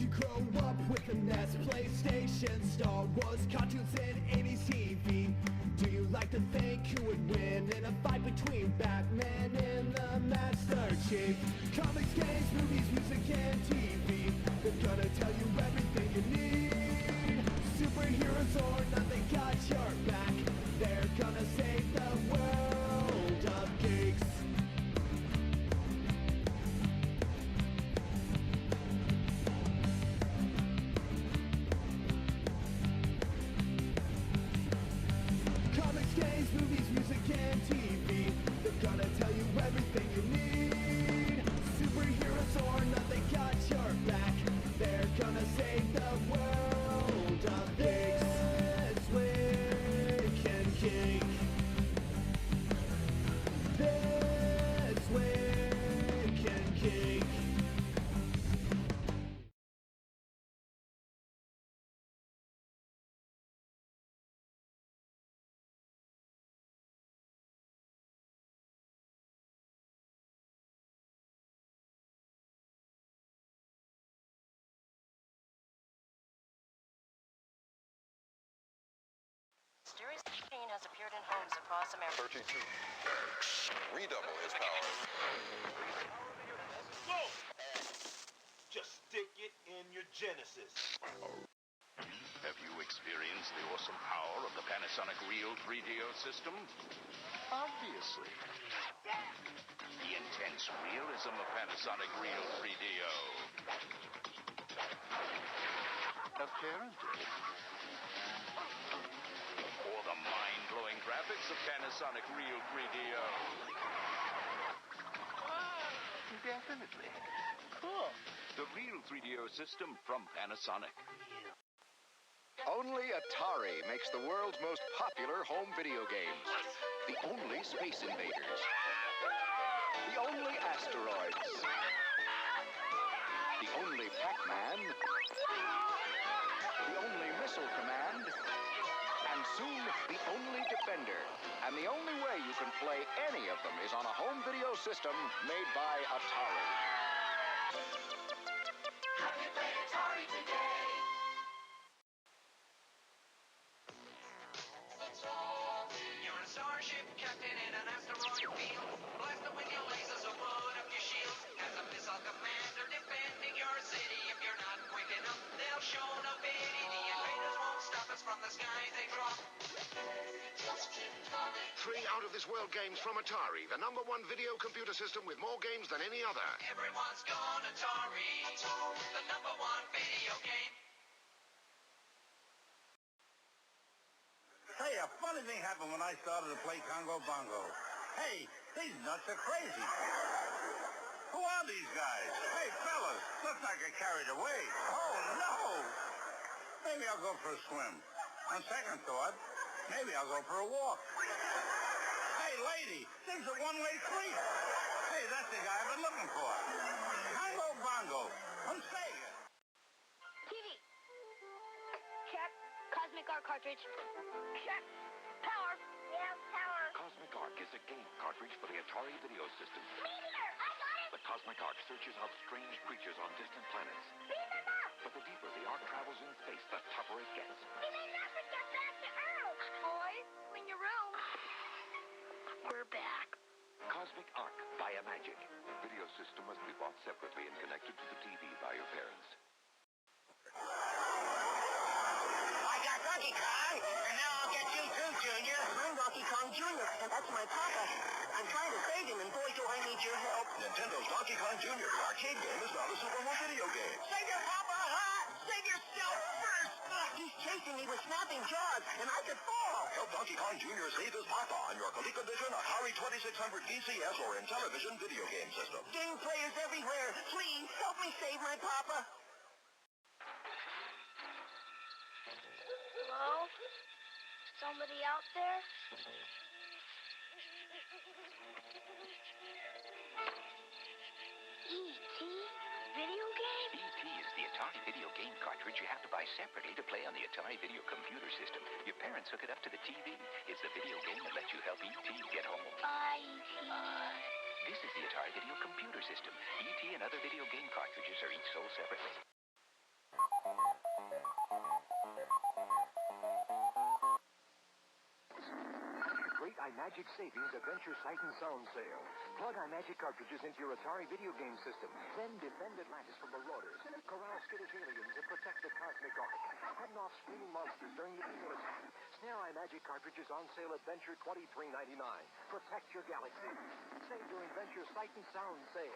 you grow up with a NES, PlayStation, Star Wars, cartoons and 80s TV? Do you like to think who would win in a fight between Batman and the Master Chief? Comics, games, movies, music and TV, they're gonna tell you everything you need. Superheroes or not, they got your back. They're gonna save the world of geeks. Games, movies, music, and TV, they're gonna tell you everything you need. Superheroes or not, they got your back. They're gonna save the world of This Week in Geek. This Week in Geek. Jerry's machine has appeared in homes across America. 32. Redouble his powers. Whoa! Just stick it in your Genesis. Have you experienced the awesome power of the Panasonic Real 3DO system? Obviously. The intense realism of Panasonic Real 3DO. Apparently. Or the mind-blowing graphics of Panasonic Real 3DO. Definitely. Cool. The Real 3DO system from Panasonic. Only Atari makes the world's most popular home video games. The only Space Invaders. The only Asteroids. The only Pac-Man. The only Missile Command. And soon, the only Defender. And the only way you can play any of them is on a home video system made by Atari. Have you played Atari today? You're a starship captain in an asteroid field. Blast them with your lasers or put up your shields. As a missile commander defending your city. If you're not quick enough, they'll show no pity. The invaders won't stop us from the skies they drop. Three out-of-this-world games from Atari, the #1 video computer system with more games than any other. Everyone's gone Atari, the #1 video game. Hey, a funny thing happened when I started to play Congo Bongo. Hey, these nuts are crazy. Who are these guys? Hey, fellas, looks like I carried away. Oh, no! Maybe I'll go for a swim. On second thought, maybe I'll go for a walk. Hey, lady, this is a one-way street. Hey, that's the guy I've been looking for. Congo Bongo, I'm Sega. TV. Check. Cosmic Arc cartridge. Check. Power. Yeah, power. Cosmic Arc is a game cartridge for the Atari video system. Meteor! I got it! The Cosmic Arc searches out strange creatures on distant planets. Beam them up! But the deeper the arc travels in space, the tougher it gets. We may never get back to Earth! Boys, clean your room. We're back. Cosmic Arc by Magic. Video system must be bought separately and connected to the TV by your parents. I got Donkey Kong, and now I'll get you too, Junior. I'm Donkey Kong Jr., and that's my papa. I'm trying to save him, and boy, do I need your help. Nintendo's Donkey Kong Jr., the arcade game, is now the Super Home video game. Save your papa, huh? Save yourself first! He's chasing me with snapping jaws, and I could fall. Help Donkey Kong Jr. save his papa on your ColecoVision, Atari 2600 VCS, or Intellivision video game system. Game players everywhere. Please, help me save my papa. Hello? Somebody out there? E.T. Video game? E.T. is the Atari video game cartridge you have to buy separately to play on the Atari video computer system. Your parents hook it up to the TV. It's the video game that lets you help E.T. get home. Bye, E.T. This is the Atari video computer system. E.T. and other video game cartridges are each sold separately. iMagic Savings Adventure Sight and Sound Sale. Plug iMagic cartridges into your Atari video game system. Then defend Atlantis from marauders, corral skittish aliens, and protect the cosmic ark. Heading off screaming monsters during the evil attack. Snare iMagic cartridges on sale at Venture $23.99. Protect your galaxy. Save during Venture Sight and Sound Sale.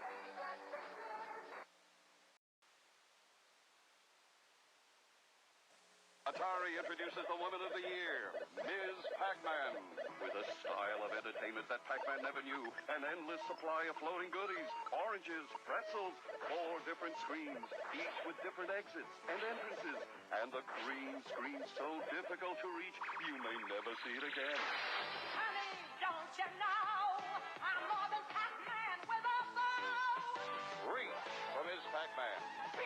Atari introduces the Woman of the Year, Ms. Pac-Man. With a style of entertainment that Pac-Man never knew, an endless supply of floating goodies, oranges, pretzels, 4 different screens, each with different exits and entrances, and the green screen so difficult to reach, you may never see it again. Honey, don't you know I'm more than Pac-Man with a bow? Free from Ms. Pac-Man.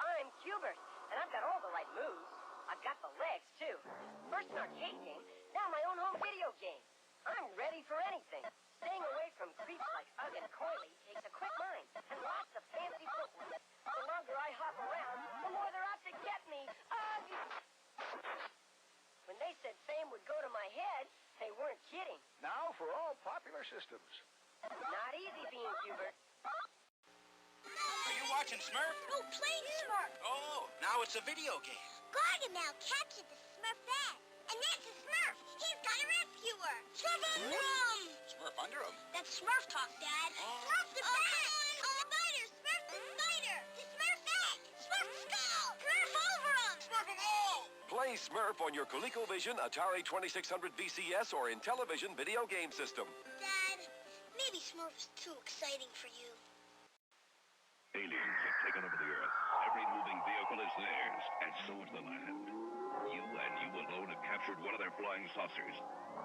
I'm Hubert, and I've got all the right moves. I've got the legs, too. First an arcade game, now my own home video game. I'm ready for anything. Staying away from creeps like Ugg and Coily takes a quick mind and lots of fancy footwork. The longer I hop around, the more they're out to get me. Ugh! When they said fame would go to my head, they weren't kidding. Now for all popular systems. Not easy being Hubert. Are you watching Smurf? No, playing Smurf. Oh, now it's a video game. Gargamel captured the Smurfette. And that's a Smurf. He's got a rescuer. Smurf under him. Smurf under him? That's Smurf talk, Dad. Smurf the bat. Spider. Smurf the spider. The Smurfette. Smurf skull. Smurf over him. Smurf them all. Play Smurf on your ColecoVision, Atari 2600 VCS, or Intellivision video game system. Dad, maybe Smurf's too exciting for you. Aliens have taken over the Earth. Every moving vehicle is theirs, and so is the land. You and you alone have captured one of their flying saucers.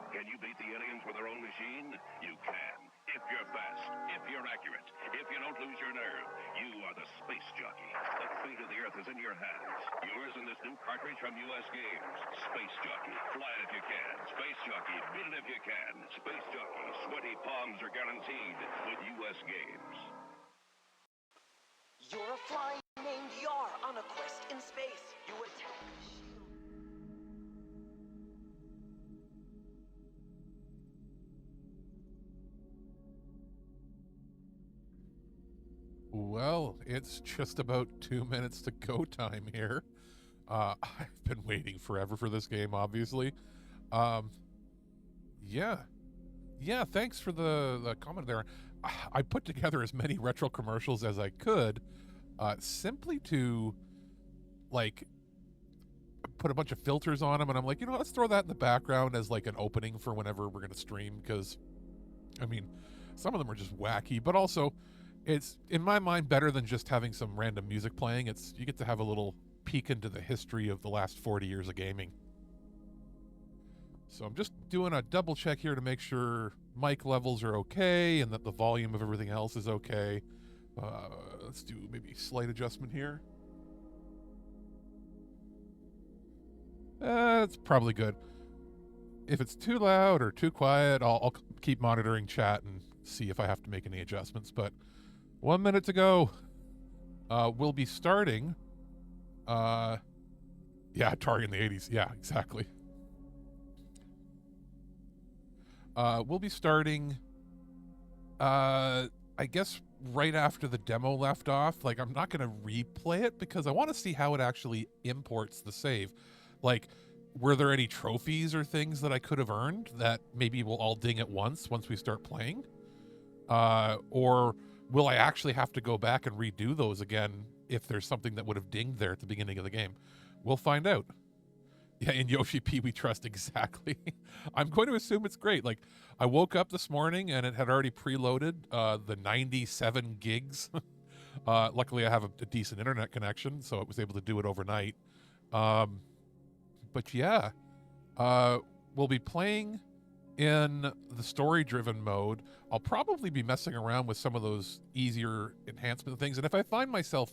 Can you beat the aliens with their own machine? You can. If you're fast, if you're accurate, if you don't lose your nerve, you are the space jockey. The fate of the Earth is in your hands. Yours in this new cartridge from US Games. Space Jockey. Fly it if you can. Space Jockey. Beat it if you can. Space Jockey. Sweaty palms are guaranteed with US Games. You're a flying named Yar on a quest in space. You attack the shield. Well, it's just about 2 minutes to go time here. I've been waiting forever for this game, obviously. Yeah, thanks for the comment there. I put together as many retro commercials as I could, simply to, like, put a bunch of filters on them, and I'm like, let's throw that in the background as, like, an opening for whenever we're going to stream, because, I mean, some of them are just wacky, but also, it's, in my mind, better than just having some random music playing. You get to have a little peek into the history of the last 40 years of gaming. So I'm just doing a double check here to make sure mic levels are okay and that the volume of everything else is okay. Let's do maybe slight adjustment here. It's probably good. If it's too loud or too quiet, I'll keep monitoring chat and see if I have to make any adjustments. But 1 minute to go. We'll be starting. Yeah, Atari in the 80s. Yeah, exactly. We'll be starting, I guess, right after the demo left off. Like, I'm not going to replay it because I want to see how it actually imports the save. Like, were there any trophies or things that I could have earned that maybe we'll all ding at once we start playing? Or will I actually have to go back and redo those again if there's something that would have dinged there at the beginning of the game? We'll find out. Yeah, in Yoshi P we trust, exactly. I'm going to assume it's great. Like, I woke up this morning and it had already preloaded the 97 gigs. Luckily, I have a decent internet connection, so it was able to do it overnight. But yeah, we'll be playing in the story-driven mode. I'll probably be messing around with some of those easier enhancement things, and if I find myself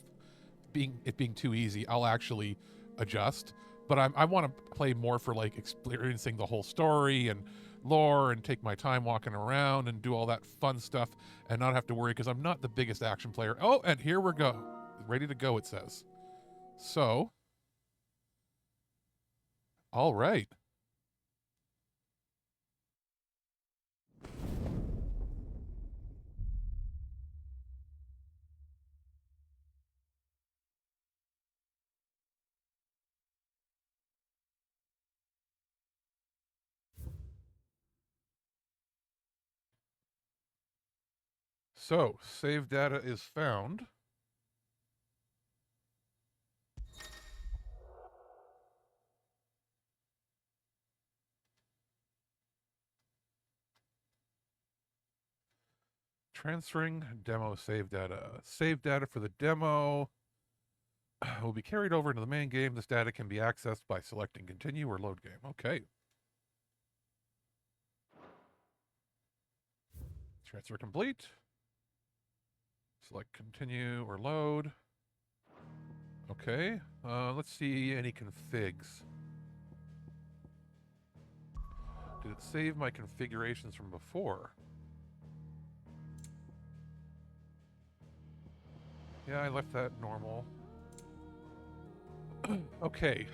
being too easy, I'll actually adjust. But I want to play more for, like, experiencing the whole story and lore and take my time walking around and do all that fun stuff and not have to worry because I'm not the biggest action player. Oh, and here we go. Ready to go, it says. So, all right. So, save data is found. Transferring demo save data. Save data for the demo will be carried over into the main game. This data can be accessed by selecting continue or load game. Okay. Transfer complete. Select continue or load. Okay. Let's see any configs. Did it save my configurations from before? Yeah, I left that normal. Okay,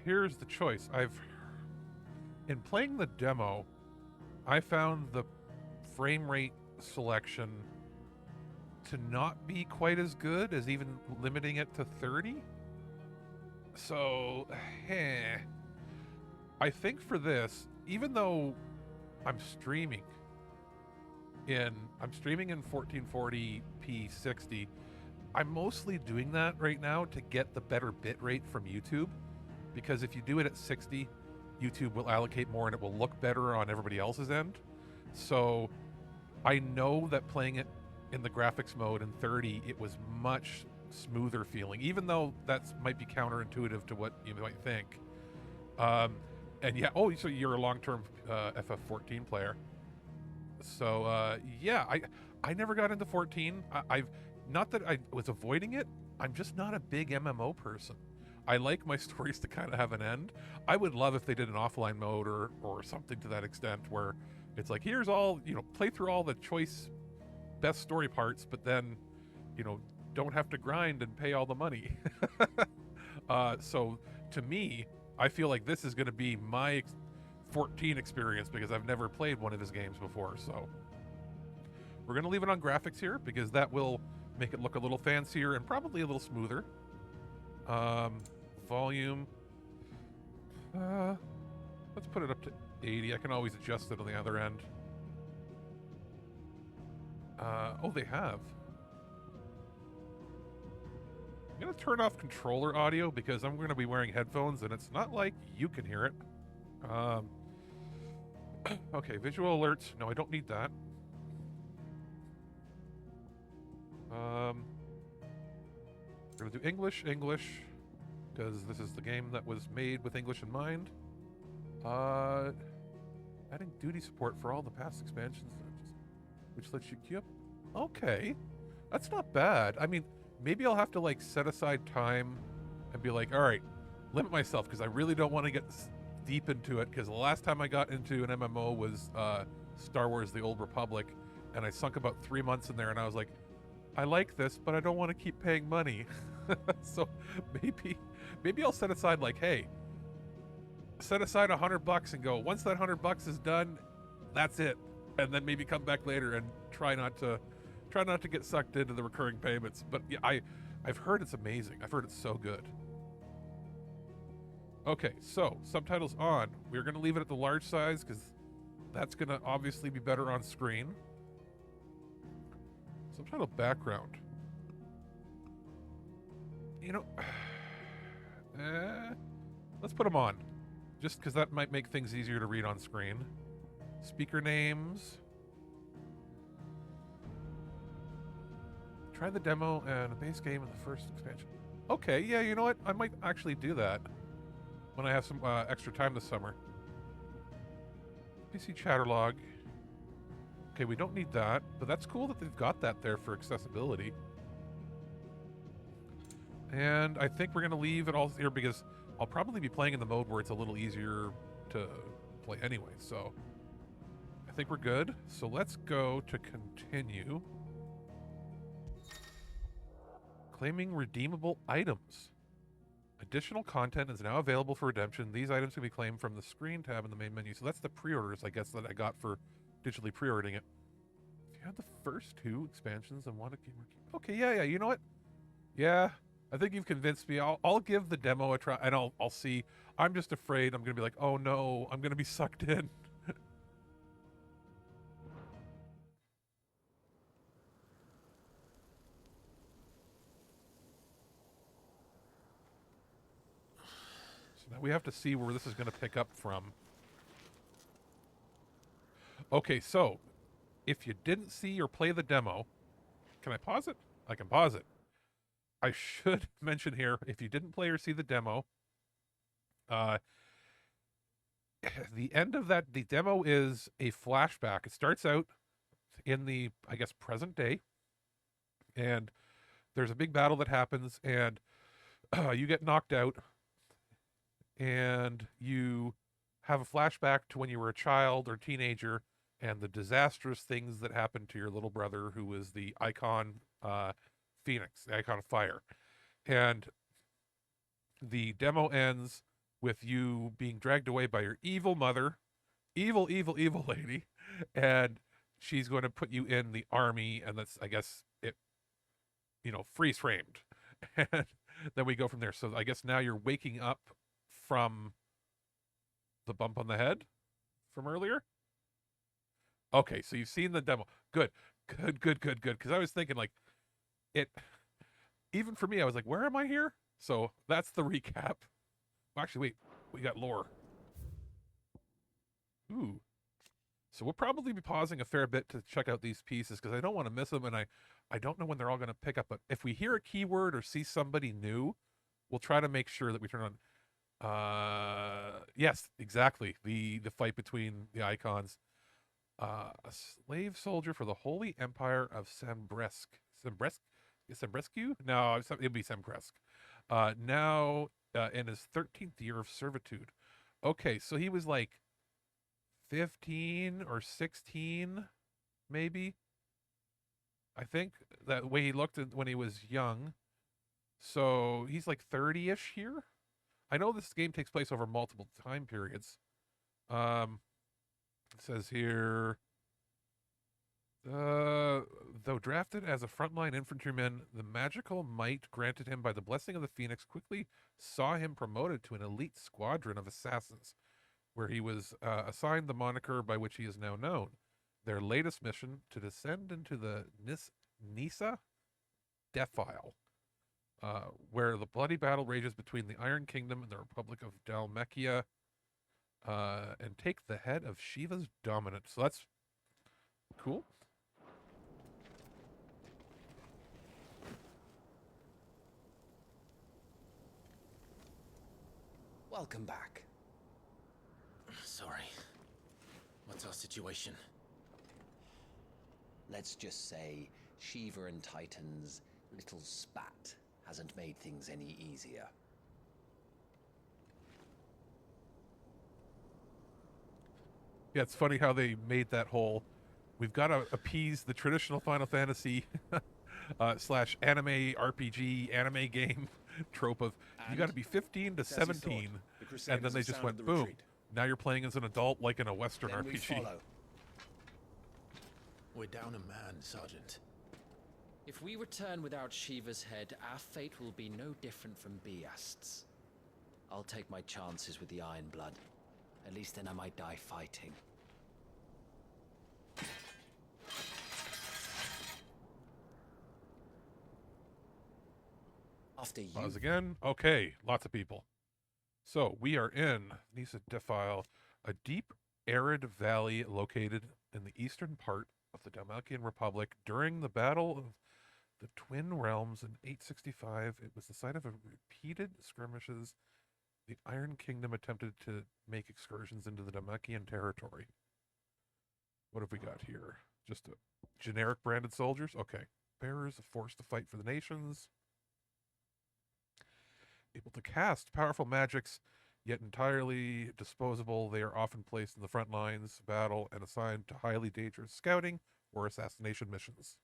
here's the choice. In playing the demo, I found the frame rate selection to not be quite as good as even limiting it to 30. So, I think for this, even though I'm streaming in 1440p 60, I'm mostly doing that right now to get the better bit rate from YouTube, because if you do it at 60, YouTube will allocate more and it will look better on everybody else's end. So I know that playing it in the graphics mode in 30, it was much smoother feeling, even though that might be counterintuitive to what you might think. And yeah, oh, so you're a long-term FF14 player. So yeah, I never got into 14. I've not that I was avoiding it. I'm just not a big MMO person. I like my stories to kind of have an end. I would love if they did an offline mode or something to that extent, where it's like, here's all, play through all the choice best story parts, but then, don't have to grind and pay all the money. So to me, I feel like this is going to be my 14 experience, because I've never played one of his games before. So we're going to leave it on graphics here, because that will make it look a little fancier and probably a little smoother. Volume. Let's put it up to 80. I can always adjust it on the other end. Oh, they have. I'm going to turn off controller audio, because I'm going to be wearing headphones, and it's not like you can hear it. Okay, visual alerts. No, I don't need that. We're going to do English, because this is the game that was made with English in mind. Adding duty support for all the past expansions, which lets you queue up. Okay, that's not bad. I mean, maybe I'll have to set aside time and be like, all right, limit myself, because I really don't want to get deep into it, because the last time I got into an MMO was Star Wars The Old Republic, and I sunk about 3 months in there, and I was like, I like this, but I don't want to keep paying money. So maybe I'll set aside, hey, set aside $100 and go, once that $100 is done, that's it. And then maybe come back later and try not to get sucked into the recurring payments. But yeah, I've heard it's amazing. I've heard it's so good. Okay, so subtitles on. We're going to leave it at the large size, because that's going to obviously be better on screen. Subtitle background. Let's put them on, just because that might make things easier to read on screen. Speaker names. Try the demo and a base game in the first expansion. Okay, yeah, you know what? I might actually do that when I have some extra time this summer. PC chatter log. Okay, we don't need that, but that's cool that they've got that there for accessibility. And I think we're going to leave it all here, because I'll probably be playing in the mode where it's a little easier to play anyway. So I think we're good. So let's go to continue. Claiming redeemable items. Additional content is now available for redemption. These items can be claimed from the screen tab in the main menu. So that's the pre-orders, I guess, that I got for digitally pre-ordering it. If you had the first 2 expansions and want to keep... Okay, yeah, you know what? Yeah, I think you've convinced me. I'll give the demo a try, and I'll see. I'm just afraid I'm going to be like, oh no, I'm going to be sucked in. We have to see where this is going to pick up from. Okay, so if you didn't see or play the demo, can I pause it? I can pause it. I should mention here, if you didn't play or see the demo, the end of that, the demo is a flashback. It starts out in the, I guess, present day, and there's a big battle that happens, and you get knocked out, and you have a flashback to when you were a child or teenager, and the disastrous things that happened to your little brother, who was the icon Phoenix, the icon of fire. And the demo ends with you being dragged away by your evil mother, evil lady, and she's going to put you in the army, and that's, I guess, it, freeze framed. And then we go from there. So I guess now you're waking up from the bump on the head from earlier. Okay, so you've seen the demo. Good. Because I was thinking, like, even for me, I was like, where am I here? So that's the recap. Well, actually, wait, we got lore. Ooh. So we'll probably be pausing a fair bit to check out these pieces because I don't want to miss them, and I don't know when they're all going to pick up. But if we hear a keyword or see somebody new, we'll try to make sure that we turn on. Yes, exactly. The fight between the icons. A slave soldier for the Holy Empire of Sembresk. Sembrescu? No, it'd be Sembresk. Now in his 13th year of servitude. Okay, so he was like 15 or 16, maybe. I think that way he looked when he was young. So he's like 30-ish here. I know this game takes place over multiple time periods. It says here, though drafted as a frontline infantryman, the magical might granted him by the blessing of the Phoenix quickly saw him promoted to an elite squadron of assassins, where he was assigned the moniker by which he is now known. Their latest mission, to descend into the Nisa Defile, where the bloody battle rages between the Iron Kingdom and the Republic of Dalmacia, and take the head of Shiva's dominant. So that's cool. Welcome back. Sorry. What's our situation? Let's just say Shiva and Titan's little spat hasn't made things any easier. Yeah, it's funny how they made that whole, we've got to appease the traditional Final Fantasy slash anime RPG, anime game trope of, you got to be 15 to 17. And then they just went, boom. Now you're playing as an adult like in a Western RPG. We're down a man, Sergeant. If we return without Shiva's head, our fate will be no different from Biast's. I'll take my chances with the Iron Blood. At least then I might die fighting. After you... Pause again. Okay, lots of people. So we are in Nisa Defile, a deep, arid valley located in the eastern part of the Dalmatian Republic. During the Battle of the Twin Realms in 865, it was the site of repeated skirmishes. The Iron Kingdom attempted to make excursions into the Dalmatian territory. What have we got here? Just a generic branded soldiers? Okay. Bearers, a force to fight for the nations. Able to cast powerful magics, yet entirely disposable. They are often placed in the front lines of battle and assigned to highly dangerous scouting or assassination missions.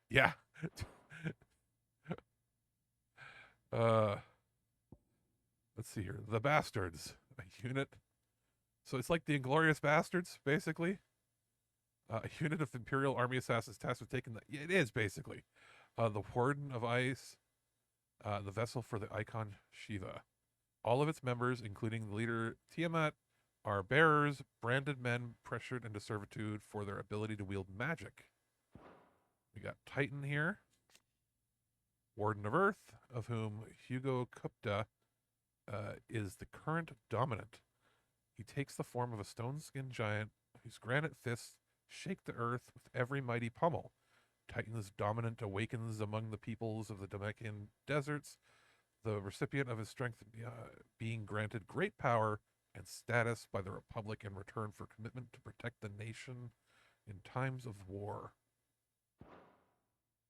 Yeah. Let's see here. The Bastards, a unit. So it's like the Inglorious Bastards, basically. A unit of Imperial Army assassins tasked with taking the... Yeah, it is, basically. The Warden of Ice, the vessel for the icon Shiva. All of its members, including the leader Tiamat, are bearers, branded men pressured into servitude for their ability to wield magic. We got Titan here. Warden of Earth, of whom Hugo Kupta is the current dominant. He takes the form of a stone-skinned giant whose granite fists shake the earth with every mighty pummel. Titan's dominant awakens among the peoples of the Namekian deserts, the recipient of his strength being granted great power and status by the Republic in return for commitment to protect the nation in times of war.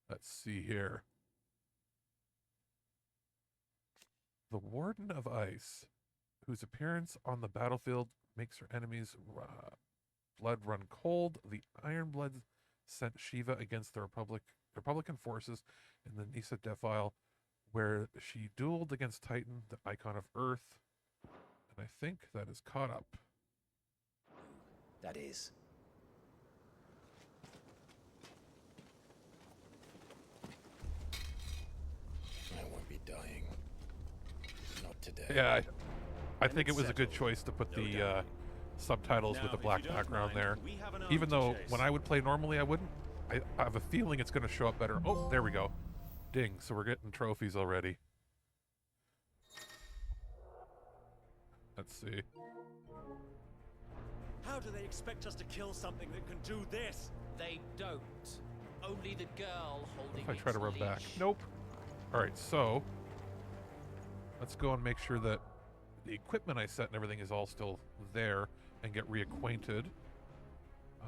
Let's see here. The Warden of Ice, whose appearance on the battlefield makes her enemies' blood run cold. The Ironbloods sent Shiva against the Republican forces in the Nisa Defile, where she dueled against Titan, the icon of Earth. And I think that is caught up. That is. I won't be dying. Not today. Yeah, I think it was a good choice to put the subtitles with the black background there. Even though when I would play normally I wouldn't. I have a feeling it's going to show up better. Oh, there we go. Ding, so we're getting trophies already. Let's see. How do they expect us to kill something that can do this? They don't. Only the girl holding If I try to run back. Nope. Alright, so let's go and make sure that the equipment I set and everything is all still there and get reacquainted.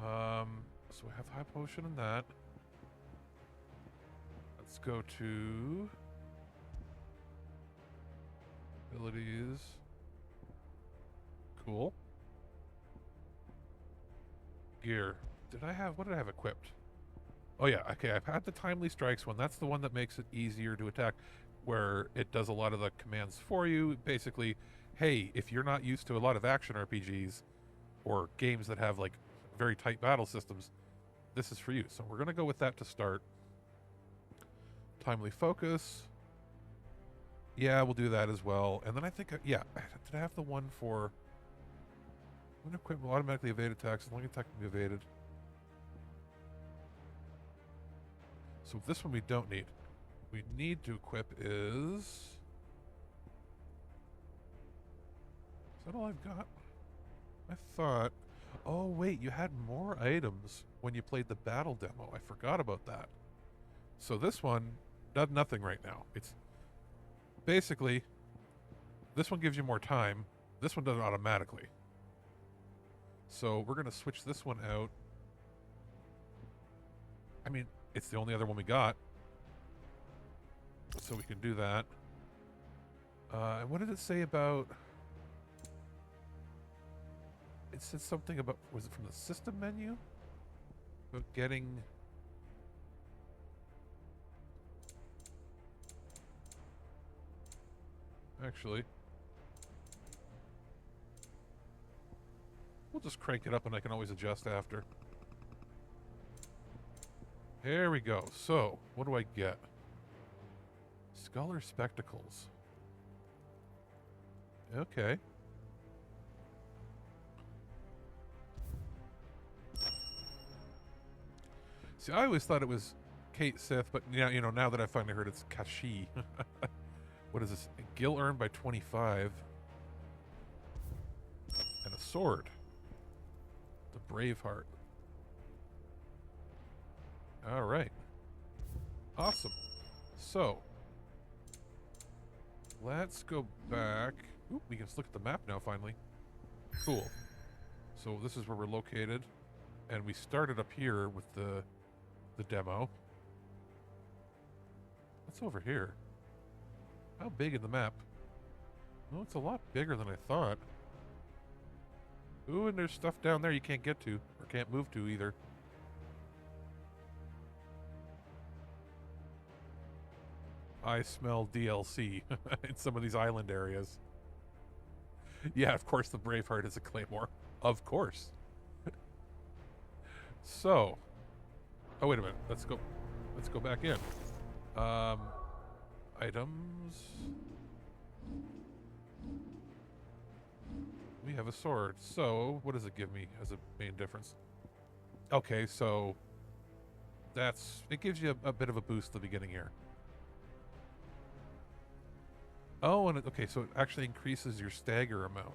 So we have high potion and that. Let's go to abilities. Cool. Gear. What did I have equipped? Oh yeah, okay, I've had the timely strikes one. That's the one that makes it easier to attack, where it does a lot of the commands for you. Basically, hey, if you're not used to a lot of action RPGs or games that have like very tight battle systems, this is for you. So we're going to go with that to start. Timely focus. Yeah, we'll do that as well. And then I think, yeah, did I have the one for... When equipment will automatically evade attacks, as long as attack can be evaded. So this one we don't need. We need to equip is... Is that all I've got? I thought... Oh, wait, you had more items when you played the battle demo. I forgot about that. So this one does nothing right now. It's basically, this one gives you more time. This one does it automatically. So we're going to switch this one out. I mean, it's the only other one we got. So we can do that. And what did it say about... It said something about, was it from the system menu? About getting... Actually, we'll just crank it up and I can always adjust after. There we go. So, what do I get? Scholar Spectacles. Okay. See, I always thought it was Kate Sith, but now, you know, now that I finally heard it's Kashi. What is this? A gil earned by 25. And a sword. The Braveheart. Alright. Awesome. So, let's go back. Oop, we can just look at the map now, finally. Cool. So this is where we're located. And we started up here with the demo. What's over here? How big is the map? Oh, it's a lot bigger than I thought. Ooh, and there's stuff down there you can't get to, or can't move to either. I smell DLC in some of these island areas. Yeah, of course the Braveheart is a claymore. Of course. So, oh wait a minute. Let's go back in. Items. We have a sword. So, what does it give me as a main difference? Okay, so it gives you a bit of a boost at the beginning here. Oh, and okay, so it actually increases your stagger amount.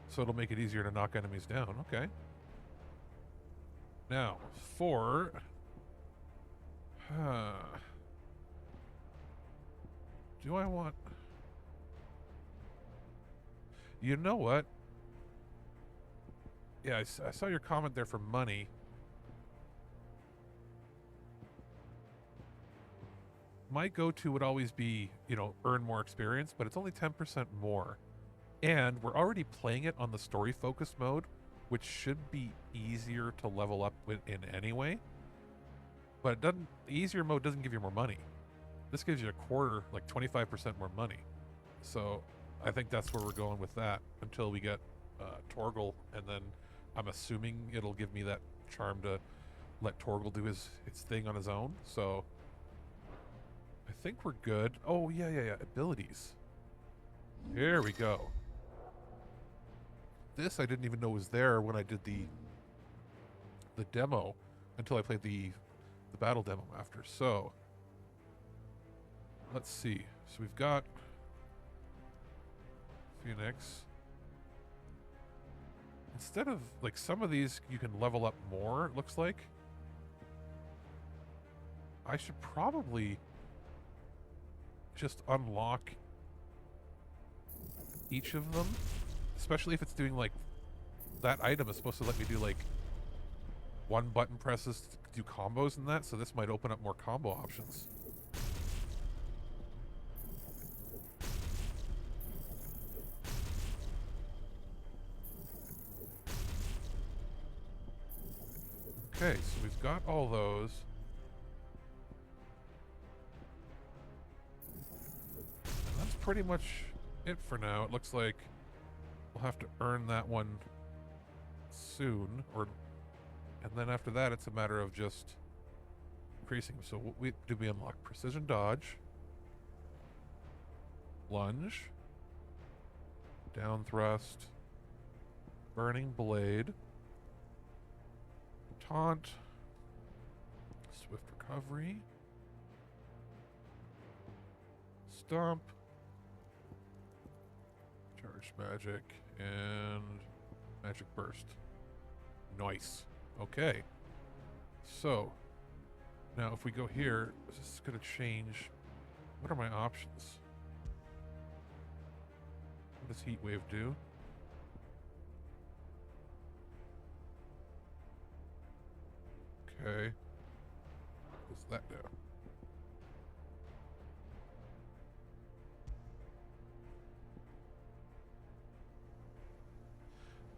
So it'll make it easier to knock enemies down. Okay. Now, for... do I want... You know what? Yeah, I saw your comment there for money. My go-to would always be, you know, earn more experience, but it's only 10% more. And we're already playing it on the story-focused mode, which should be easier to level up in anyway. But it doesn't. The easier mode doesn't give you more money. This gives you a quarter, like 25% more money. So I think that's where we're going with that until we get Torgal, and then I'm assuming it'll give me that charm to let Torgal do his thing on his own. So I think we're good. Oh, yeah. Abilities. Here we go. This I didn't even know was there when I did the demo until I played the battle demo after. So let's see. So we've got Phoenix. Instead of, like, some of these you can level up more, it looks like. I should probably just unlock each of them, especially if it's doing, like, that item is supposed to let me do, like, one button presses to do combos and that, so this might open up more combo options. Okay, so we've got all those. And that's pretty much it for now. It looks like we'll have to earn that one soon, and then after that it's a matter of just increasing. So what we unlock? Precision dodge, lunge, down thrust, burning blade, taunt, swift recovery, stomp, charged magic, and magic burst. Nice. Okay. So now if we go here, this is going to change. What are my options? What does heat wave do? Okay. What's that do?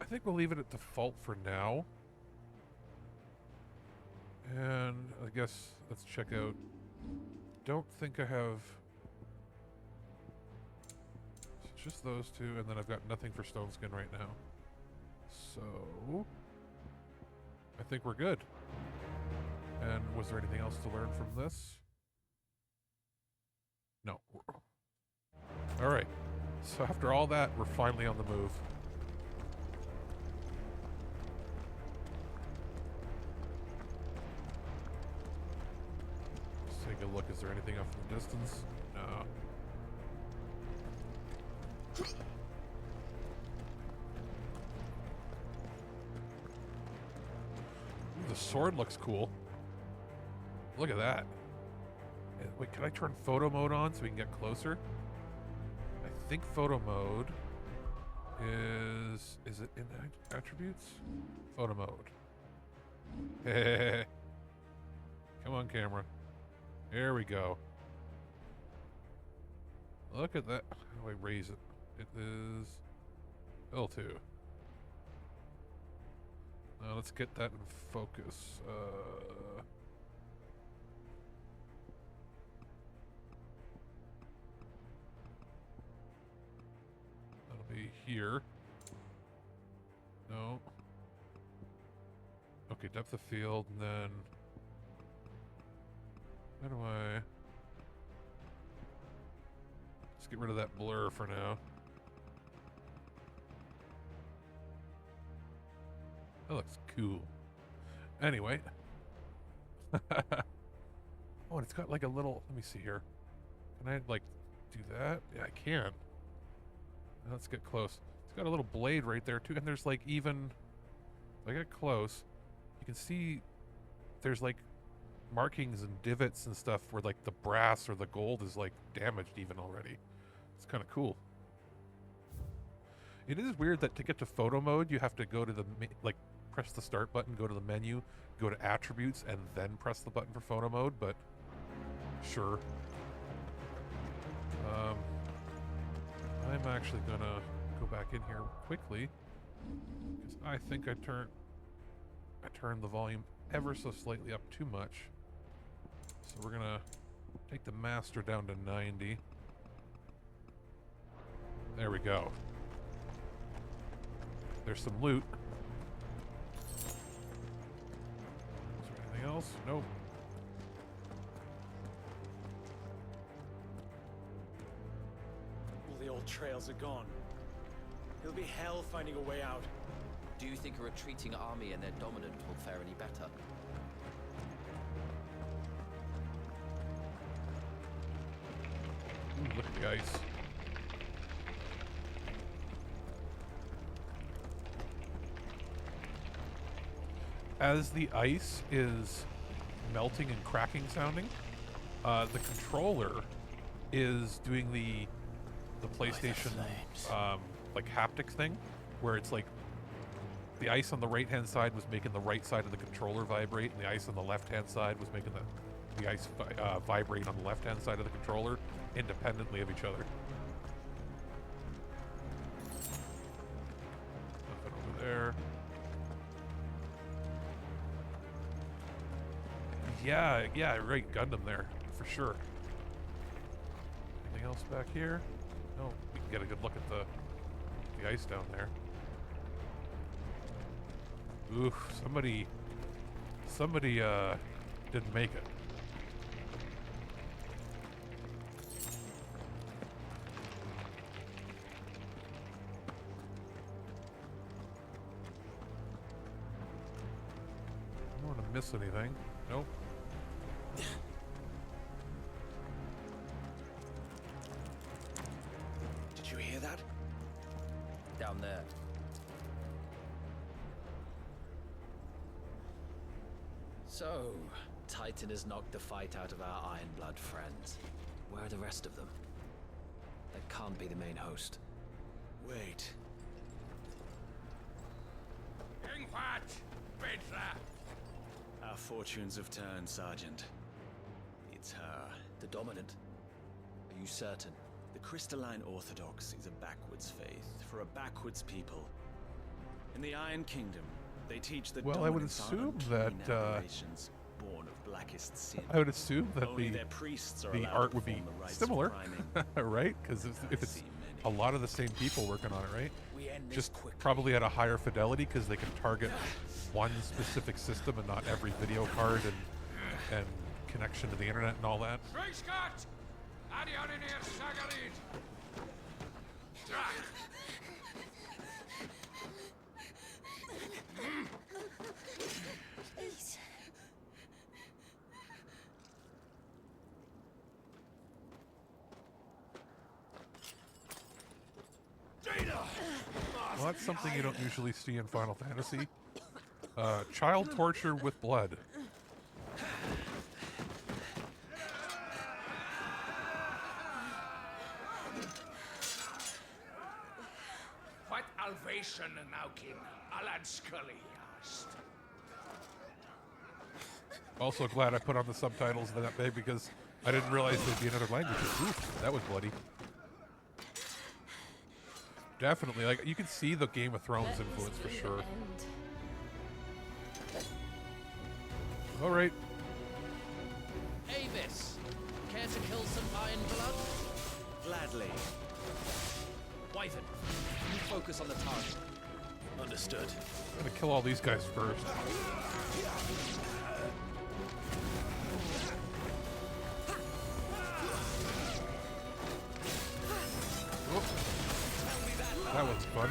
I think we'll leave it at default for now. And I guess let's check out. Don't think I have. It's just those two, and then I've got nothing for Stone Skin right now. So I think we're good. And was there anything else to learn from this? No. All right. So after all that, we're finally on the move. Let's take a look. Is there anything up in the distance? No. Ooh, the sword looks cool. Look at that. Wait, can I turn photo mode on so we can get closer? I think photo mode is it in attributes? Photo mode. Come on, camera. There we go. Look at that. How do I raise it? It is L2. Now let's get that in focus. Here. No. Okay, depth of field, and then how do I... Let's get rid of that blur for now. That looks cool. Anyway. Oh, and it's got like a little... Let me see here. Can I, like, do that? Yeah, I can. Let's get close. It's got a little blade right there, too. And there's, like, even... If I get close, you can see there's, like, markings and divots and stuff where, like, the brass or the gold is, like, damaged even already. It's kind of cool. It is weird that to get to photo mode, you have to go to the, like, press the start button, go to the menu, go to attributes, and then press the button for photo mode, but sure. I'm actually gonna go back in here quickly, because I think I turned the volume ever so slightly up too much. So we're gonna take the master down to 90. There we go. There's some loot. Is there anything else? Nope. All the old trails are gone. It'll be hell finding a way out. Do you think a retreating army and their dominant will fare any better? Ooh, look at the ice. As the ice is melting and cracking sounding, the controller is doing the PlayStation like haptic thing, where it's like the ice on the right hand side was making the right side of the controller vibrate, and the ice on the left hand side was making the ice vibrate on the left hand side of the controller independently of each other. Nothing over there. Yeah, right, Gundam there, for sure. Anything else back here? No, we can get a good look at the ice down there. Oof, somebody didn't make it. I don't want to miss anything. Nope. Did you hear that? Down there. So, Titan has knocked the fight out of our Ironblood friends. Where are the rest of them? That can't be the main host. Wait. Our fortunes have turned, Sergeant. It's her. The dominant? Are you certain? The Crystalline Orthodox is a backwards faith for a backwards people. In the Iron Kingdom, they teach that well, I would assume that born of blackest sin. I would assume that the art would be similar, right? Because if it's a lot of the same people working on it, right? Just probably at a higher fidelity because they can target one specific system and not every video card and connection to the internet and all that. Well, that's something you don't usually see in Final Fantasy. Child torture with blood. What Alvation Naukin Alan Scully asked. Also glad I put on the subtitles that day because I didn't realize there'd be in other languages. Oof, that was bloody. Definitely, like, you can see the Game of Thrones influence for sure. All right. Avis, care to kill some Ironblood? Gladly. Wyvern, you focus on the target. Understood. I'm gonna kill all these guys first. Whoop. That was fun.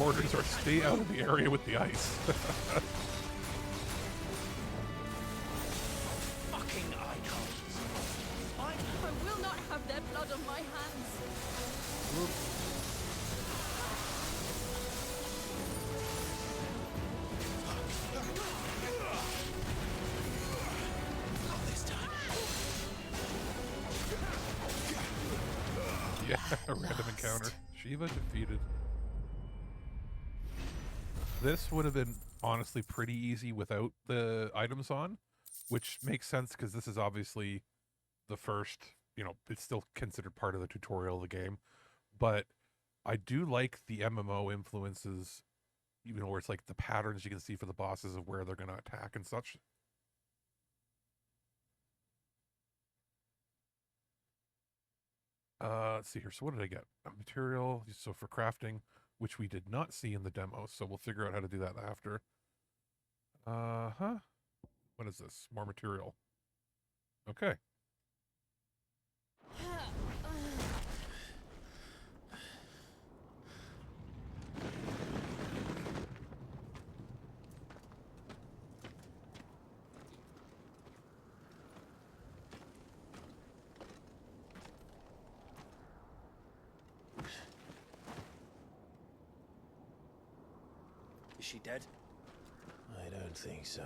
orders are stay out of the area with the ice. Fucking icons. I will not have their blood on my hands. Yeah, a random encounter. Shiva defeated. This would have been honestly pretty easy without the items on, which makes sense because this is obviously the first, you know, it's still considered part of the tutorial of the game. But I do like the MMO influences, you know, where it's like the patterns you can see for the bosses of where they're going to attack and such. Let's see here. So what did I get? A material. So for crafting, which we did not see in the demo. So we'll figure out how to do that after. What is this? More material. Okay. Is she dead? I don't think so.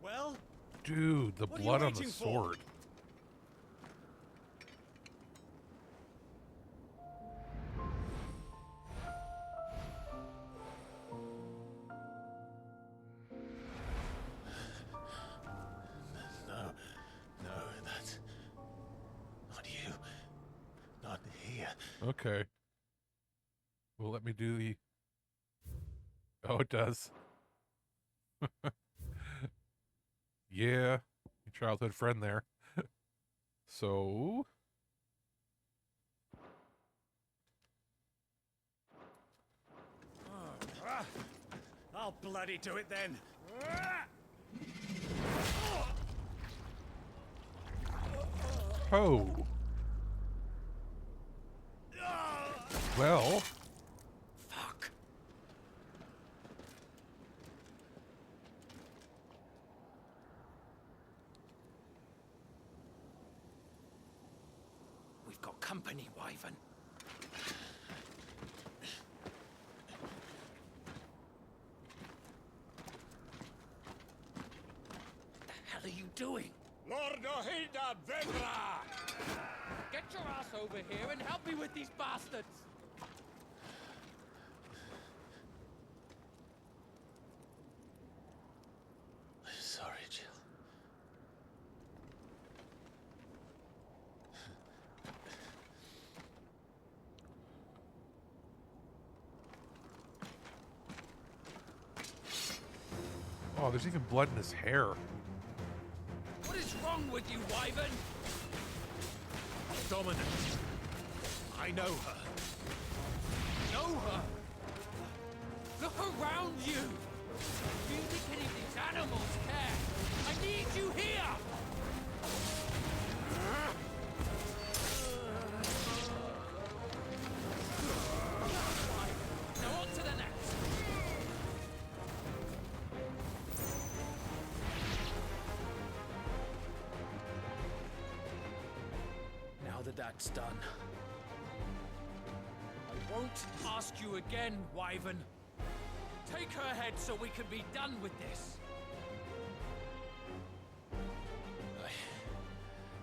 Well, dude, the blood on the sword. No, that's not you. Not here. Okay. Well, let me do the... Oh, it does. Yeah, your childhood friend there. So... I'll bloody do it then. Oh. Well... Fuck. We've got company, Wyvern. What the hell are you doing? Lord Ohida Vendra! Get your ass over here and help me with these bastards! Sorry, Jill. Oh, there's even blood in his hair. What is wrong with you, Wyvern? Dominant. I know her. Know her? Look around you! Do you think any of these animals care? I need you here! Now on to the next! Now that that's done, I won't ask you again, Wyvern. Take her head so we can be done with this.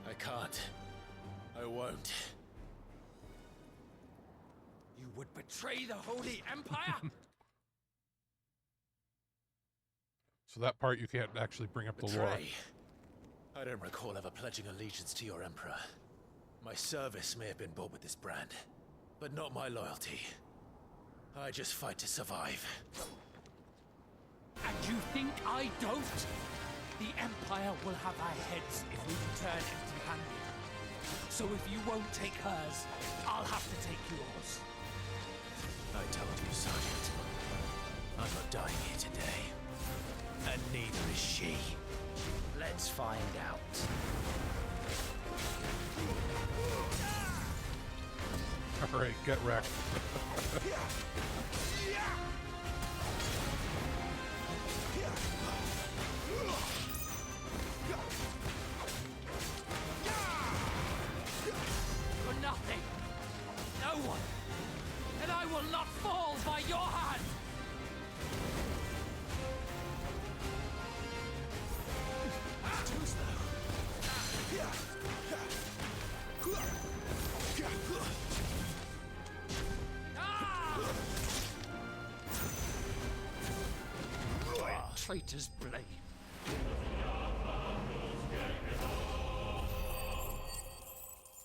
I can't. I won't. You would betray the Holy Empire? So that part you can't actually bring up the lore. Betray? I don't recall ever pledging allegiance to your emperor. My service may have been bought with this brand, but not my loyalty. I just fight to survive. And you think I don't? The Empire will have our heads if we return empty-handed. So if you won't take hers, I'll have to take yours. I told you, Sergeant. I'm not dying here today. And neither is she. Let's find out. Alright, get wrecked. For nothing. No one. And I will not fall by your hand. Too slow. Traitor's blade.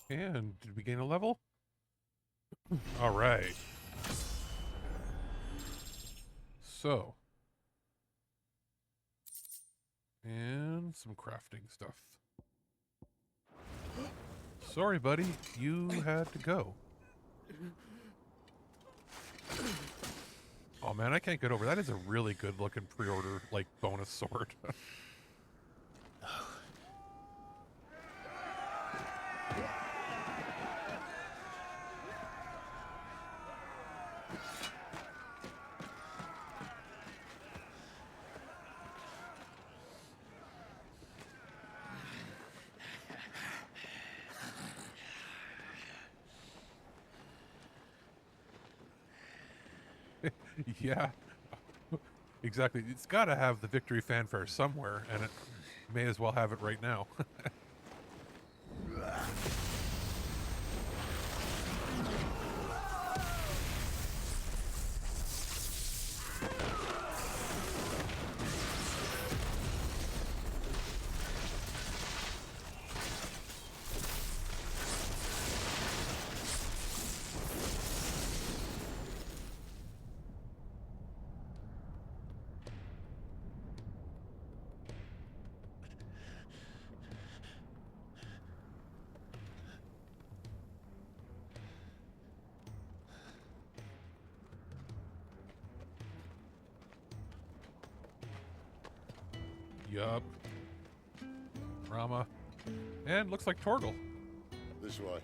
And did we gain a level? All right. So. And some crafting stuff. Sorry, buddy. You had to go. Oh, man, I can't get over. That is a really good-looking pre-order, like, bonus sword. Yeah, exactly. It's got to have the victory fanfare somewhere, and it may as well have it right now. Yup. Rama. And looks like Torgal. This way.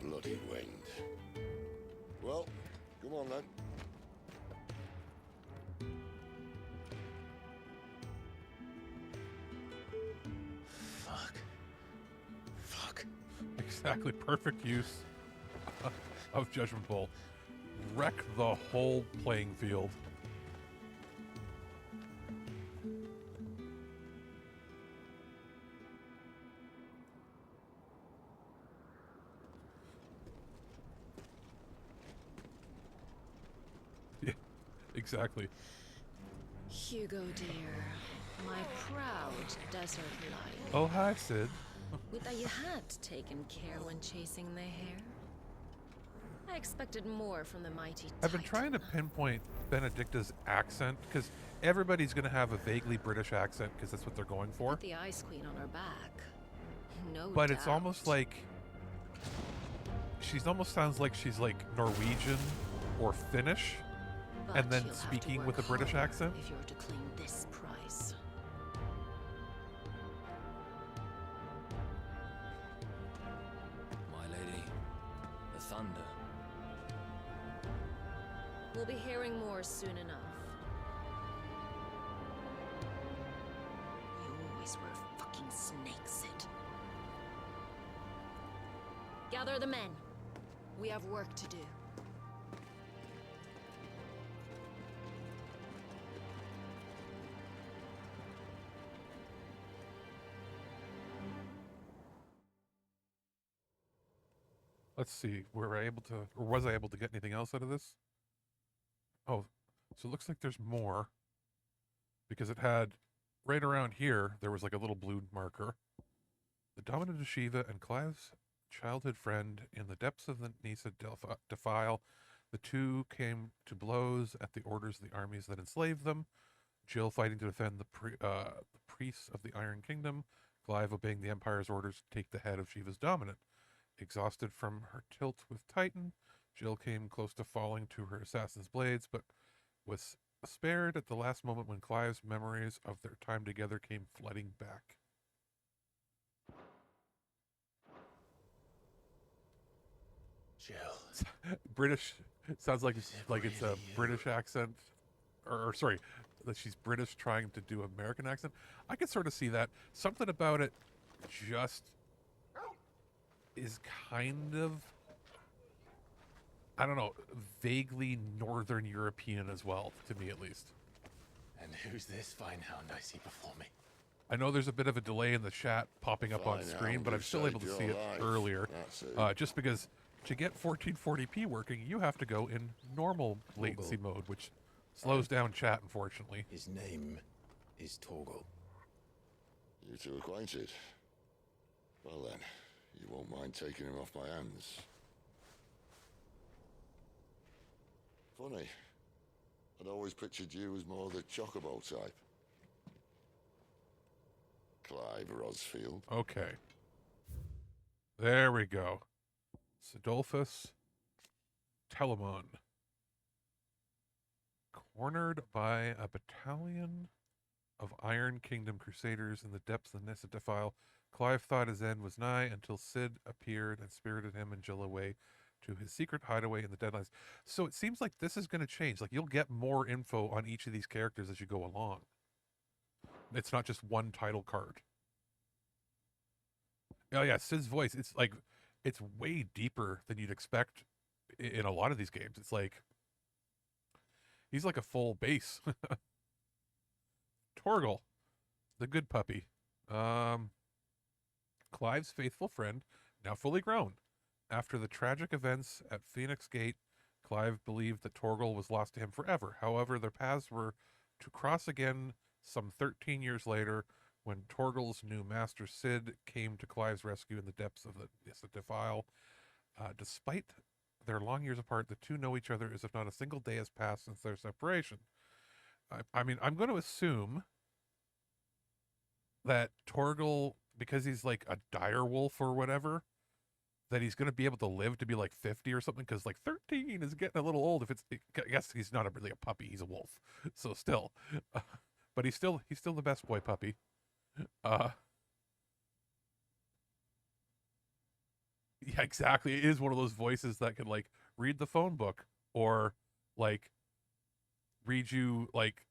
Bloody wind. Well, come on then. Fuck. Exactly. Perfect use of Judgment Bolt. Wreck the whole playing field. Yeah, exactly. Hugo, dear, my proud desert lion. Oh, hi, Sid. Would that you had taken care when chasing the hare? I expected more from the mighty I've been trying to pinpoint Benedicta's accent, because everybody's going to have a vaguely British accent, because that's what they're going for. With the Ice Queen on her back. No But doubt. it's almost like... She's almost sounds like she's like Norwegian or Finnish, But and then you'll have to speaking work with a British hard accent. if you're to claim this prize. My lady, the thunder. We'll be hearing more soon enough. You always were a fucking snake, Sid. Gather the men. We have work to do. Let's see, were I able to, or was I able to get anything else out of this? Oh, so it looks like there's more. Because it had, right around here, there was like a little blue marker. The dominant of Shiva and Clive's childhood friend in the depths of the Nisa defile. The two came to blows at the orders of the armies that enslaved them. Jill fighting to defend the priests of the Iron Kingdom. Clive obeying the Empire's orders to take the head of Shiva's dominant. Exhausted from her tilt with Titan, Jill came close to falling to her assassin's blades, but was spared at the last moment when Clive's memories of their time together came flooding back. British sounds like it's a British accent, or sorry, that she's British trying to do American accent. I could sort of see that. Something about it just is kind of, I don't know, vaguely Northern European as well, to me at least. And who's this fine hound I see before me? I know there's a bit of a delay in the chat popping up on screen, but I'm still able to see it earlier. Just because to get 1440p working, you have to go in normal latency mode, which slows down chat, unfortunately. His name is Torgal. You two acquainted? Well then, you won't mind taking him off my hands. Funny. I'd always pictured you as more the chocobo type. Clive Rosfield. Okay. There we go. Sidolphus Telamon. Cornered by a battalion of Iron Kingdom Crusaders in the depths of the Nissa Defile, Clive thought his end was nigh until Cid appeared and spirited him and Jill away to his secret hideaway in the Deadlands. So it seems like this is going to change. Like, you'll get more info on each of these characters as you go along. It's not just one title card. Oh yeah, Cid's voice, it's like, it's way deeper than you'd expect in a lot of these games. It's like, he's like a full bass. Torgal, the good puppy. Clive's faithful friend, now fully grown. After the tragic events at Phoenix Gate, Clive believed that Torgal was lost to him forever. However, their paths were to cross again some 13 years later when Torgal's new master Cid came to Clive's rescue in the depths of the Defile. Despite their long years apart, the two know each other as if not a single day has passed since their separation. I mean, I'm going to assume that Torgal, because he's like a dire wolf or whatever, that he's going to be able to live to be like 50 or something, because like 13 is getting a little old. If it's, I guess he's not really a puppy, he's a wolf, so still, but he's still the best boy puppy. Yeah, exactly. It is one of those voices that can like read the phone book or like read you like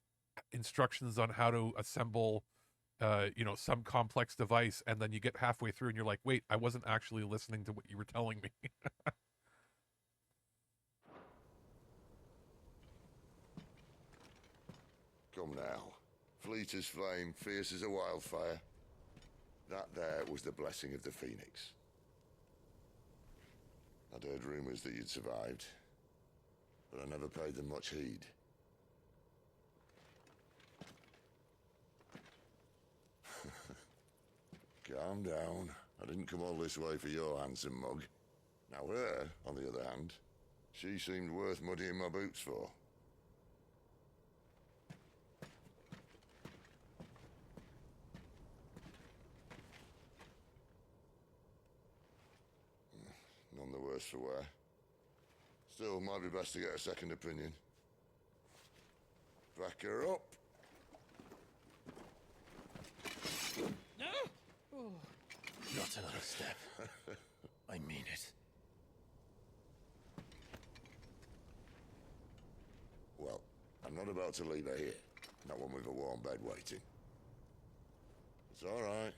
instructions on how to assemble some complex device, and then you get halfway through and you're like, wait, I wasn't actually listening to what you were telling me. Come now. Fleet as flame, fierce as a wildfire. That there was the blessing of the Phoenix. I'd heard rumors that you'd survived, but I never paid them much heed. Calm down. I didn't come all this way for your handsome mug. Now her, on the other hand, she seemed worth muddying my boots for. None the worse for wear. Still, might be best to get a second opinion. Back her up. Not another step. I mean it. Well, I'm not about to leave her here. Not one with a warm bed waiting. It's all right.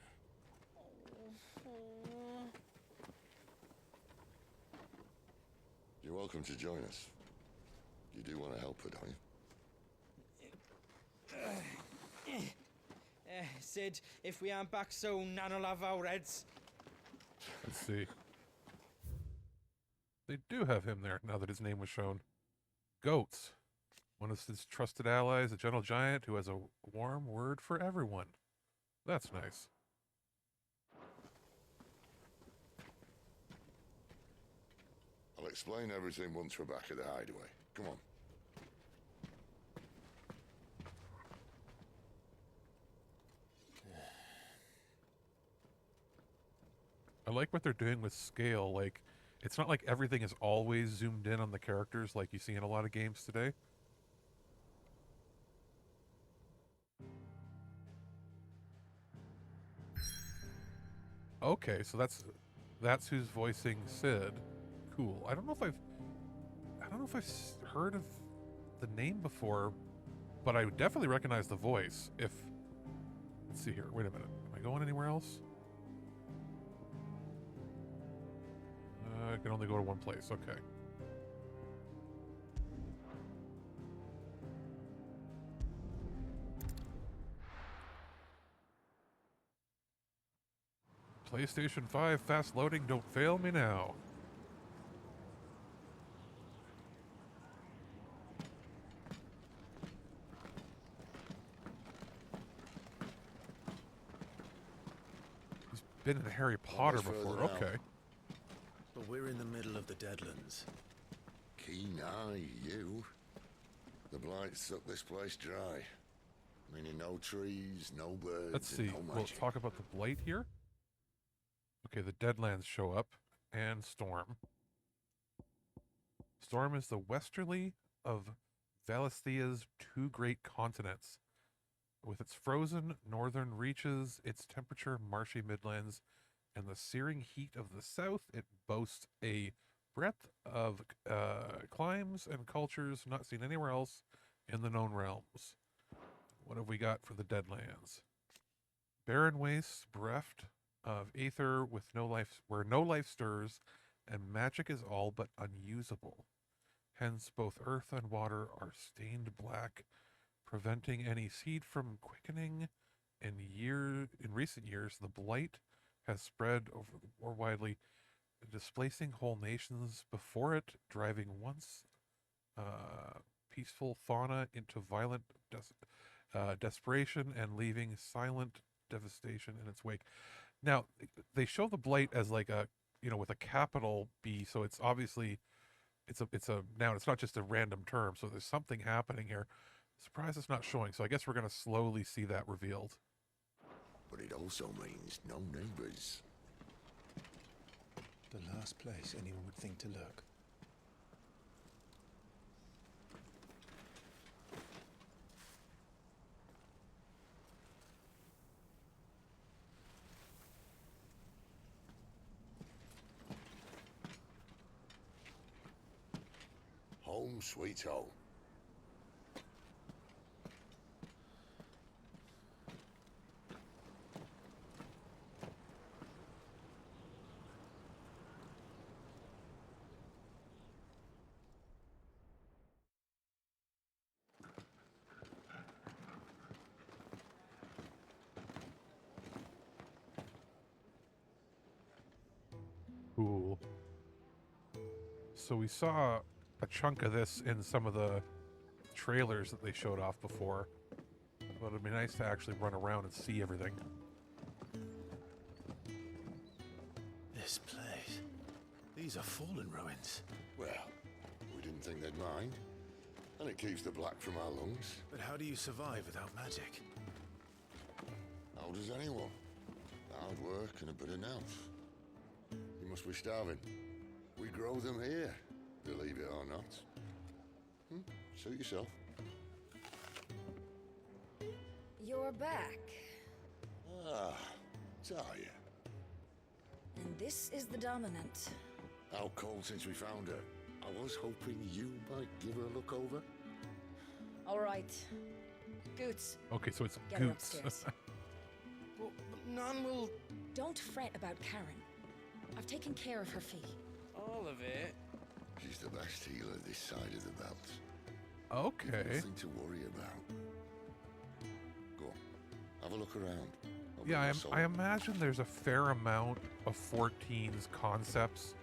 You're welcome to join us. You do want to help her, don't you? Cid, if we aren't back soon, Nan'll have our heads. Let's see. They do have him there now that his name was shown. Goats. One of his trusted allies, a gentle giant who has a warm word for everyone. That's nice. I'll explain everything once we're back at the hideaway. Come on. I like what they're doing with scale. Like, it's not like everything is always zoomed in on the characters like you see in a lot of games today. Okay, so that's who's voicing Cid. cool. I don't know if I've heard of the name before, but I would definitely recognize the voice. If let's see here. Wait a minute. Am I going anywhere else? I can only go to one place. Okay. PlayStation 5 fast loading, don't fail me now. He's been in Harry Potter before, okay. But we're in the middle of the Deadlands. Keen eye, you. The blight sucked this place dry. Meaning no trees, no birds, Let's see. no We'll magic. talk about the blight here. Okay, the Deadlands show up, and Storm. Storm is the westerly of Valisthea's two great continents. With its frozen northern reaches, its temperature marshy midlands, and the searing heat of the south, it boasts a breadth of climes and cultures not seen anywhere else in the known realms. What have we got for the Deadlands? Barren wastes, bereft of aether with no life, where no life stirs, and magic is all but unusable. Hence, both earth and water are stained black, preventing any seed from quickening. In recent years, the blight has spread over more widely, displacing whole nations before it, driving once peaceful fauna into violent desperation and leaving silent devastation in its wake. Now, they show the blight as like a, with a capital B, so it's obviously, it's a noun. It's not just a random term, so there's something happening here. Surprised it's not showing, so I guess we're going to slowly see that revealed. But it also means no neighbors. The last place anyone would think to look. Home sweet home. Cool. So we saw a chunk of this in some of the trailers that they showed off before. But it'd be nice to actually run around and see everything. This place. These are fallen ruins. Well, we didn't think they'd mind. And it keeps the black from our lungs. But how do you survive without magic? How does anyone? Hard work and a bit of nerve. You must be starving. We grow them here, believe it or not. Suit yourself. You're back. Ah, Talia. And this is the Dominant. How cold since we found her. I was hoping you might give her a look over. All right. Goots. Okay, so it's Get her Goots. upstairs. Well, Nan will... Don't fret about Karen. I've taken care of her fee. All of it? She's the best healer this side of the belt. Okay. Nothing to worry about. Go on, have a look around. Yeah, I imagine there's a fair amount of 14's concepts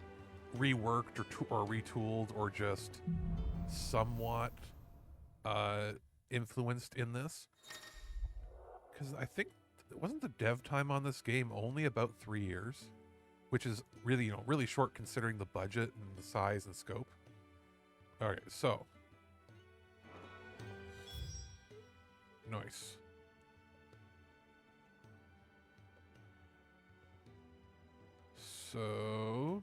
reworked or retooled or just somewhat influenced in this. Because I think, wasn't the dev time on this game only about 3 years? Which is really, really short considering the budget and the size and scope. Okay, so. Nice. So.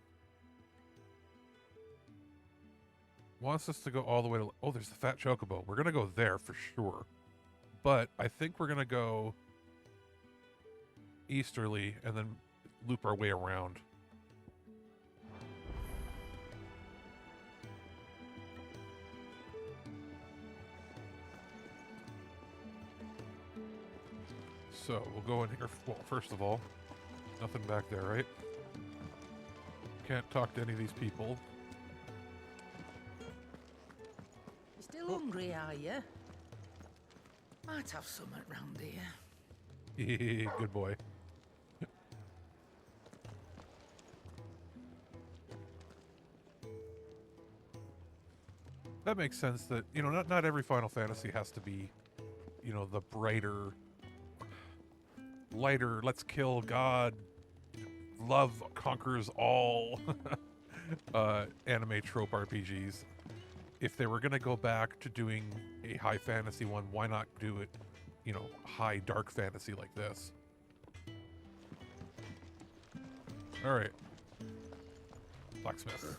Wants us to go all the way to. Oh, there's the Fat Chocobo. We're going to go there for sure. But I think we're going to go easterly and then loop our way around. So, we'll go in here. Well, first of all, nothing back there, right? Can't talk to any of these people. You still hungry, are you? Might have something round here. Good boy. That makes sense that, you know, not every Final Fantasy has to be, you know, the brighter, lighter, let's kill God, love conquers all anime trope RPGs. If they were going to go back to doing a high fantasy one, why not do it, you know, high dark fantasy like this? All right. Blacksmith.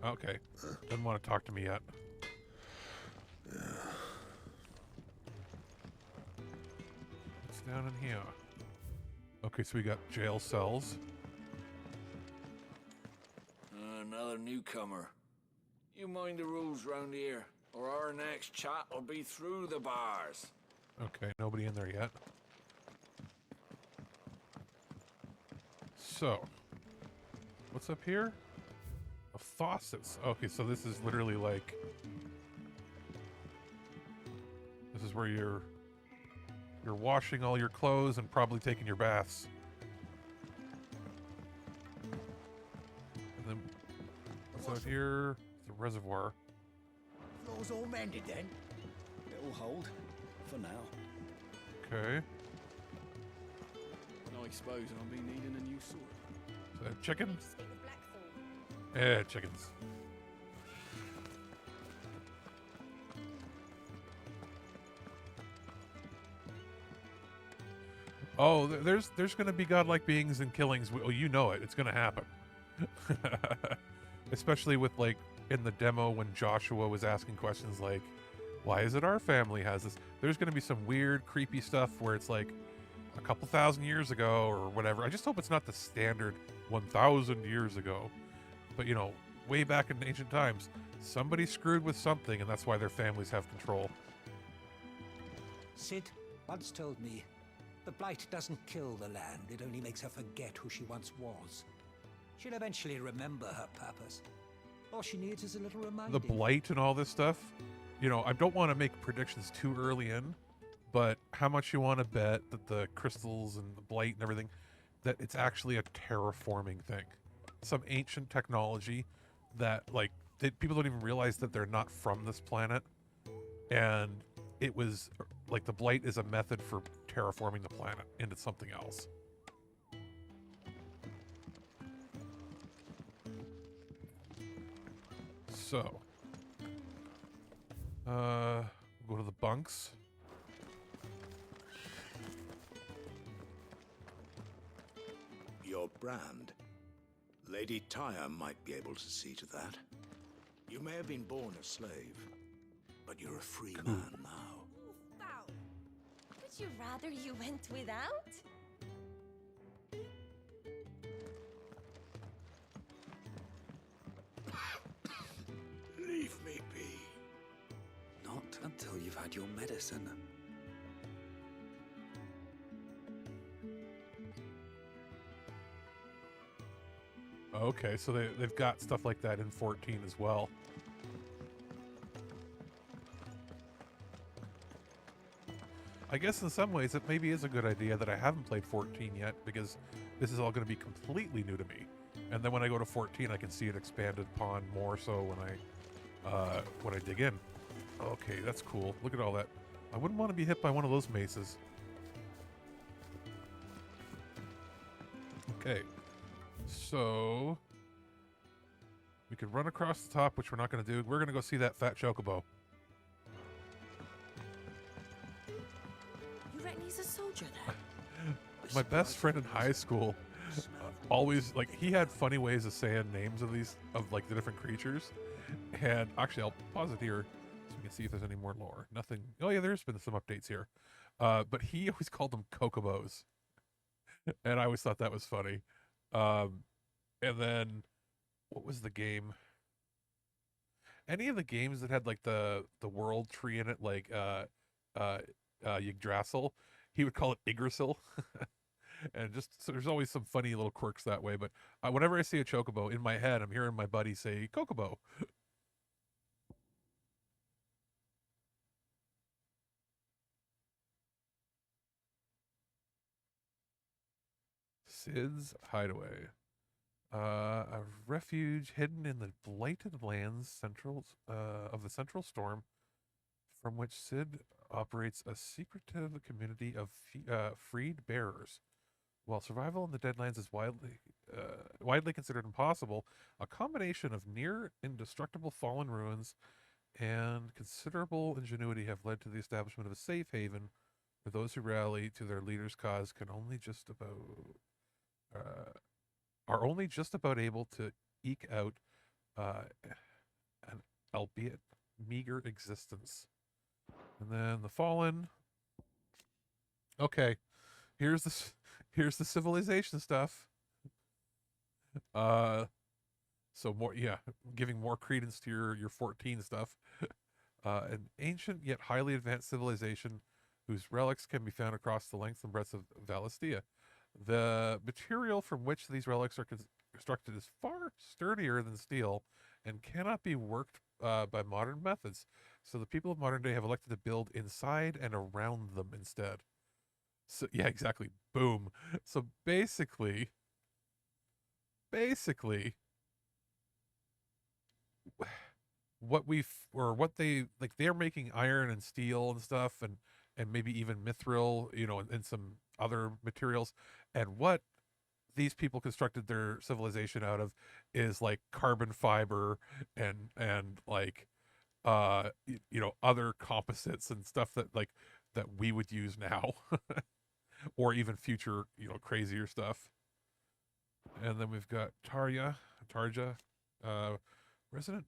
Okay. Doesn't want to talk to me yet. What's down in here? Okay, so we got jail cells. Another newcomer. You mind the rules round here, or our next chat will be through the bars. Okay, nobody in there yet. So, what's up here? A faucets. Okay, so this is literally like... This is where you're washing all your clothes and probably taking your baths. And then, what's out here? The reservoir. Floor's all mended then. It'll hold. For now. Okay. I suppose I'll be needing a new sword. So chickens? Yeah, chickens. Oh, there's going to be godlike beings and killings. Oh, you know it. It's going to happen. Especially with, like, in the demo when Joshua was asking questions like, why is it our family has this? There's going to be some weird, creepy stuff where it's like a couple thousand years ago or whatever. I just hope it's not the standard 1,000 years ago. But, you know, way back in ancient times, somebody screwed with something, and that's why their families have control. Sid once told me, the blight doesn't kill the land, it only makes her forget who she once was. She'll eventually remember her purpose. All she needs is a little reminder. The blight and all this stuff, you know, I don't want to make predictions too early in, but how much you want to bet that the crystals and the blight and everything, that it's actually a terraforming thing. Some ancient technology that, like, people don't even realize that they're not from this planet. And it was, like, the blight is a method for terraforming the planet into something else. So, we'll go to the bunks. Your brand. Lady Tyre might be able to see to that. You may have been born a slave, but you're a free man now. Foul. Would you rather you went without? Leave me be. Not until you've had your medicine. Okay, so they've got stuff like that in 14 as well. I guess in some ways it maybe is a good idea that I haven't played 14 yet, because this is all going to be completely new to me. And then when I go to 14, I can see it expanded upon more so when I dig in. Okay, that's cool. Look at all that. I wouldn't want to be hit by one of those maces. Okay. So, we could run across the top, which we're not going to do. We're going to go see that fat chocobo. You reckon he's a soldier then? My best friend in high school always, like, he had funny ways of saying names of these, of, like, the different creatures. And actually, I'll pause it here so we can see if there's any more lore. Nothing. Oh, yeah, there's been some updates here. But he always called them Kokobos. And I always thought that was funny. And then, what was the game? Any of the games that had, like, the world tree in it, like Yggdrasil, he would call it Yggdrasil. And just so there's always some funny little quirks that way. But whenever I see a chocobo, in my head, I'm hearing my buddy say Kokobo. Sid's Hideaway. A refuge hidden in the blighted lands of the Central Storm, from which Sid operates a secretive community of freed bearers. While survival in the Deadlands is widely considered impossible, a combination of near indestructible fallen ruins and considerable ingenuity have led to the establishment of a safe haven where those who rally to their leader's cause are only just about able to eke out an albeit meager existence. And then the Fallen. Okay, here's the civilization stuff. So more, yeah, giving more credence to your 14 stuff. An ancient yet highly advanced civilization whose relics can be found across the length and breadth of Valistia. The material from which these relics are constructed is far sturdier than steel and cannot be worked by modern methods. So the people of modern day have elected to build inside and around them instead. So yeah, exactly. Boom. So basically, what they're making iron and steel and stuff, and maybe even mithril, and some other materials, and what these people constructed their civilization out of is like carbon fiber and like other composites and stuff that we would use now. Or even future, crazier stuff. And then we've got Tarja, resident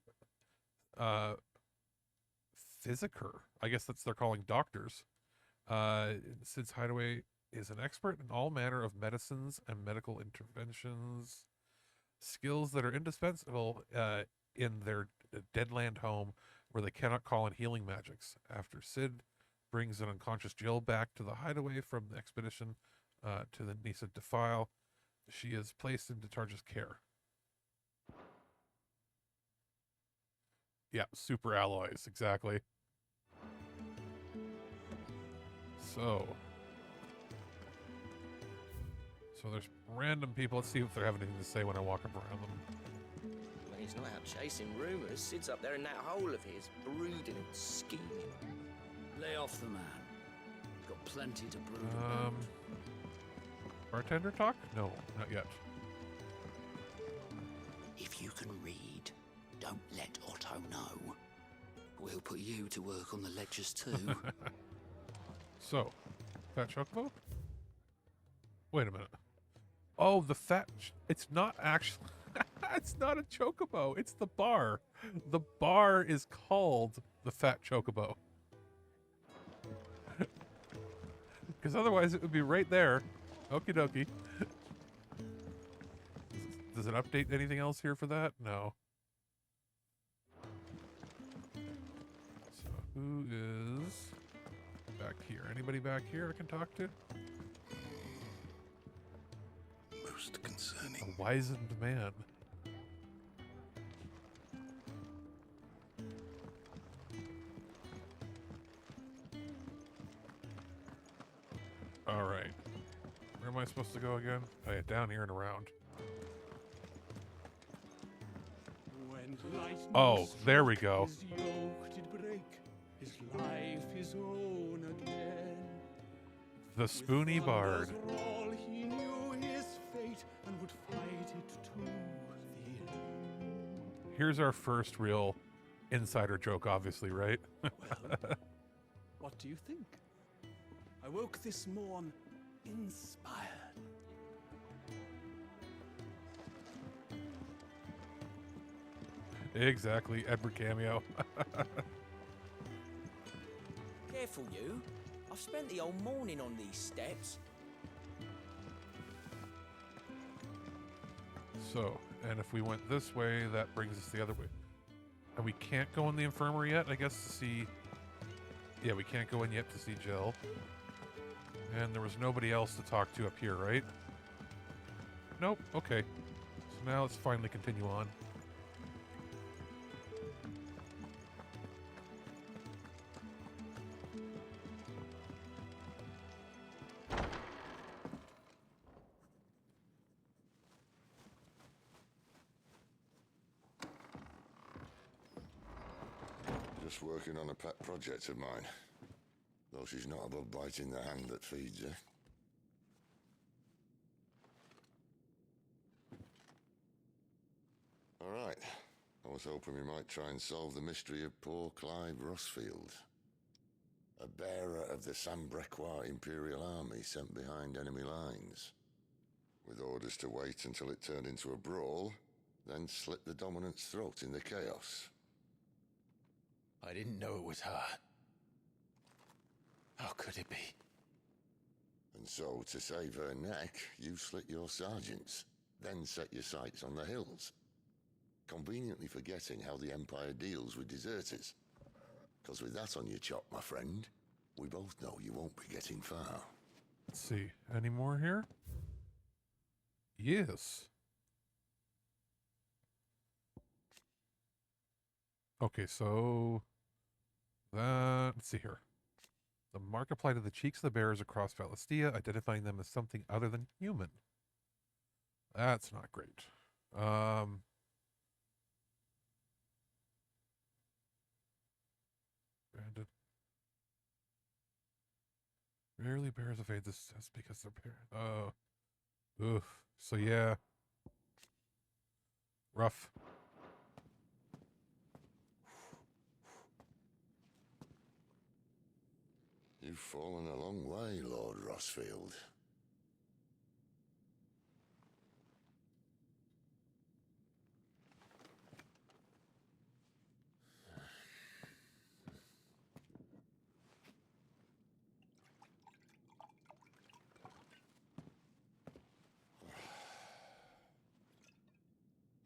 physiker. I guess they're calling doctors. Sid's Hideaway is an expert in all manner of medicines and medical interventions, skills that are indispensable in their deadland home where they cannot call in healing magics. After Sid brings an unconscious Jill back to the hideaway from the expedition to the Nisa Defile, she is placed into Tarja's care. Yeah, super alloys, exactly. So there's random people. Let's see if they have anything to say when I walk up around them. When he's not out chasing rumours, Sid's up there in that hole of his, brooding and scheming. Lay off the man. He's got plenty to brood about. Bartender talk? No, not yet. If you can read, don't let Otto know. We'll put you to work on the ledgers too. So, Fat Chocobo? Wait a minute. Oh, the fat... It's not actually... It's not a Chocobo. It's the bar. The bar is called the Fat Chocobo. Because otherwise it would be right there. Okie dokie. Does it update anything else here for that? No. So who is back here? Anybody back here I can talk to? Most concerning. A wizened man. All right. Where am I supposed to go again? Oh yeah, down here and around. Oh, there we go. His yoke did break, his life his own again. The Spoony Bard. For all he knew his fate and would fight it to the end. Here's our first real insider joke, obviously, right? What do you think? I woke this morn inspired. Exactly, Edward cameo. Careful, you. I've spent the whole morning on these steps. So, and if we went this way, that brings us the other way. And we can't go in the infirmary yet, I guess, to see Yeah, we can't go in yet to see Jill. And there was nobody else to talk to up here, right? Nope, okay. So now let's finally continue on. Just working on a pet project of mine. Though she's not above biting the hand that feeds her. All right. I was hoping we might try and solve the mystery of poor Clive Rossfield. A bearer of the Sambrequois Imperial Army sent behind enemy lines. With orders to wait until it turned into a brawl, then slit the dominant's throat in the chaos. I didn't know it was her. How could it be? And so, to save her neck, you slit your sergeants, then set your sights on the hills. Conveniently forgetting how the Empire deals with deserters. Because with that on your chop, my friend, we both know you won't be getting far. Let's see. Any more here? Yes. Okay, so... let's see here. The mark applied to the cheeks of the bearers across Valistia, identifying them as something other than human. That's not great. Branded. Rarely bears evade this test because they're parent. Oof. So yeah. Rough. You've fallen a long way, Lord Rossfield.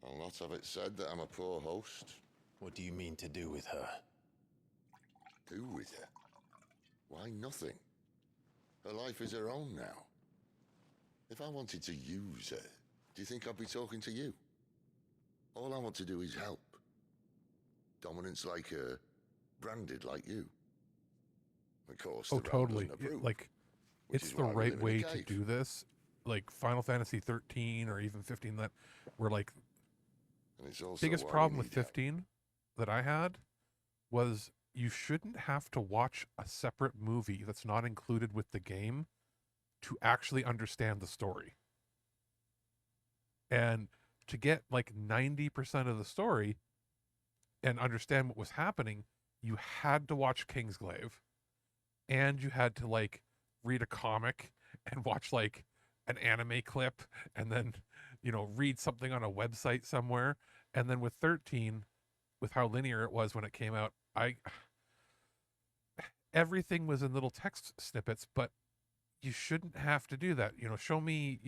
I'll not have it said that I'm a poor host. What do you mean to do with her? Do with her? Why, nothing. Her life is her own now. If I wanted to use her, do you think I'd be talking to you? All I want to do is help. Dominants like her, branded like you. Of course, Oh, the realm totally. doesn't approve, Like, which it's is the why we right live in a way to cave. do this. Like Final Fantasy 13 or even 15, that were like... And it's also biggest why we problem with need help. 15 that I had was you shouldn't have to watch a separate movie that's not included with the game to actually understand the story. And to get like 90% of the story and understand what was happening, you had to watch Kingsglaive, and you had to like read a comic and watch like an anime clip, and then, you know, read something on a website somewhere. And then with 13, with how linear it was when it came out, everything was in little text snippets, but you shouldn't have to do that. You know, show me,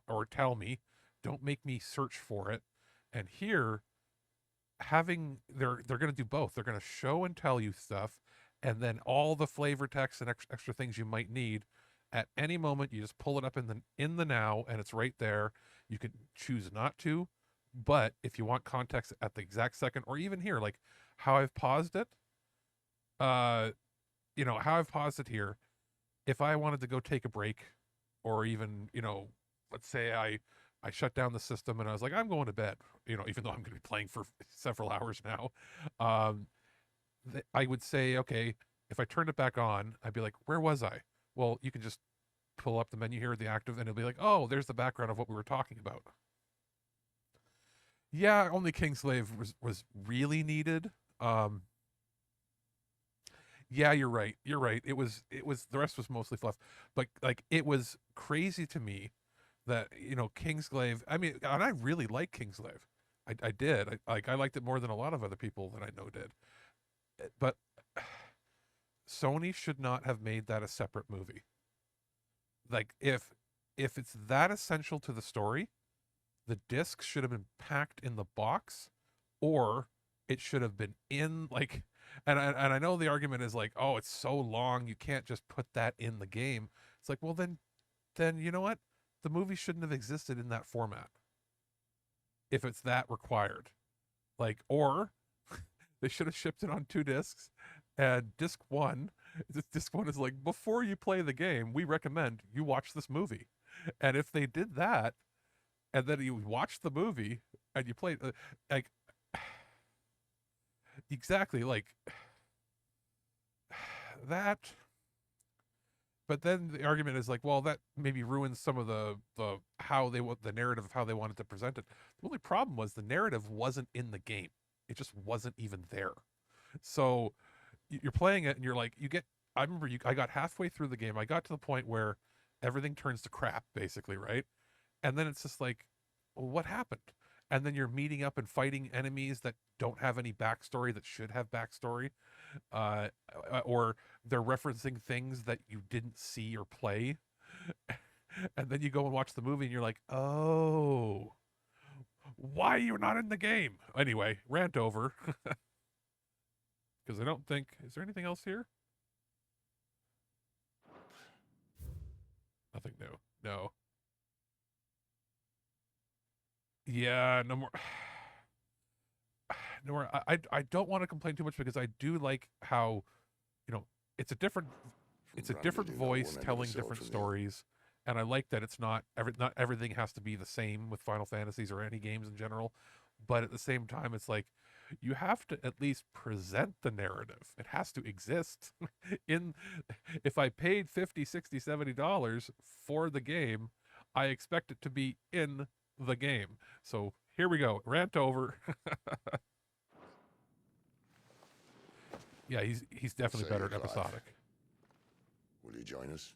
or tell me, don't make me search for it. And here, they're going to do both. They're going to show and tell you stuff, and then all the flavor text and extra things you might need at any moment. You just pull it up in the now, and it's right there. You can choose not to, but if you want context at the exact second, or even here, like how I've paused it, how I've paused it here, if I wanted to go take a break, or even, let's say I shut down the system and I was like, I'm going to bed, even though I'm going to be playing for several hours now, I would say, okay, if I turned it back on, I'd be like, where was I? Well, you can just pull up the menu here, the active, and it'll be like, oh, there's the background of what we were talking about. Yeah, only Kingslave was really needed. Yeah, you're right. You're right. It was the rest was mostly fluff, but like it was crazy to me that, Kingsglaive, I mean, and I really like Kingsglaive. I did. I liked it more than a lot of other people that I know did. But Sony should not have made that a separate movie. Like if it's that essential to the story, the disc should have been packed in the box, or it should have been in, like, And I know the argument is like, oh, it's so long, you can't just put that in the game. It's like, well, then you know what? The movie shouldn't have existed in that format if it's that required. Like, or they should have shipped it on 2 discs, and disc one is like, before you play the game, we recommend you watch this movie. And if they did that, and then you watch the movie and you play, like, exactly, like that. But then the argument is like, well, that maybe ruins some of the narrative of how they wanted to present it. The only problem was the narrative wasn't in the game. It just wasn't even there. So you're playing it and you're like, I remember I got halfway through the game. I got to the point where everything turns to crap, basically, right? And then it's just like, well, what happened? And then you're meeting up and fighting enemies that don't have any backstory that should have backstory. Or they're referencing things that you didn't see or play. And then you go and watch the movie and you're like, oh, why you're not in the game? Anyway, rant over. Because I don't think, is there anything else here? Nothing new. No. Yeah, no more. No more. I don't want to complain too much because I do like how, it's a different voice telling different stories, and I like that it's not everything has to be the same with Final Fantasies or any games in general, but at the same time, it's like you have to at least present the narrative. It has to exist. If I paid $50, $60, $70 for the game, I expect it to be in the game. So here we go. Rant over. Yeah, he's definitely better at episodic. Will you join us?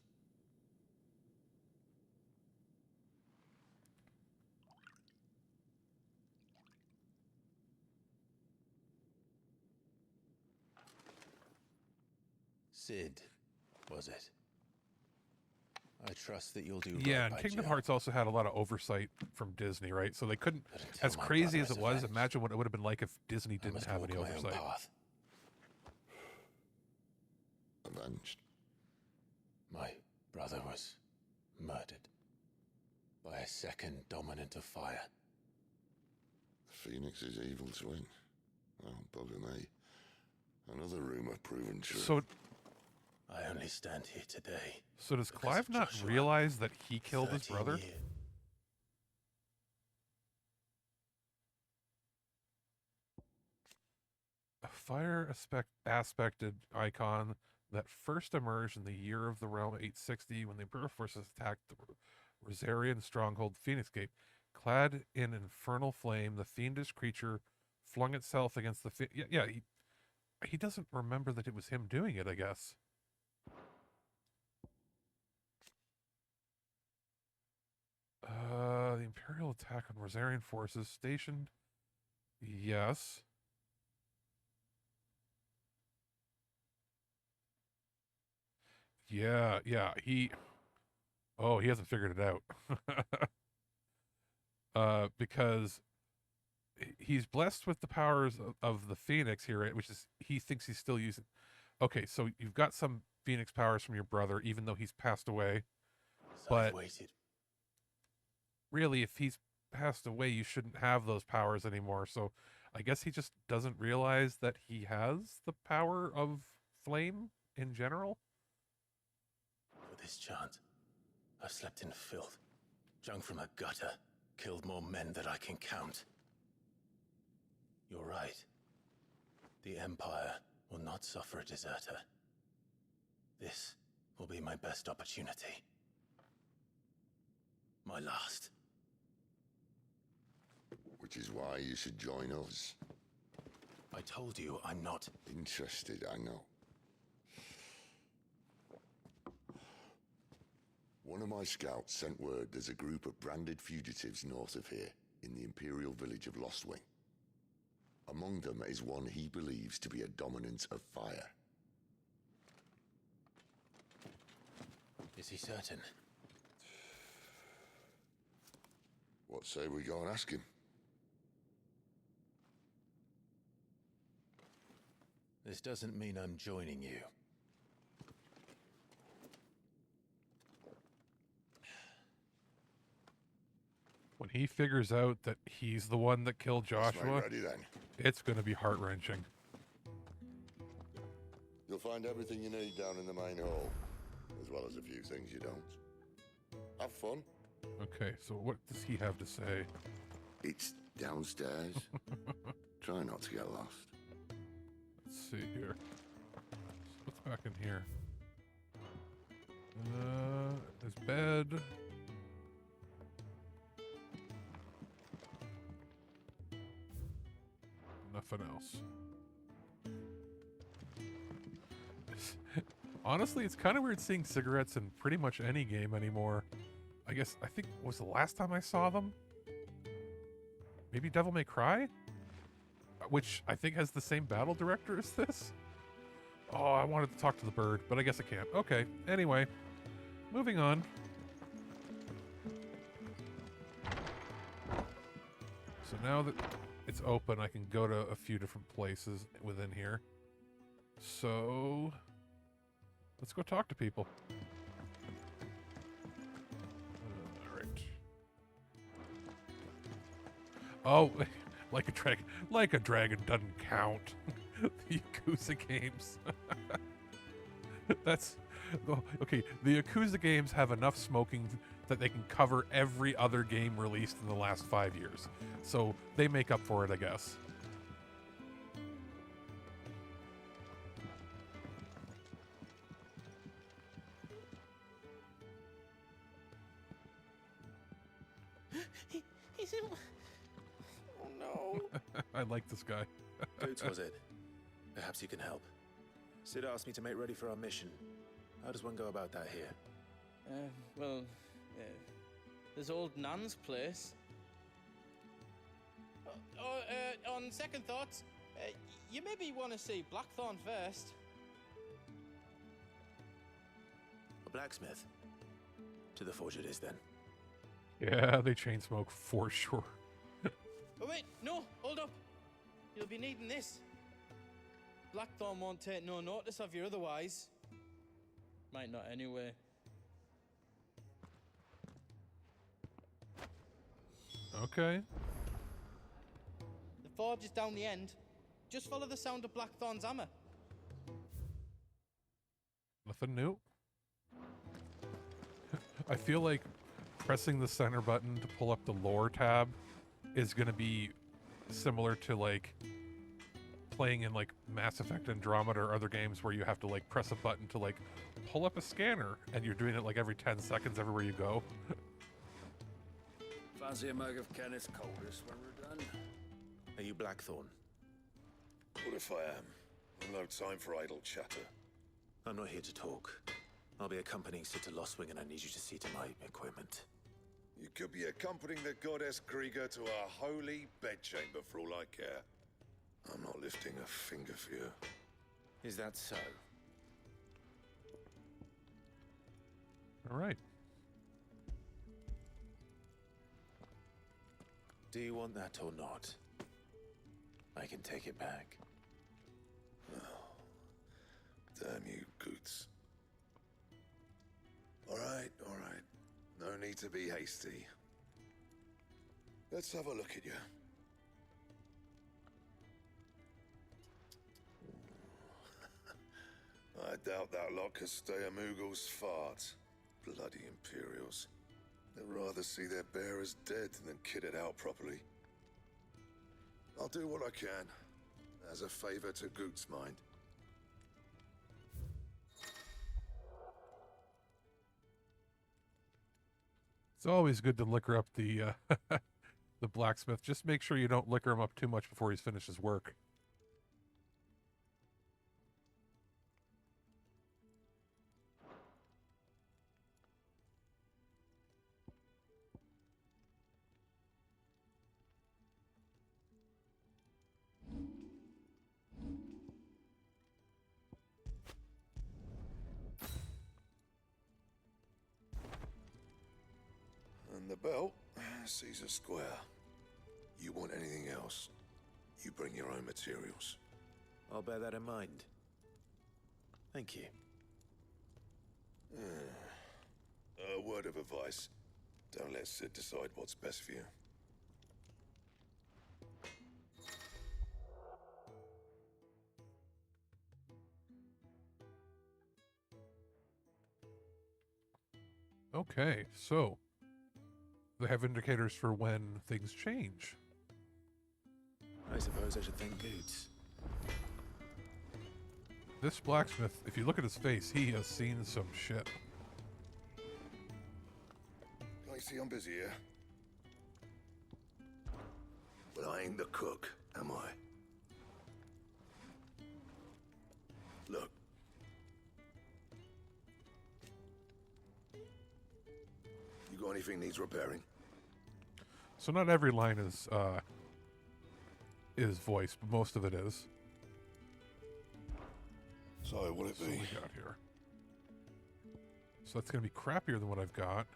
Sid, was it? I trust that you'll do right Yeah, and by Kingdom Jill. Hearts also had a lot of oversight from Disney, right? So they couldn't, until as my crazy brother as it is was, avenged, imagine what it would have been like if Disney I didn't must have walk any my own oversight. path. Avenged. My brother was murdered by a second dominant of fire. Phoenix's evil twin. Oh, bugger me. Another rumor proven true. So I only stand here today. So does Clive not realize that he killed his 13 brother? years. A fire aspected icon that first emerged in the year of the realm 860 when the Imperial forces attacked the Rosarian stronghold Phoenix Gate. Clad in infernal flame, the fiendish creature flung itself against the... he doesn't remember that it was him doing it, I guess. The Imperial attack on Rosarian forces stationed... Yes. Yeah, he hasn't figured it out. Because he's blessed with the powers of the Phoenix here, right? Which is, he thinks he's still using. Okay, so you've got some Phoenix powers from your brother, even though he's passed away. But really, if he's passed away, you shouldn't have those powers anymore. So I guess he just doesn't realize that he has the power of flame in general. For this chance, I've slept in filth, drunk from a gutter, killed more men than I can count. You're right. The Empire will not suffer a deserter. This will be my best opportunity. My last. Which is why you should join us. I told you I'm not interested, I know. One of my scouts sent word there's a group of branded fugitives north of here, in the Imperial village of Lostwing. Among them is one he believes to be a dominant of fire. Is he certain? What say we go and ask him? This doesn't mean I'm joining you. When he figures out that he's the one that killed Joshua, ready then. it's going to be heart-wrenching. You'll find everything you need down in the main hall, as well as a few things you don't. Have fun. Okay, so what does he have to say? It's downstairs. Try not to get lost. Let's see here. What's back in here? His bed. Nothing else. Honestly, it's kind of weird seeing cigarettes in pretty much any game anymore. I think was the last time I saw them? Maybe Devil May Cry? Which I think has the same battle director as this? Oh, I wanted to talk to the bird, but I guess I can't. Okay, anyway. Moving on. So now that it's open, I can go to a few different places within here. So let's go talk to people. All right. Oh, like a dragon doesn't count. The Yakuza games. That's okay. The Yakuza games have enough smoking that they can cover every other game released in the last 5 years. So they make up for it, I guess. He's in... Oh no. I like this guy. Boots, was it? Perhaps you can help. Sid asked me to make ready for our mission. How does one go about that here? There's old Nan's place. On second thoughts, you maybe want to see Blackthorn first. A blacksmith? To the forge it is, then. Yeah, they chain smoke for sure. Oh wait, no, hold up. You'll be needing this. Blackthorn won't take no notice of you otherwise. Might not anyway. Okay. The forge is down the end. Just follow the sound of Blackthorn's hammer. Nothing new. I feel like pressing the center button to pull up the lore tab is going to be similar to like playing in like Mass Effect Andromeda or other games where you have to like press a button to like pull up a scanner and you're doing it like every 10 seconds everywhere you go. Fancy a mug of Kenneth Coldest when we're done? Are you Blackthorn? What if I am? I've no time for idle chatter. I'm not here to talk. I'll be accompanying Sid to Lostwing, and I need you to see to my equipment. You could be accompanying the goddess Krieger to our holy bedchamber for all I care. I'm not lifting a finger for you. Is that so? All right. Do you want that or not? I can take it back. Oh, damn you, Goots. All right. No need to be hasty. Let's have a look at you. I doubt that lot could stay a Moogle's fart. Bloody Imperials. They'd rather see their bearers dead than kitted out properly. I'll do what I can, as a favor to Goot's mind. It's always good to liquor up the the blacksmith. Just make sure you don't liquor him up too much before he's finished his work. And the belt sees a square. You want anything else, you bring your own materials. I'll bear that in mind. Thank you. A word of advice. Don't let Sid decide what's best for you. Okay, so they have indicators for when things change. I suppose I should thank Goots. This blacksmith, if you look at his face, he has seen some shit. I see I'm busy here. But I ain't the cook, am I? Look. You got anything needs repairing? So not every line is voiced, but most of it is. So what'll it be? What we got here? So that's going to be crappier than what I've got.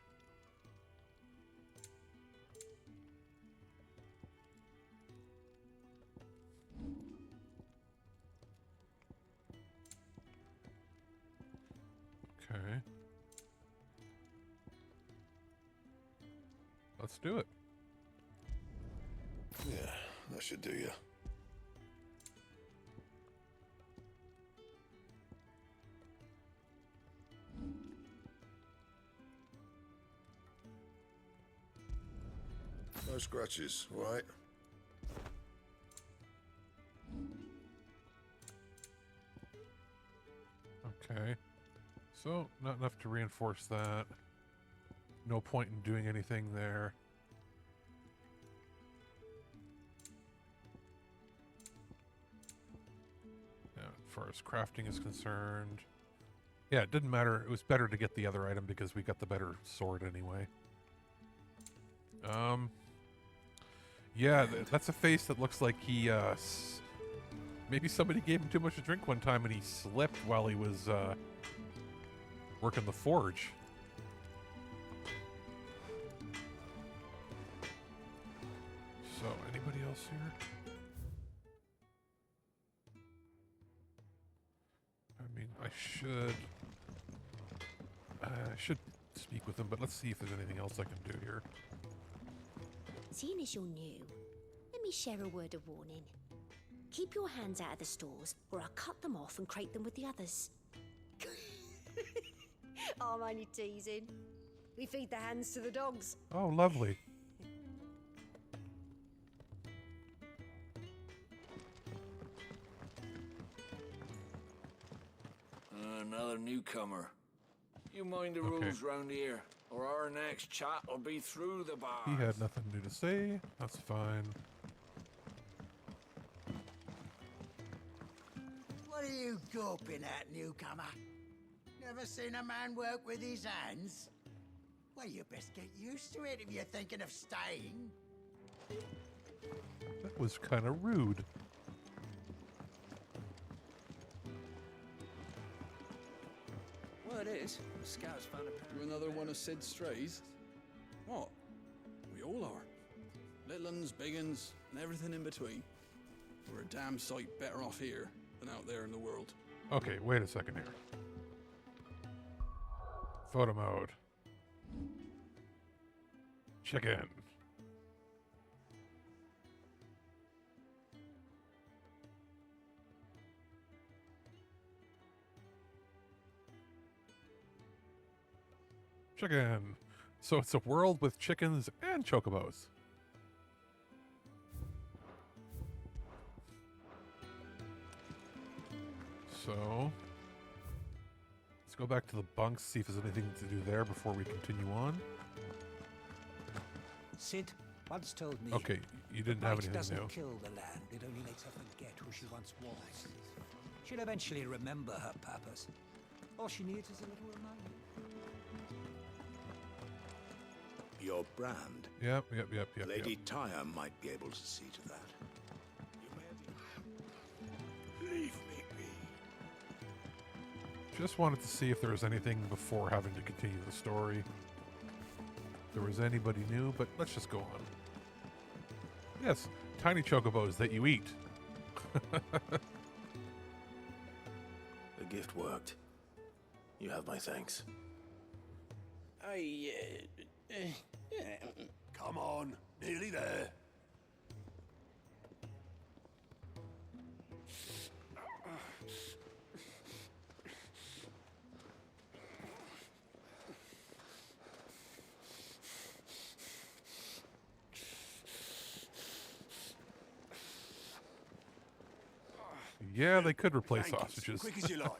Okay. Let's do it. Yeah, that should do you. No scratches, right? Okay. So, not enough to reinforce that. No point in doing anything there. Yeah, as far as crafting is concerned. Yeah, it didn't matter. It was better to get the other item because we got the better sword anyway. Yeah, that's a face that looks like he, maybe somebody gave him too much to drink one time and he slipped while he was, working the forge. So, anybody else here? I mean, I should speak with him, but let's see if there's anything else I can do here. Seeing as you're new, let me share a word of warning. Keep your hands out of the stores, or I'll cut them off and crate them with the others. Oh, I'm only teasing. We feed the hands to the dogs. Oh, lovely. Another newcomer. You mind the rules round here, or our next chat will be through the bar. He had nothing new to say. That's fine. What are you gawping at, newcomer? Never seen a man work with his hands? Well, you best get used to it if you're thinking of staying. That was kind of rude. Word is, the scouts found a another one of Sid's strays. What? We all are. Little uns, big uns, and everything in between. We're a damn sight better off here than out there in the world. Okay, wait a second here. Photo mode. Chicken. Chicken. So it's a world with chickens and chocobos. So let's go back to the bunks, see if there's anything to do there before we continue on. Sid once told me. Okay, you didn't have anything doesn't new. kill the land, it only makes her forget who she once was. She'll eventually remember her purpose. All she needs is a little reminder. Your brand. Yep. Lady Tyre might be able to see to that. Leave me be. Just wanted to see if there was anything before having to continue the story. If there was anybody new, but let's just go on. Yes, tiny chocobos that you eat. The gift worked. You have my thanks. Come on, nearly there. Yeah, they could replace sausages. Quick as you like.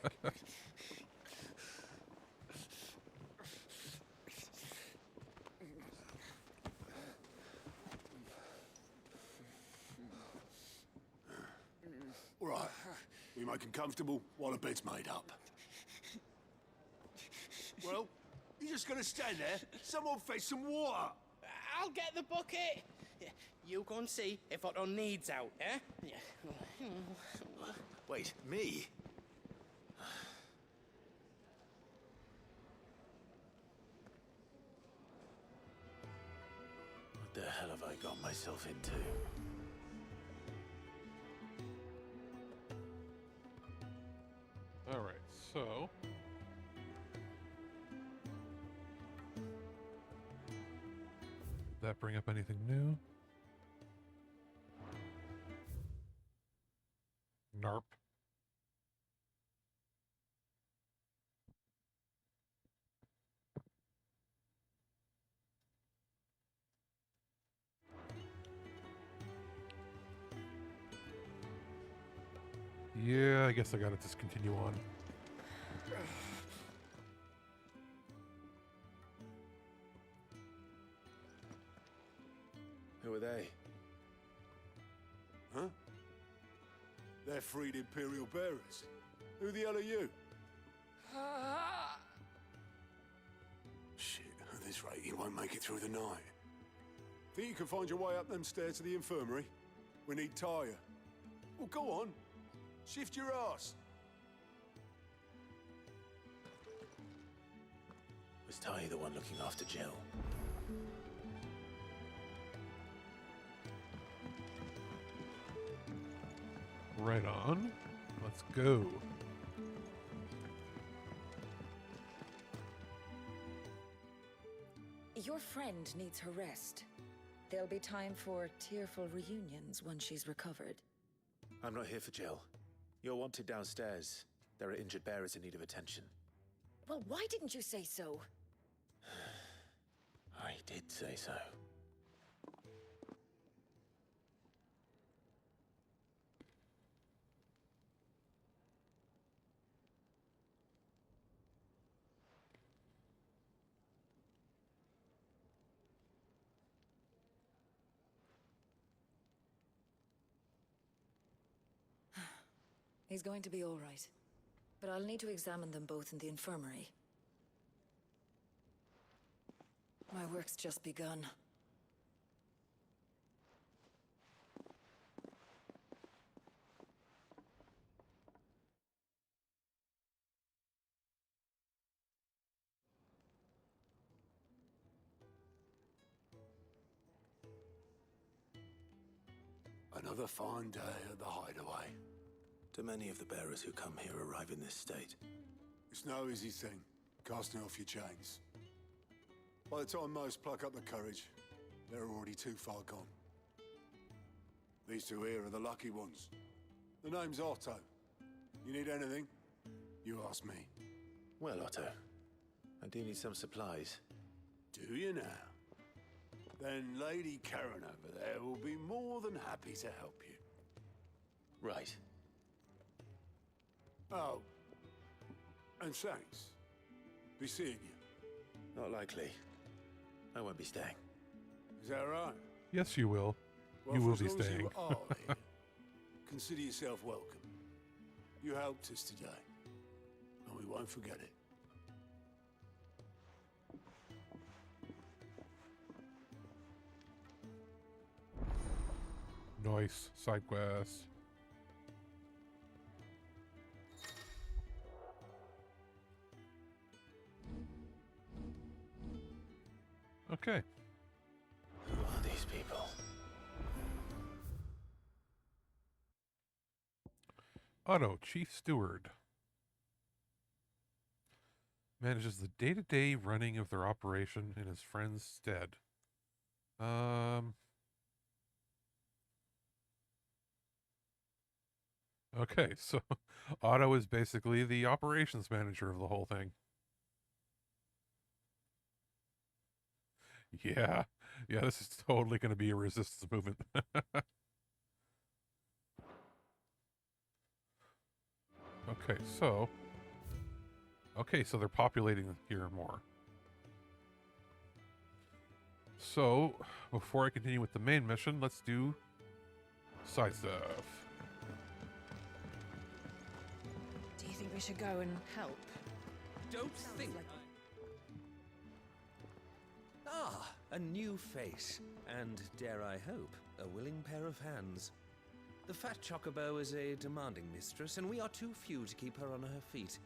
All right, we make them comfortable while the bed's made up. Well, you're just gonna stand there? Someone fetch some water. I'll get the bucket. You go and see if Otto needs out, eh? Wait, me? What the hell have I got myself into? All right, so did that bring up anything new? Narp. Yeah, I guess I gotta just continue on. Who are they? Huh? They're freed Imperial bearers. Who the hell are you? Shit, at this rate, you won't make it through the night. Think you can find your way up them stairs to the infirmary? We need Tyre. Well, go on. Shift your ass. Was Ty the one looking after Jill? Right on. Let's go. Your friend needs her rest. There'll be time for tearful reunions once she's recovered. I'm not here for Jill. You're wanted downstairs. There are injured bearers in need of attention. Well, why didn't you say so? I did say so. He's going to be all right. But I'll need to examine them both in the infirmary. My work's just begun. Another fine day at the hideaway. Do many of the bearers who come here arrive in this state? It's no easy thing, casting off your chains. By the time most pluck up the courage, they're already too far gone. These two here are the lucky ones. The name's Otto. You need anything? You ask me. Well, Otto, I do need some supplies. Do you now? Then Lady Karen over there will be more than happy to help you. Right. Oh. And thanks. Be seeing you. Not likely. I won't be staying. Is that right? Yes, you will. Well, You will for be as long as staying. you are here, consider yourself welcome. You helped us today, and we won't forget it. Nice. Side quest. Okay. Who are these people? Otto, Chief Steward. Manages the day-to-day running of their operation in his friend's stead. Okay, so Otto is basically the operations manager of the whole thing. Yeah, this is totally going to be a resistance movement. Okay, so they're populating here more. So, before I continue with the main mission, let's do side stuff. Do you think we should go and help? Don't think. Ah, a new face, and dare I hope, a willing pair of hands. The fat chocobo is a demanding mistress, and we are too few to keep her on her feet.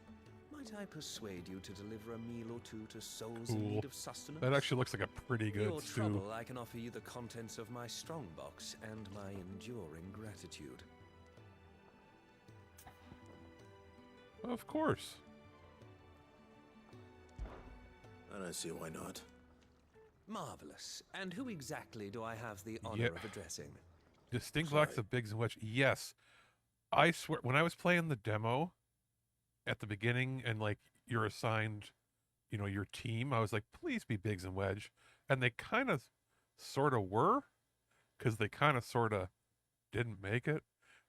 Might I persuade you to deliver a meal or two to souls in need of sustenance? That actually looks like a pretty good For stew. your trouble, I can offer you the contents of my strongbox and my enduring gratitude. Of course. I don't see why not. Marvelous. And who exactly do I have the honor of addressing? Distinct lacks of Biggs and Wedge. Yes. I swear, when I was playing the demo at the beginning and, like, you're assigned, you know, your team, I was like, please be Biggs and Wedge. And they kind of sort of were, because they kind of sort of didn't make it.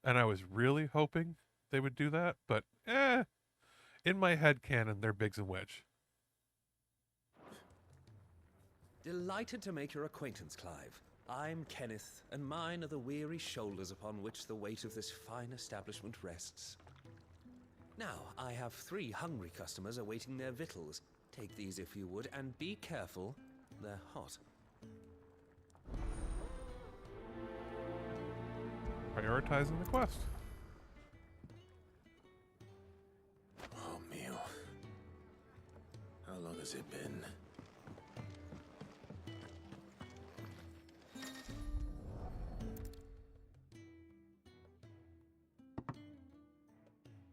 And I was really hoping they would do that. But, in my head canon, they're Biggs and Wedge. Delighted to make your acquaintance, Clive. I'm Kenneth, and mine are the weary shoulders upon which the weight of this fine establishment rests. Now, I have 3 hungry customers awaiting their victuals. Take these if you would, and be careful, they're hot. Prioritizing the quest. Oh, meal. How long has it been?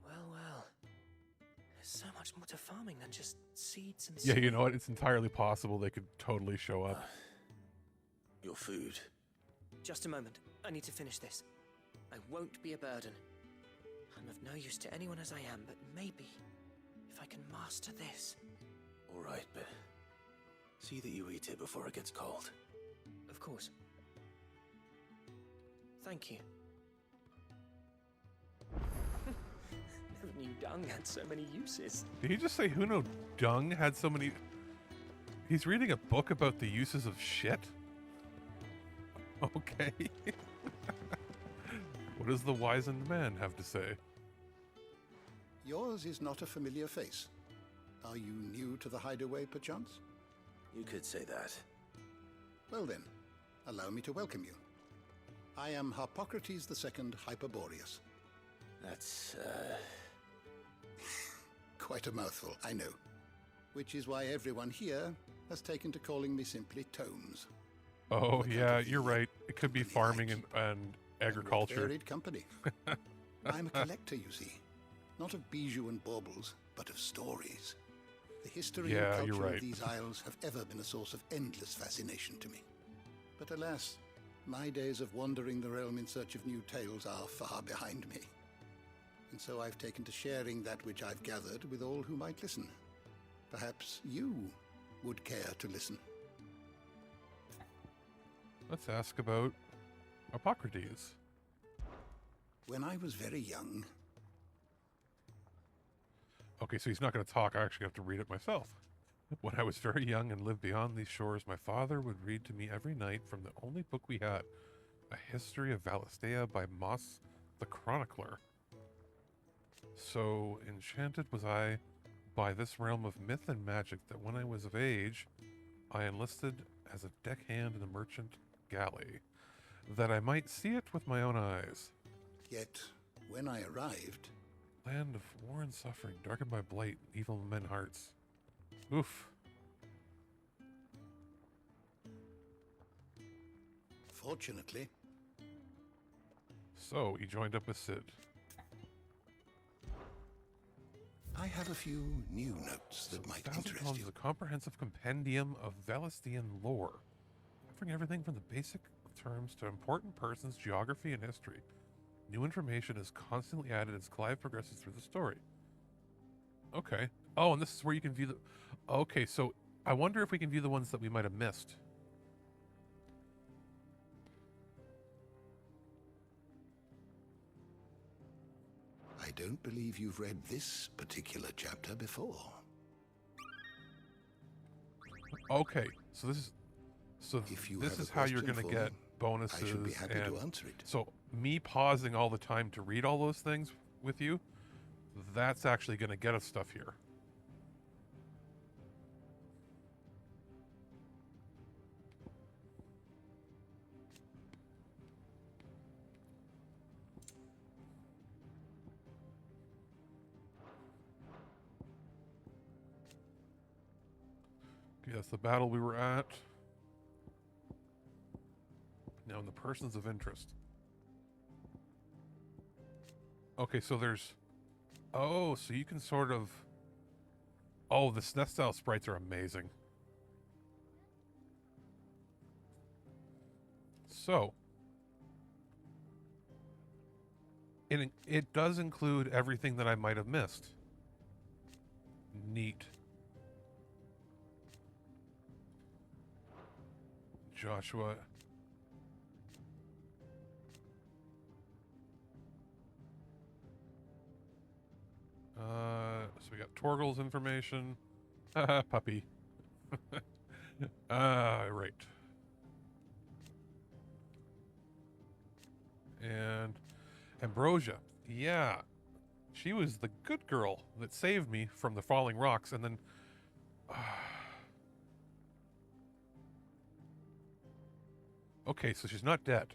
Well. There's so much more to farming than just seeds and Yeah, you know what? It's entirely possible they could totally show up. Your food. Just a moment. I need to finish this. I won't be a burden. I'm of no use to anyone as I am, but maybe if I can master this. All right, but see that you eat it before it gets cold. Of course. Thank you. Never knew dung had so many uses. Did he just say who knew dung had so many... He's reading a book about the uses of shit? Okay. What does the wizened man have to say? Yours is not a familiar face. Are you new to the hideaway, perchance? You could say that. Well then, allow me to welcome you. I am Harpocrates II Hyperboreus. That's, Quite a mouthful, I know. Which is why everyone here has taken to calling me simply Tomes. Oh, yeah, you're right. It could be farming and agriculture. Varied company. I'm a collector, you see. Not of bijou and baubles, but of stories. The history and culture of these isles have ever been a source of endless fascination to me. But alas, my days of wandering the realm in search of new tales are far behind me. And so I've taken to sharing that which I've gathered with all who might listen. Perhaps you would care to listen. Let's ask about Harpocrates. When I was very young... Okay, so he's not going to talk. I actually have to read it myself. When I was very young and lived beyond these shores, my father would read to me every night from the only book we had, A History of Valistea by Moss the Chronicler. So enchanted was I by this realm of myth and magic that when I was of age, I enlisted as a deckhand in a merchant galley, that I might see it with my own eyes. Yet, when I arrived... Land of war and suffering, darkened by blight and evil men hearts. Oof. Fortunately. So, he joined up with Sid. I have a few new notes that might interest you. A comprehensive compendium of Velestian lore, covering everything from the basic terms to important persons, geography, and history. New information is constantly added as Clive progresses through the story. Okay. Oh, and this is where you can view the... Okay, so I wonder if we can view the ones that we might have missed. I don't believe you've read this particular chapter before. Okay, so this is... So this is how you're going to get bonuses. I should be happy to answer it. So me pausing all the time to read all those things with you, that's actually going to get us stuff here. Okay, that's the battle we were at. Now in the persons of interest. Okay, so there's... Oh, so you can sort of... Oh, the SNES style sprites are amazing. So... It does include everything that I might have missed. Neat. Joshua... So we got Torgal's information. Puppy. Right. And Ambrosia. Yeah. She was the good girl that saved me from the falling rocks, and then... Okay, so she's not dead.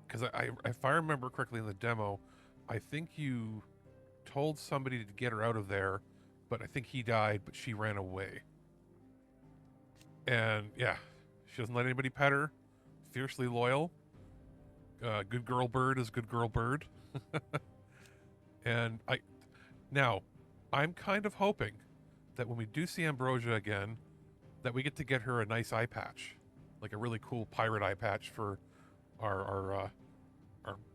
Because if I remember correctly in the demo, I think you told somebody to get her out of there, but I think he died, but she ran away. And yeah, she doesn't let anybody pet her. Fiercely loyal. Good girl bird is good girl bird. And I'm kind of hoping that when we do see Ambrosia again, that we get to get her a nice eye patch, like a really cool pirate eye patch for our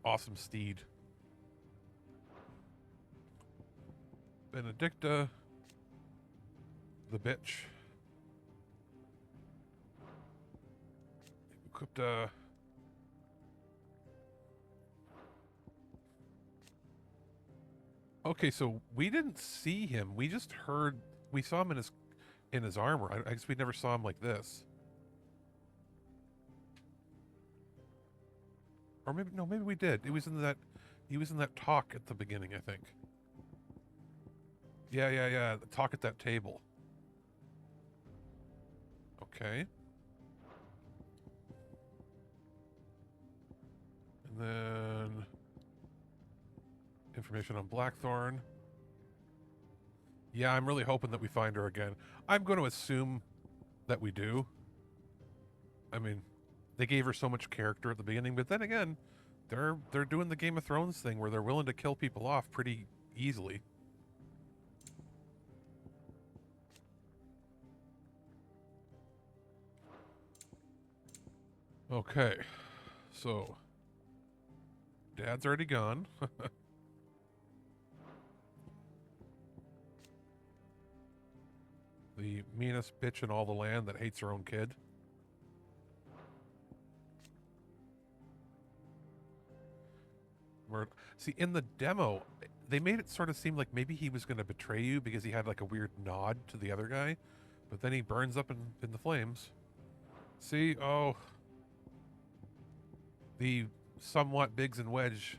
awesome steed. Benedicta, the bitch. Equipped Okay, so we didn't see him. We just heard. We saw him in his armor. I guess we never saw him like this. Or maybe we did. He was in that talk at the beginning, I think. Yeah. The talk at that table. Okay. And then information on Blackthorn. Yeah, I'm really hoping that we find her again. I'm going to assume that we do. I mean, they gave her so much character at the beginning, but then again, they're doing the Game of Thrones thing where they're willing to kill people off pretty easily. Okay, so Dad's already gone. The meanest bitch in all the land that hates her own kid. See, in the demo, they made it sort of seem like maybe he was going to betray you because he had like a weird nod to the other guy, but then he burns up in the flames. See, oh, the somewhat Biggs and Wedge.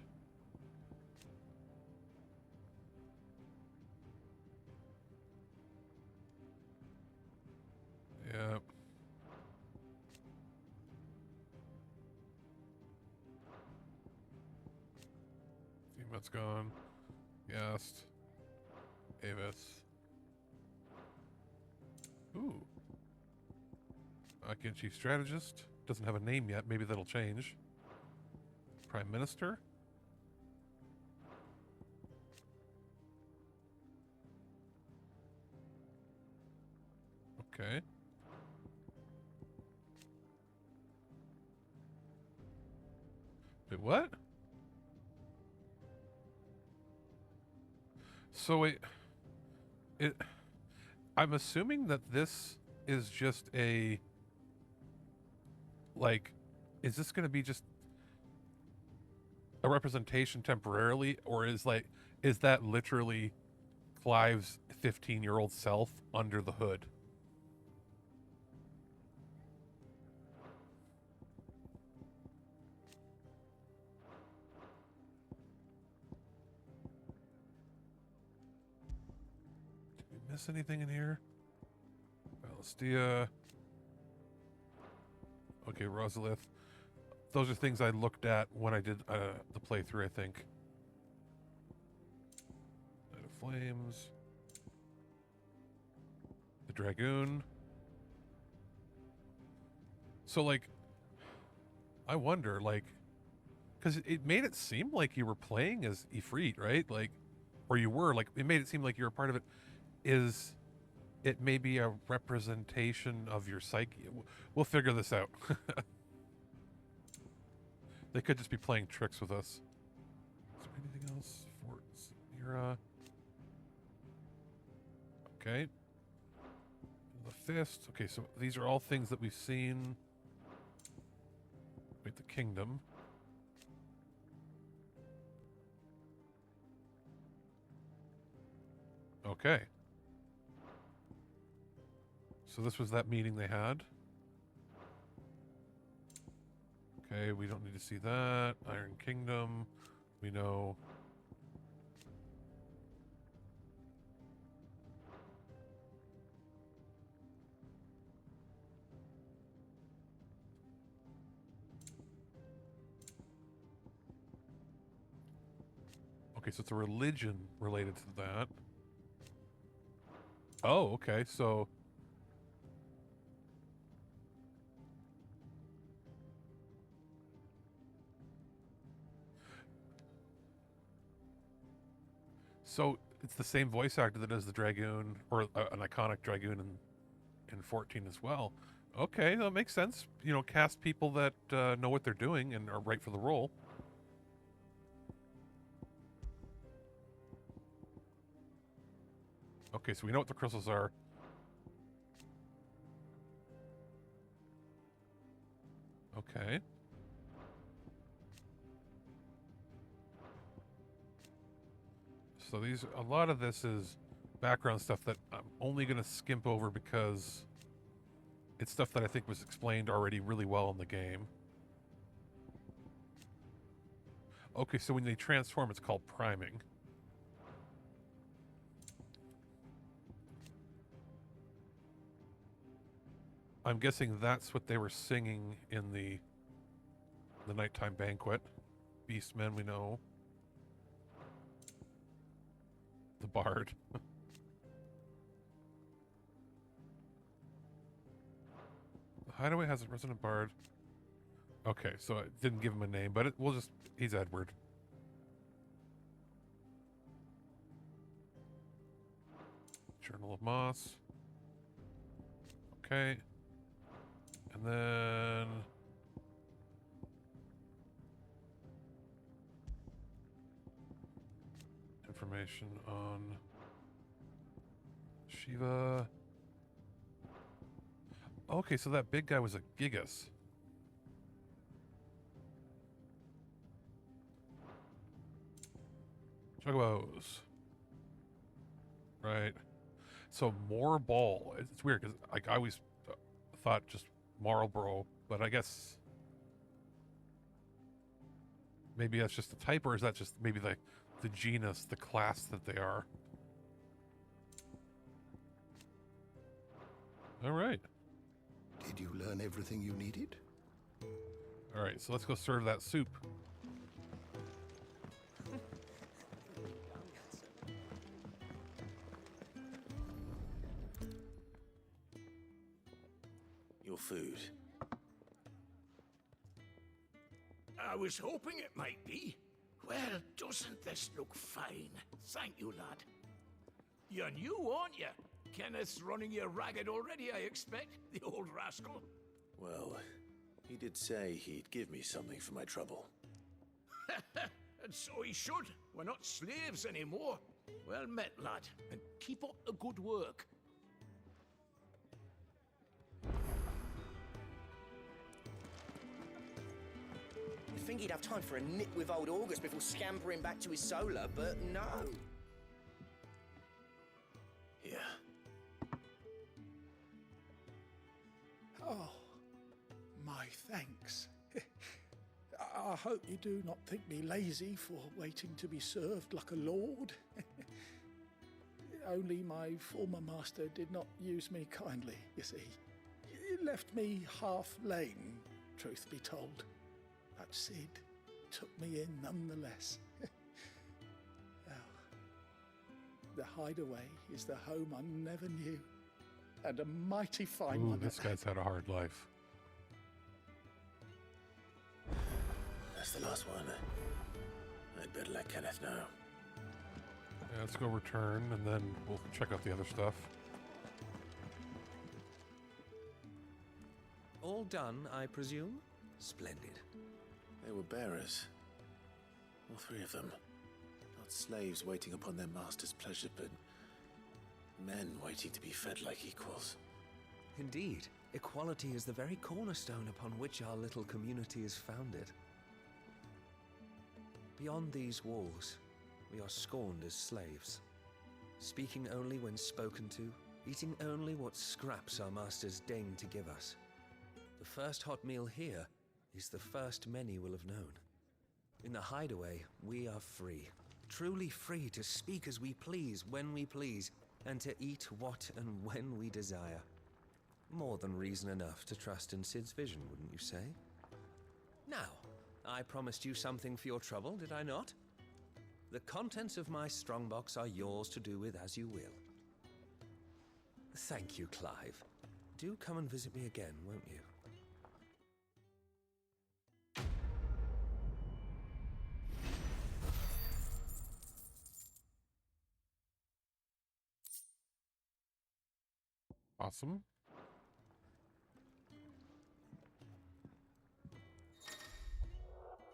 Yep. That's gone. Yes. Avis. Ooh. Again, Chief Strategist. Doesn't have a name yet. Maybe that'll change. Prime Minister. Okay. Wait, what? So I'm assuming that this is just a, like, is this going to be just a representation temporarily, or is that literally Clive's 15-year-old self under the hood? Did we miss anything in here? Valistia. Okay, Rosalith. Those are things I looked at when I did the playthrough, I think. Night of Flames. The Dragoon. So, like, I wonder, like, because it made it seem like you were playing as Ifrit, right? Like, or you were, like, it made it seem like you were part of it. Is it maybe a representation of your psyche? We'll figure this out. They could just be playing tricks with us. Is there anything else? Fort Samira. Okay. The Fist. Okay, so these are all things that we've seen. Wait, the Kingdom. Okay. So this was that meeting they had. Okay, we don't need to see that. Iron Kingdom. We know. Okay, so it's a religion related to that. Oh, okay, so... So it's the same voice actor that does the Dragoon, or an iconic Dragoon in 14 as well. Okay, that makes sense. You know, cast people that know what they're doing and are right for the role. Okay, so we know what the crystals are. Okay. So a lot of this is background stuff that I'm only going to skimp over because it's stuff that I think was explained already really well in the game. Okay, so when they transform, it's called priming. I'm guessing that's what they were singing in the nighttime banquet. Beastmen, we know. The Bard. The Hideaway has a resident Bard. Okay, so it didn't give him a name, but he's Edward. Journal of Moss. Okay. And then... information on Shiva. Okay, so that big guy was a Gigas. Chugabos. Right. So Morbol. It's weird because I always thought just Marlboro, but I guess maybe that's just the type, or is that just maybe the genus, the class that they are? All right. Did you learn everything you needed? All right, so let's go serve that soup. Your food. I was hoping it might be. Well, doesn't this look fine? Thank you, lad. You're new, aren't you? Kenneth's running you ragged already, I expect, the old rascal. Well, he did say he'd give me something for my trouble. And so he should. We're not slaves anymore. Well met, lad, and keep up the good work. You'd think he'd have time for a nip with old August before scampering back to his solar, but no. Yeah. Oh, my thanks. I hope you do not think me lazy for waiting to be served like a lord. Only my former master did not use me kindly, you see. He left me half lame, truth be told. But Sid took me in nonetheless. Well, the hideaway is the home I never knew. And a mighty fine one. This guy's had a hard life. That's the last one. I'd better let Kenneth know. Yeah, let's go return, and then we'll check out the other stuff. All done, I presume? Splendid. They were bearers. All three of them. Not slaves waiting upon their master's pleasure, but men waiting to be fed like equals. Indeed, equality is the very cornerstone upon which our little community is founded. Beyond these walls, we are scorned as slaves, speaking only when spoken to, eating only what scraps our masters deign to give us. The first hot meal here is the first many will have known. In the hideaway, we are free, truly free to speak as we please, when we please, and to eat what and when we desire. More than reason enough to trust in Sid's vision, wouldn't you say? Now, I promised you something for your trouble, did I not? The contents of my strongbox are yours to do with as you will. Thank you, Clive. Do come and visit me again, won't you? Awesome.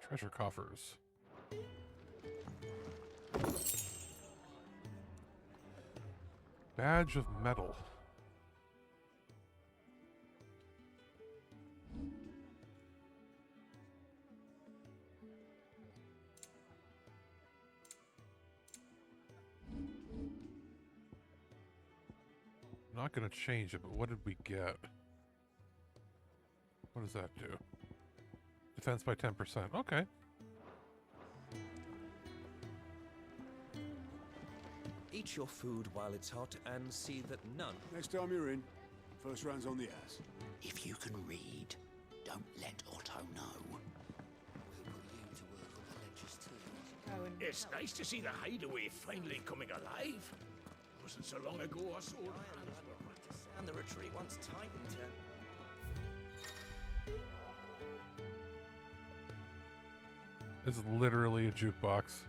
Treasure coffers. Badge of metal. Not going to change it, but what did we get? What does that do? Defense by 10%. Okay. Eat your food while it's hot and see that none. Next time you're in, first round's on the ass. If you can read, don't let Otto know. It's nice to see the hideaway finally coming alive. Wasn't so long ago us old hands were And the retreat once tightened. This is literally a jukebox.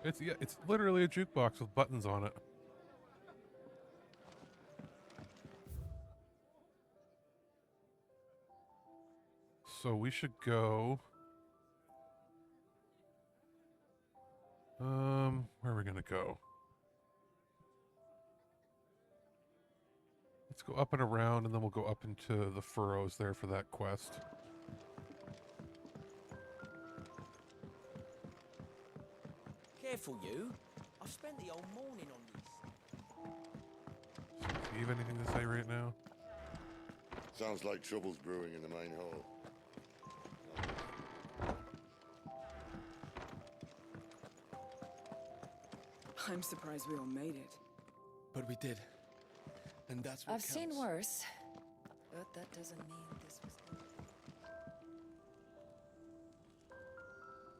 It's literally a jukebox with buttons on it. So we should go. Where are we gonna go? Let's go up and around, and then we'll go up into the furrows there for that quest. Careful, you. I've spent the whole morning on this. Do you have anything to say right now? Sounds like trouble's brewing in the main hall. I'm surprised we all made it. But we did. And that's what I've counts. seen worse, but that doesn't mean this was good.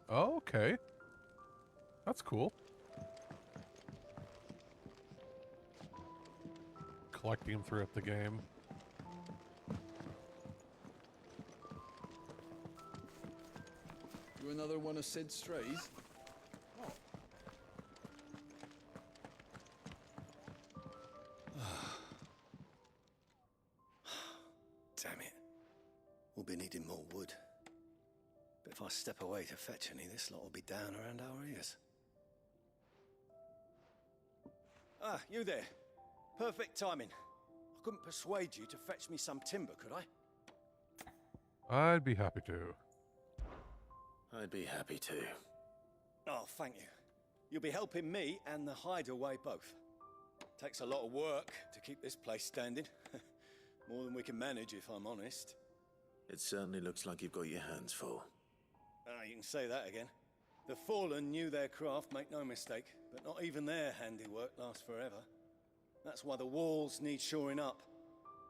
Oh, okay. That's cool. Collecting them throughout the game. You another one of Sid's strays? If I step away to fetch any, this lot will be down around our ears. Ah, you there. Perfect timing. I couldn't persuade you to fetch me some timber, could I? I'd be happy to. I'd be happy to. Oh, thank you. You'll be helping me and the hideaway both. Takes a lot of work to keep this place standing. More than we can manage, if I'm honest. It certainly looks like you've got your hands full. Ah, you can say that again. The Fallen knew their craft, make no mistake, but not even their handiwork lasts forever. That's why the walls need shoring up.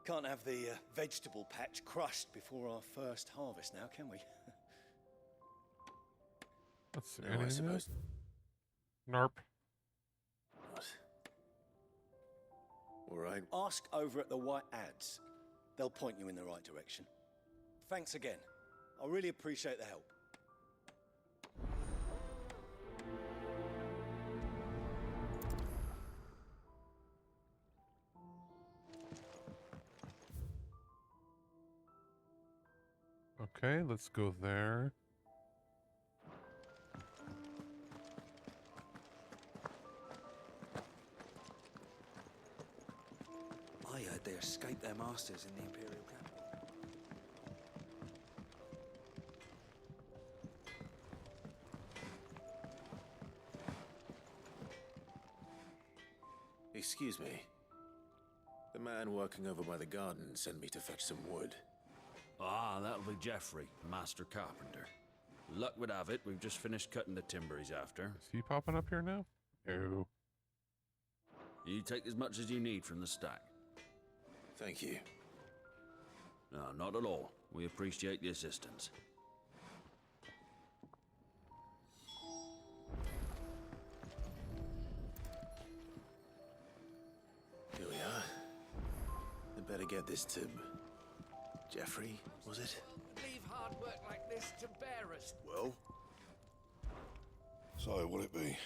Can't have the vegetable patch crushed before our first harvest now, can we? Let's see. No, I suppose. Narp. What? All right. Ask over at the White Ads. They'll point you in the right direction. Thanks again. I really appreciate the help. Okay, let's go there. I heard they escaped their masters in the Imperial capital. Excuse me. The man working over by the garden sent me to fetch some wood. Ah, that'll be Jeffrey, master carpenter. Luck would have it, we've just finished cutting the timber he's after. Is he popping up here now? No. You take as much as you need from the stack. Thank you. No, not at all. We appreciate the assistance. Here we are. I'd better get this to... Jeffrey, was it? Leave hard work like this to bearers. Well? So, what'll it be?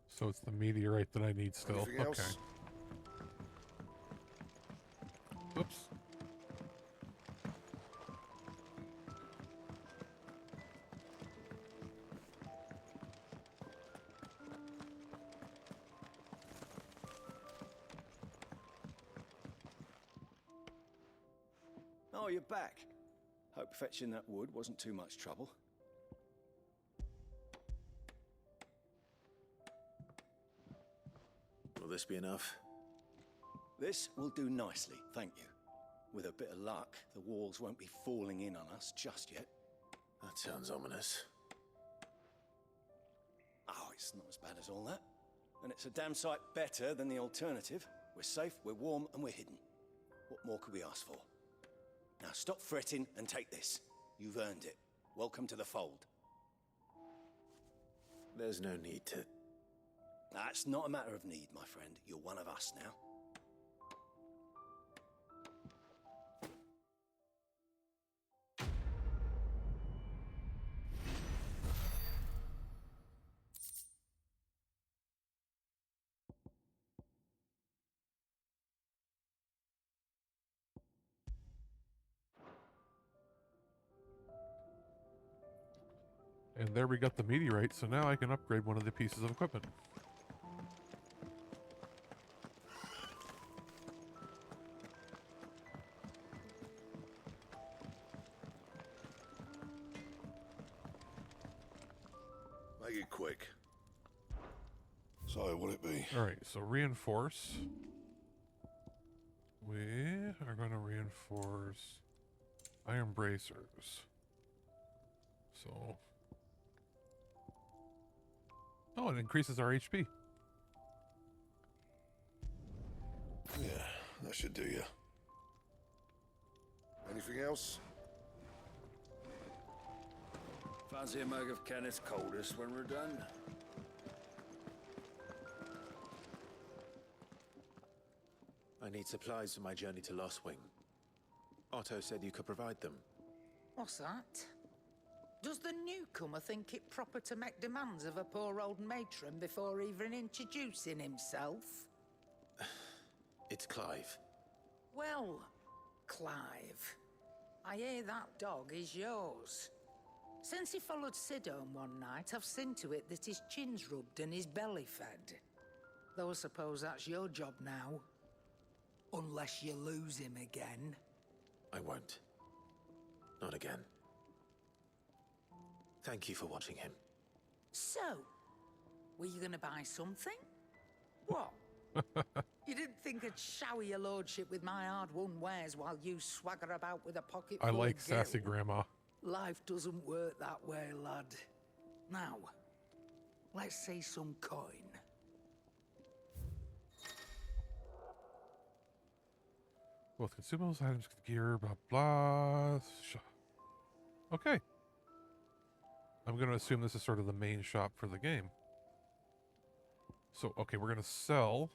So it's the meteorite that I need still. Anything else? Okay. Oops. Oh, you're back. Hope fetching that wood wasn't too much trouble. Will this be enough? This will do nicely, thank you. With a bit of luck, the walls won't be falling in on us just yet. That sounds ominous. Oh, it's not as bad as all that. And it's a damn sight better than the alternative. We're safe, we're warm, and we're hidden. What more could we ask for? Now stop fretting and take this. You've earned it. Welcome to the fold. There's no need to... That's not a matter of need, my friend. You're one of us now. And there we got the meteorite, so now I can upgrade one of the pieces of equipment. Make it quick. So, what'll it be? Alright, so reinforce. We are going to reinforce iron bracers. So... Oh, it increases our HP. Yeah, that should do you. Anything else? Fancy a mug of Kenneth's coldest when we're done? I need supplies for my journey to Lost Wing. Otto said you could provide them. What's that? Does the newcomer think it proper to make demands of a poor old matron before even introducing himself? It's Clive. Well, Clive, I hear that dog is yours. Since he followed Sid home one night, I've seen to it that his chin's rubbed and his belly fed. Though I suppose that's your job now. Unless you lose him again. I won't. Not again. Thank you for watching him. So, were you gonna buy something? What? You didn't think I'd shower your lordship with my hard-won wares while you swagger about with a pocket full I like of gil? sassy grandma. Life doesn't work that way, lad. Now, let's see some coin. Both consumables, items, gear, blah, blah. Okay. I'm going to assume this is sort of the main shop for the game. So, okay, we're going to sell.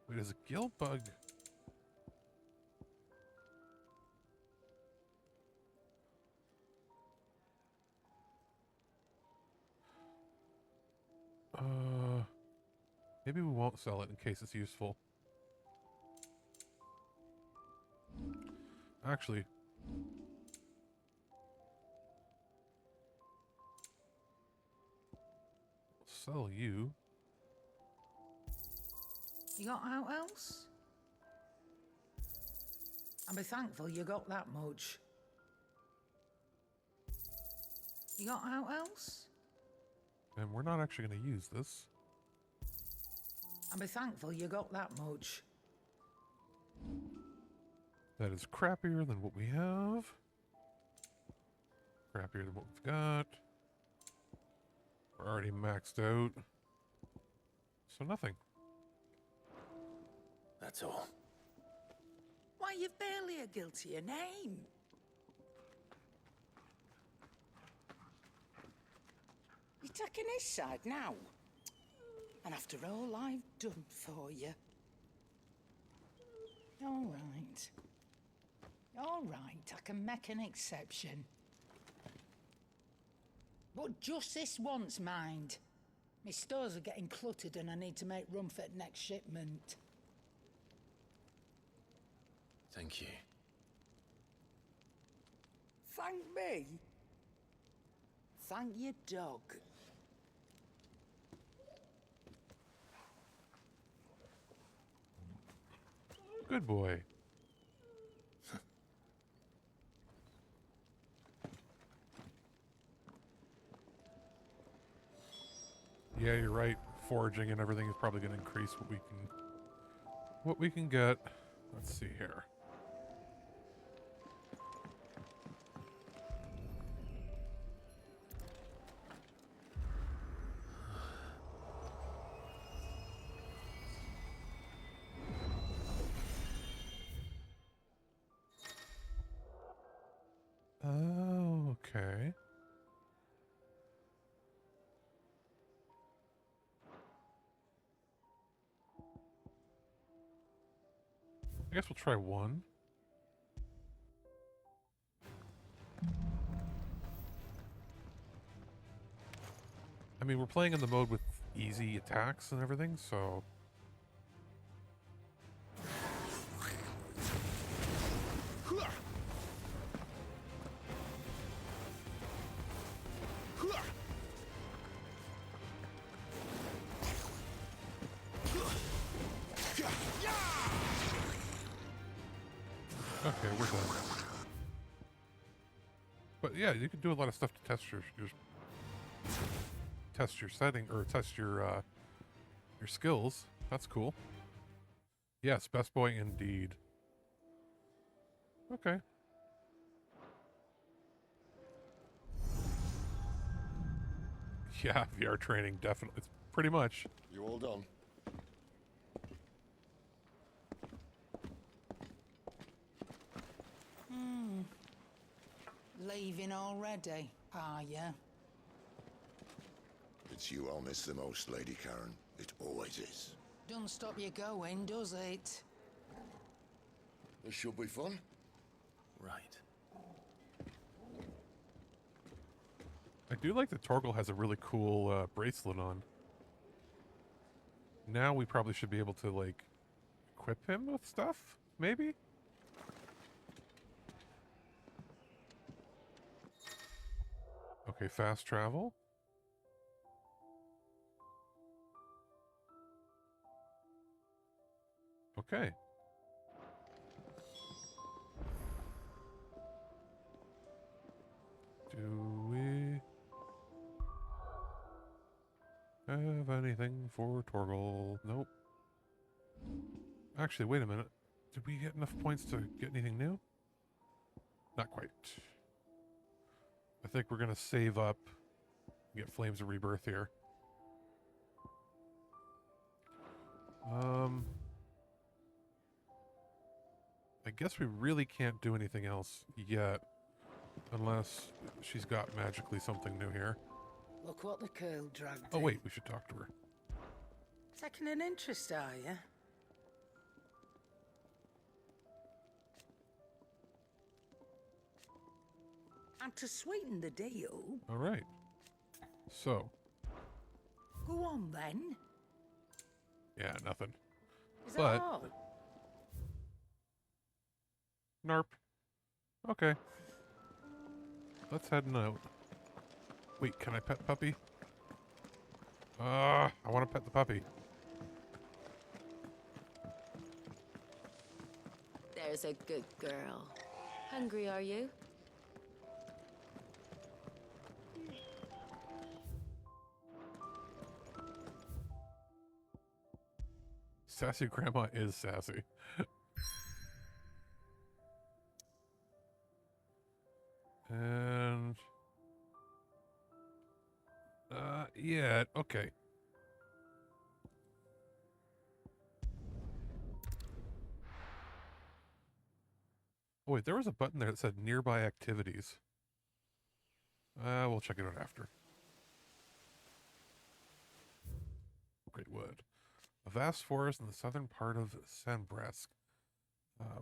Wait, is a gill bug? Maybe we won't sell it in case it's useful. Actually, sell you. You got out else? I'll be thankful you got that much. You got out else? And we're not actually going to use this. I'll be thankful you got that much. That is crappier than what we have. Crappier than what we've got. We're already maxed out. So nothing. That's all. Why, you've barely a guiltier name. You're taking his side now. And after all I've done for you. All right. All right, I can make an exception. But just this once, mind. My stores are getting cluttered and I need to make room for the next shipment. Thank you. Thank me? Thank your dog. Good boy. Yeah, you're right. Foraging and everything is probably going to increase what we can get. Let's see here. Oh, okay. I guess we'll try one. I mean, we're playing in the mode with easy attacks and everything, so... Okay, we're done. But yeah, you can do a lot of stuff to test your setting or test your skills. That's cool. Yes, best boy indeed. Okay. Yeah, VR training definitely. It's pretty much. You all done? Leaving already, are you? It's you I'll miss the most, Lady Karen. It always is. Don't stop you going, does it? This should be fun. Right. I do like that Torgal has a really cool bracelet on. Now we probably should be able to, like, equip him with stuff, maybe? Okay, fast travel. Okay. Do we have anything for Torgal? Nope. Actually, wait a minute. Did we get enough points to get anything new? Not quite. I think we're going to save up and get Flames of Rebirth here. I guess we really can't do anything else yet. Unless she's got magically something new here. Look what the curl dragged Oh in. wait, we should talk to her. Taking an interest, are you? And to sweeten the deal... Alright. So. Go on, then. Yeah, nothing. Is that all? Narp. Okay. Let's head out. Wait, can I pet puppy? I want to pet the puppy. There's a good girl. Hungry, are you? Sassy grandma is sassy. And... yeah, okay. Oh wait, there was a button there that said nearby activities. We'll check it out after. Great wood. A vast forest in the southern part of Sanbresk.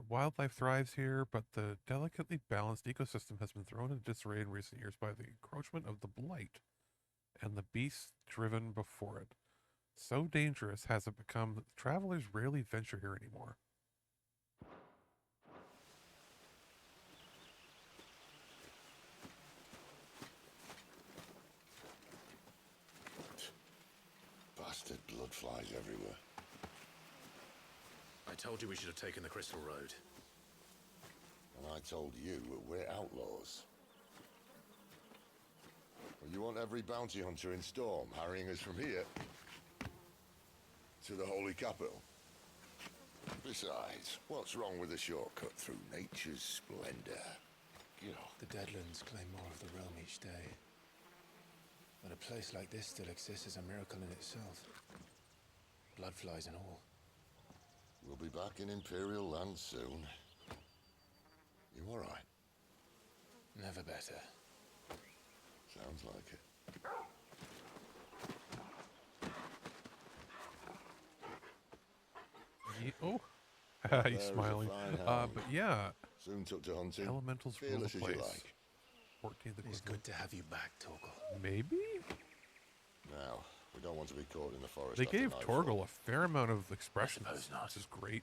Wildlife thrives here, but the delicately balanced ecosystem has been thrown into disarray in recent years by the encroachment of the blight and the beasts driven before it. So dangerous has it become that travelers rarely venture here anymore. Bastard blood flies everywhere. I told you we should have taken the Crystal Road. And I told you we're outlaws. Well, you want every bounty hunter in Storm harrying us from here to the Holy Capital? Besides, what's wrong with a shortcut through nature's splendor? The Deadlands claim more of the realm each day. But a place like this still exists is a miracle in itself. Bloodflies and all. We'll be back in Imperial land soon. You all right? Never better. Sounds like it. Oh, he's smiling. But yeah. Soon took to hunting. Elementals rule the place. Like. 14th it's good to have you back, Torgal. Maybe? Now, we don't want to be caught in the forest. They gave Torgal a fair amount of expression. This is great.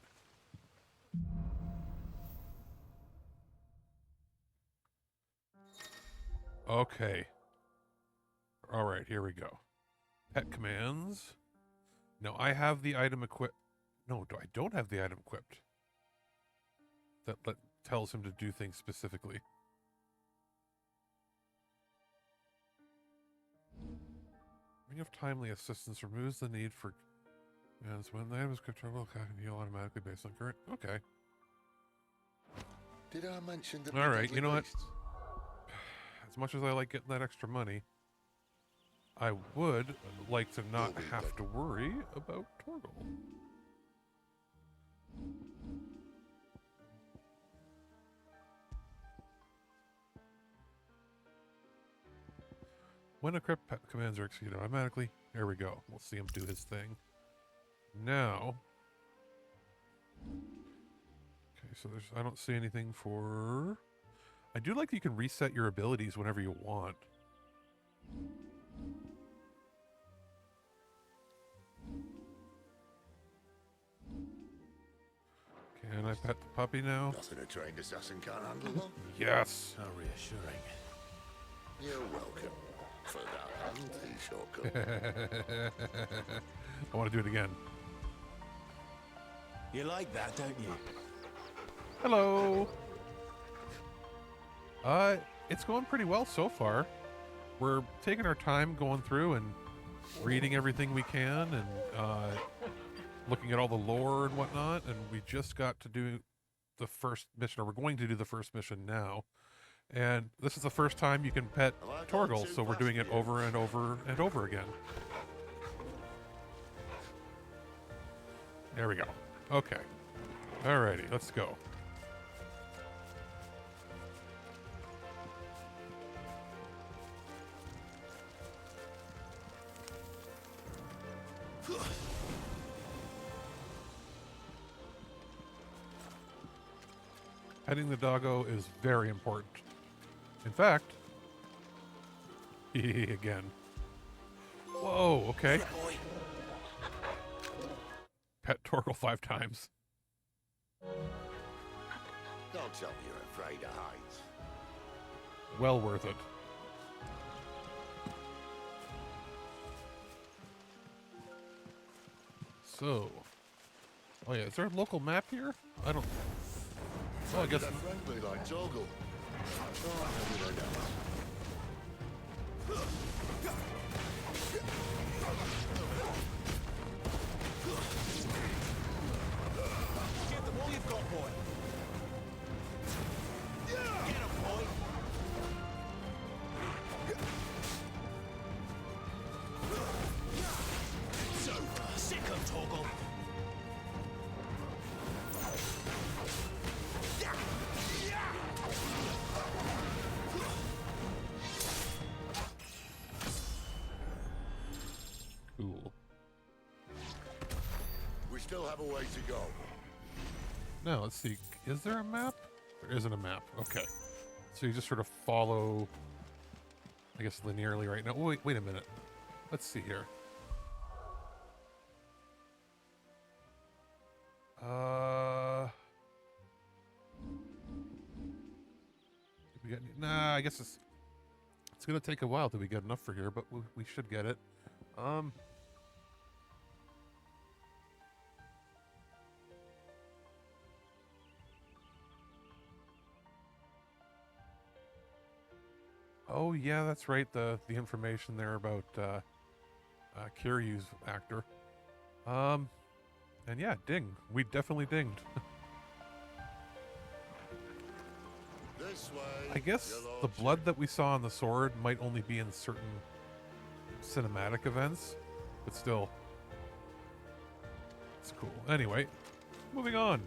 Okay. Alright, here we go. Pet commands. Now, I have the item equipped. No, I don't have the item equipped. That tells him to do things specifically. Ring of Timely Assistance removes the need for... And when the item is controllable, it can heal automatically based on current... Okay. Did I mention the... Alright, you know what? As much as I like getting that extra money, I would like to not have to worry about Torgal. When equipped, pet commands are executed automatically. There we go. We'll see him do his thing. Now... Okay, So I don't see anything for... I do like that you can reset your abilities whenever you want. Can I pet the puppy now? Nothing a trained assassin can't handle. Yes. How reassuring. You're welcome for that anti-shortcut. I want to do it again. You like that, don't you? Hello. It's going pretty well so far. We're taking our time going through and reading everything we can and looking at all the lore and whatnot, and we just got to do the first mission, or we're going to do the first mission now. And this is the first time you can pet Torgal, so we're doing it over and over and over again. There we go. Okay. Alrighty, let's go. Petting the doggo is very important. In fact, again. Whoa, okay. Pet Torgal 5 times. Don't tell me you're afraid of heights. Well worth it. So, oh yeah, is there a local map here? I don't. Oh, I guess. Friendly like Torgal. Give them all you've got, boy. Get him, boy. So, sick of Torgal. Cool. We still have a way to go. Now, let's see. Is there a map? There isn't a map. Okay. So you just sort of follow, I guess, linearly right now. Oh, wait a minute. Let's see here. Did we get any? Nah, I guess it's gonna take a while till we get enough for here, but we should get it. Oh yeah, that's right. The information there about Kiryu's actor. And yeah, ding. We definitely dinged. This way. I guess the blood that we saw on the sword might only be in certain cinematic events, but still, it's cool. Anyway, moving on.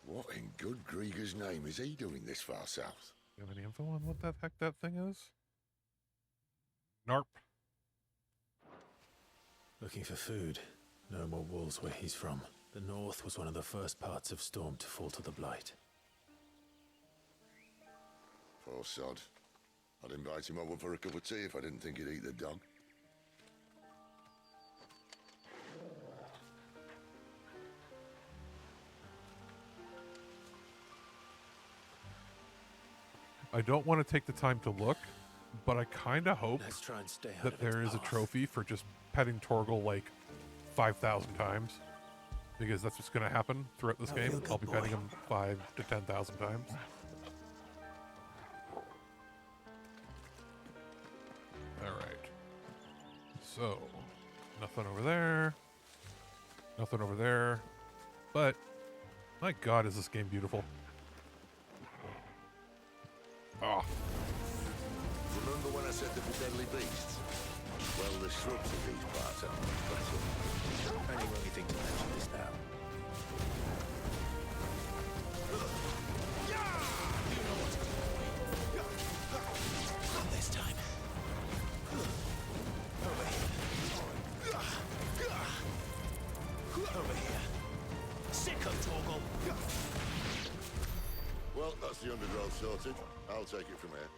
What in good Grieger's name is he doing this far south? You have any info on what the heck that thing is? Narp. Looking for food. No more wolves where he's from. The north was one of the first parts of Storm to fall to the Blight. Poor sod. I'd invite him over for a cup of tea if I didn't think he'd eat the dog. I don't want to take the time to look, but I kind of hope Let's try and stay out that of there its is a path. trophy for just petting Torgal like 5,000 times, because that's what's going to happen throughout this Oh, game. you're a I'll good be petting boy. him 5,000 to 10,000 times. All right. So Nothing over there. Nothing over there. But, my god, is this game beautiful. Oh. Remember when I said there were deadly beasts? Well, the shrubs of these parts are better. Any wrong thing to mention this now? Not this time. Over here. Over here. Sicko, Torgal. Well, that's the undergrowth sorted. I'll take it from here.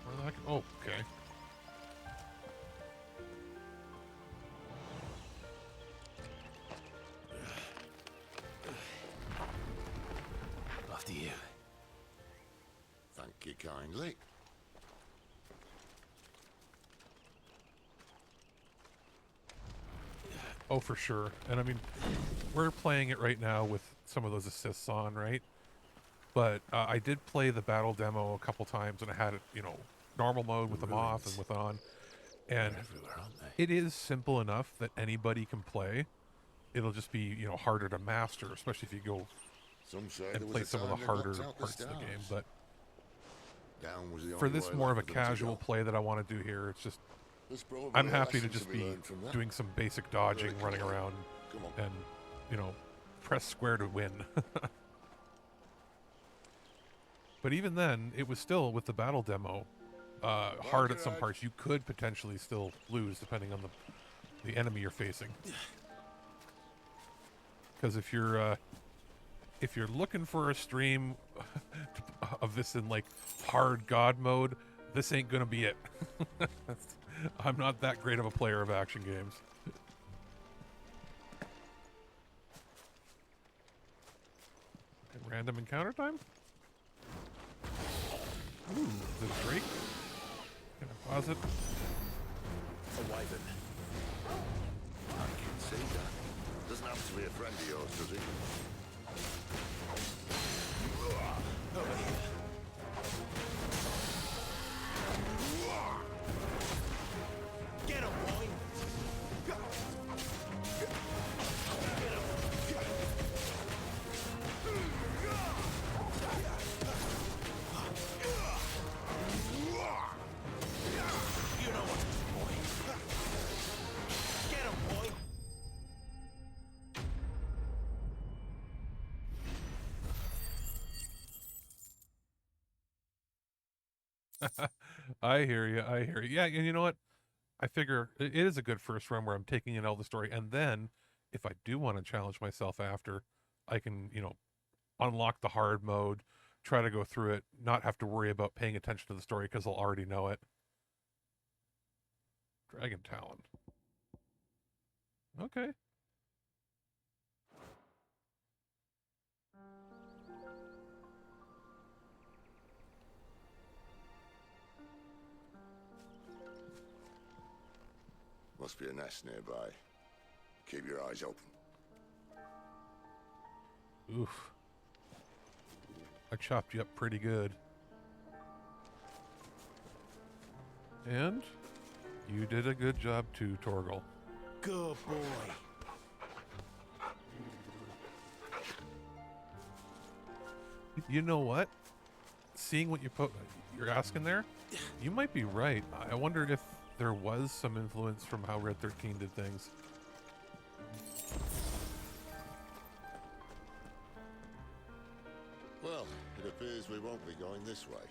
Where the heck? Oh, okay. After you. Thank you kindly. Oh, for sure. And I mean, we're playing it right now with some of those assists on, right? But I did play the battle demo a couple times, and I had it, you know, normal mode with them off and with on. And it is simple enough that anybody can play. It'll just be, you know, harder to master, especially if you go and play some of the harder parts of the game. But for this more of a casual play that I want to do here, it's just, I'm happy to just be doing some basic dodging, running around, and, you know, press square to win. But even then, it was still, with the battle demo, hard at some parts. You could potentially still lose, depending on the enemy you're facing. Because if you're looking for a stream of this in, like, hard god mode, this ain't gonna be it. I'm not that great of a player of action games. Random encounter time? Ooh, is it a Drake? Can I pause it? A wyvern. I can see that. Doesn't happen to be a friend of yours, does he? Over here. Get him, boy! You know what to do, boy. Get him, boy! I hear you. I hear you. Yeah, and you know what? I figure it is a good first run where I'm taking in all the story, and then if I do want to challenge myself after, I can, you know, unlock the hard mode, try to go through it, not have to worry about paying attention to the story because I'll already know it. Dragon Talon. Okay. Must be a nest nearby. Keep your eyes open. Oof. I chopped you up pretty good. And you did a good job too, Torgal. Good boy. You know what? Seeing what you're asking there, you might be right. I wondered if there was some influence from how Red 13 did things. Well, it appears we won't be going this way.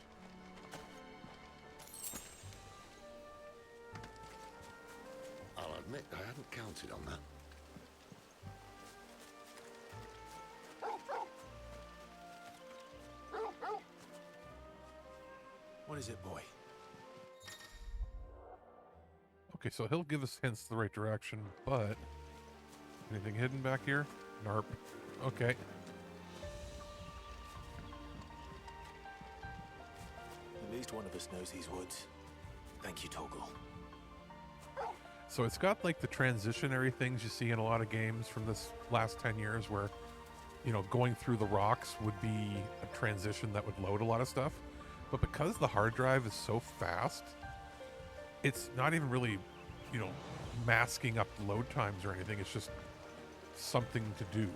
I'll admit I hadn't counted on that. What is it, boy? Okay, so he'll give us hints the right direction, but anything hidden back here? Narp. Okay. At least one of us knows these woods. Thank you, Torgal. So it's got like the transitionary things you see in a lot of games from this last 10 years where, you know, going through the rocks would be a transition that would load a lot of stuff. But because the hard drive is so fast, it's not even really, you know, masking up load times or anything. It's just something to do.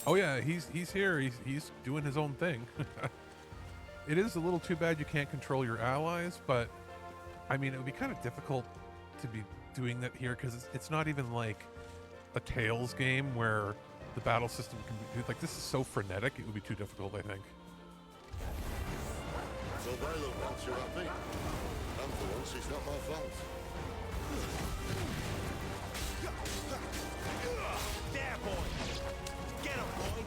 Oh yeah, he's here. He's doing his own thing. It is a little too bad you can't control your allies, but I mean, it would be kind of difficult to be doing that here because it's not even like a Tales game where the battle system can be like, this is so frenetic. It would be too difficult, I think. So Violet wants you happy, and for once it's not my fault. There, boy! Get him, boy!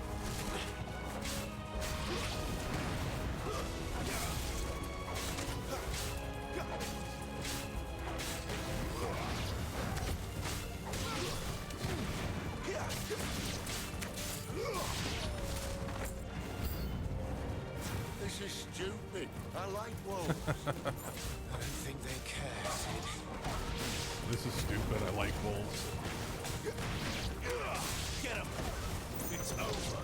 This is stupid. I like wolves. I don't think they care, Sid. This is stupid. I like wolves. Get him! It's over.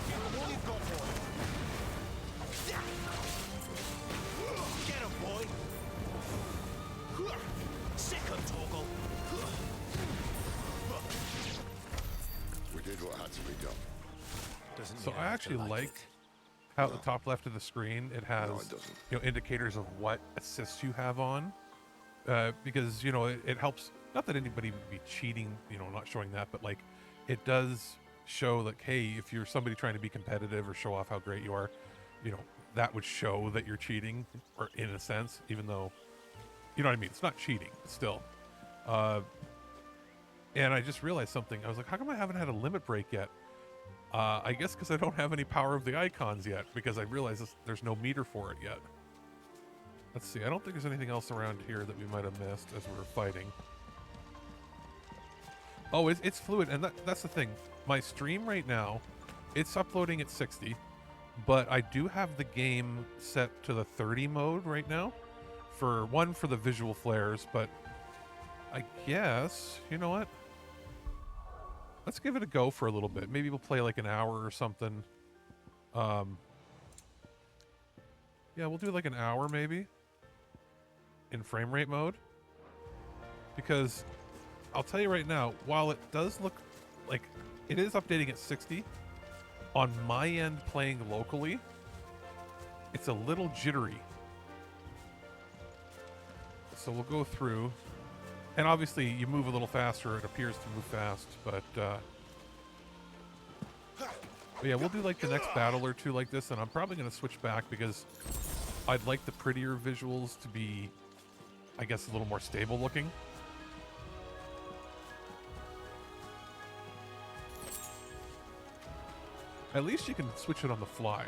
Give him all you've got for him. Get him, boy! Sick of Torgal! We did what had to be done. So I actually like how at the top left of the screen it has you know, indicators of what assists you have on, because you know it helps. Not that anybody would be cheating, you know, not showing that, but like it does show like, hey, if you're somebody trying to be competitive or show off how great you are, you know, that would show that you're cheating, or in a sense, even though, you know what I mean, it's not cheating still. And I just realized something. I was like, how come I haven't had a limit break yet? I guess because I don't have any power of the icons yet, because I realized there's no meter for it yet. Let's see. I don't think there's anything else around here that we might have missed as we were fighting. Oh, it's fluid, and that's the thing. My stream right now, it's uploading at 60, but I do have the game set to the 30 mode right now. For the visual flares, but I guess, you know what? Let's give it a go for a little bit. Maybe we'll play like an hour or something. Yeah, we'll do like an hour maybe in frame rate mode. Because I'll tell you right now, while it does look like it is updating at 60, on my end playing locally, it's a little jittery. So we'll go through. And obviously, you move a little faster. It appears to move fast, but yeah, we'll do like the next battle or two like this, and I'm probably going to switch back because I'd like the prettier visuals to be, I guess, a little more stable looking. At least you can switch it on the fly.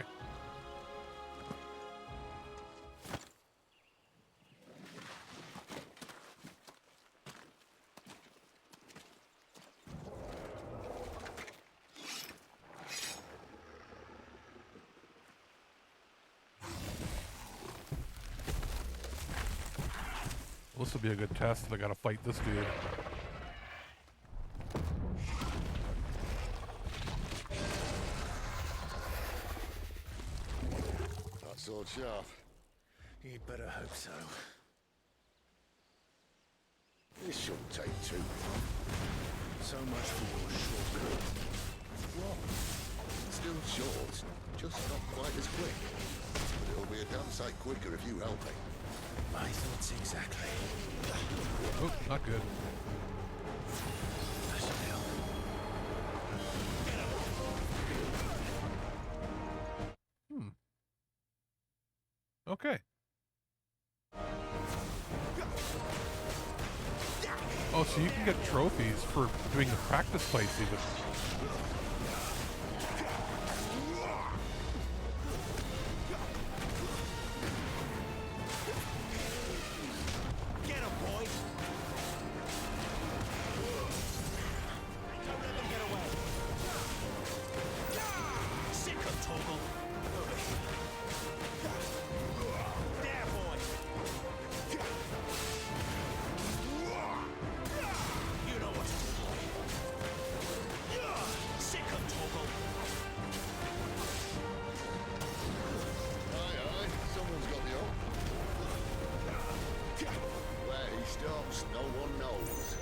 This will be a good test if I gotta fight this dude. That sword sharp. You'd better hope so. This shouldn't take too long. So much for your shortcut. What? Still short, just not quite as quick. But it'll be a damn sight quicker if you help me. My thoughts exactly. Oh, not good. I should help. Okay. Oh, so you can get trophies for doing the practice fights even. Get him, boy! Don't let them get away! Sick of Torgal! There, boy! You know what to do, boy. whereabouts, no one knows.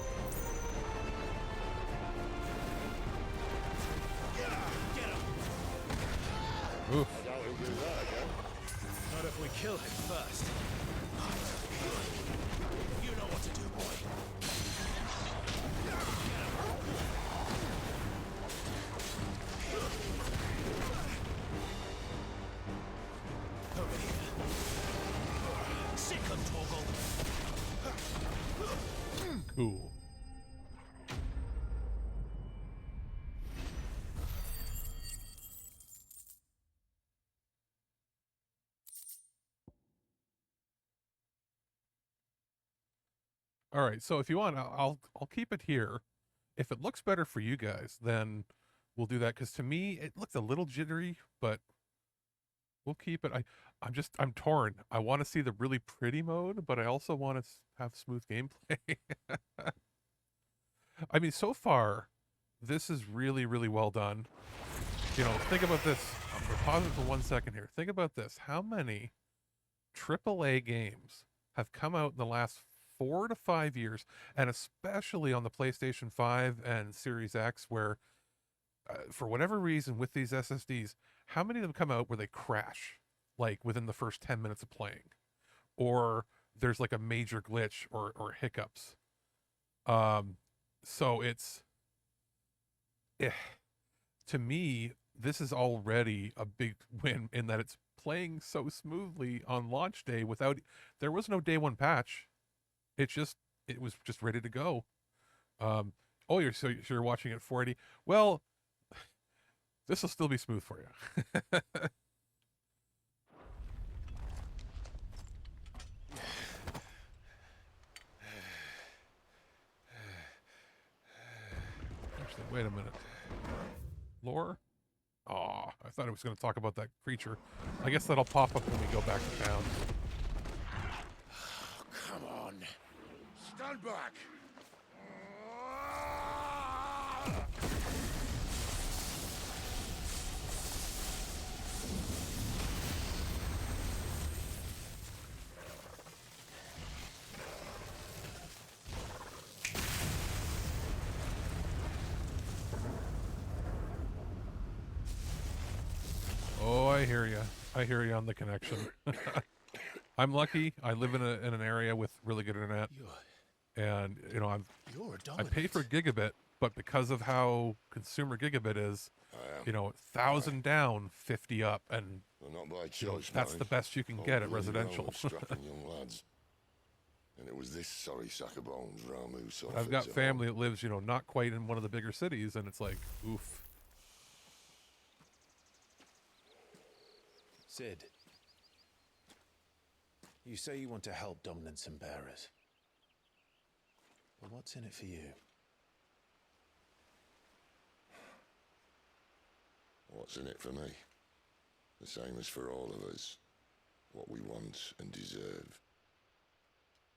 Oof. I doubt he'll do that again. Not if we kill him first. You know what to do, boy. Over here. Sick of Toggle. Cool. All right, so if you want, I'll keep it here. If it looks better for you guys, then we'll do that. Because to me, it looks a little jittery, but we'll keep it. I'm torn. I want to see the really pretty mode, but I also want to have smooth gameplay. I mean, so far, this is really, really well done. You know, think about this. I'm going to pause it for 1 second here. Think about this. How many AAA games have come out in the last 4 to 5 years, and especially on the PlayStation 5 and Series X, where for whatever reason with these SSDs, how many of them come out where they crash like within the first 10 minutes of playing, or there's like a major glitch or hiccups? So it's to me, this is already a big win in that it's playing so smoothly on launch day without, there was no day one patch. It was just ready to go. Oh, you're watching at 480. Well, this will still be smooth for you. Actually, wait a minute. Lore? Oh, I thought I was going to talk about that creature. I guess that'll pop up when we go back to town. Oh, come on. Stand back. Oh, I hear you. I hear you on the connection. I'm lucky. I live in an area with really good internet, and you know I pay for gigabit, but because of how consumer gigabit is, you know, 1,000 down, 50 up, and not by choice, you know, that's the best you can get at residential. Strapping young lads. And it was this sorry sack of bones, Ramu. So I've got family that lives, you know, not quite in one of the bigger cities, and it's like, oof. Sid, you say you want to help dominants and bearers. But what's in it for you? What's in it for me? The same as for all of us. What we want and deserve.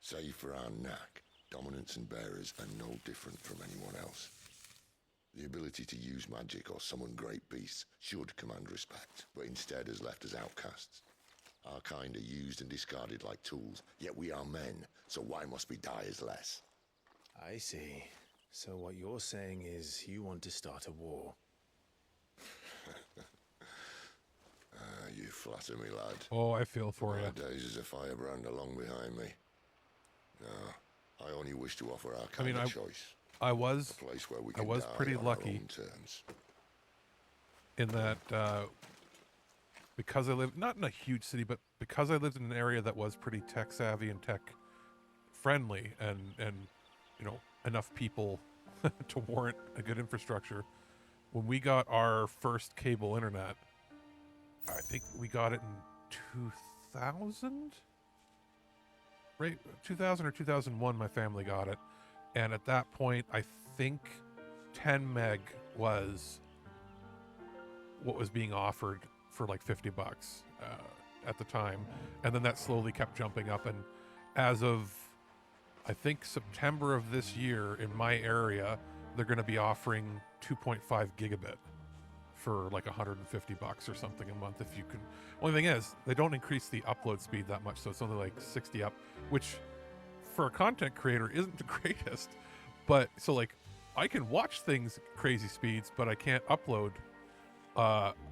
Save for our knack, dominants and bearers are no different from anyone else. The ability to use magic or summon great beasts should command respect, but instead has left us outcasts. Our kind are used and discarded like tools, yet we are men, so why must we die as less? I see. So what you're saying is you want to start a war. You flatter me, lad. Oh, I feel for you. My days as a firebrand are long behind me. No, I only wish to offer our kind of choice. I was pretty lucky in that because I lived not in a huge city, but because I lived in an area that was pretty tech savvy and tech friendly, and you know, enough people to warrant a good infrastructure. When we got our first cable internet, I think we got it in 2000, right? 2000 or 2001, my family got it. And at that point, I think 10 meg was what was being offered for like $50 at the time. And then that slowly kept jumping up. And as of, I think, September of this year in my area, they're going to be offering 2.5 gigabit for like $150 or something a month if you can. Only thing is, they don't increase the upload speed that much, so it's only like 60 up, which for a content creator isn't the greatest. But so like I can watch things at crazy speeds, but I can't upload.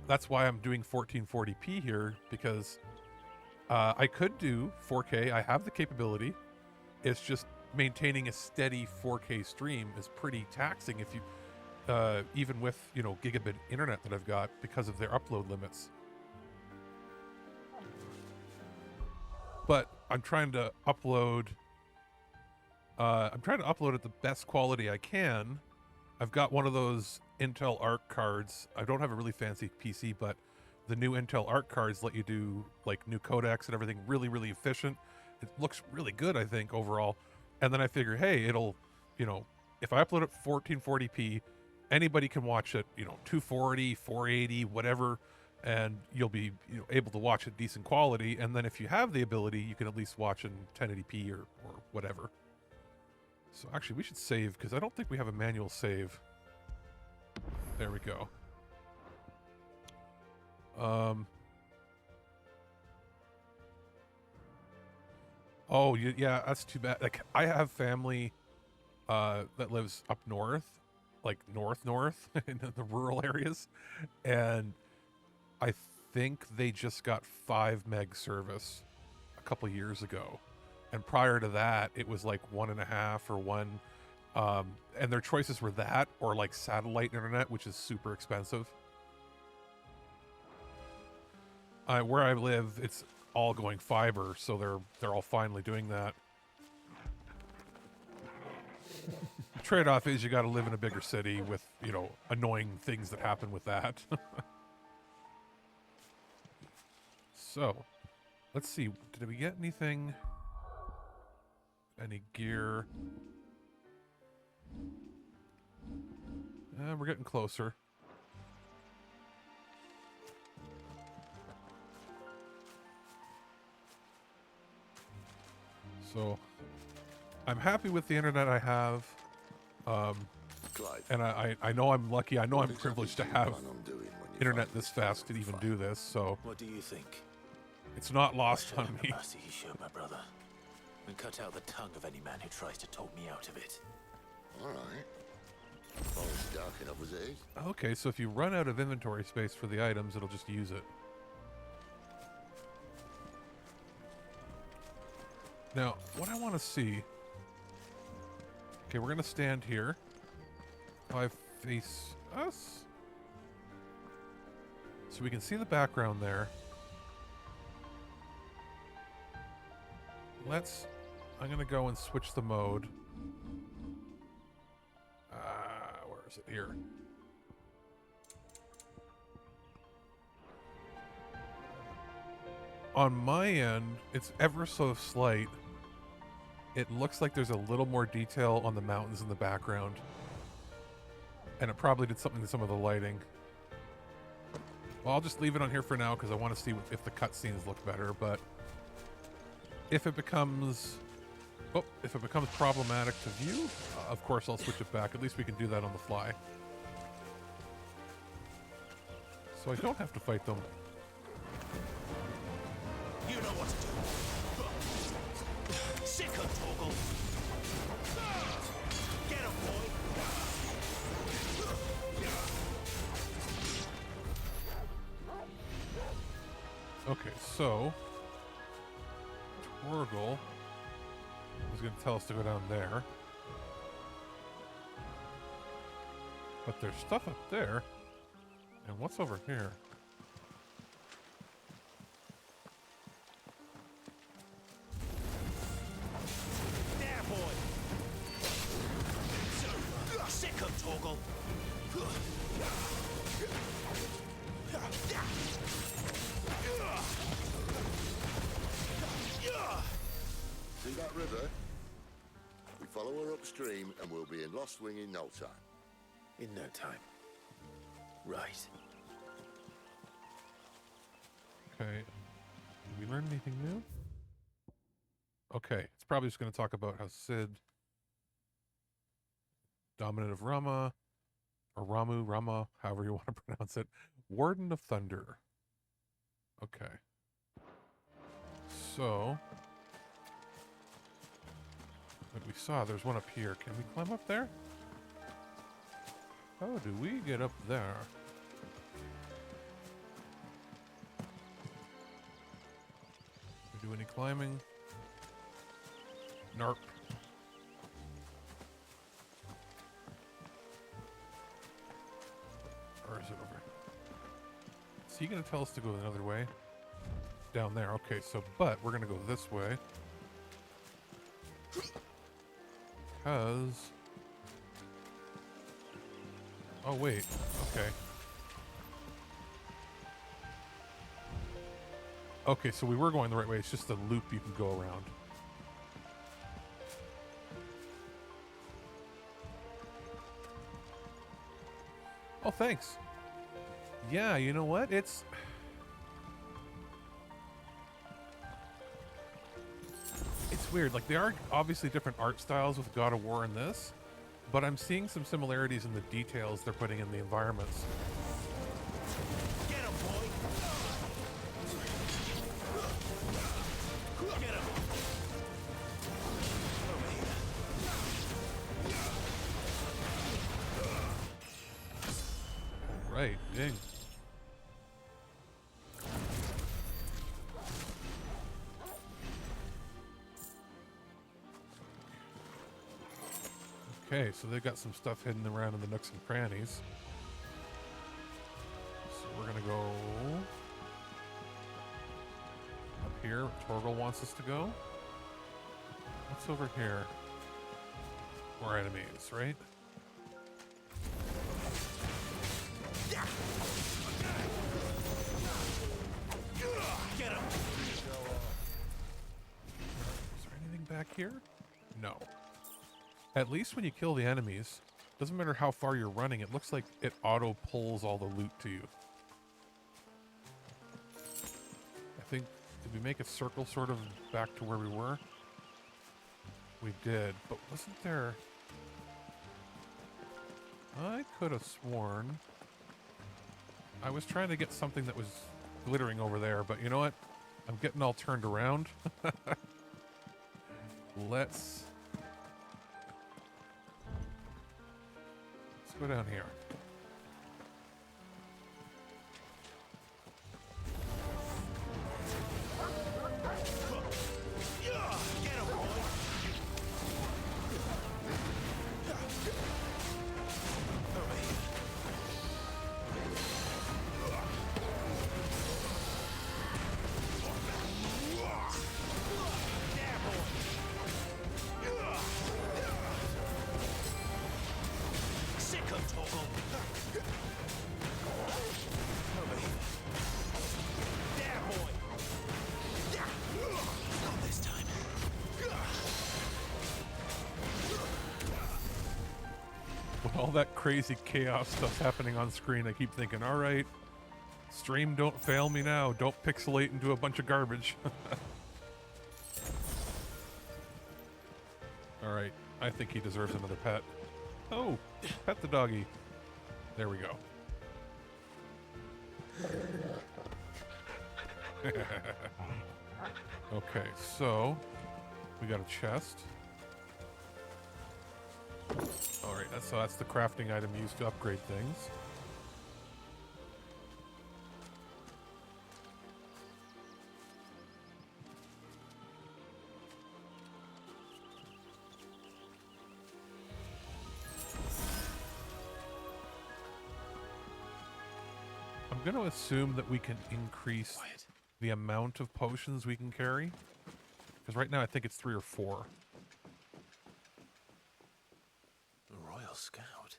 That's why I'm doing 1440p here, because I could do 4K. I have the capability. It's just maintaining a steady 4K stream is pretty taxing if you even with, you know, gigabit internet that I've got because of their upload limits. But I'm trying to upload at the best quality I can. I've got one of those Intel Arc cards. I don't have a really fancy PC, but the new Intel Arc cards let you do like new codecs and everything really, really efficient. It looks really good, I think, overall. And then I figure, hey, it'll, you know, if I upload it 1440p, anybody can watch it, you know, 240, 480, whatever, and you'll be, you know, able to watch it decent quality. And then if you have the ability, you can at least watch in 1080p or whatever. So actually, we should save, because I don't think we have a manual save. There we go. Oh, yeah, that's too bad. Like, I have family that lives up north, like north in the rural areas, and I think they just got 5 meg service a couple years ago, and prior to that it was like 1.5 or 1, and their choices were that or like satellite internet, which is super expensive. Where I live, it's all going fiber, so they're all finally doing that. Trade-off is you got to live in a bigger city with, you know, annoying things that happen with that. So, let's see. Did we get anything? Any gear? We're getting closer. So, I'm happy with the internet I have. And I know I'm lucky. I know I'm privileged to have internet this fast to even do this. So, What do you think? It's not lost on me. Mercy he showed my brother, and cut out the tongue of any man who tries to talk me out of it. All right. Well, it's dark enough as it is. Okay, so if you run out of inventory space for the items, it'll just use it. Now, what I want to see... Okay, we're going to stand here. If I face us... So we can see the background there. I'm going to go and switch the mode. Where is it? Here. On my end, it's ever so slight. It looks like there's a little more detail on the mountains in the background. And it probably did something to some of the lighting. Well, I'll just leave it on here for now because I want to see if the cutscenes look better, but if it becomes problematic to view, of course I'll switch it back. At least we can do that on the fly. So I don't have to fight them. You know what to do. Sick of Torgal. Get him, boy. Okay, so Torgal is going to tell us to go down there. But there's stuff up there. And what's over here? There, boy. Sick of Torgal. See that river? We follow her upstream and we'll be in Lost Wing in no time. In no time. Right. Okay. Did we learn anything new? Okay, it's probably just going to talk about how Cid, Dominant of Rama, or Rama, however you want to pronounce it, Warden of Thunder. Okay. So, But we saw there's one up here. Can we climb up there? How do we get up there? Do any climbing? Narp. Or is it over? Is he going to tell us to go another way? Down there. Okay, so, but we're going to go this way. Because... Oh, wait. Okay. Okay, so we were going the right way. It's just a loop you can go around. Oh, thanks. Yeah, you know what? It's weird. Like, there are obviously different art styles with God of War in this, but I'm seeing some similarities in the details they're putting in the environments. Get him, boy! Get him! Right, ding. Okay, so they've got some stuff hidden around in the nooks and crannies. So we're gonna go up here. Torgal wants us to go. What's over here? More enemies, right? Get him! Is there anything back here? No. At least when you kill the enemies, doesn't matter how far you're running, it looks like it auto pulls all the loot to you. I think, did we make a circle sort of back to where we were? We did, but wasn't there... I could have sworn I was trying to get something that was glittering over there, but you know what? I'm getting all turned around. Let's go down here. Get him, boy! Over here. There, boy! Sick of Torgal! Over here. There, boy! Not this time. With all that crazy chaos stuff happening on screen, I keep thinking, all right, stream, don't fail me now. Don't pixelate into a bunch of garbage. All right, I think he deserves another pet. Oh, pet the doggy. There we go. Okay, so we got a chest. All right, that's the crafting item used to upgrade things. I'm going to assume that we can increase the amount of potions we can carry. Because right now I think it's 3 or 4. A Royal Scout.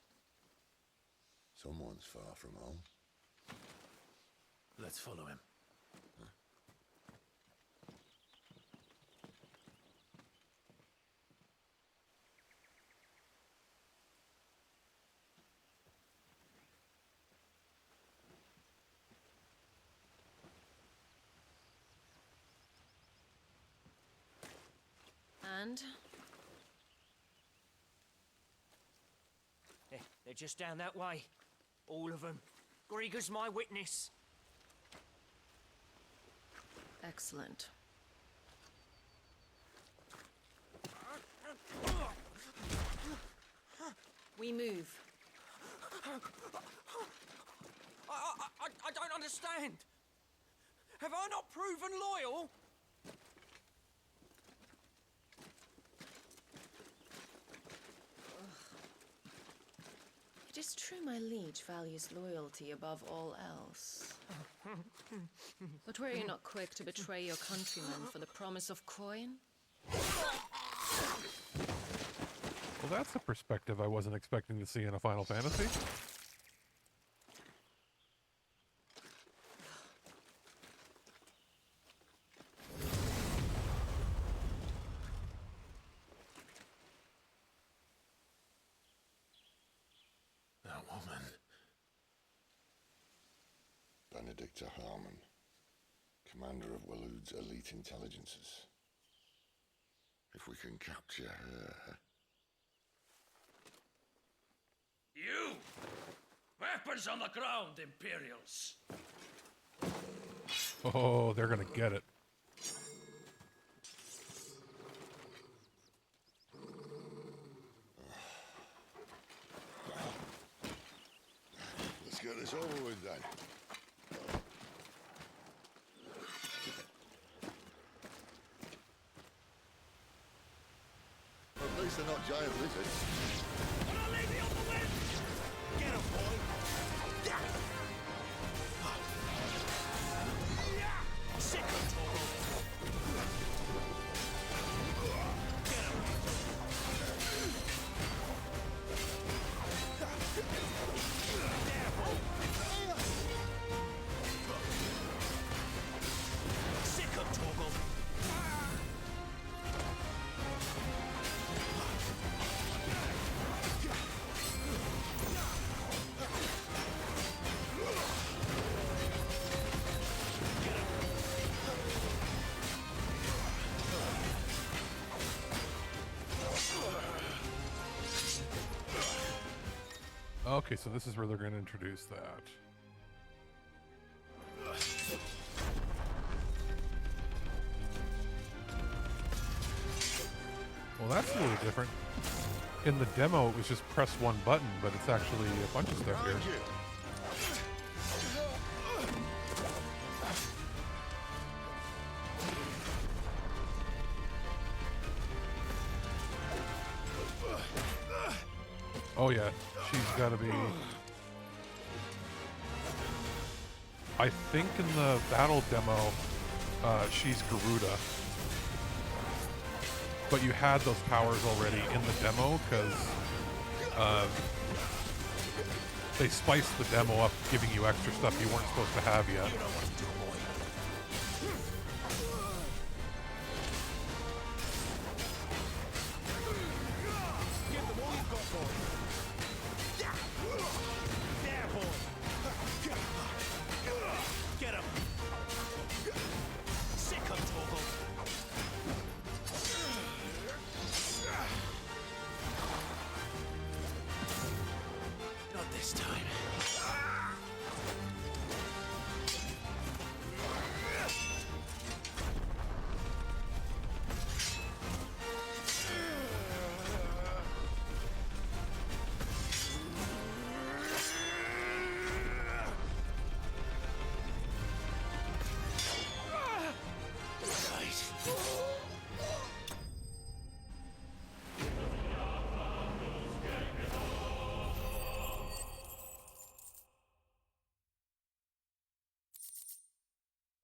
Someone's far from home. Let's follow him. And? They're just down that way. All of them. Grieger's my witness. Excellent. We move. I don't understand. Have I not proven loyal? It is true my liege values loyalty above all else. But were you not quick to betray your countrymen for the promise of coin? Well, that's a perspective I wasn't expecting to see in a Final Fantasy. That woman. Benedicta Harmon, commander of Waloed's elite intelligences. If we can capture her... You! Weapons on the ground, Imperials! Oh, they're gonna get it. Let's get this over with then. At least they're not giant lizards. Get him, boy! Sick of Toro! Get him! There, boy! Sick of Toggle! Okay, so this is where they're going to introduce that. Well, that's a little different. In the demo, it was just press one button, but it's actually a bunch of stuff here. Oh yeah, she's got to be... I think in the battle demo, she's Garuda. But you had those powers already in the demo, because they spiced the demo up, giving you extra stuff you weren't supposed to have yet.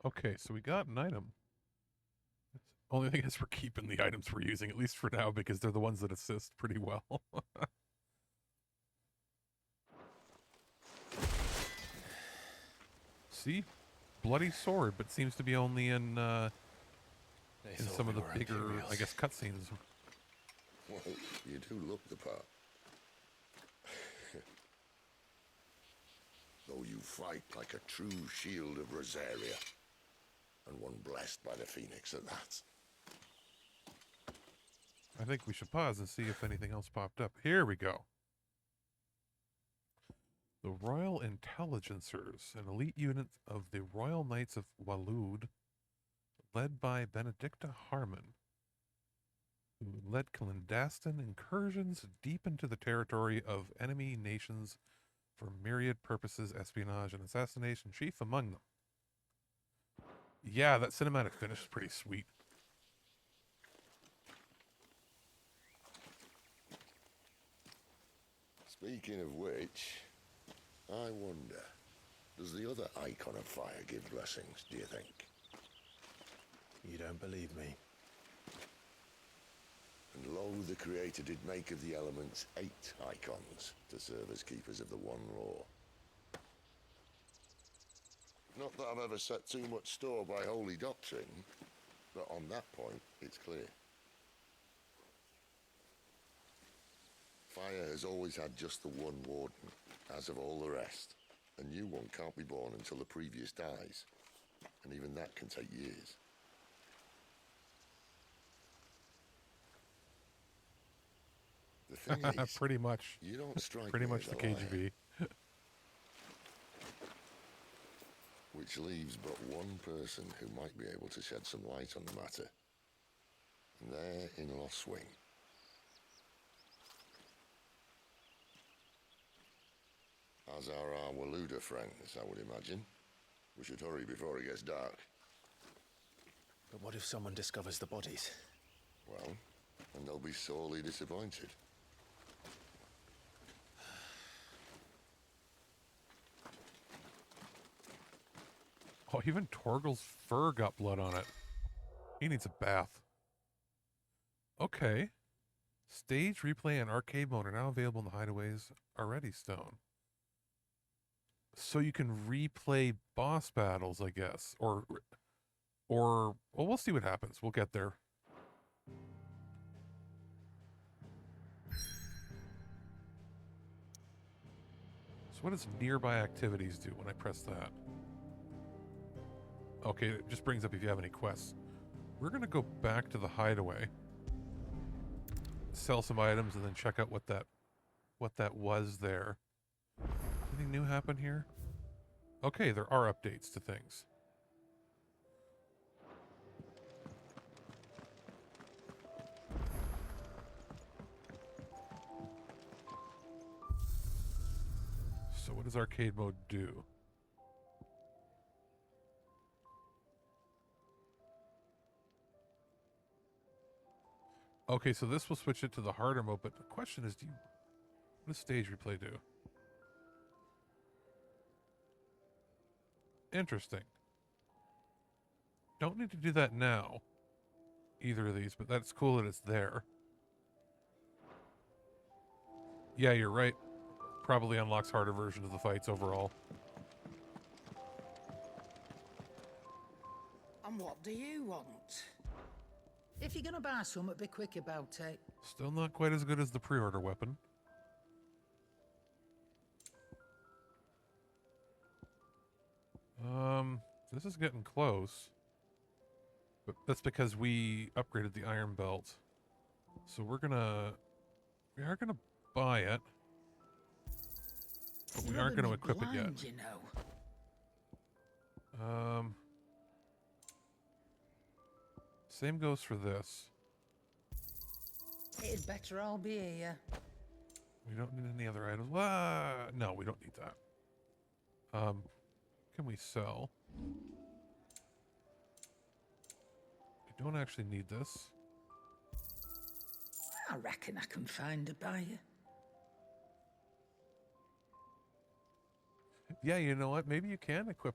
Okay, so we got an item. Only thing is we're keeping the items we're using, at least for now, because they're the ones that assist pretty well. See? Bloody sword, but seems to be only in some of the bigger, I guess, cutscenes. Well, you do look the part. Though you fight like a true shield of Rosaria. And one blessed by the Phoenix at that. I think we should pause and see if anything else popped up. Here we go. The Royal Intelligencers, an elite unit of the Royal Knights of Waloed, led by Benedicta Harmon. who led clandestine incursions deep into the territory of enemy nations for myriad purposes, espionage and assassination, chief among them. Yeah, that cinematic finish is pretty sweet. Speaking of which, I wonder, does the other icon of fire give blessings, do you think? You don't believe me? And lo, the Creator did make of the elements 8 icons to serve as keepers of the one law. Not that I've ever set too much store by holy doctrine, but on that point, it's clear. Fire has always had just the one warden, as of all the rest. A new one can't be born until the previous dies, and even that can take years. The thing is, pretty much. You don't strike pretty me much as the a liar. KGB. Which leaves but one person who might be able to shed some light on the matter. And they're in Lost Swing. As are our Waluda friends, I would imagine. We should hurry before it gets dark. But what if someone discovers the bodies? Well, and they'll be sorely disappointed. Oh, even Torgal's fur got blood on it. He needs a bath. Okay. Stage, replay, and arcade mode are now available in the hideaways already, Stone. So you can replay boss battles, I guess. Or, well, we'll see what happens. We'll get there. So what does nearby activities do when I press that? Okay, it just brings up if you have any quests. We're going to go back to the hideaway. Sell some items and then check out what that was there. Anything new happen here? Okay, there are updates to things. So what does arcade mode do? Okay, so this will switch it to the harder mode, but the question is, what does stage replay do? Interesting. Don't need to do that now, either of these, but that's cool that it's there. Yeah, you're right. Probably unlocks harder versions of the fights overall. And what do you want? If you're gonna buy something, be quick about it. Still not quite as good as the pre-order weapon. This is getting close. But that's because we upgraded the iron belt. So we are gonna buy it. But we aren't gonna equip it yet. You know. Same goes for this. It'd better all be here. We don't need any other items. No, we don't need that. Can we sell? We don't actually need this. I reckon I can find a buyer. Yeah, you know what? Maybe you can equip,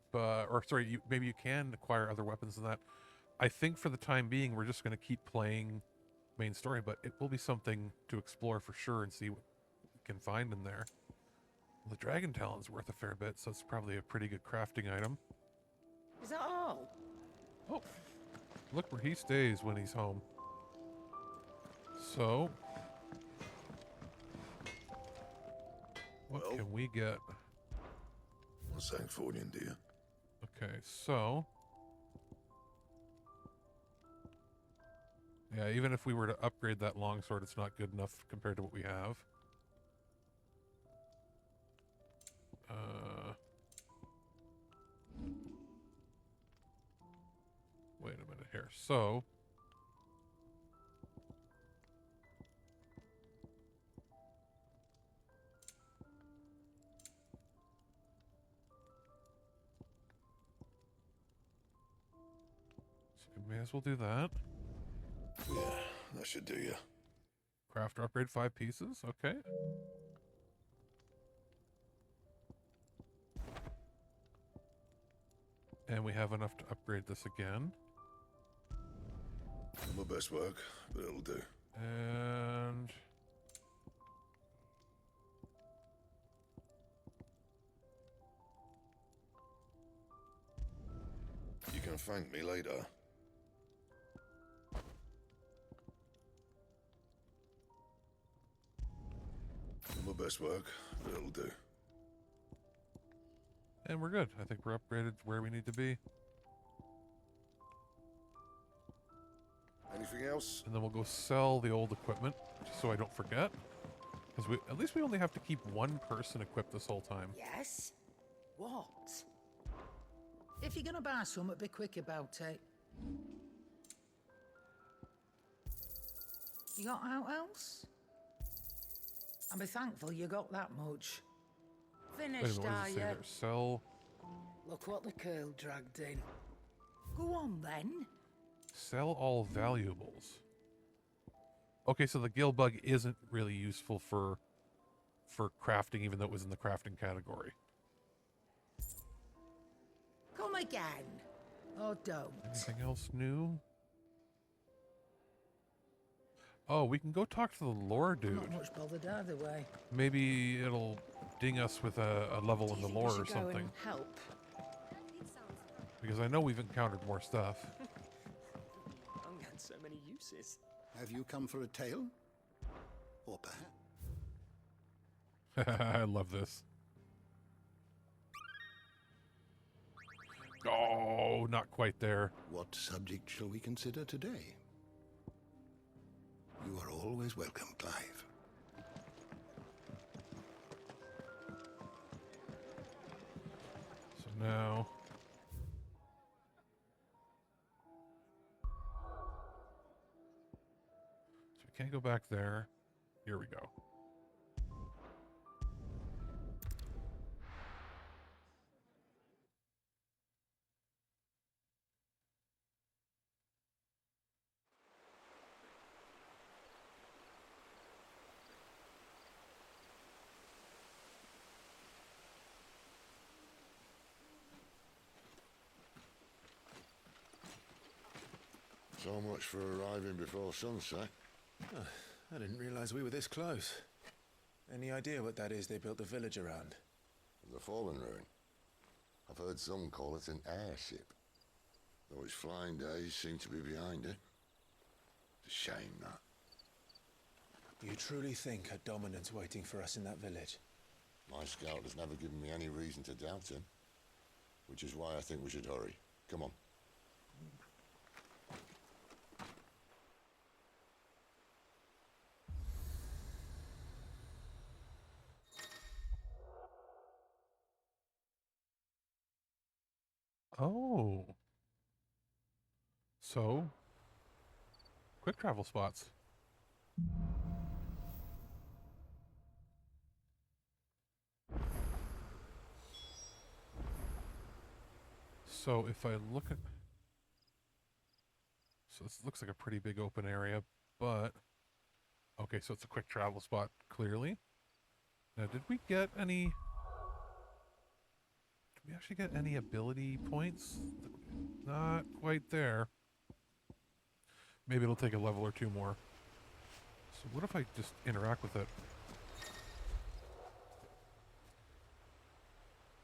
maybe you can acquire other weapons than that. I think for the time being, we're just going to keep playing main story, but it will be something to explore for sure and see what we can find in there. Well, the Dragon Talon's worth a fair bit, so it's probably a pretty good crafting item. Is that all? Oh, look where he stays when he's home. So, what can we get? What's that for you, dear? Okay, so... Yeah, even if we were to upgrade that longsword, it's not good enough compared to what we have. Wait a minute here. So, May as well do that. Yeah, that should do you. Craft or upgrade 5 pieces. Okay. And we have enough to upgrade this again. Not my best work, but it'll do. And... You can thank me later. Not my best work, but it'll do. And we're good. I think we're upgraded to where we need to be. Anything else? And then we'll go sell the old equipment, just so I don't forget. Because at least we only have to keep one person equipped this whole time. Yes? What? If you're gonna buy something, be quick about it. You got out else? And be thankful you got that much. Finished, Wait a minute, what are does it say you? there? Sell... Look what the curl dragged in. Go on, then. Sell all valuables. Okay, so the gill bug isn't really useful for crafting, even though it was in the crafting category. Come again. Or don't. Anything else new? Oh, we can go talk to the lore dude. Not much bothered either way. Maybe it'll ding us with a level in the lore or something. Help. Because I know we've encountered more stuff. Tongue had so many uses. Have you come for a tale? Or perhaps... I love this. Oh, not quite there. What subject shall we consider today? You are always welcome, Clive. So now... So we can't go back there. Here we go. So much for arriving before sunset. Oh, I didn't realize we were this close. Any idea what that is they built the village around? The fallen ruin. I've heard some call it an airship. Though its flying days seem to be behind it. It's a shame, that. You truly think a dominant's waiting for us in that village? My scout has never given me any reason to doubt him. Which is why I think we should hurry. Come on. Oh. So, quick travel spots. So if I look at... So this looks like a pretty big open area, but... Okay, so it's a quick travel spot, clearly. Now, did we get any... Did we actually get any ability points? Not quite there. Maybe it'll take a level or two more. So what if I just interact with it?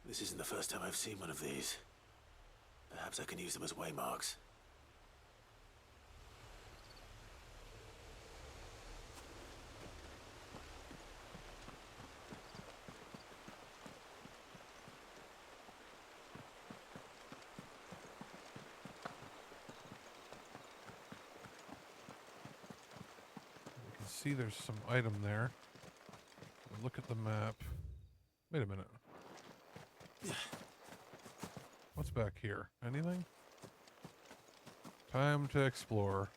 This isn't the first time I've seen one of these. Perhaps I can use them as waymarks. You can see there's some item there. Look at the map. Wait a minute. What's back here? Anything? Time to explore.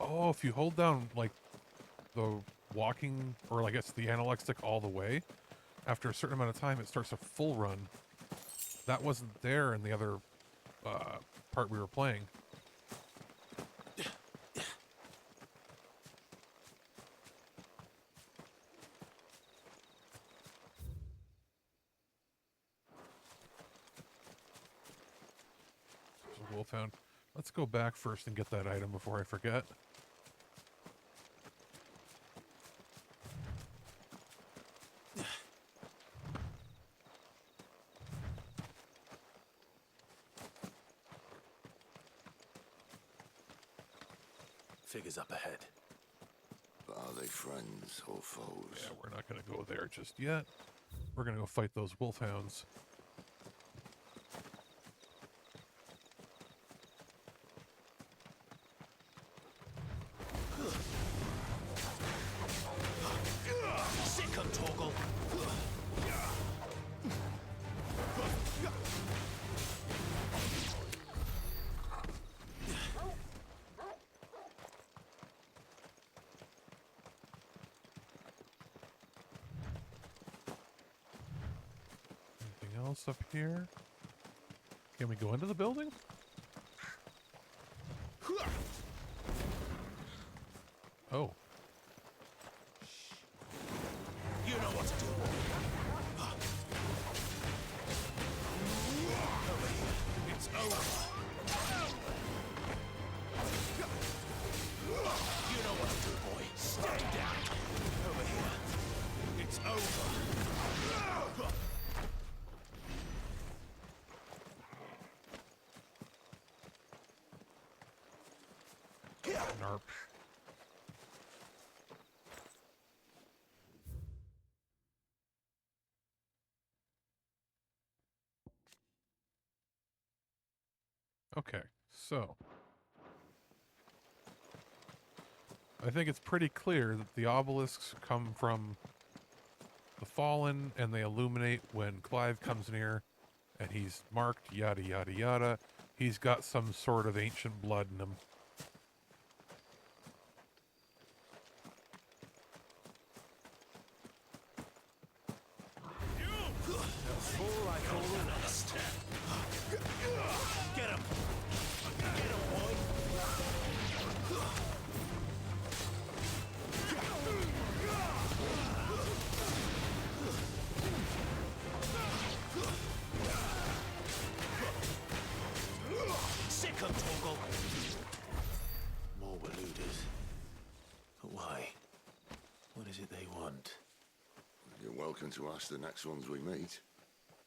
Oh, if you hold down, like, the walking, or I guess the analog stick all the way, after a certain amount of time, it starts a full run. That wasn't there in the other part we were playing. There's a wolfhound. Let's go back first and get that item before I forget. Figures up ahead. But are they friends or foes? Yeah, we're not going to go there just yet. We're going to go fight those wolfhounds. Sick of Toggle. Anything else up here? Can we go into the building? Oh. You know what to do. It's over. You know what to do, boy. Stay down. Over here. It's over. Narp. Okay, so I think it's pretty clear that the obelisks come from the Fallen, and they illuminate when Clive comes near, and he's marked, yada yada yada. He's got some sort of ancient blood in him. Full like all the rest. Get him. Get him, boy. Sick of Toggle. More were looters. But why? What is it they want? You're welcome to ask the next ones we meet.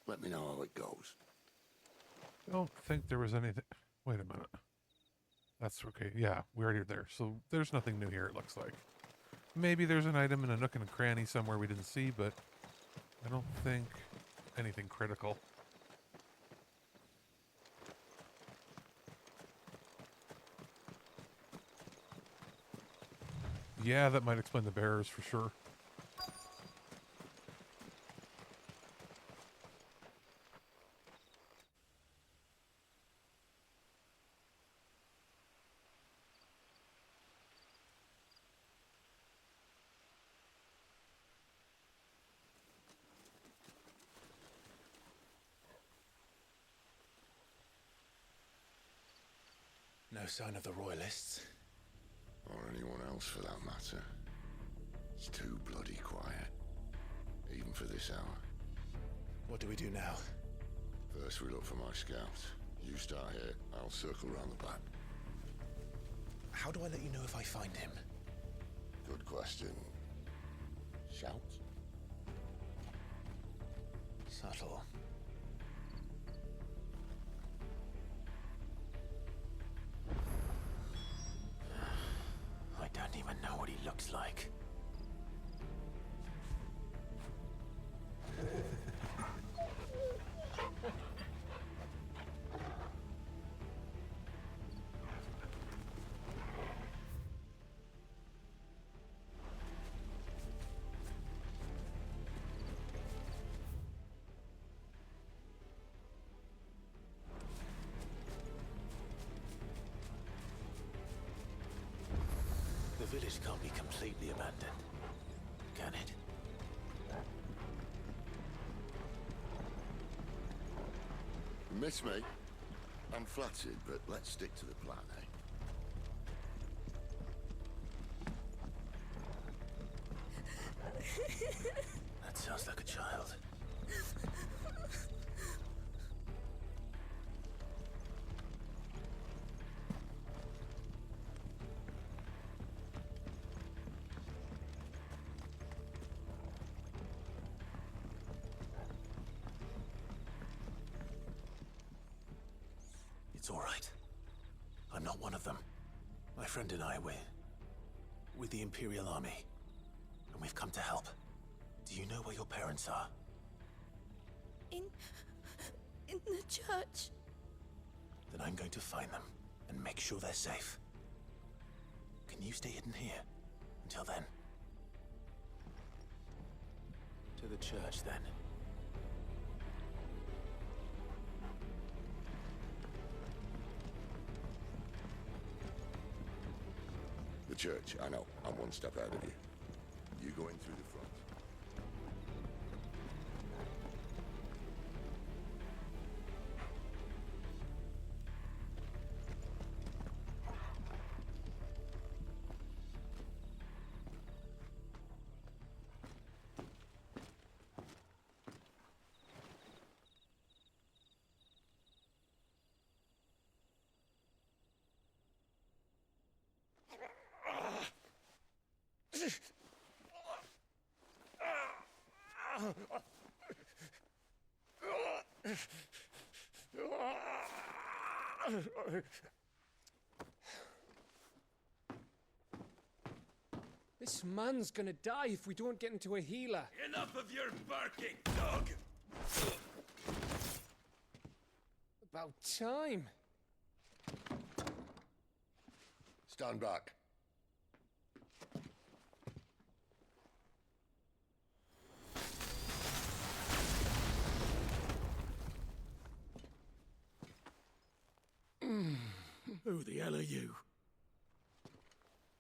Let me know how it goes. I don't think there was anything. Wait a minute. That's okay. Yeah, we already there. So there's nothing new here, it looks like. Maybe there's an item in a nook and a cranny somewhere we didn't see, but I don't think anything critical. Yeah, that might explain the bearers for sure. No sign of the Royalists. Or anyone else for that matter. It's too bloody quiet. Even for this hour. What do we do now? First we look for my scouts. You start here, I'll circle round the back. How do I let you know if I find him? Good question. Shout? Subtle. I don't even know what he looks like. The village can't be completely abandoned, can it? Miss me? I'm flattered, but let's stick to the plan, eh? That sounds like a child. It's all right. I'm not one of them. My friend and I, we're with the Imperial Army, and we've come to help. Do you know where your parents are? In the church. Then I'm going to find them and make sure they're safe. Can you stay hidden here until then? To the church, then. The church, I know. I'm one step ahead of you. You go in through the front. This man's gonna die if we don't get into a healer. Enough of your barking, dog! About time. Stand back. Who the hell are you?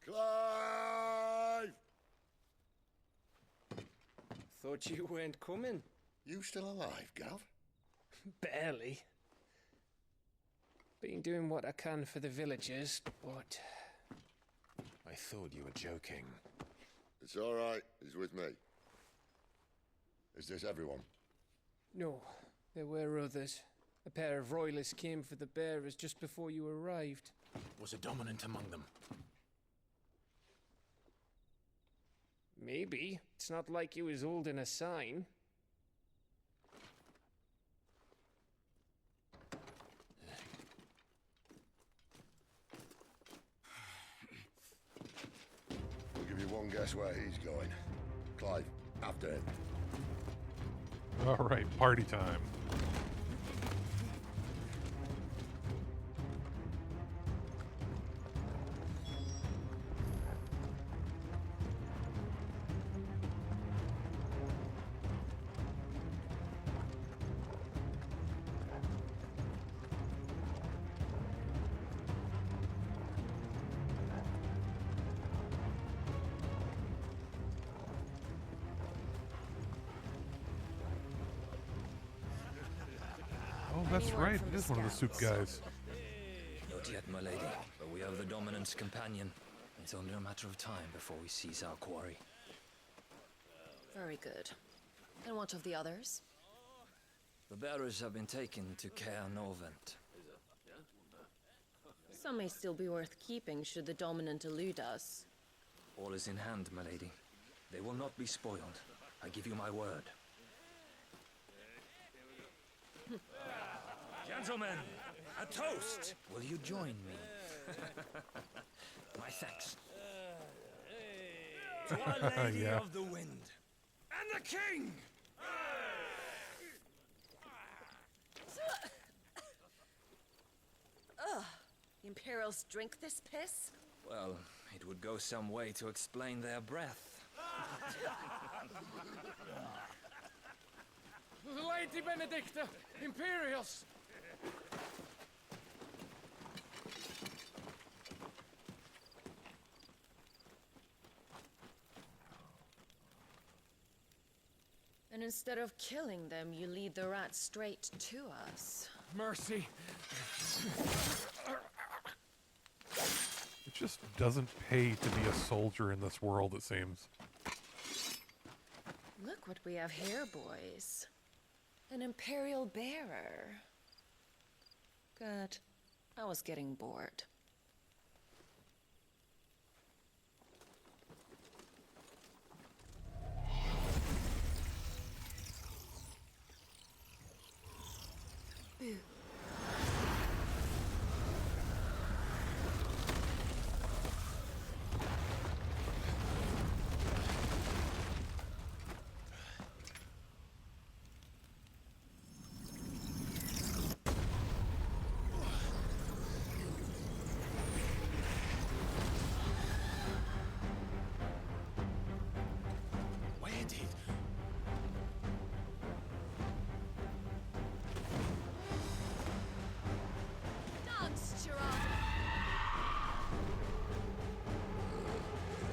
Clive! Thought you weren't coming. You still alive, Gav? Barely. Been doing what I can for the villagers, but... I thought you were joking. It's all right. He's with me. Is this everyone? No, there were others. A pair of royalists came for the bearers just before you arrived. Was a dominant among them? Maybe. It's not like he was holding a sign. We'll give you one guess where he's going. Clive, after him. All right, party time. Oh, that's right. It is one of the soup guys. Not yet, my lady, but we have the dominant's companion. It's only a matter of time before we seize our quarry. Very good. And what of the others? The bearers have been taken to Caer Novent. Some may still be worth keeping should the dominant elude us. All is in hand, my lady. They will not be spoiled. I give you my word. Gentlemen, a toast! Will you join me? My thanks. To Our Lady Yeah. of the Wind and the King! Ugh. The Imperials drink this piss? Well, it would go some way to explain their breath. Lady Benedicta! Imperials! And instead of killing them, you lead the rats straight to us. Mercy. It just doesn't pay to be a soldier in this world, it seems. Look what we have here, boys. An Imperial bearer. Good. I was getting bored. Boo.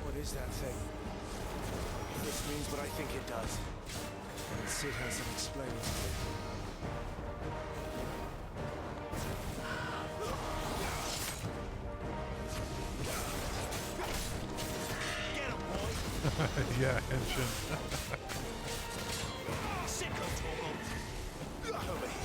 What is that thing? If this means what I think it does, then Sid has some explaining to do. Get him, boy! Yeah, Henshin. Sicko Torgal! Over here.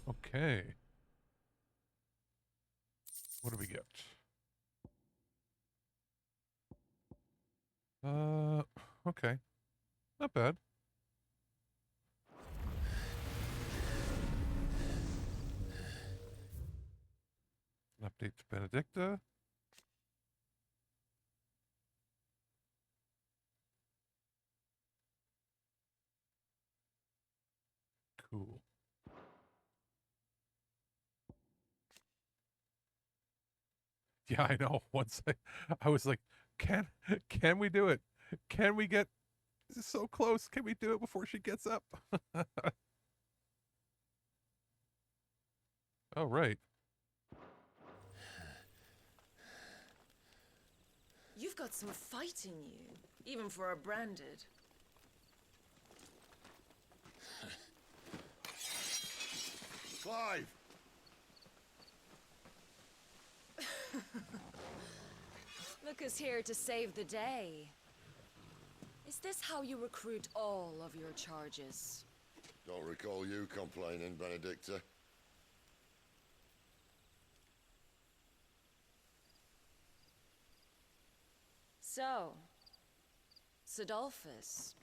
Okay. What do we get? Okay. Not bad. An update to Benedicta. Cool. Yeah, I know. Once I was like, can we do it? Can we get so close? Can we do it before she gets up? Oh, right. You've got some fight in you, even for a branded. Clive! Look who's here to save the day. Is this how you recruit all of your charges? Don't recall you complaining, Benedicta. So, Sidolphus,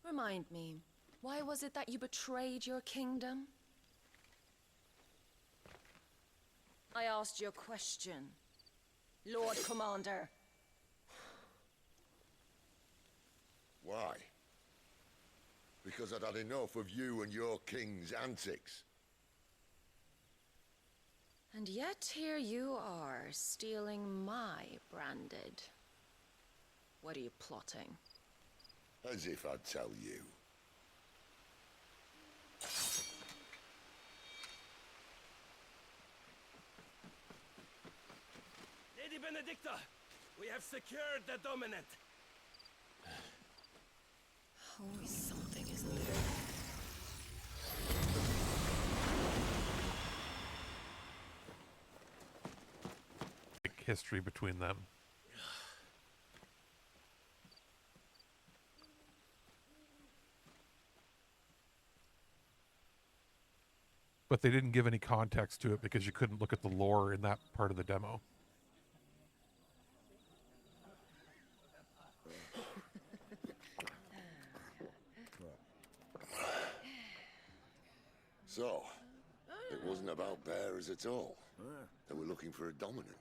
remind me, why was it that you betrayed your kingdom? I asked you a question, Lord Commander. Why? Because I'd had enough of you and your king's antics. And yet here you are, stealing my branded. What are you plotting? As if I'd tell you. Lady Benedicta, we have secured the dominant. Always something, isn't there? History between them. But they didn't give any context to it because you couldn't look at the lore in that part of the demo. So, wasn't about bearers at all. They were looking for a dominant.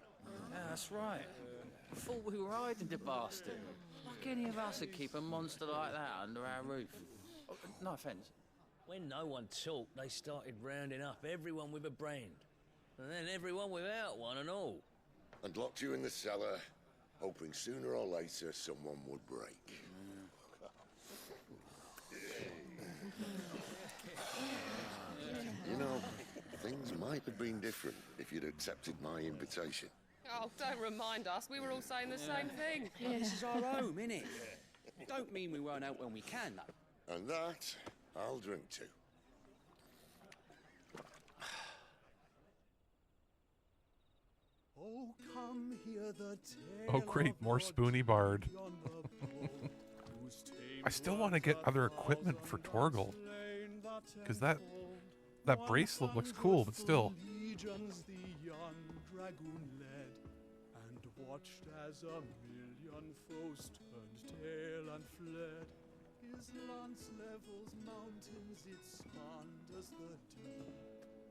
Yeah, that's right. I thought we were hiding the bastard. Like any of us would keep a monster like that under our roof. Oh, no offence. When no one talked, they started rounding up everyone with a brand. And then everyone without one and all. And locked you in the cellar, hoping sooner or later someone would break. You know, things might have been different if you'd accepted my invitation. Oh, don't remind us. We were all saying the same thing. Yeah, this is our home, innit? Don't mean we won't out when we can, though. And that, I'll drink to. Oh, come hear the Oh, great, more Spoony Bard. I still want to get other equipment for Torgal. Because that bracelet looks cool, but still. Legions the young dragoon led, and watched as a million foes turned tail and fled. His lance levels mountains, it spanders the deep.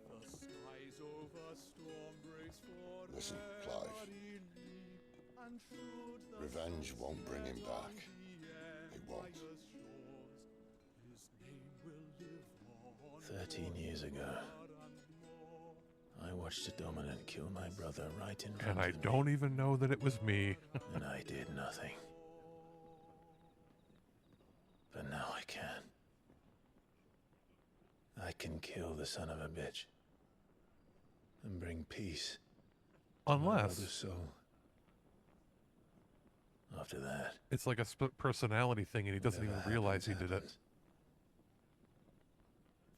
The skies over storm breaks for Listen, Clive. Revenge won't bring him back. It won't. 13 years ago, I watched a dominant kill my brother right in front And I of me. don't even know that it was me. And I did nothing. But now I can. I can kill the son of a bitch. And bring peace. to my Unless brother's soul. After that, it's like a split personality thing and he doesn't even realize he did it.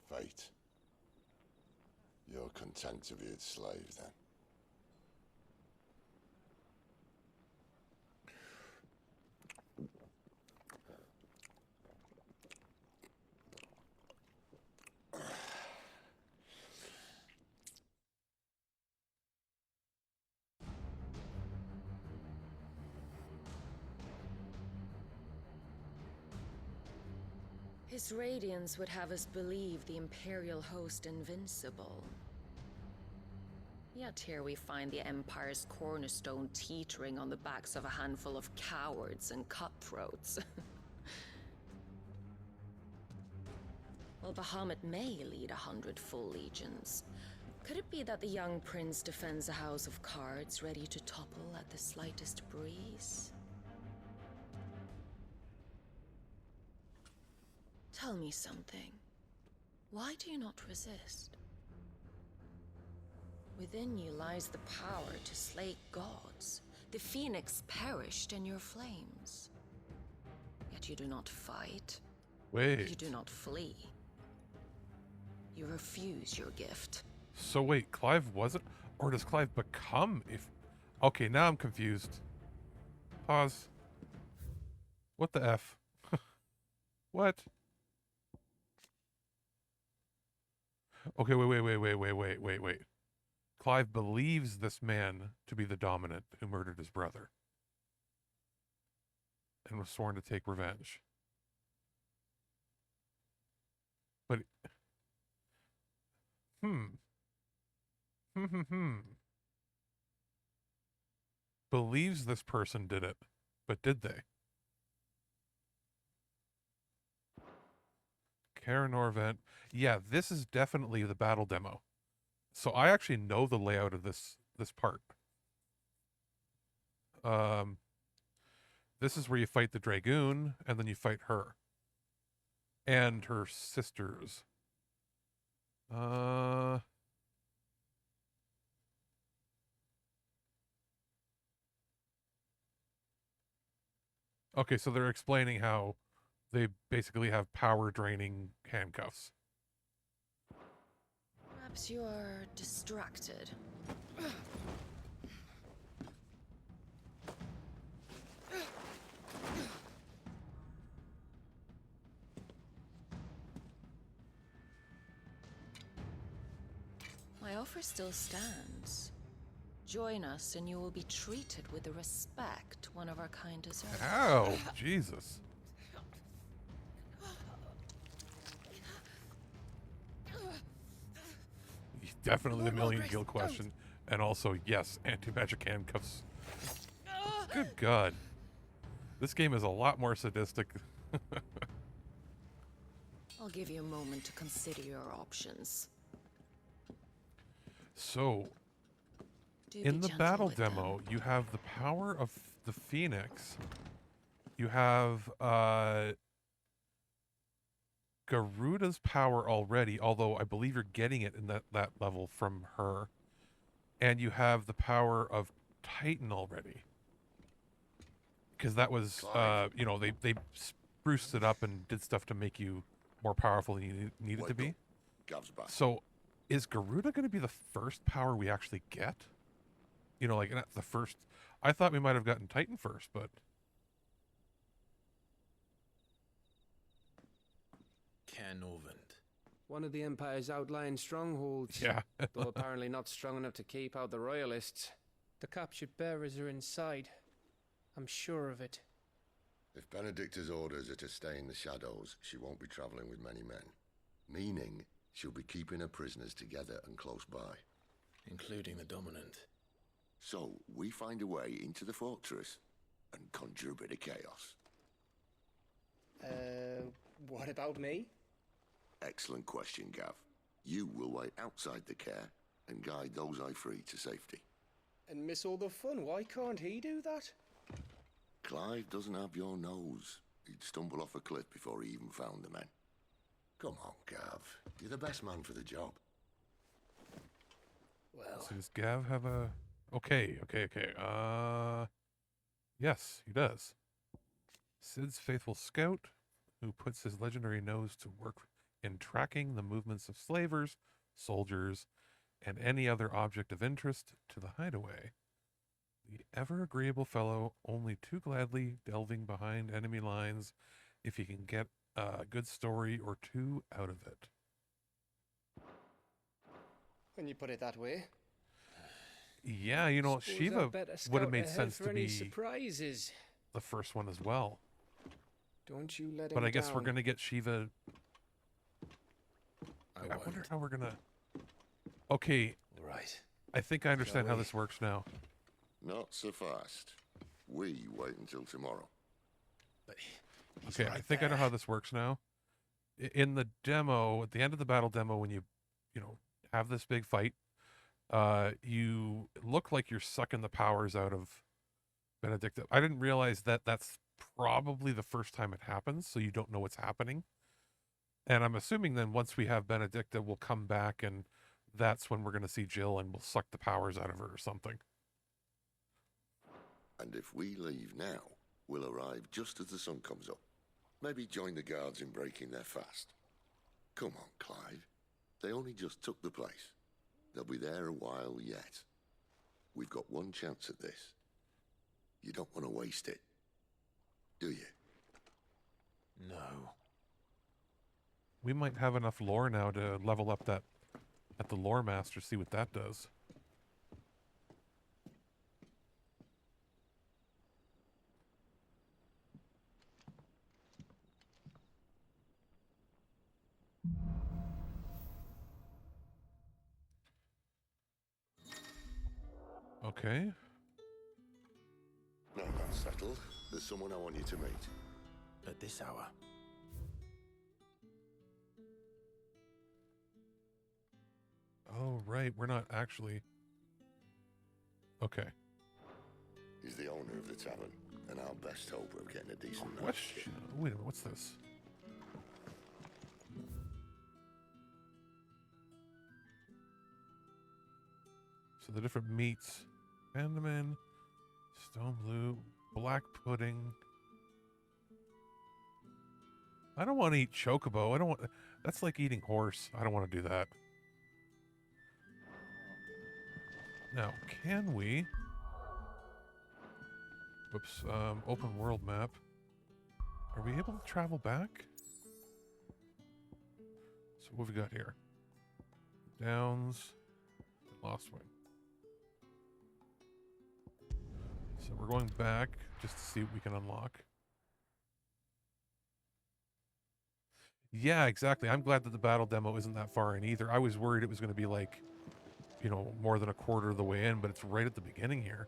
Fate. You're content to be its slave, then? His radiance would have us believe the Imperial host invincible. Yet here we find the Empire's cornerstone teetering on the backs of a handful of cowards and cutthroats. Well, Bahamut may lead 100 full legions. Could it be that the young prince defends a house of cards ready to topple at the slightest breeze? Tell me something. Why do you not resist? Within you lies the power to slay gods. The phoenix perished in your flames. Yet you do not fight. Wait. You do not flee. You refuse your gift. So wait, Clive wasn't? Or does Clive become if... Okay, now I'm confused. Pause. What the F? What? Okay, wait. Clive believes this man to be the dominant who murdered his brother. And was sworn to take revenge. But... Believes this person did it, but did they? Karen Orvent. Yeah, this is definitely the battle demo. So I actually know the layout of this part. This is where you fight the Dragoon, and then you fight her. And her sisters. Okay, so they're explaining how they basically have power-draining handcuffs. Perhaps you are distracted. My offer still stands. Join us and you will be treated with the respect one of our kind deserves. Ow, Jesus. definitely the million gil question. And also, yes, anti-magic handcuffs. Good God. This game is a lot more sadistic. I'll give you a moment to consider your options. So, Do in be the gentle battle with them. demo, you have the power of the Phoenix. You have Garuda's power already, although I believe you're getting it in that level from her. And you have the power of Titan already. Because that was, you know, they spruced it up and did stuff to make you more powerful than you needed to be. So, is Garuda going to be the first power we actually get? You know, like, not the first... I thought we might have gotten Titan first, but... Canovant. One of the Empire's outlying strongholds. Yeah. Though apparently not strong enough to keep out the royalists. The captured bearers are inside. I'm sure of it. If Benedicta's orders are to stay in the shadows, she won't be traveling with many men. Meaning, she'll be keeping her prisoners together and close by. Including the dominant. So, we find a way into the fortress and conjure a bit of chaos. What about me? Excellent question, Gav. You will wait outside the care and guide those I free to safety. And miss all the fun. Why can't he do that? Clive doesn't have your nose. He'd stumble off a cliff before he even found the men. Come on, Gav. You're the best man for the job. Well... So does Gav have a... Okay. Yes, he does. Sid's faithful scout, who puts his legendary nose to work in tracking the movements of slavers, soldiers, and any other object of interest to the hideaway. The ever-agreeable fellow, only too gladly delving behind enemy lines if he can get a good story or two out of it. When you put it that way. Yeah, you know, Suppose Shiva I'd better would have scout made ahead sense for to any be surprises. the first one as well. Don't you let him But I guess we're down. going to get Shiva... I wonder how we're going to... Okay. Right. I think I understand Shall how we? this works now. Not so fast. We wait until tomorrow. But Okay, I think I know how this works now. In the demo, at the end of the battle demo, when you know, have this big fight, you look like you're sucking the powers out of Benedicta. I didn't realize that that's probably the first time it happens, so you don't know what's happening. And I'm assuming then once we have Benedicta, we'll come back and that's when we're going to see Jill and we'll suck the powers out of her or something. And if we leave now, we'll arrive just as the sun comes up. Maybe join the guards in breaking their fast. Come on, Clive. They only just took the place. They'll be there a while yet. We've got one chance at this. You don't want to waste it, do you? No. We might have enough lore now to level up that at the lore master, see what that does. Okay. No, that's settled. There's someone I want you to meet. At this hour. Oh, right. We're not actually... Okay. He's the owner of the tavern, and our best hope of getting a decent night's Question. Wait a minute, what's this? So the different meats. Bandaman, stone blue, black pudding. I don't want to eat chocobo. I don't want... That's like eating horse. I don't want to do that. Now, can we... Whoops, open world map. Are we able to travel back? So what have we got here? Downs, Lost Wing. So we're going back just to see what we can unlock. Yeah, exactly. I'm glad that the battle demo isn't that far in either. I was worried it was going to be like you know, more than a quarter of the way in, but it's right at the beginning here.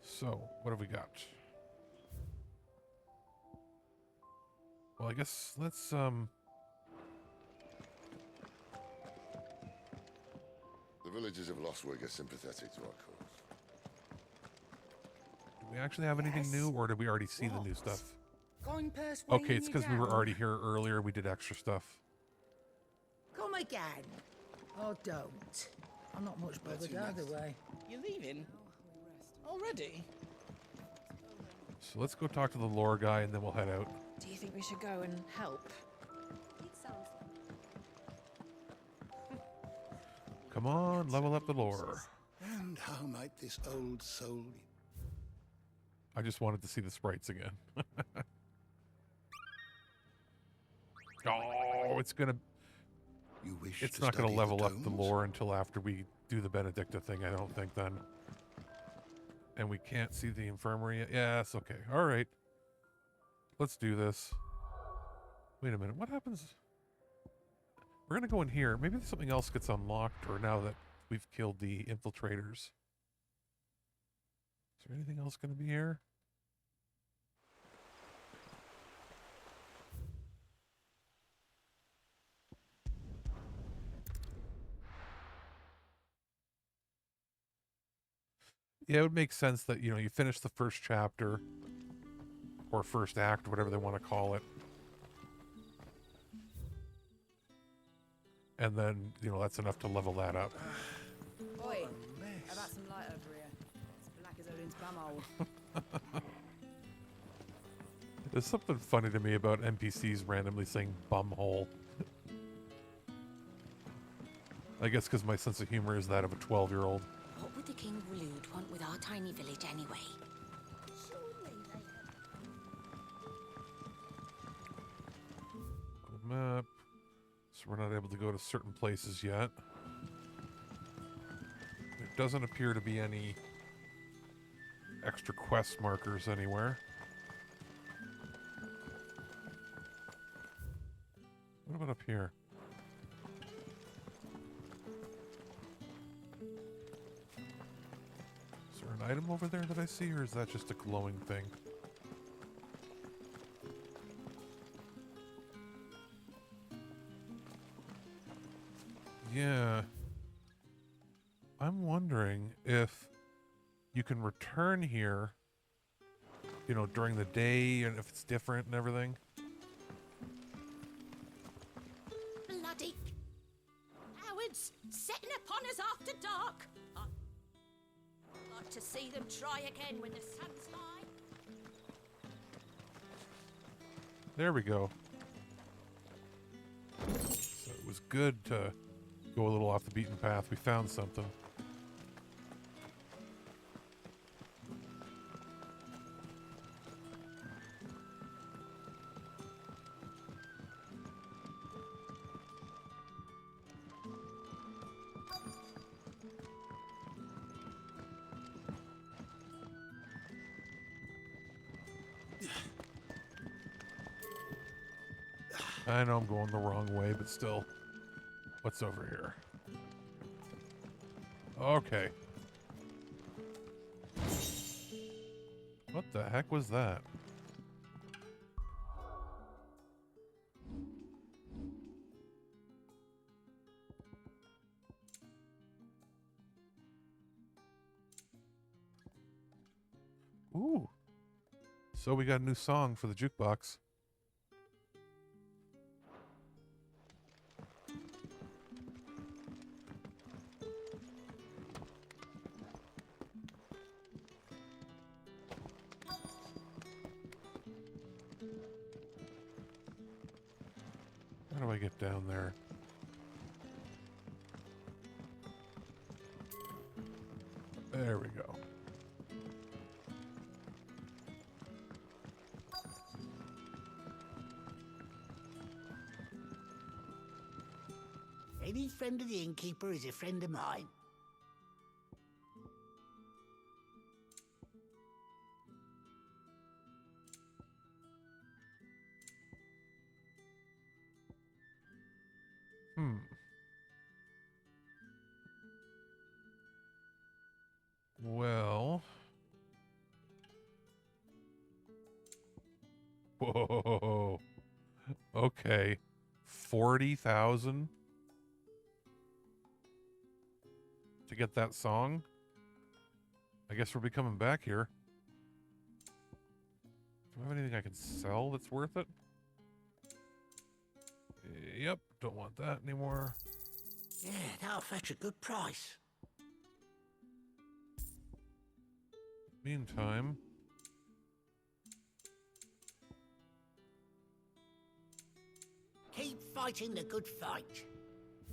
So, what have we got? Well, I guess let's, The villagers of Lostwig are sympathetic to our cause. Do we actually have anything new, or did we already see the new stuff? Going Okay, it's because we were already here earlier. We did extra stuff. Come again. Or don't. I'm not much bothered either way. You're leaving? Already? So let's go talk to the lore guy, and then we'll head out. Do you think we should go and help? Come on, level up the lore. And how might this old soul... I just wanted to see the sprites again. Oh, it's gonna... You wish it's to not gonna study level the up the tomes? lore until after we do the Benedicta thing, I don't think, then. And we can't see the infirmary yet. Yeah, it's okay. All right. Let's do this. Wait a minute. What happens? We're going to go in here. Maybe something else gets unlocked, or now that we've killed the infiltrators. Is there anything else going to be here? Yeah, it would make sense that, you know, you finish the first chapter or first act, whatever they want to call it. And then, you know, that's enough to level that up. Oi, how about some light over here? It's black as Odin's bumhole. There's something funny to me about NPCs randomly saying bumhole. I guess because my sense of humor is that of a 12-year-old. What would the King Rude want with our tiny village anyway? Map. So we're not able to go to certain places yet. There doesn't appear to be any extra quest markers anywhere. What about up here? Is there an item over there that I see, or is that just a glowing thing? Yeah. I'm wondering if you can return here, you know, during the day, and if it's different and everything. Bloody cowards setting upon us after dark. I'd like to see them try again when the sun's high. There we go. So it was good to go a little off the beaten path. We found something. I know I'm going the wrong way, but still. What's over here? Okay. What the heck was that? Ooh. So we got a new song for the jukebox. How do I get down there? There we go. Any friend of the innkeeper is a friend of mine. Whoa. Okay. 40,000 to get that song? I guess we'll be coming back here. Do I have anything I can sell that's worth it? Yep, don't want that anymore. Yeah, that'll fetch a good price. Meantime, Keep fighting the good fight.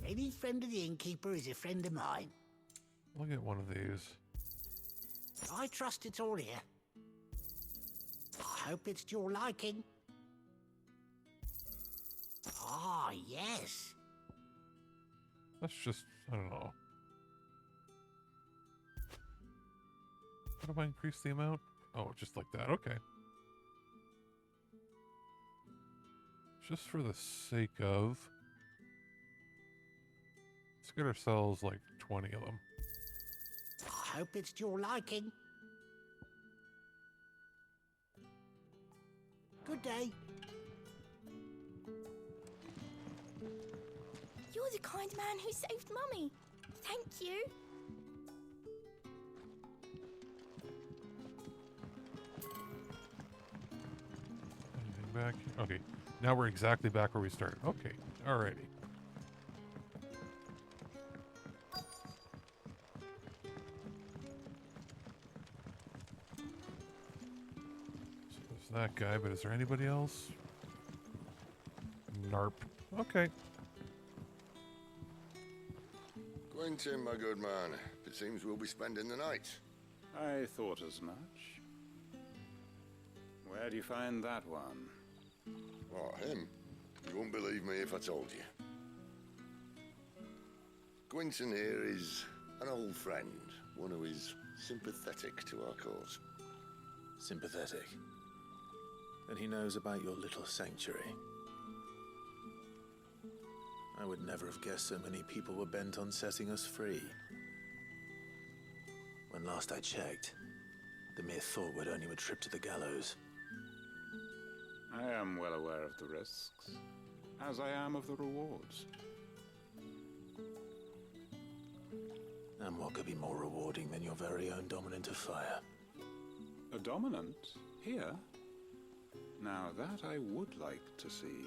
Any friend of the innkeeper is a friend of mine. I'll get one of these. I trust it's all here. I hope it's to your liking. Ah, yes. That's just, I don't know. How do I increase the amount? Oh, just like that. Okay. Just for the sake of... Let's get ourselves like 20 of them. I hope it's to your liking. Good day. You're the kind man who saved Mummy. Thank you. Anything back here? Okay. Now we're exactly back where we started. Okay. Alrighty. So there's that guy, but is there anybody else? Narp. Okay. Quentin, my good man. It seems we'll be spending the night. I thought as much. Where do you find that one? What, him? You won't believe me if I told you. Quentin here is an old friend, one who is sympathetic to our cause. Sympathetic? And he knows about your little sanctuary. I would never have guessed so many people were bent on setting us free. When last I checked, the mere thought would earn you a trip to the gallows. I am well aware of the risks, as I am of the rewards. And what could be more rewarding than your very own dominant of fire? A dominant? Here? Now that I would like to see.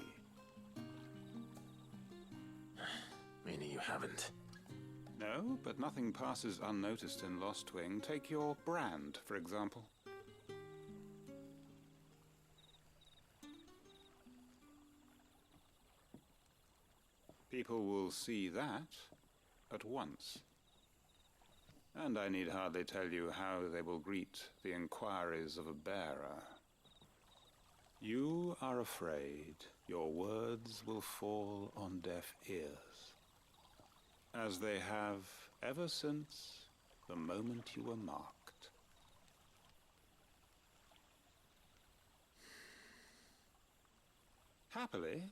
Meaning you haven't? No, but nothing passes unnoticed in Lost Wing. Take your brand, for example. People will see that at once. And I need hardly tell you how they will greet the inquiries of a bearer. You are afraid your words will fall on deaf ears, as they have ever since the moment you were marked. Happily,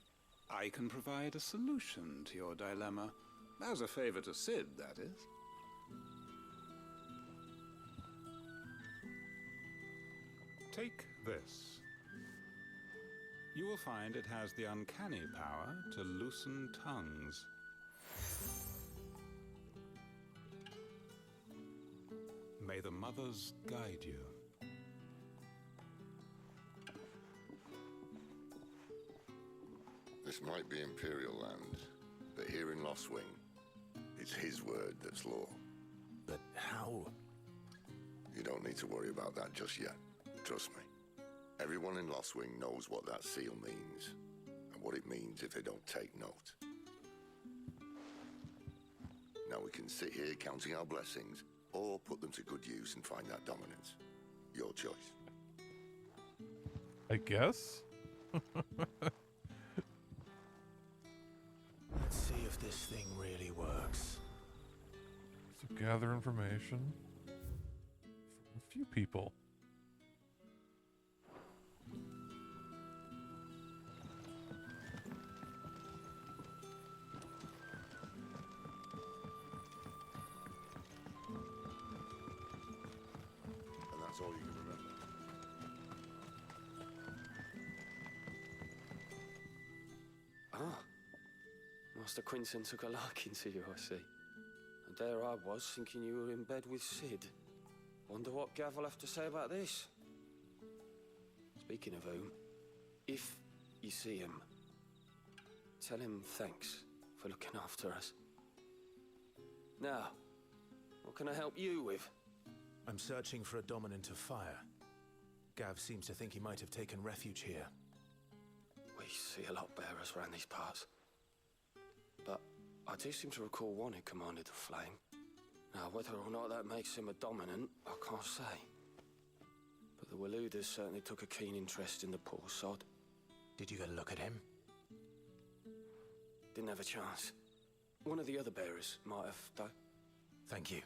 I can provide a solution to your dilemma, as a favor to Sid, that is. Take this. You will find it has the uncanny power to loosen tongues. May the mothers guide you. This might be Imperial land, but here in Lost Wing, it's his word that's law. But how? You don't need to worry about that just yet. Trust me. Everyone in Lost Wing knows what that seal means, and what it means if they don't take note. Now we can sit here counting our blessings, or put them to good use and find that dominance. Your choice. I guess? Let's see if this thing really works. So gather information from a few people. And that's all you can remember. Master Quinton took a liking to you, I see. And there I was, thinking you were in bed with Sid. Wonder what Gav will have to say about this. Speaking of whom, if you see him, tell him thanks for looking after us. Now, what can I help you with? I'm searching for a dominant of fire. Gav seems to think he might have taken refuge here. We see a lot bearers around these parts. But I do seem to recall one who commanded the flame. Now, whether or not that makes him a dominant, I can't say. But the Waluders certainly took a keen interest in the poor sod. Did you get a look at him? Didn't have a chance. One of the other bearers might have, though. Thank you.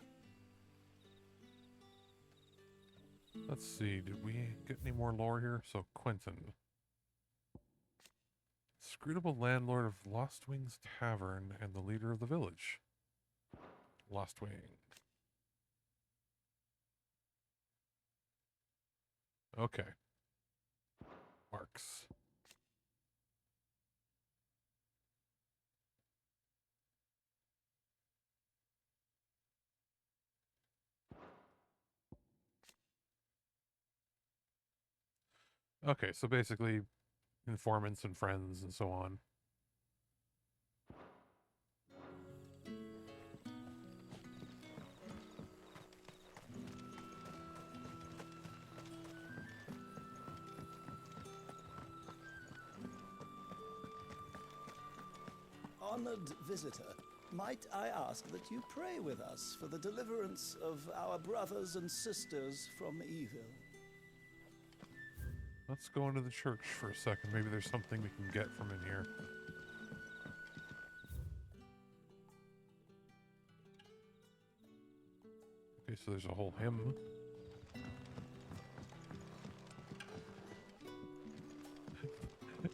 Let's see, did we get any more lore here? So, Quentin. Scrutable landlord of Lost Wings Tavern and the leader of the village. Lost Wing. Okay. Marks. Okay, so basically informants and friends and so on. Honored visitor, might I ask that you pray with us for the deliverance of our brothers and sisters from evil? Let's go into the church for a second. Maybe there's something we can get from in here. Okay, so there's a whole hymn.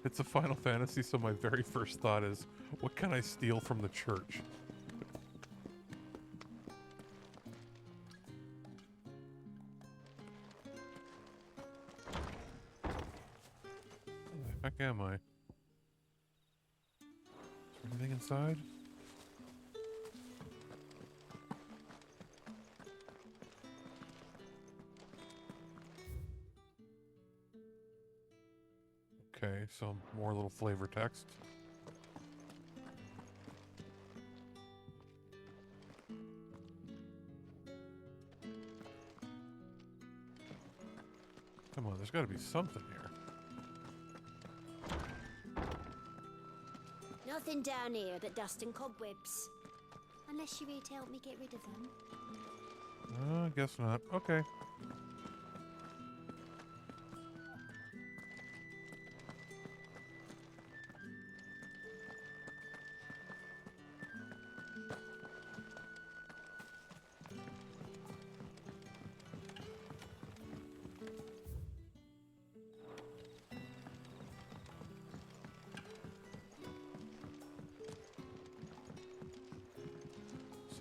It's a Final Fantasy, so my very first thought is, what can I steal from the church? Where the heck am I? Is there anything inside? Okay, so more little flavor text. Come on, there's got to be something here. Nothing down here but dust and cobwebs. Unless you're here to help me get rid of them. I guess not. Okay.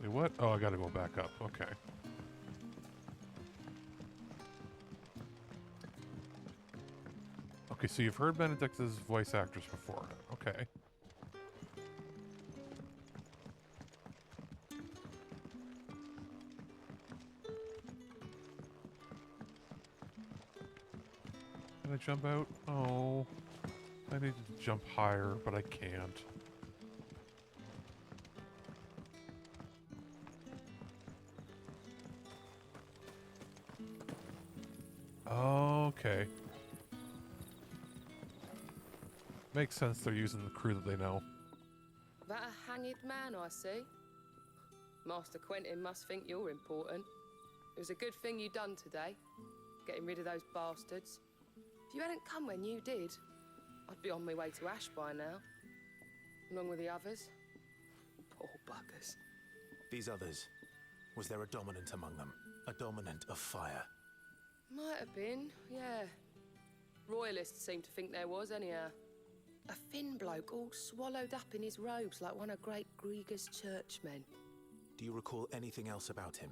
Say what? Oh, I gotta go back up. Okay. Okay, so you've heard Benedicta's voice actors before. Okay. Can I jump out? Oh. I need to jump higher, but I can't. Okay. Makes sense they're using the crew that they know. That a hanged man, I see. Master Quentin must think you're important. It was a good thing you done today, getting rid of those bastards. If you hadn't come when you did, I'd be on my way to Ash by now, along with the others. Poor buggers. These others, was there a dominant among them? A dominant of fire? Might have been, yeah. Royalists seem to think there was, anyhow. A thin bloke all swallowed up in his robes like one of Great Grieger's churchmen. Do you recall anything else about him?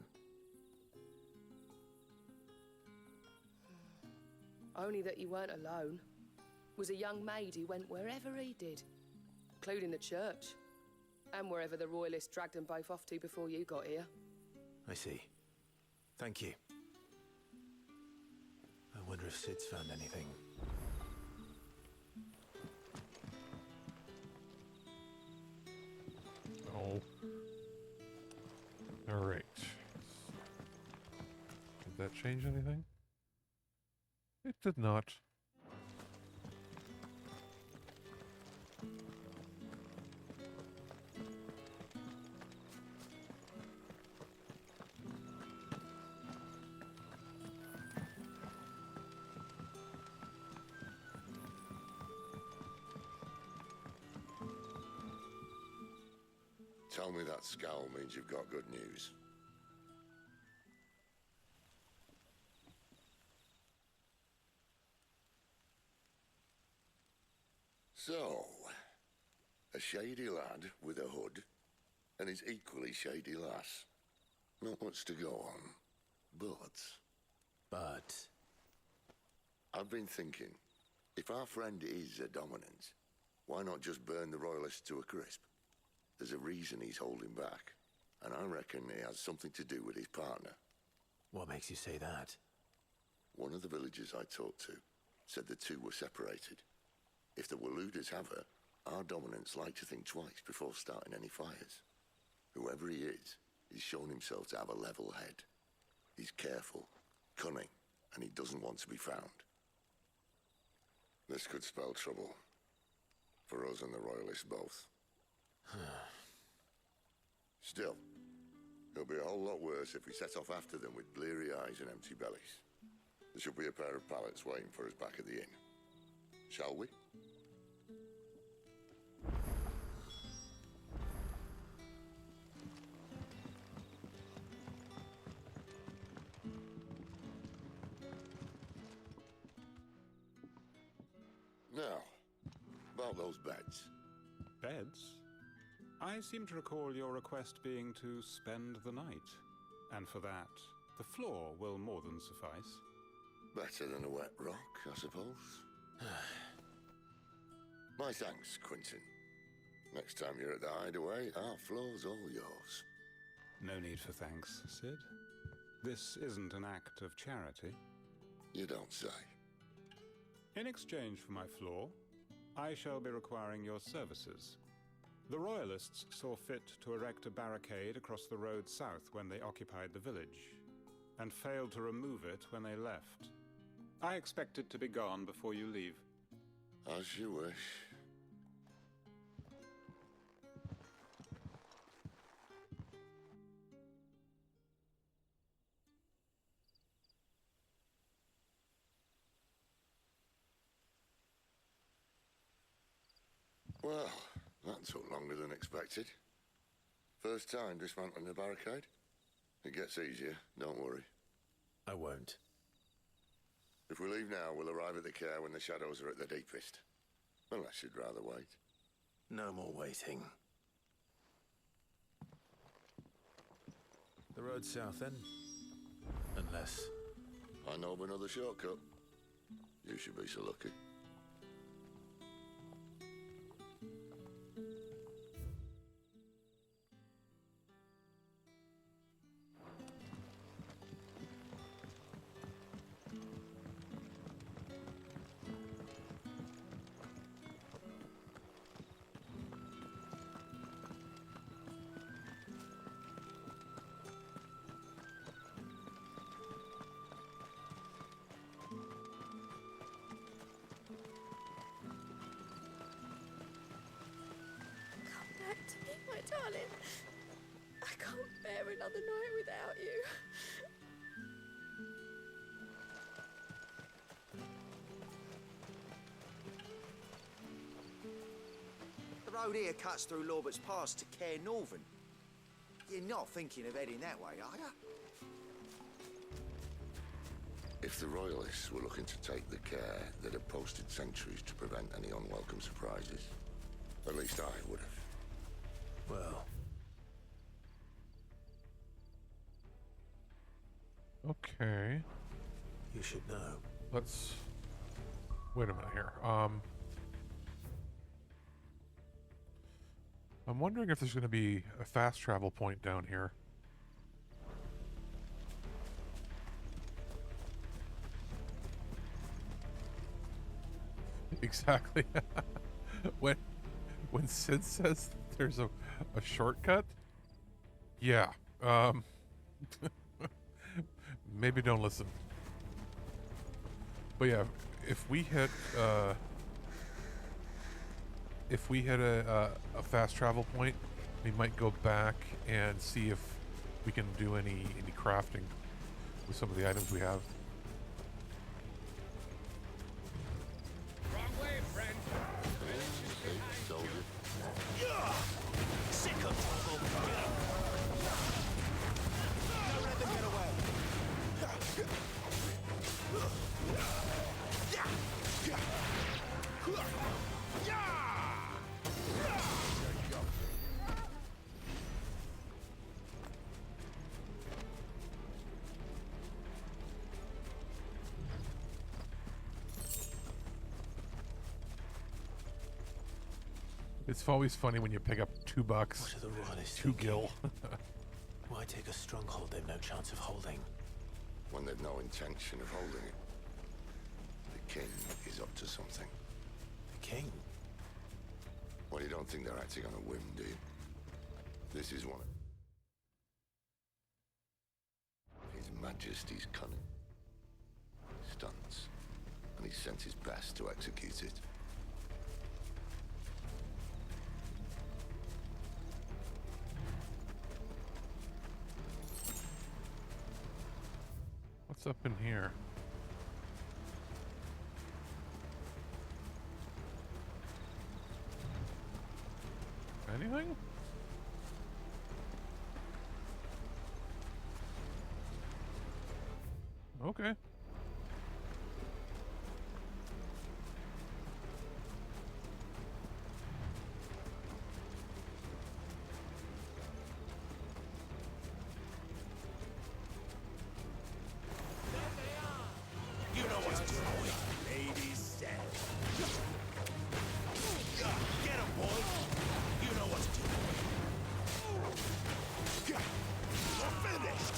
Only that he weren't alone. Was a young maid who went wherever he did, including the church. And wherever the Royalists dragged them both off to before you got here. I see. Thank you. I wonder if Sid's found anything. Oh. Alright. Did that change anything? It did not. Tell me that scowl means you've got good news. So, a shady lad with a hood, and his equally shady lass. Not much to go on, but... I've been thinking, if our friend is a dominant, why not just burn the Royalists to a crisp? There's a reason he's holding back, and I reckon it has something to do with his partner. What makes you say that? One of the villagers I talked to said the two were separated. If the Waluders have her, our dominants like to think twice before starting any fires. Whoever he is, he's shown himself to have a level head. He's careful, cunning, and he doesn't want to be found. This could spell trouble. For us and the Royalists both. Still, it'll be a whole lot worse if we set off after them with bleary eyes and empty bellies. There should be a pair of pallets waiting for us back at the inn. Shall we? Now, about those beds. Beds? I seem to recall your request being to spend the night. And for that, the floor will more than suffice. Better than a wet rock, I suppose. My thanks, Quentin. Next time you're at the hideaway, our floor's all yours. No need for thanks, Sid. This isn't an act of charity. You don't say. In exchange for my floor, I shall be requiring your services. The Royalists saw fit to erect a barricade across the road south when they occupied the village, and failed to remove it when they left. I expect it to be gone before you leave. As you wish. Well, that took longer than expected. First time dismantling the barricade? It gets easier, don't worry. I won't. If we leave now, we'll arrive at the care when the shadows are at their deepest. Unless you'd rather wait. No more waiting. The road south then? Unless... I know of another shortcut. You should be so lucky. Darling, I can't bear another night without you. The road here cuts through Lorbert's Pass to Care Northern. You're not thinking of heading that way, are you? If the Royalists were looking to take the care, they'd have posted sentries to prevent any unwelcome surprises. At least I would have. Well... Okay. You should know. Let's... Wait a minute here. I'm wondering if there's going to be a fast travel point down here. Exactly. when Sid says there's a shortcut, yeah. Maybe don't listen. But yeah, if we hit a fast travel point, we might go back and see if we can do any crafting with some of the items we have. Wrong way, friend. Soldier. Sick of trouble. Don't let them get away. It's always funny when you pick up $2, What are the royalists 2 gil. Why take a stronghold they've no chance of holding? When they've no intention of holding it. The king is up to something. The king? Well, you don't think they're acting on a whim, do you? This is one of His Majesty's cunning. Stunts. And he sent his best to execute it. What's up in here? Anything? Okay. You know what to do, boy. Ladies said. Get him, boy. You know what to do, boy. You're finished.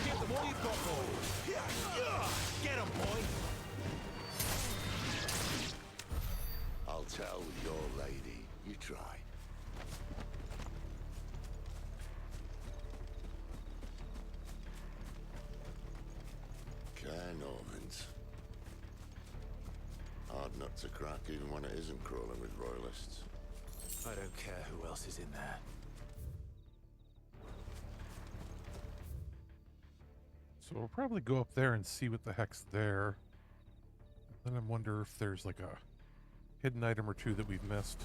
Give them all you've got, boy. Get him, boy. I'll tell your lady. You try. Cairnormans. Hard nut to crack even when it isn't crawling with royalists. I don't care who else is in there. So we'll probably go up there and see what the heck's there. Then I wonder if there's like a hidden item or two that we've missed.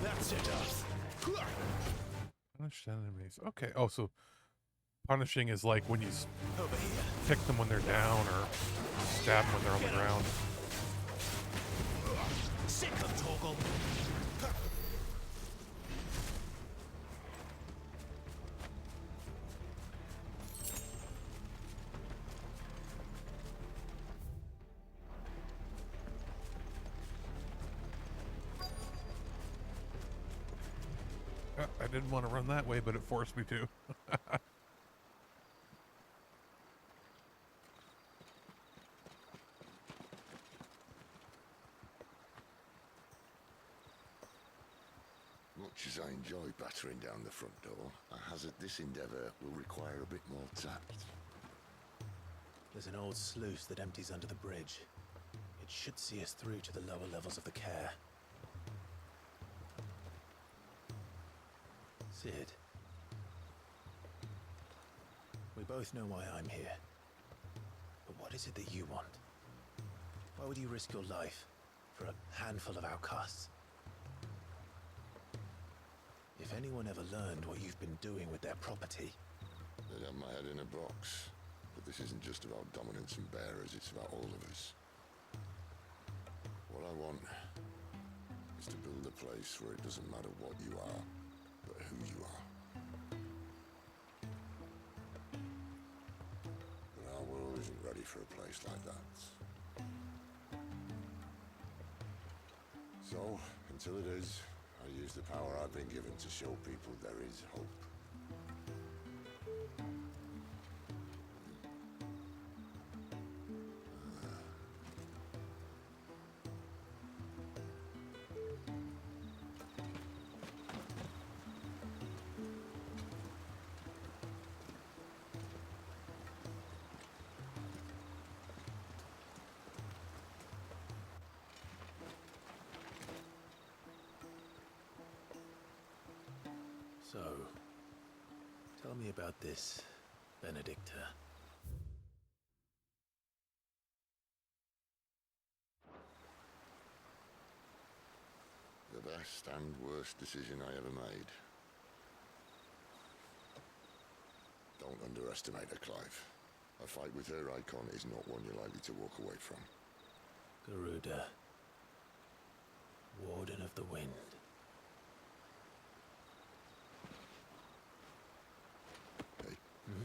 That's enough. Punish enemies. Okay. Oh, so punishing is like when you Over here. pick them when they're down or stab them when they're on the ground. Sick of Torgal. I didn't want to run that way, but it forced me to. Much as I enjoy battering down the front door, I hazard this endeavour will require a bit more tact. There's an old sluice that empties under the bridge. It should see us through to the lower levels of the care. Sid. We both know why I'm here. But what is it that you want? Why would you risk your life for a handful of outcasts? If anyone ever learned what you've been doing with their property... They'd have my head in a box. But this isn't just about dominance and bearers, it's about all of us. What I want is to build a place where it doesn't matter what you are, but who you are. But our world isn't ready for a place like that. So, until it is, I use the power I've been given to show people there is hope. So, tell me about this, Benedicta. The best and worst decision I ever made. Don't underestimate her, Clive. A fight with her icon is not one you're likely to walk away from. Garuda, Warden of the Wind. Hey. Hmm?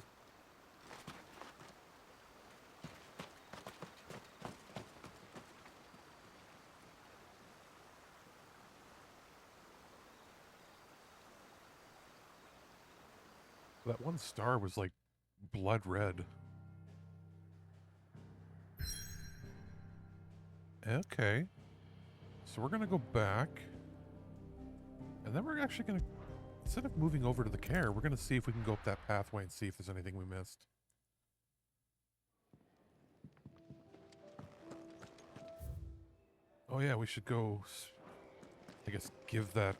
That one star was like blood red. Okay. So we're gonna go back. And then we're actually gonna, instead of moving over to the care, we're gonna see if we can go up that pathway and see if there's anything we missed. Oh yeah, we should go, I guess, give that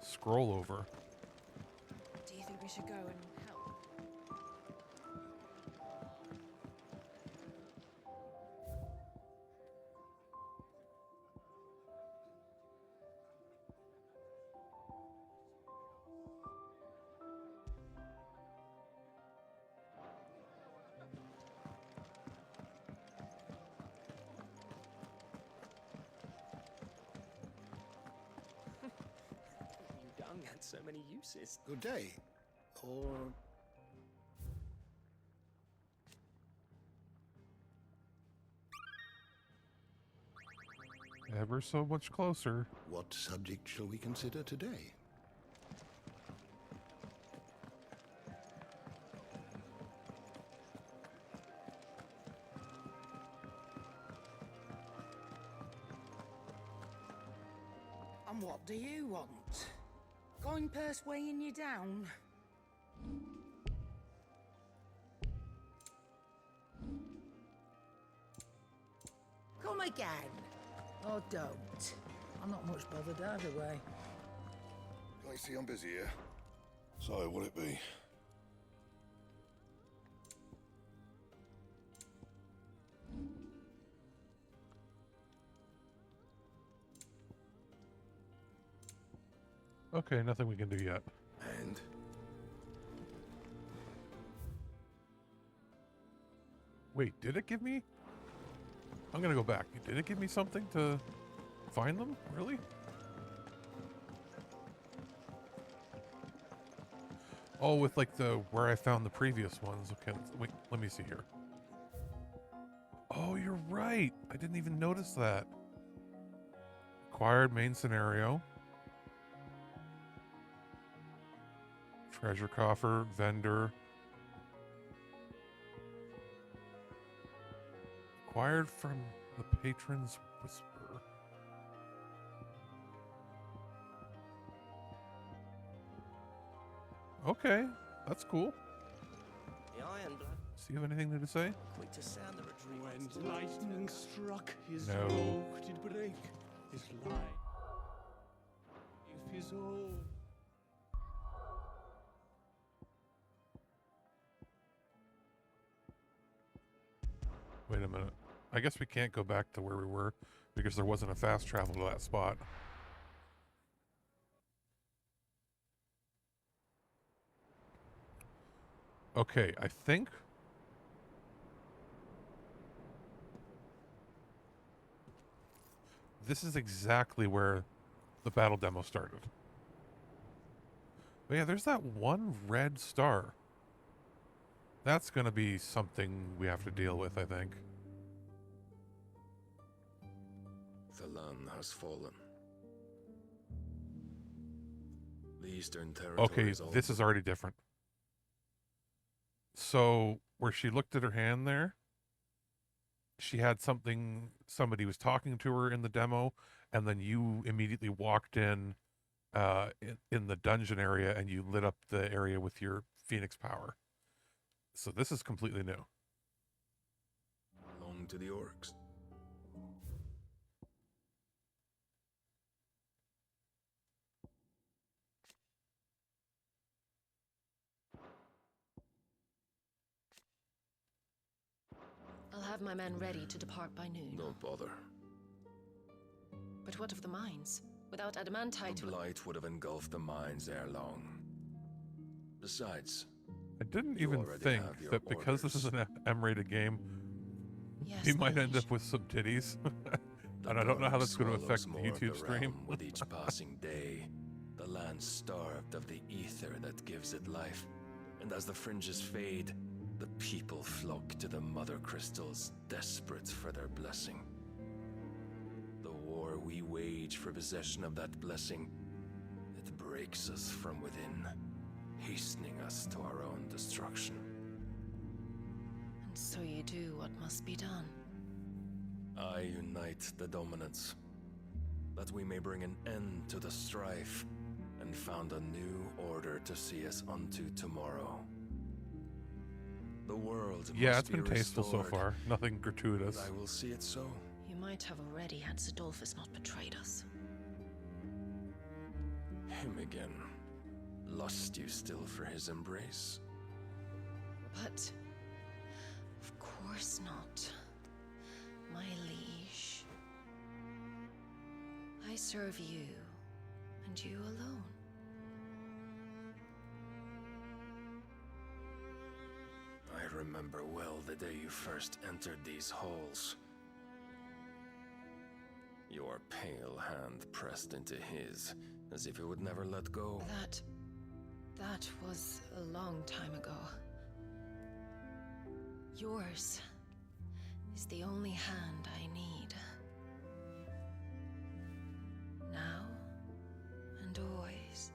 scroll over. Do you think we should go and help? Young had so many uses. Good day. Or... Ever so much closer. What subject shall we consider today? And what do you want? Coin purse weighing you down? Come again. Or don't. I'm not much bothered either way. I see I'm busy here. So, will it be? Okay, nothing we can do yet. And? Wait, did it give me? I'm gonna go back. Did it give me something to find them? Really? Oh, with like the where I found the previous ones. Okay, wait, let me see here. Oh, you're right. I didn't even notice that. Acquired main scenario. Treasure coffer, vendor. Acquired from the patron's whisper. Okay, that's cool. The Iron Blood. So you have anything to say? Quick to sound the retreat. When lightning struck, his No. yoke did break, his life, if his own. Wait a minute. I guess we can't go back to where we were because there wasn't a fast travel to that spot. Okay, I think... this is exactly where the battle demo started. But yeah, there's that one red star. That's going to be something we have to deal with, I think. The land has fallen. The Eastern Territory Okay, is all this is already different. So, where she looked at her hand there, she had something, somebody was talking to her in the demo, and then you immediately walked in the dungeon area, and you lit up the area with your Phoenix power. So this is completely new. belong to the orcs. I'll have my men ready to depart by noon. Don't bother. But what of the mines? Without adamantite... The blight would have engulfed the mines ere long. Besides, I didn't even think that because this is an M-rated game, Yes, we might my end up with some titties. And I don't know how that's going to affect the YouTube stream. With each passing day, the land starved of the ether that gives it life. And as the fringes fade, the people flock to the mother crystals, desperate for their blessing. The war we wage for possession of that blessing, it breaks us from within, hastening us to our own destruction. And so you do what must be done. I unite the dominants, that we may bring an end to the strife, and found a new order to see us unto tomorrow. The world Yeah, must it's been be tasteful so restored, far. Nothing gratuitous. and I will see it so. You might have already had Zidolphus not betrayed us. Him again. Lust you still for his embrace? But... of course not. My liege. I serve you, and you alone. I remember well the day you first entered these halls. Your pale hand pressed into his, as if it would never let go. That was a long time ago. Yours is the only hand I need. Now and always.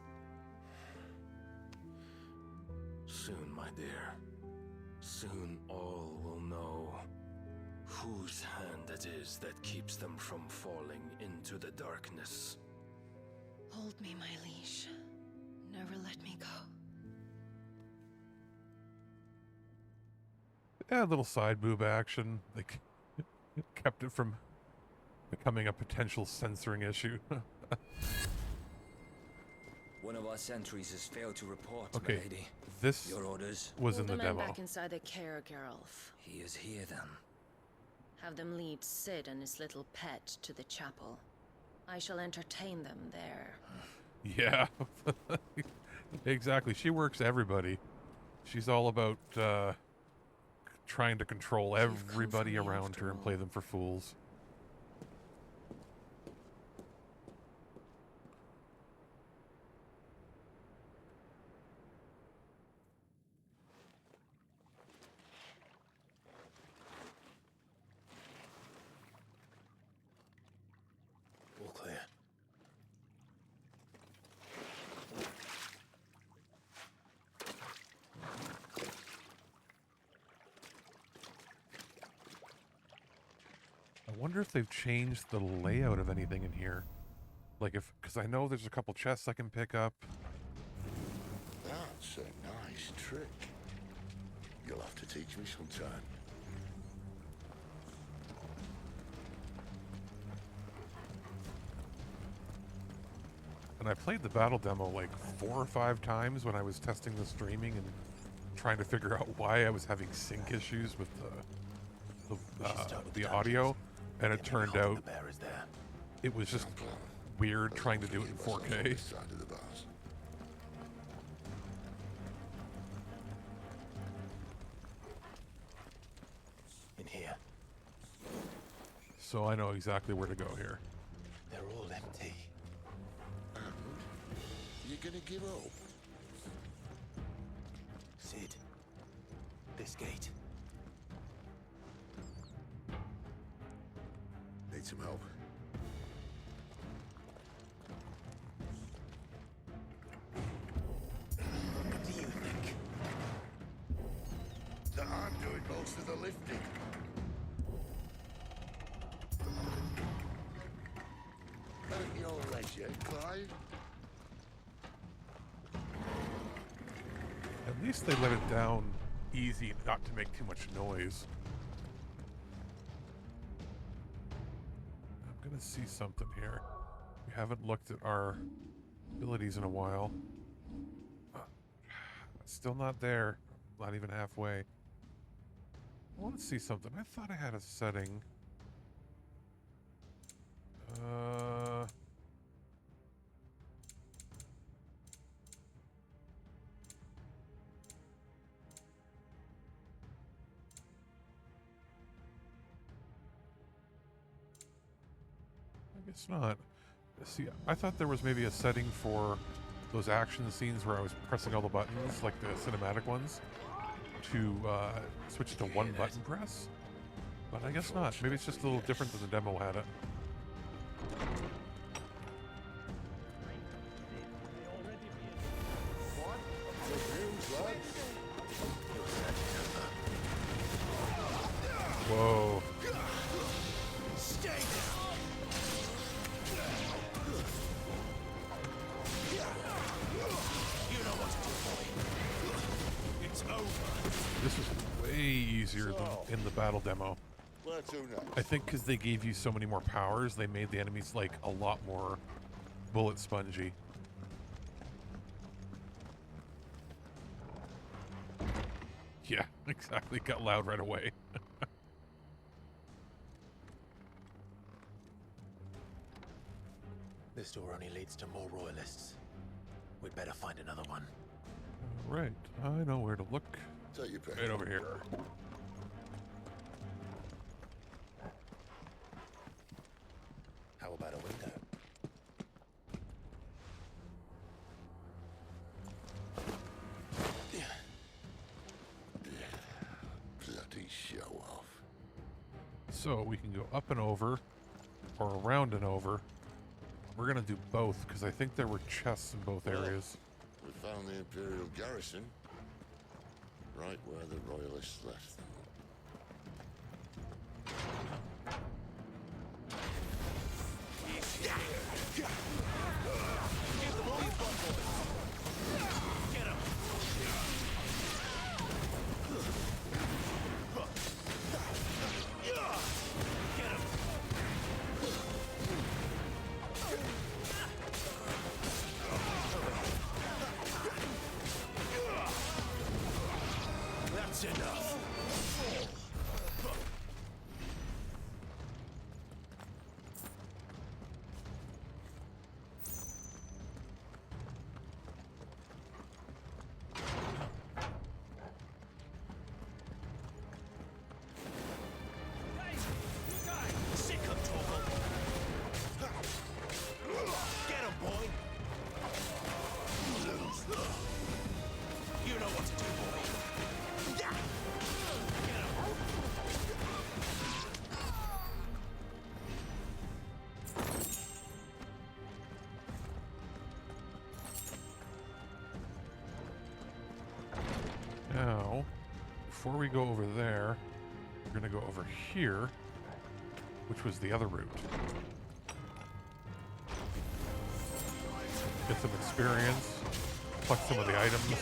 Soon, my dear. Soon all will know whose hand it is that keeps them from falling into the darkness. Hold me, my liege. Never let me go. Yeah, a little side boob action. Like, kept it from becoming a potential censoring issue. One of our sentries has failed to report, Okay, milady. this Your orders? was in the Hold the men demo. back inside the care, Geralf. He is here then. Have them lead Sid and his little pet to the chapel. I shall entertain them there. Yeah, exactly. She works everybody. She's all about trying to control everybody around her and play them for fools. All clear. I wonder if they've changed the layout of anything in here. Like if, because I know there's a couple chests I can pick up. That's a nice trick. You'll have to teach me sometime. And I played the battle demo like 4 or 5 times when I was testing the streaming and trying to figure out why I was having sync issues with the audio, and it turned out it was just weird trying to do it in 4K. so I know exactly where to go here. They're all empty. And you're gonna give up? Sid, this gate. Need some help. What do you think? That I'm doing most of the lifting. At your leisure, Clive. At least they let it down easy, not to make too much noise. I'm gonna see something here. We haven't looked at our abilities in a while. Still not there. Not even halfway. I want to see something. I thought I had a setting. I guess not. See, I thought there was maybe a setting for those action scenes where I was pressing all the buttons, like the cinematic ones, to switch to one button press. But I guess not. Maybe it's just a little different than the demo had it. Whoa. Stay down. You know what to do, boy. It's over. This was way easier than in the battle demo. Where to now? I think because they gave you so many more powers, they made the enemies like a lot more bullet spongy. Yeah, exactly. Got loud right away. This door only leads to more royalists. We'd better find another one. Right, I know where to look. Take your pick. Right over here. How about a window? Bloody show off. So we can go up and over, or around and over. We're gonna do both because I think there were chests in both areas. We found the Imperial garrison, right where the Royalists left them. That's enough. Sick of Torval. Get him, boy. You know what to do, boy. Yeah. Get him. Now, before we go over there, we're gonna go over here, which was the other route. Get some experience, pluck some of the items.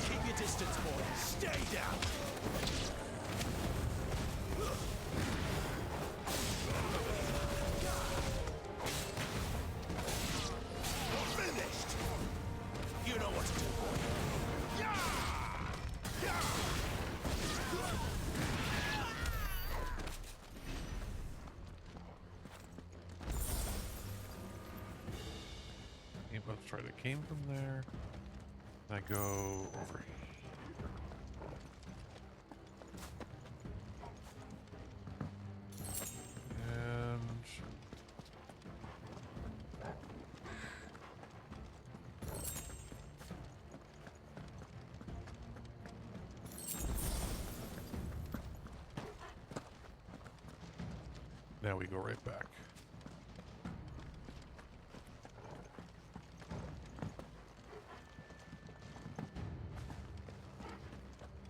Keep your distance, boy. Stay down. that's right, it came from there. I go over here. And now we go right back.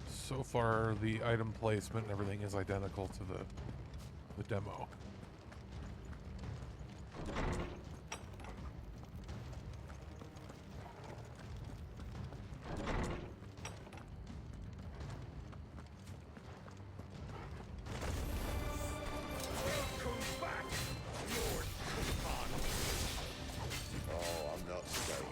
So far, the item placement and everything is identical to the demo. Oh, I'm not staying.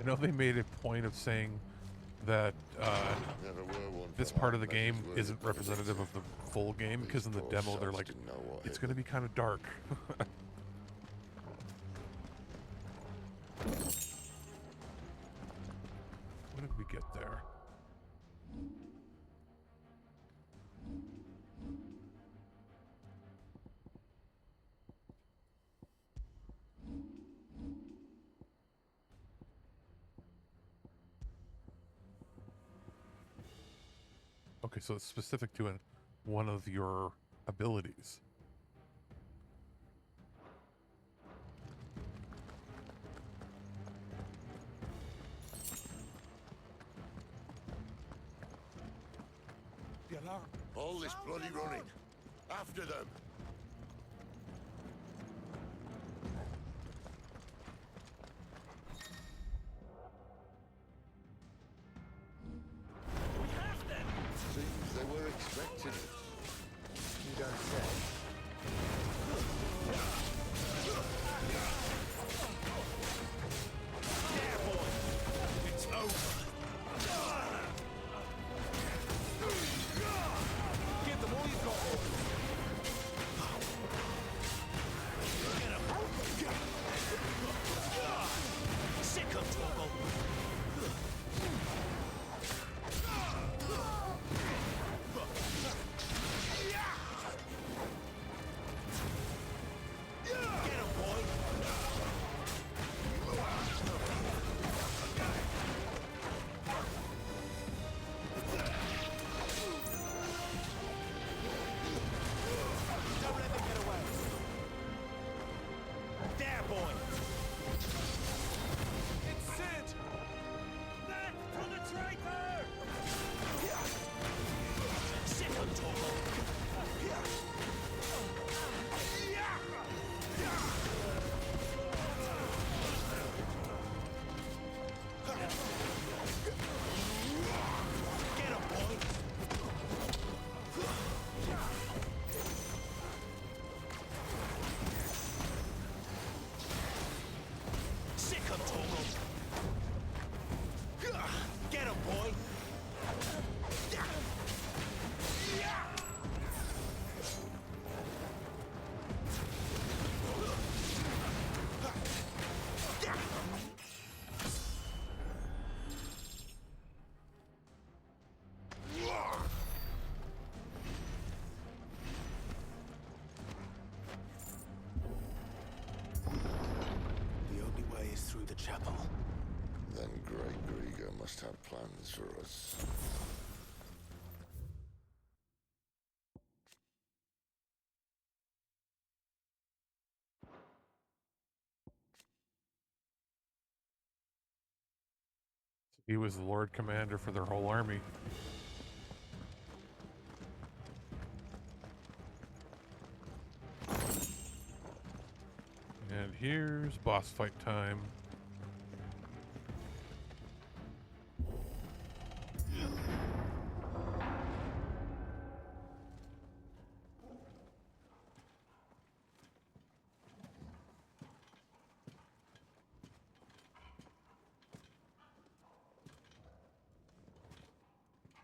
I know they made a point of saying that this part of the game isn't representative of the full game, because in the demo they're like, it's going to be kind of dark. What did we get there? Okay, so it's specific to one of your abilities. All this bloody running. After them. Seems they were expecting us. You don't say. There, boy! It's over! Give them all you've got, boy! Get him! Sick of trouble! Then Great Grieger must have plans for us. He was the Lord Commander for their whole army. And here's boss fight time.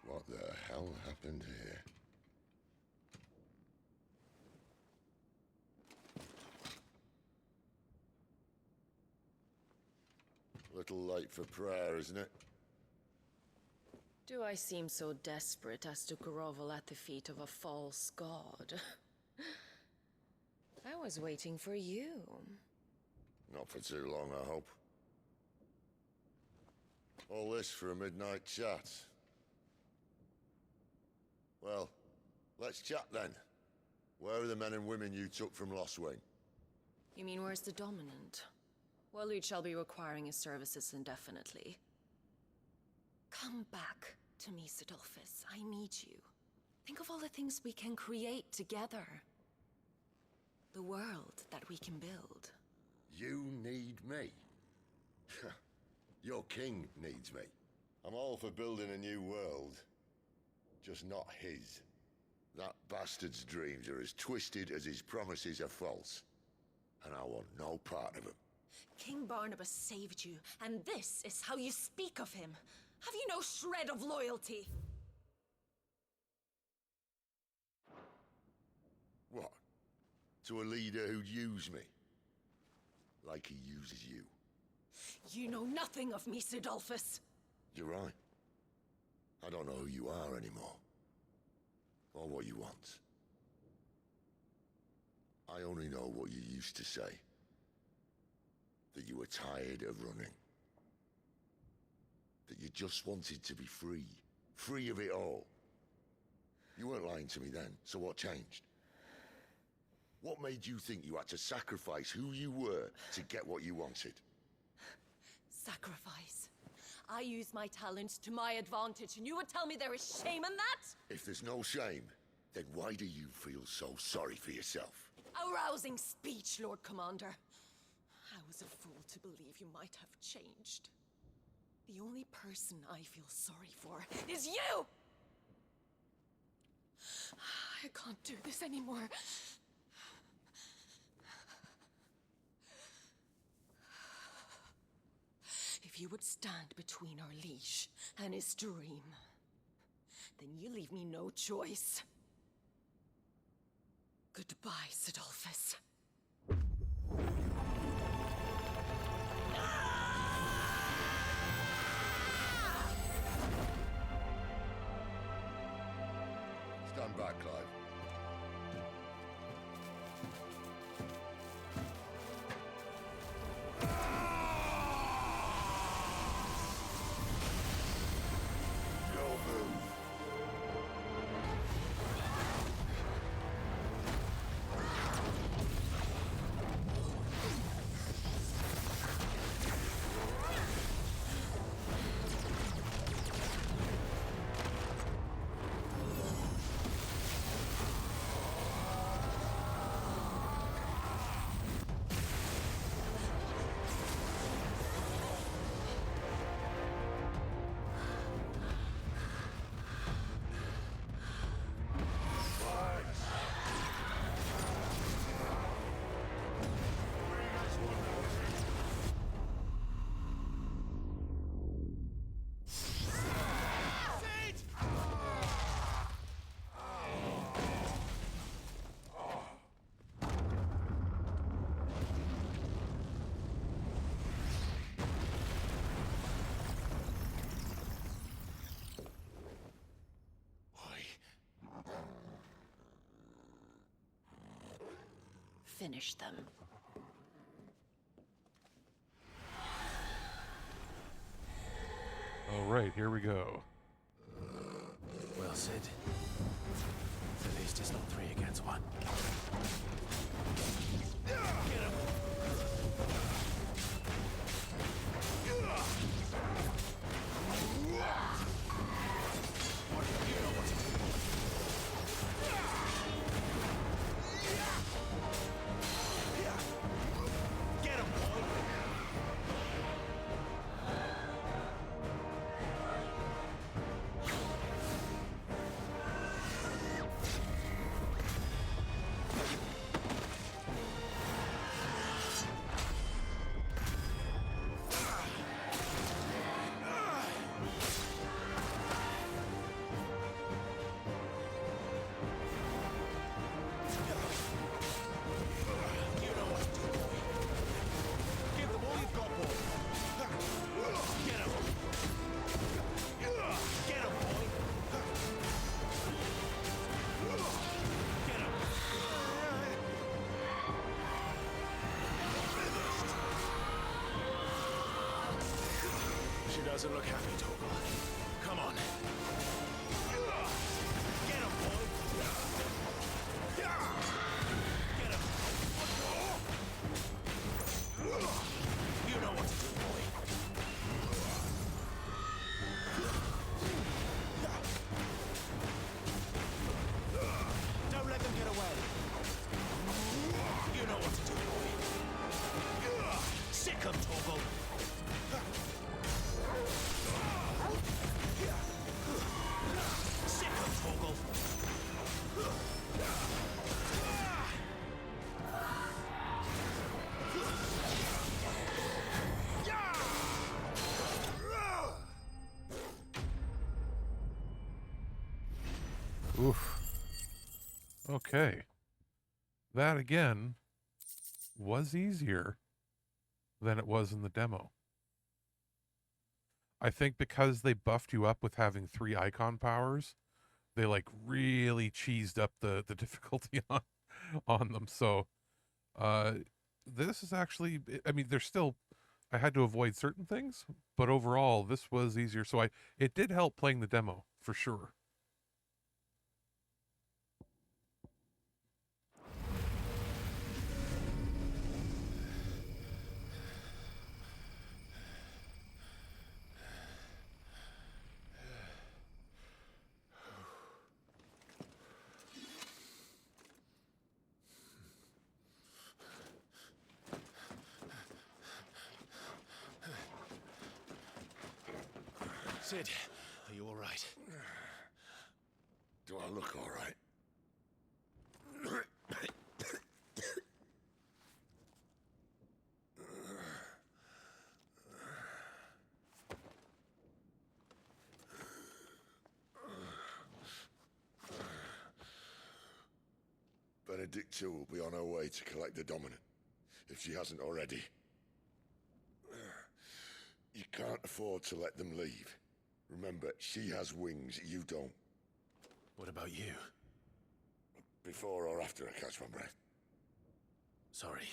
What the hell happened here? Little late for prayer, isn't it? Do I seem so desperate as to grovel at the feet of a false god? I was waiting for you. Not for too long, I hope. All this for a midnight chat. Well, let's chat then. Where are the men and women you took from Lost Wing? You mean where's the dominant? Well, you shall be requiring his services indefinitely. Come back to me, Sidolphus. I need you. Think of all the things we can create together. The world that we can build. You need me? Your king needs me. I'm all for building a new world. Just not his. That bastard's dreams are as twisted as his promises are false. And I want no part of them. King Barnabas saved you, and this is how you speak of him. Have you no shred of loyalty? What? To a leader who'd use me? Like he uses you. You know nothing of me, Sidolphus. You're right. I don't know who you are anymore. Or what you want. I only know what you used to say. That you were tired of running. That you just wanted to be free. Free of it all. You weren't lying to me then, so what changed? What made you think you had to sacrifice who you were to get what you wanted? Sacrifice. I use my talents to my advantage, and you would tell me there is shame in that? If there's no shame, then why do you feel so sorry for yourself? A rousing speech, Lord Commander. I was a fool to believe you might have changed. The only person I feel sorry for is you! I can't do this anymore. If you would stand between our liege and his dream, then you leave me no choice. Goodbye, Sidolphus. Stand back, Clive. Finish them. right, here we go. Well, Sid. At least it's not 3 against 1. Get him! Doesn't look happy, Torgal. Come on. Get him, boy. Get him. You know what to do, boy. Don't let them get away. You know what to do, boy. Sick him, Torgal. Oof. Okay. That, again, was easier than it was in the demo. I think because they buffed you up with having 3 icon powers, they, like, really cheesed up the difficulty on them. So, this is actually, I mean, there's still, I had to avoid certain things, but overall, this was easier. So it did help playing the demo, for sure. Sid, are you all right? Do I look all right? Benedict II will be on her way to collect the Dominant, if she hasn't already. You can't afford to let them leave. Remember, she has wings, you don't. What about you? Before or after I catch my breath? Sorry.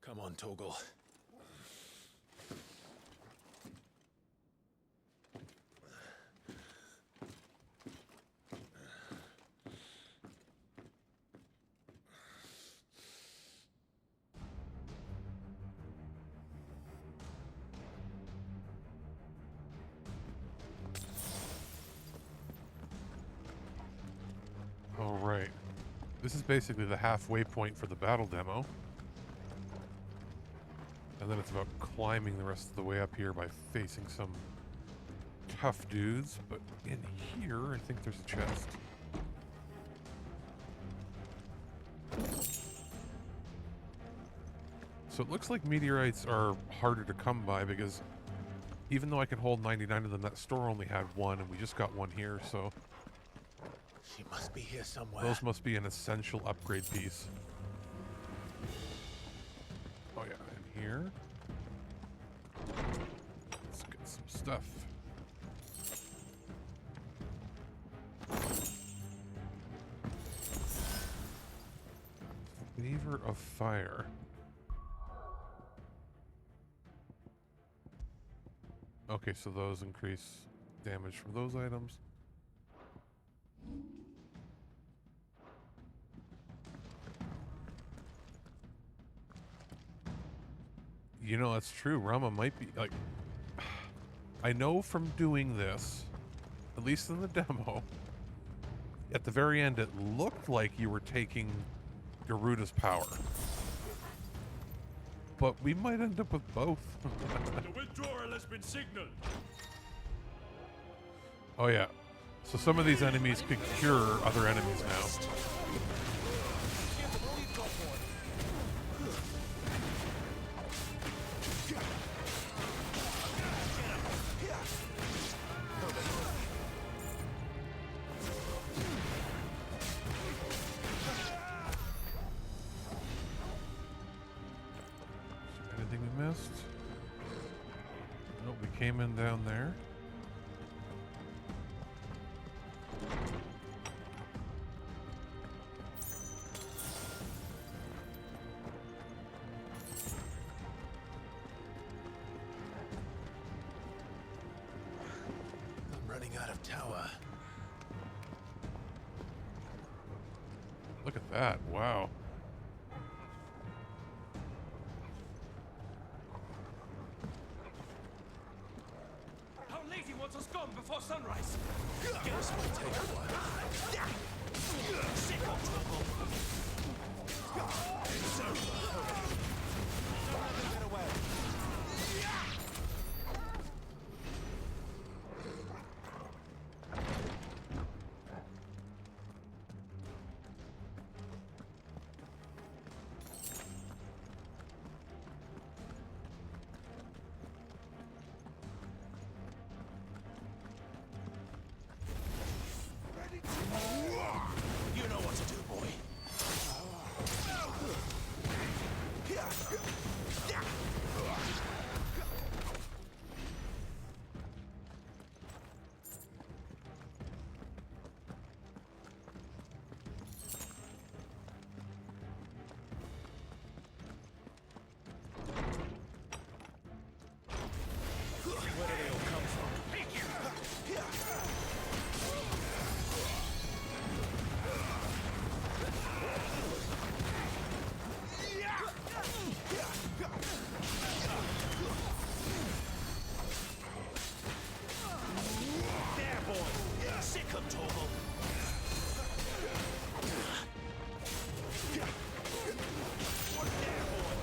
Come on, Torgal. All right. This is basically the halfway point for the battle demo. And then it's about climbing the rest of the way up here by facing some tough dudes. But in here, I think there's a chest. So it looks like meteorites are harder to come by because even though I can hold 99 of them, that store only had 1 and we just got 1 here, so... She must be here somewhere. Those must be an essential upgrade piece. Oh yeah, in here. Let's get some stuff. Favor of Fire. Okay, so those increase damage from those items. You know, that's true. Rama might be like... I know from doing this, at least in the demo, at the very end it looked like you were taking Garuda's power. But we might end up with both. The withdrawal has been signaled. Oh yeah. So some of these enemies could cure other enemies now. Anything we missed? Nope, we came in down there. I'm running out of tower. Look at that. Wow. Our lady wants us gone before sunrise. This might take a while. Sick of trouble. It's over. Don't let them get away. You know what to do, boy. Where do they all come from? There, boy. Sick of Torval. There, boy.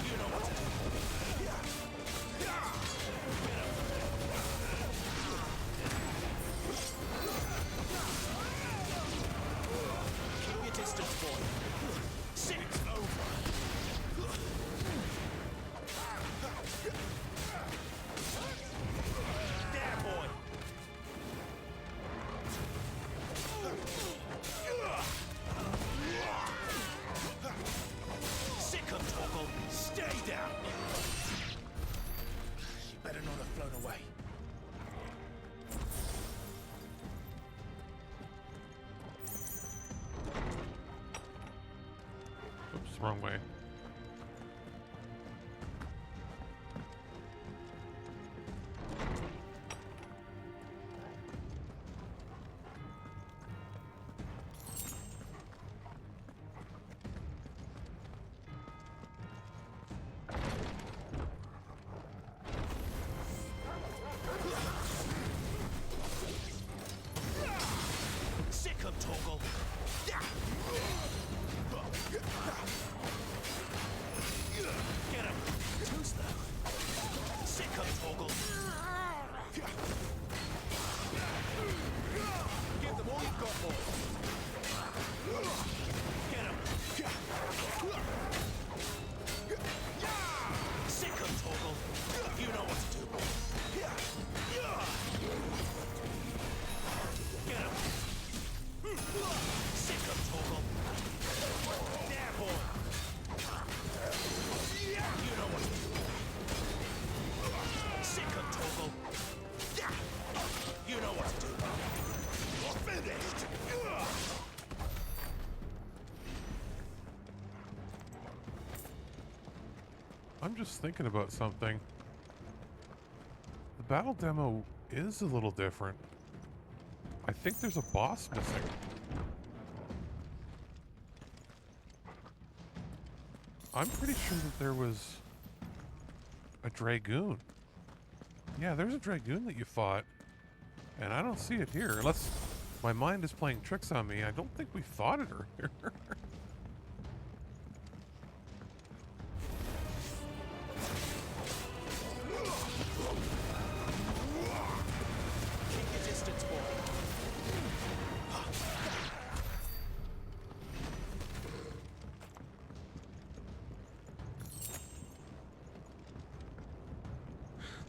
You know what to do. Keep your distance, boy. Six over. There, boy. Sick of Torgal. Stay down. You better not have flown away. Oops, wrong way. Sick of Torgal. I'm just thinking about something. The battle demo is a little different. I think there's a boss missing. I'm pretty sure that there was a Dragoon. Yeah, there's a Dragoon that you fought. And I don't see it here. Unless my mind is playing tricks on me. I don't think we fought it earlier.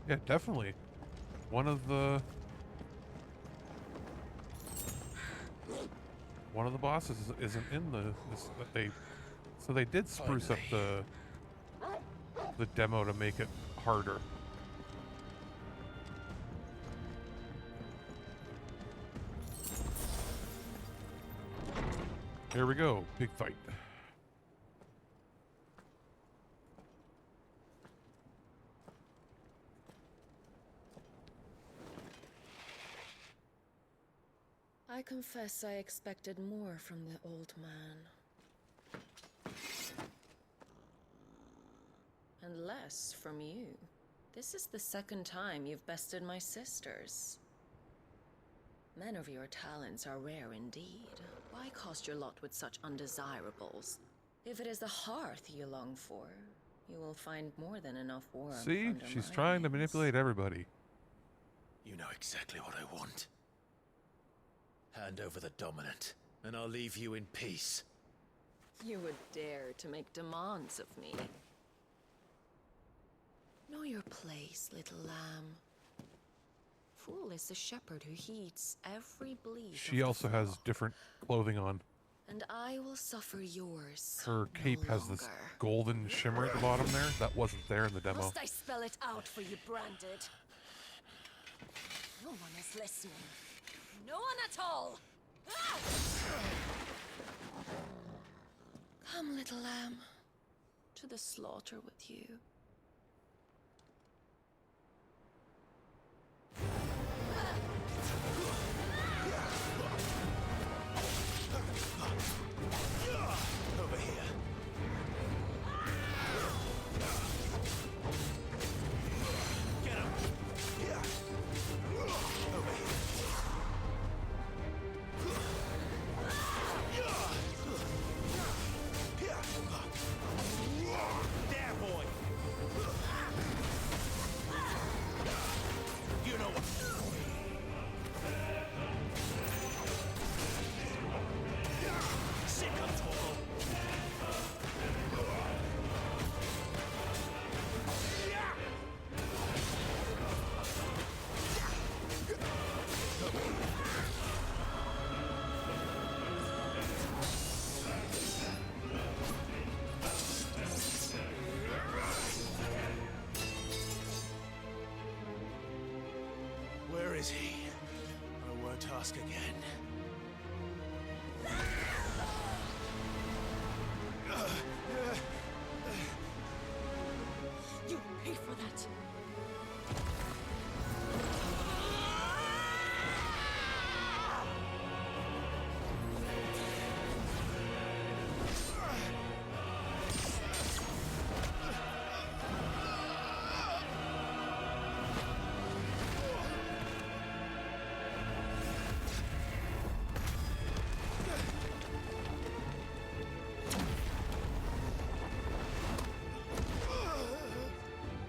Yeah, definitely. One of the bosses isn't in so they did spruce up the demo to make it harder. Here we go, big fight. I confess I expected more from the old man. And less from you. This is the second time you've bested my sisters. Men of your talents are rare indeed. Why cast your lot with such undesirables? If it is the hearth you long for, you will find more than enough warmth. See? She's trying to manipulate everybody. You know exactly what I want. Hand over the dominant, and I'll leave you in peace. You would dare to make demands of me. Know your place, little lamb. Fool is the shepherd who heeds every bleat. She also has different clothing on. And I will suffer yours. Her cape has this golden shimmer at the bottom there. That wasn't there in the demo. Must I spell it out for you, Branded? No one is listening. No one at all! Ah! Come, little lamb, to the slaughter with you. Over here. Get him! Over here. There, boy! You know what? Sick of Toggle! Where is he? I won't ask again. You pay for that!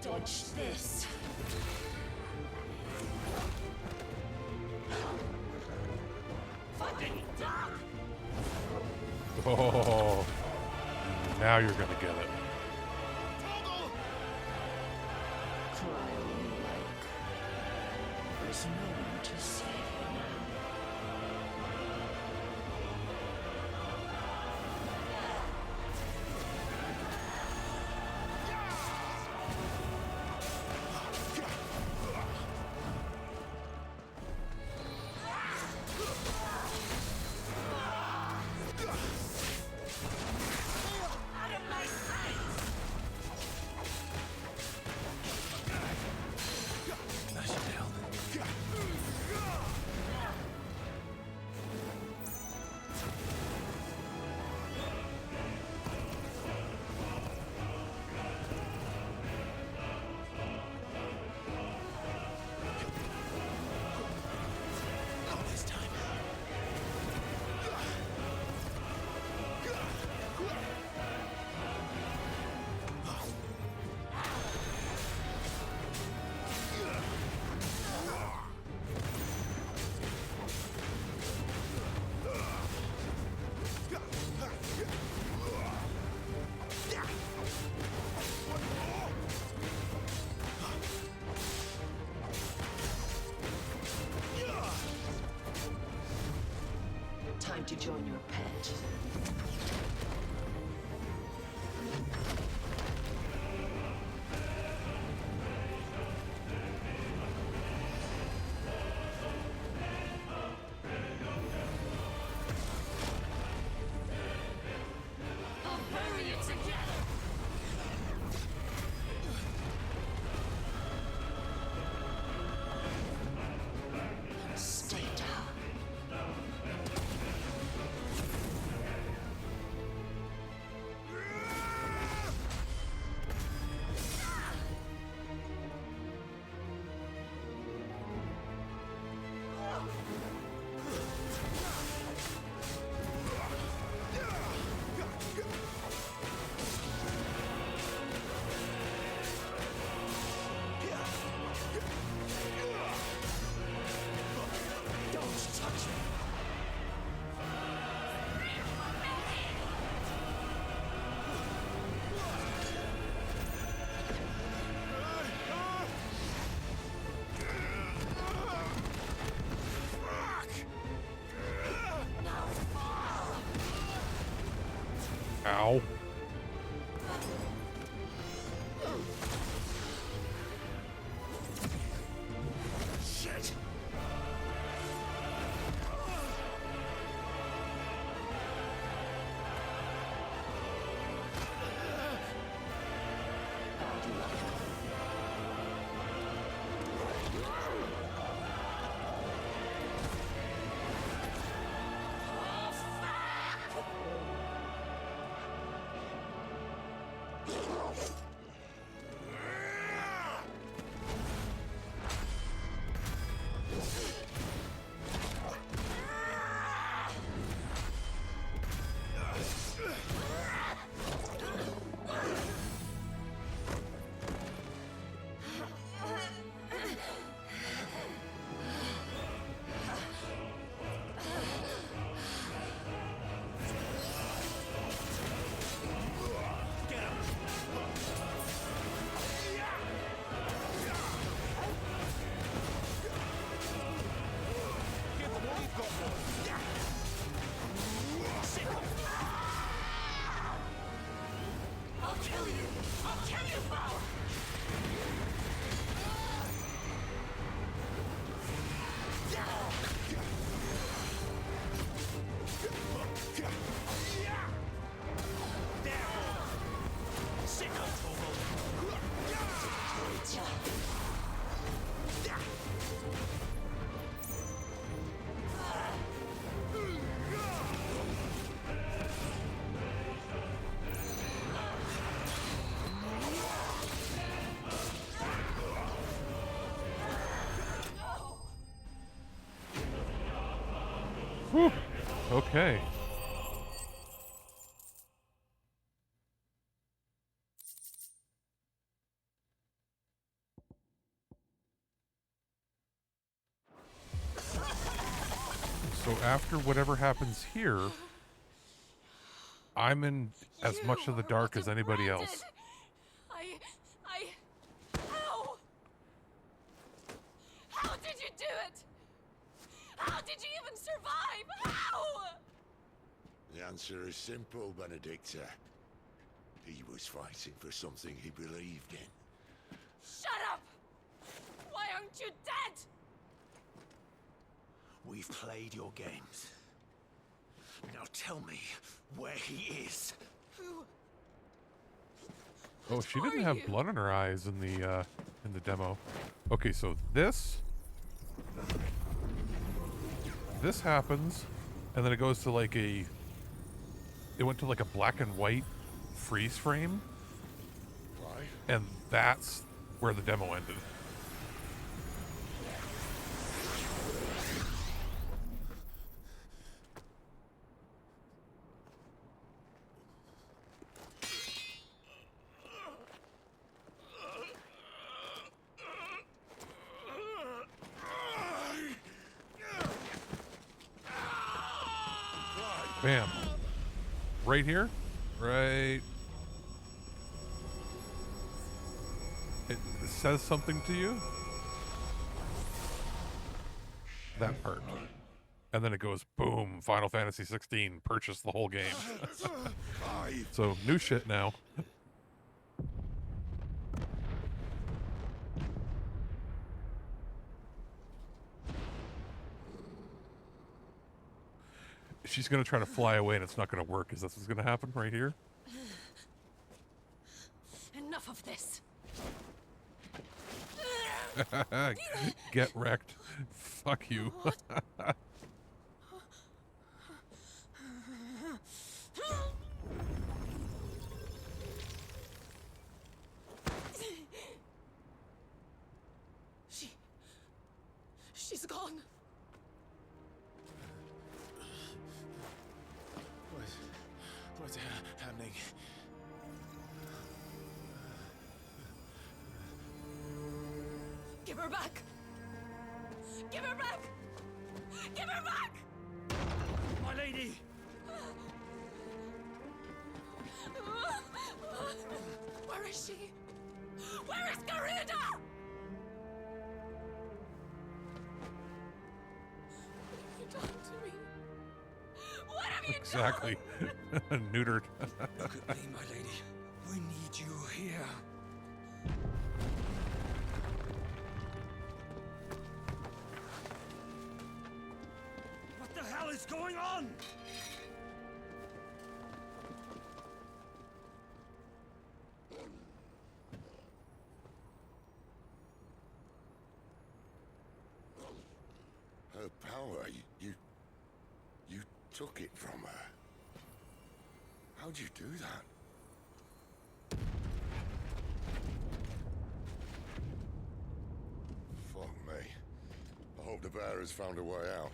Dodge this. Fucking dog! Oh, now you're gonna get it. Cry all you like. There's no one to save you now. Out of my sight! Time to join your pet. Ow. Shit. Whew. Okay. So after whatever happens here, I'm in as much of the dark as anybody else. How did you do it? How did you even survive? How? The answer is simple, Benedicta. He was fighting for something he believed in. Shut up! Why aren't you dead? We've played your games. Now tell me where he is. Who? Oh, she didn't have blood in her eyes in the demo. Okay, so this happens, and then it goes to like it went to like a black and white freeze frame. Why? And that's where the demo ended. Bam. Right here? Right. It says something to you? That part. And then it goes, boom, Final Fantasy 16, purchase the whole game. So, new shit now. She's going to try to fly away and it's not going to work. Is this what's going to happen right here? Enough of this. Get wrecked. Fuck you. She's gone. What's happening? Give her back! Give her back! Give her back! My lady! Where is she? Where is Garuda? What have you done to me? What have you Exactly. Neutered. Look at me, my lady. We need you here. What the hell is going on? Her power, you took it from her. How'd you do that? Fuck me. I hope the bear has found a way out.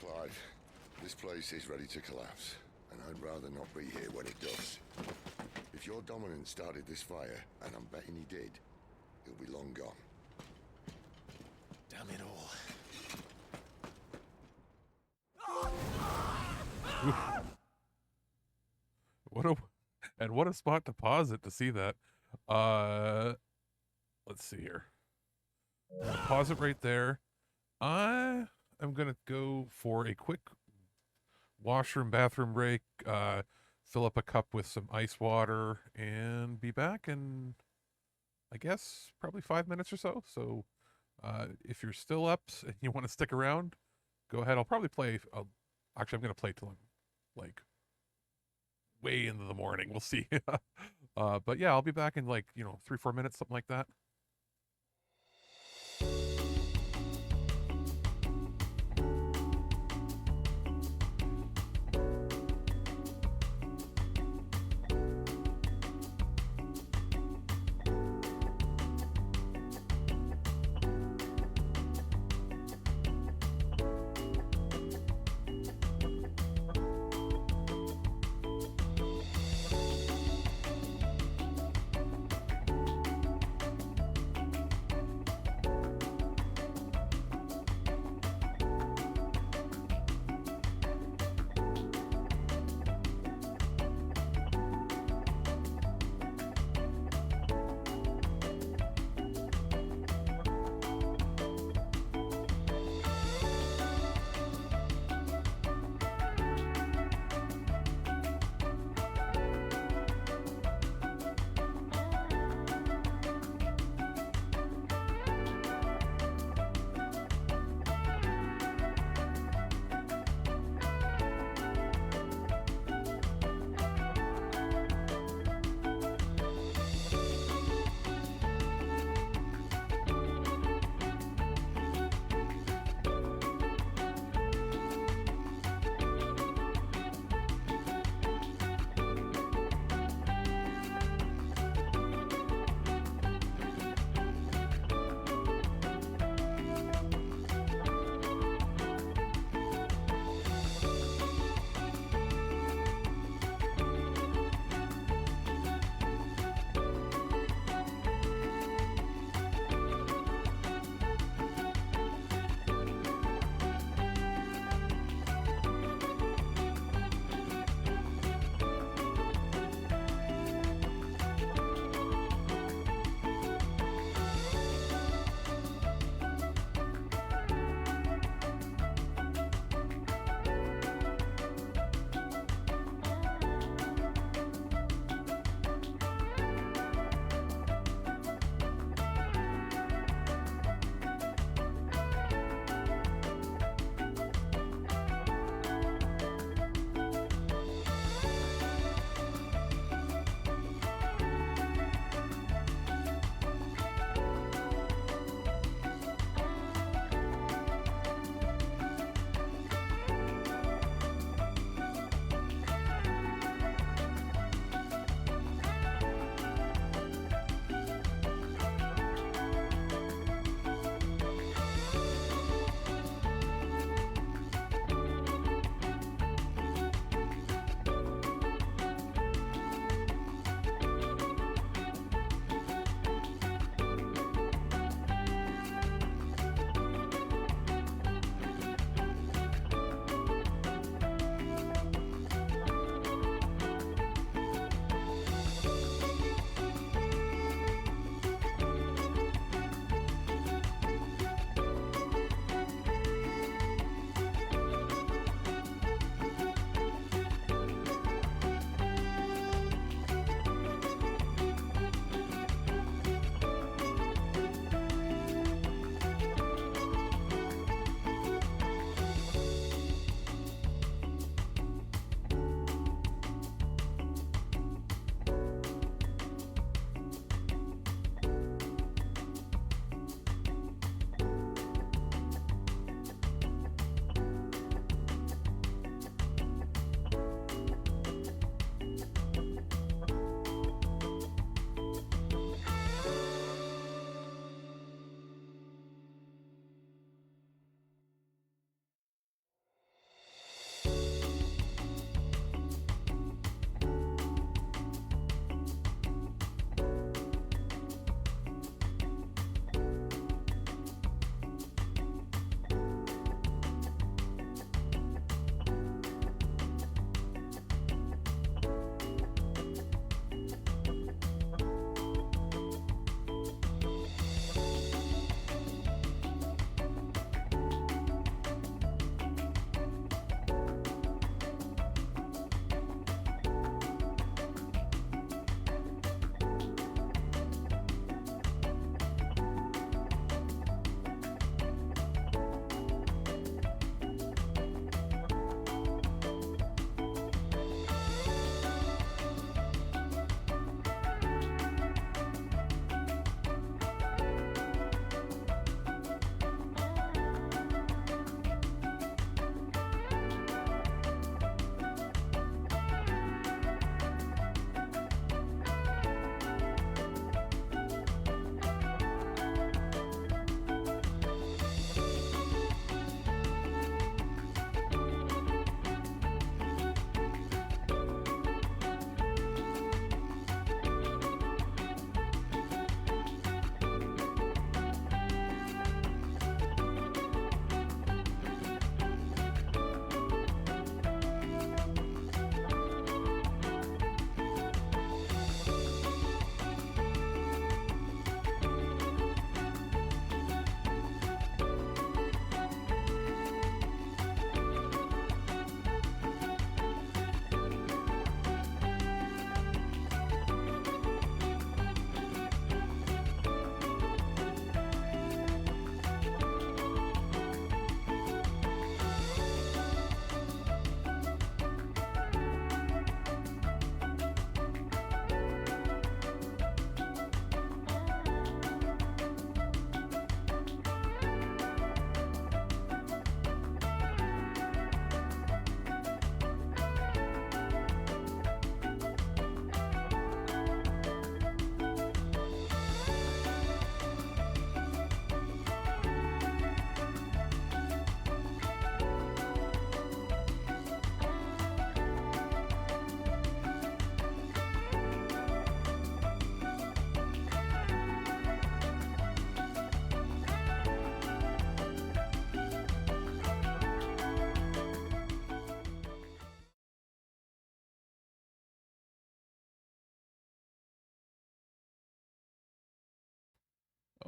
Clive, this place is ready to collapse, and I'd rather not be here when it does. If your dominant started this fire, and I'm betting he did, he'll be long gone. Damn it all. What a spot to pause it to see that. Let's see here. Pause it right there. I am gonna go for a quick washroom, bathroom break. Fill up a cup with some ice water and be back in, I guess, probably 5 minutes or so. So if you're still up and you want to stick around, go ahead. I'll probably play. Actually, I'm going to play till I'm like way into the morning. We'll see. But yeah, I'll be back in like, 3-4 minutes, something like that.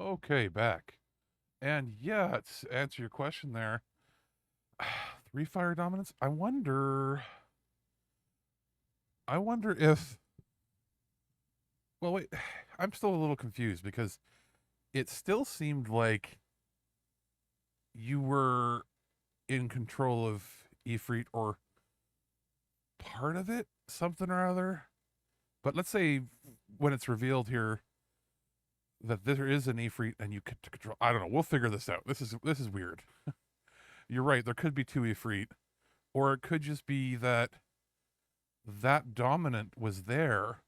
Okay, back. And yeah, to answer your question there, 3 fire dominance. I wonder if. Well, wait. I'm still a little confused because it still seemed like you were in control of Ifrit or part of it, something or other. But let's say when it's revealed here that there is an Ifrit and you could control. I don't know. We'll figure this out. This is weird. You're right. There could be 2 Ifrit, or it could just be that dominant was there,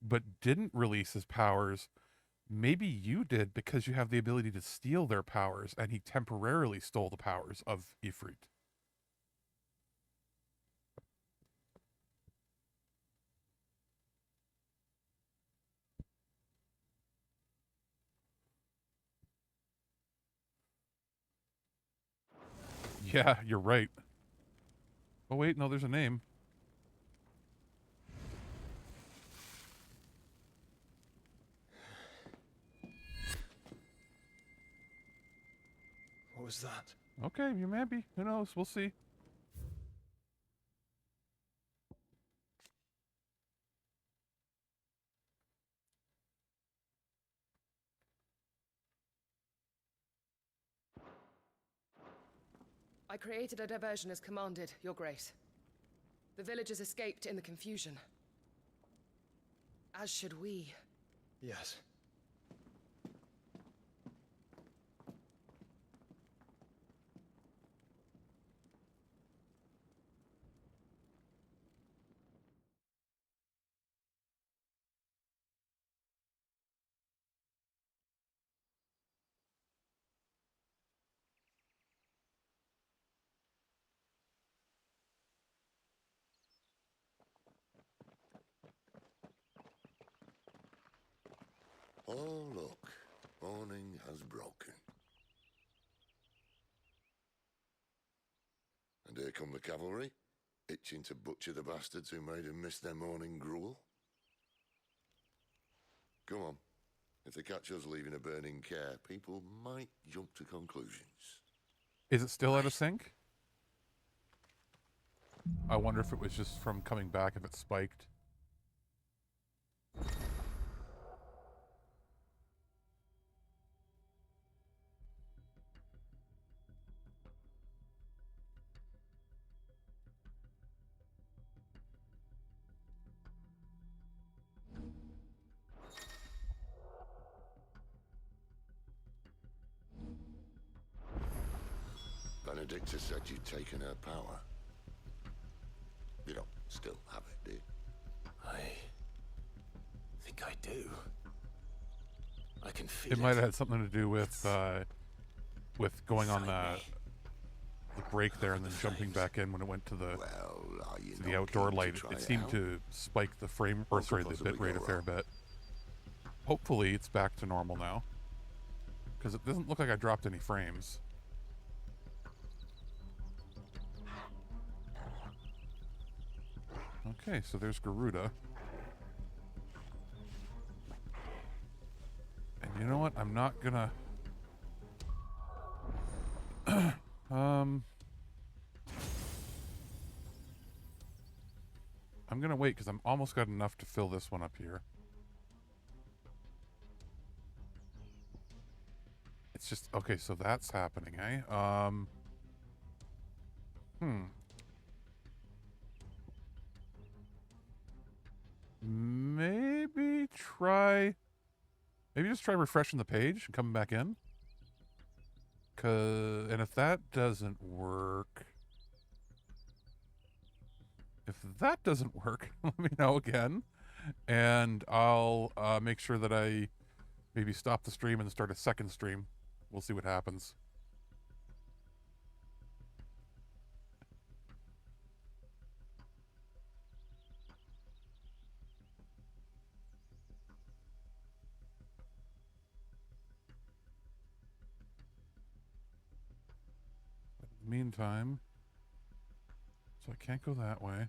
but didn't release his powers. Maybe you did because you have the ability to steal their powers, and he temporarily stole the powers of Ifrit. Yeah, you're right. Oh wait, no, there's a name. What was that? Okay, you may be. Who knows? We'll see. I created a diversion as commanded, Your Grace. The villagers escaped in the confusion. As should we. Yes. Oh, look. Morning has broken. And here come the cavalry, itching to butcher the bastards who made them miss their morning gruel. Go on. If they catch us leaving a burning care, people might jump to conclusions. Is it still out of sync? I wonder if it was just from coming back, if it spiked. Benedicta said you'd taken her power. You don't still have it, do you? I think I do. I can feel It might have had something to do with going on the break there and then jumping back in when it went to the outdoor light. It seemed to spike the frame, or sorry, the bit rate a fair bit. Hopefully it's back to normal now, because it doesn't look like I dropped any frames. Okay, so there's Garuda. And you know what? I'm not gonna... I'm gonna wait, because I'm almost got enough to fill this one up here. It's just... Okay, so that's happening, eh? Maybe just try refreshing the page and coming back in. And if that doesn't work, let me know again, and I'll make sure that I maybe stop the stream and start a second stream. We'll see what happens. Meantime, so I can't go that way.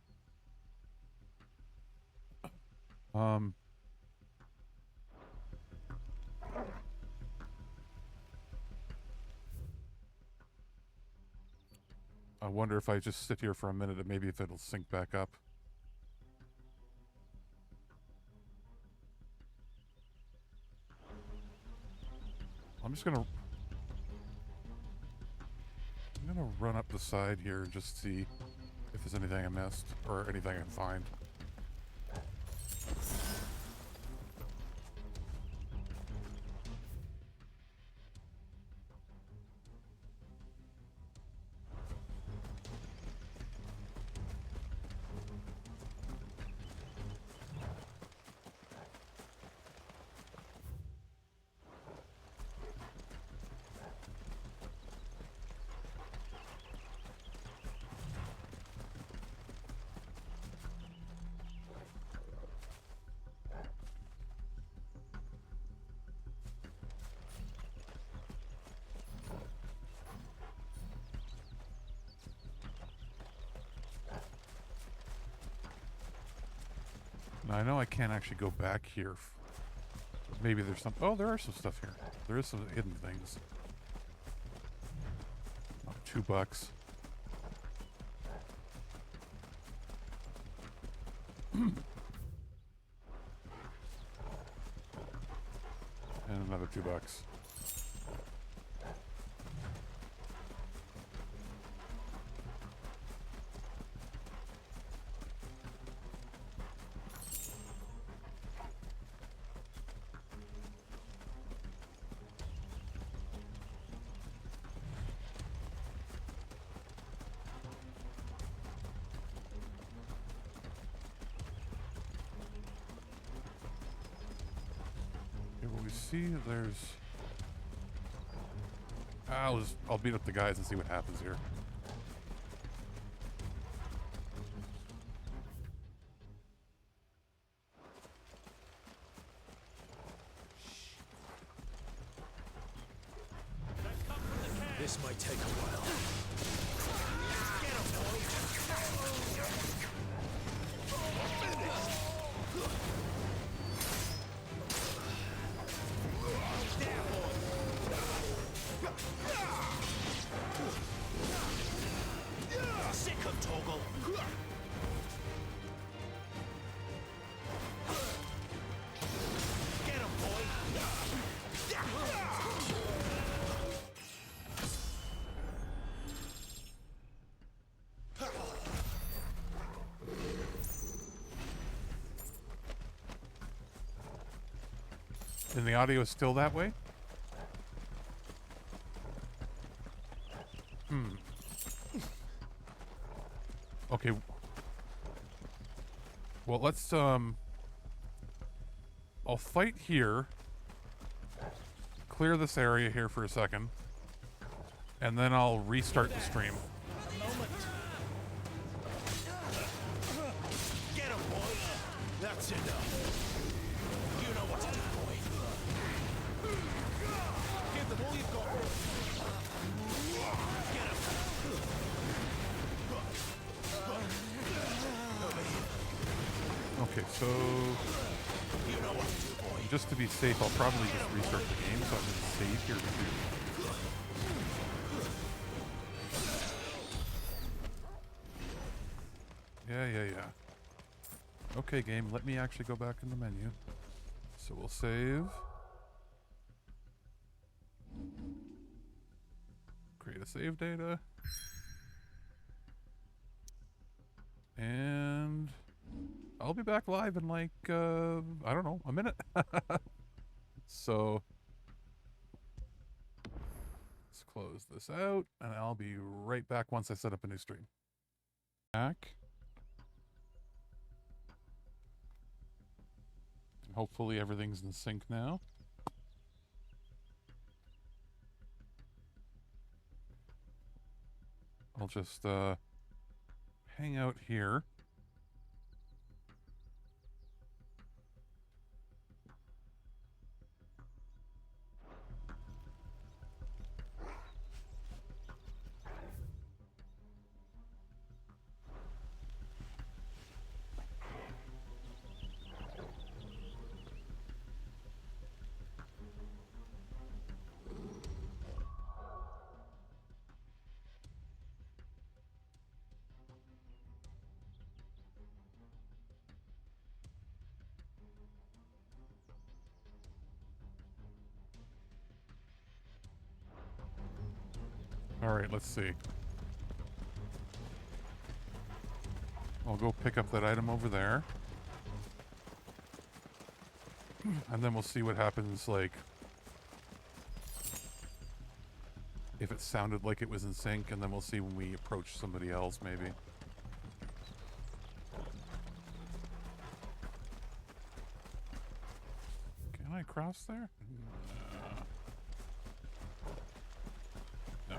I wonder if I just sit here for a minute and maybe if it'll sync back up. I'm gonna run up the side here and just see if there's anything I missed or anything I can find. Now, I know I can't actually go back here. Maybe there's some... Oh, there are some stuff here. There is some hidden things. Oh, $2. And another $2. See, there's... I'll beat up the guys and see what happens here. This might take a while. Get him, boy! Sick of Toggle. Get him, boy. And the audio is still that way? Okay. Well, let's, I'll fight here. Clear this area here for a second. And then I'll restart the stream. Get him, boy. That's enough. You know what to do, boy. Give them all you've got. Get him. Okay, so just to be safe, I'll probably just restart the game so I can save here too. Yeah. Okay, game, let me actually go back in the menu. So we'll save. Create a save data. And I'll be back live in like, I don't know, a minute. So let's close this out and I'll be right back once I set up a new stream. Back. And hopefully everything's in sync now. I'll just hang out here. Alright, let's see. I'll go pick up that item over there. And then we'll see what happens, like... if it sounded like it was in sync, and then we'll see when we approach somebody else, maybe. Can I cross there? No.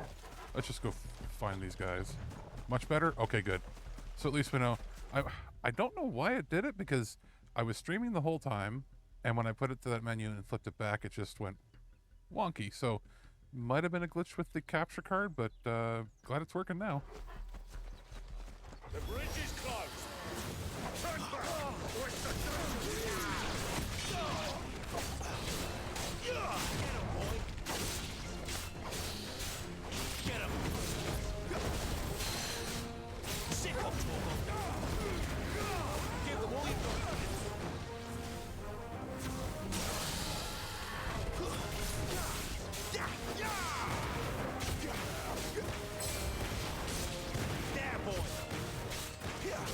Let's just go find these guys. Much better? Okay, good. So at least we know. I don't know why it did it, because I was streaming the whole time, and when I put it to that menu and flipped it back, it just went wonky. So might have been a glitch with the capture card, but glad it's working now. The bridge is closed. Turn back. Get him. Sit up, give them all you've got. There, boy. Get him.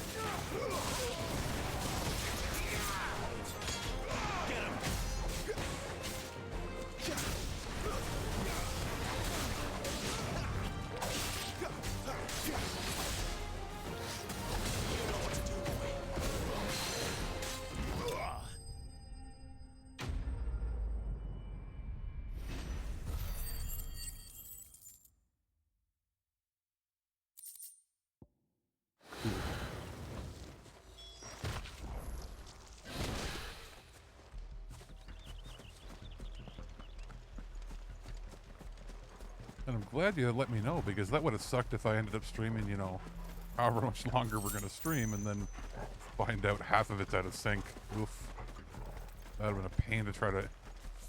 You know what to do, boy. And I'm glad you let me know, because that would have sucked if I ended up streaming, you know, however much longer we're going to stream, and then find out half of it's out of sync. Oof. That would have been a pain to try to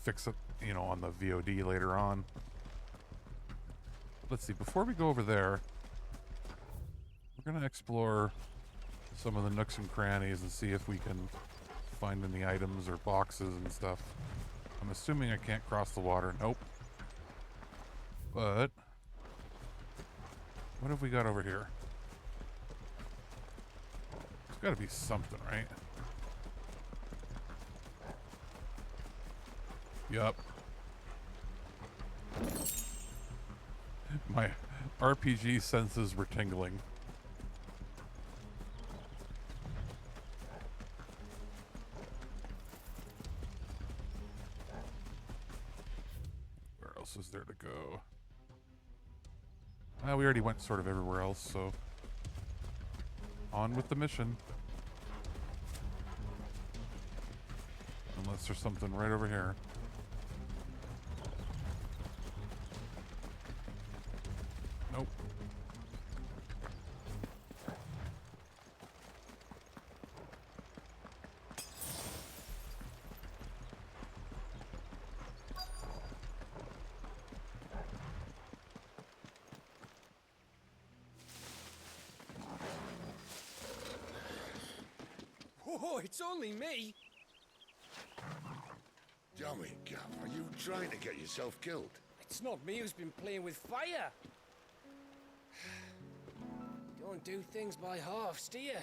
fix it, you know, on the VOD later on. Let's see, before we go over there, we're going to explore some of the nooks and crannies and see if we can find any items or boxes and stuff. I'm assuming I can't cross the water. Nope. But what have we got over here? There's got to be something, right? Yup. My RPG senses were tingling. Where else is there to go? We already went sort of everywhere else, so on with the mission. Unless there's something right over here. Nope. Oh, it's only me. Damn it, Gav. Are you trying to get yourself killed? It's not me who's been playing with fire. Don't do things by halves, do you?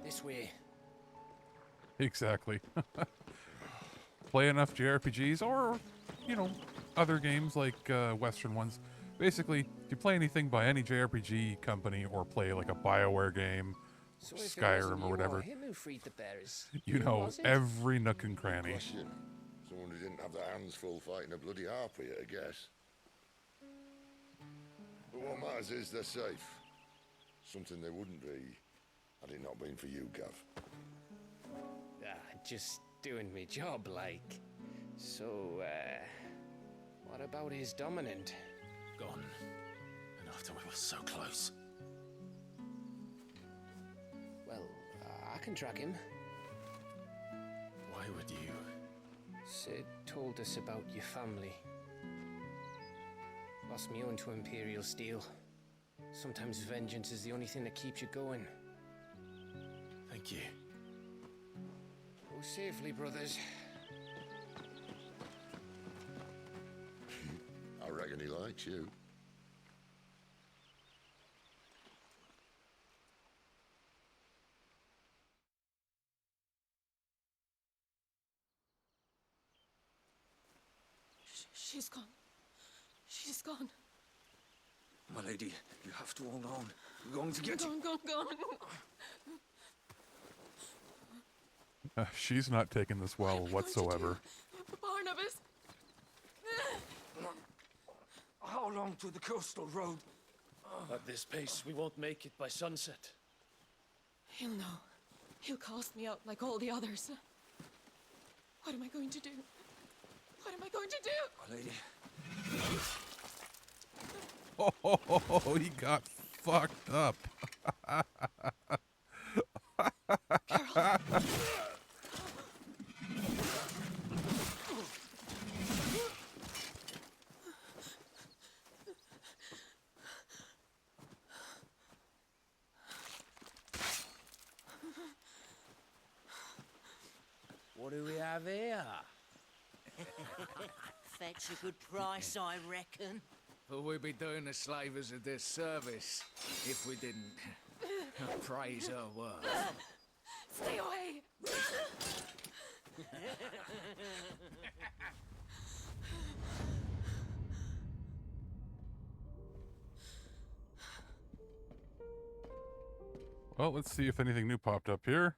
This way. Exactly. Play enough JRPGs, or, you know, other games like Western ones. Basically, if you play anything by any JRPG company, or play like a BioWare game, So if it Skyrim wasn't or you whatever, him who freed the bears, you who know was it? every nook and cranny. Question. Someone who didn't have their hands full fighting a bloody harpy, I guess. But what matters is they're safe. Something they wouldn't be had it not been for you, Gav. Just doing my job, like. So, what about his dominant? Gone. And after we were so close. Well, I can track him. Why would you? Sid told us about your family. Lost me own to Imperial Steel. Sometimes vengeance is the only thing that keeps you going. Thank you. Go safely, brothers. takes you. She's gone. She's gone. My lady, you have to hold on. We're going to get you. Gone. She's not taking this well whatsoever. Barnabas! How long to the coastal road? At this pace, we won't make it by sunset. He'll know. He'll cast me out like all the others. What am I going to do? What am I going to do? My lady. Oh, he got fucked up. What do we have here? Fetch a good price, I reckon. But we'd be doing the slavers a disservice if we didn't praise her work. Stay away! Well, let's see if anything new popped up here.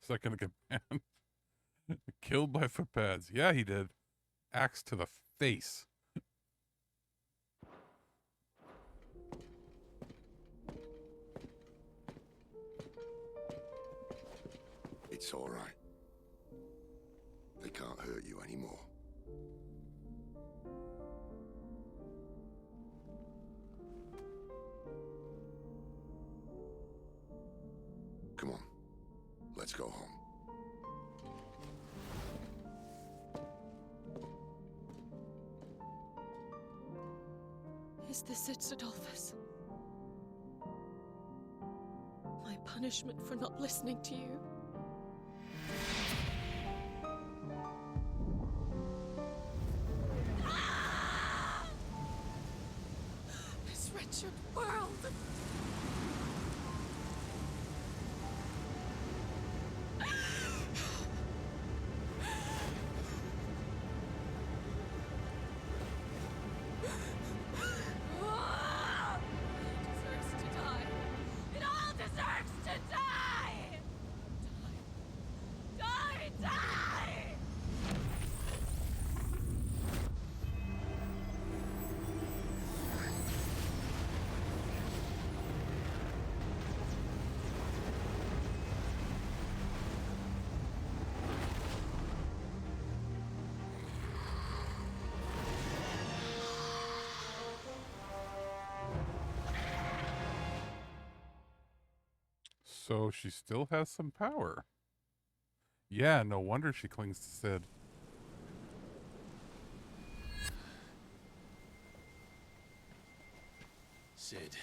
Second in command. Killed by footpads. Yeah, he did. Axe to the face. It's all right. They can't hurt you anymore. Come on. Let's go home. Is this it, Adolphus? My punishment for not listening to you? This wretched world! So she still has some power. Yeah, no wonder she clings to Sid. Sid.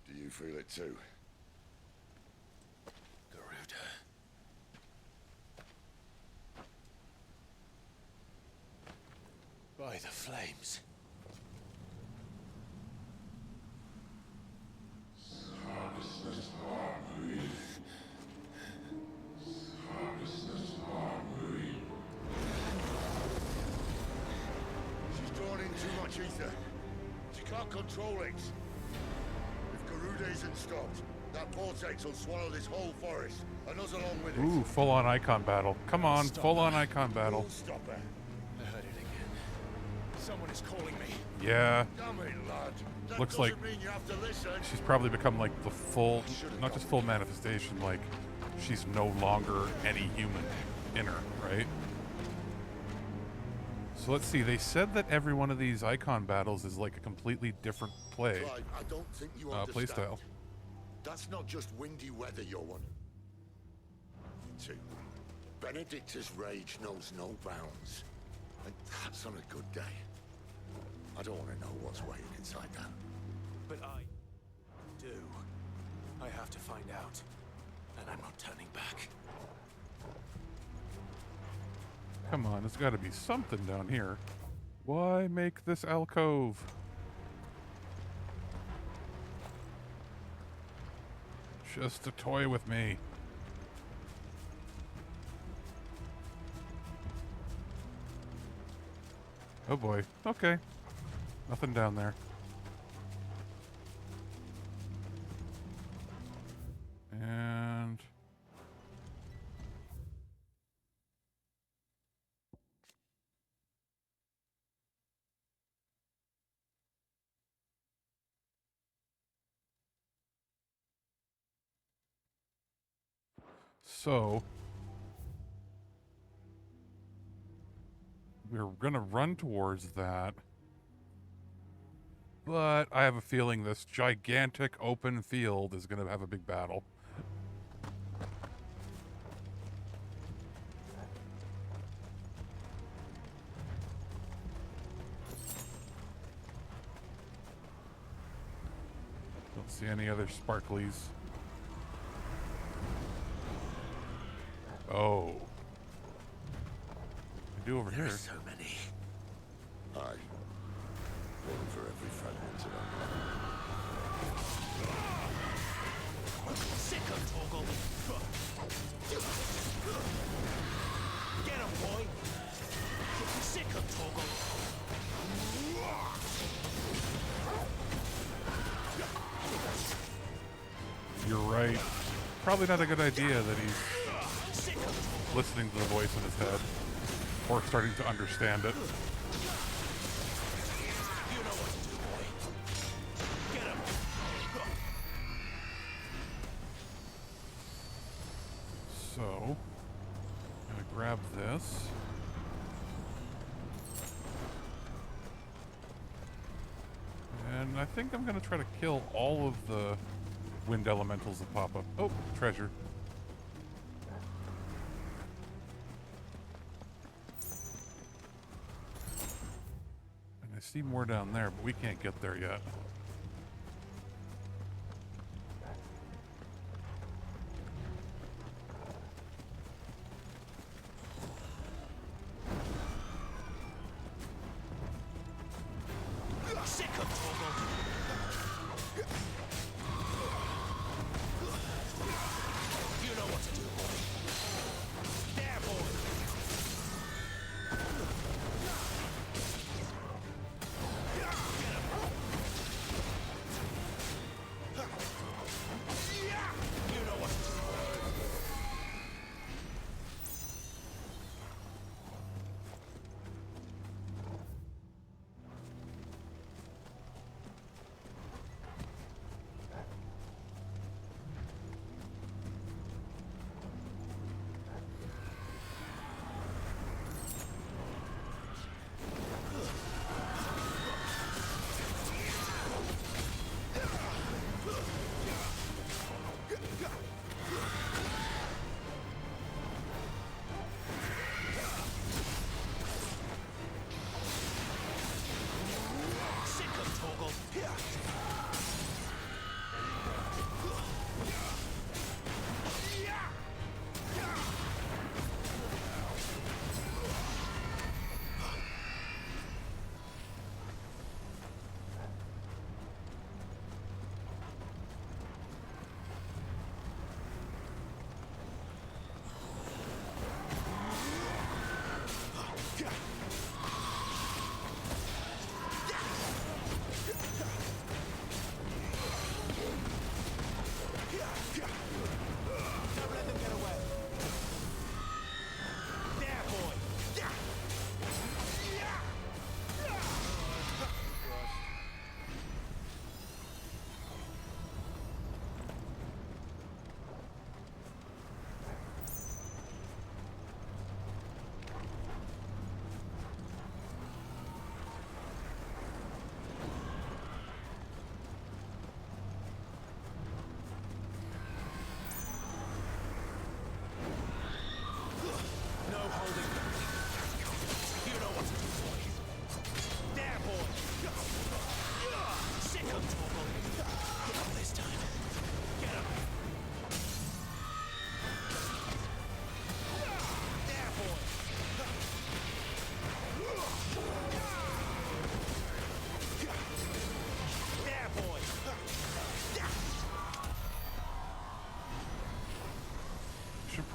Do you feel it too? Garuda. By the flames. She's drawn in too much ether. She can't control it. If Garuda isn't stopped, that vortex will swallow this whole forest, and us along with it. Ooh, full-on icon battle. Come on, full-on icon battle. We'll stop her. I heard it again. Someone is calling me. Yeah. Damn it, lad. That Looks like doesn't mean you have to listen. she's probably become like the full, not just full manifestation, like she's no longer any human in her, right? So let's see, they said that every one of these icon battles is like a completely different play. Clive, I don't think you Play understand. style. That's not just windy weather you're wanting. 2. Benedicta's rage knows no bounds. And that's on a good day. I don't want to know what's waiting inside that. But I do. I have to find out. And I'm not turning back. Come on, there's got to be something down here. Why make this alcove? Just to toy with me. Oh boy. Okay. Nothing down there. And... so... we're gonna run towards that. But I have a feeling this gigantic open field is gonna have a big battle. Don't see any other sparklies. Oh. I do over here. There's so many. Aye. One for every fragmented Sick of Toggle. Get him, boy. Sick of Toggle. You're right. Probably not a good idea that he's listening to the voice in his head. Or starting to understand it. So, I'm gonna grab this. And I think I'm gonna try to kill all of the wind elementals that pop up. Oh, treasure. And I see more down there, but we can't get there yet. Sick of Toggle. You know what to do, boy. There, boy.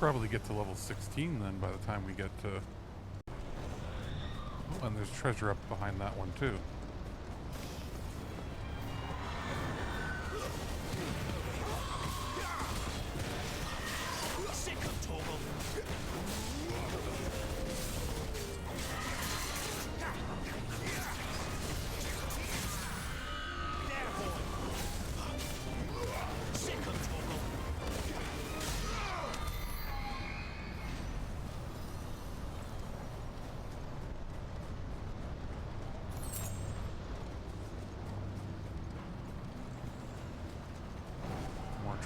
probably get to level 16 then by the time we get to... Oh, and there's treasure up behind that one too.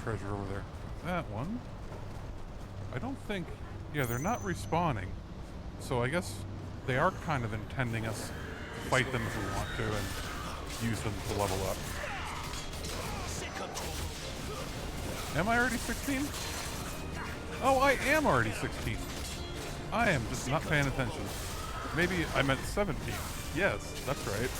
Treasure over there. That one. I don't think... Yeah, they're not respawning. So I guess they are kind of intending us to fight them if we want to and use them to level up. Am I already 16? Oh, I am already 16. I am just not paying attention. Maybe I meant 17. Yes, that's right.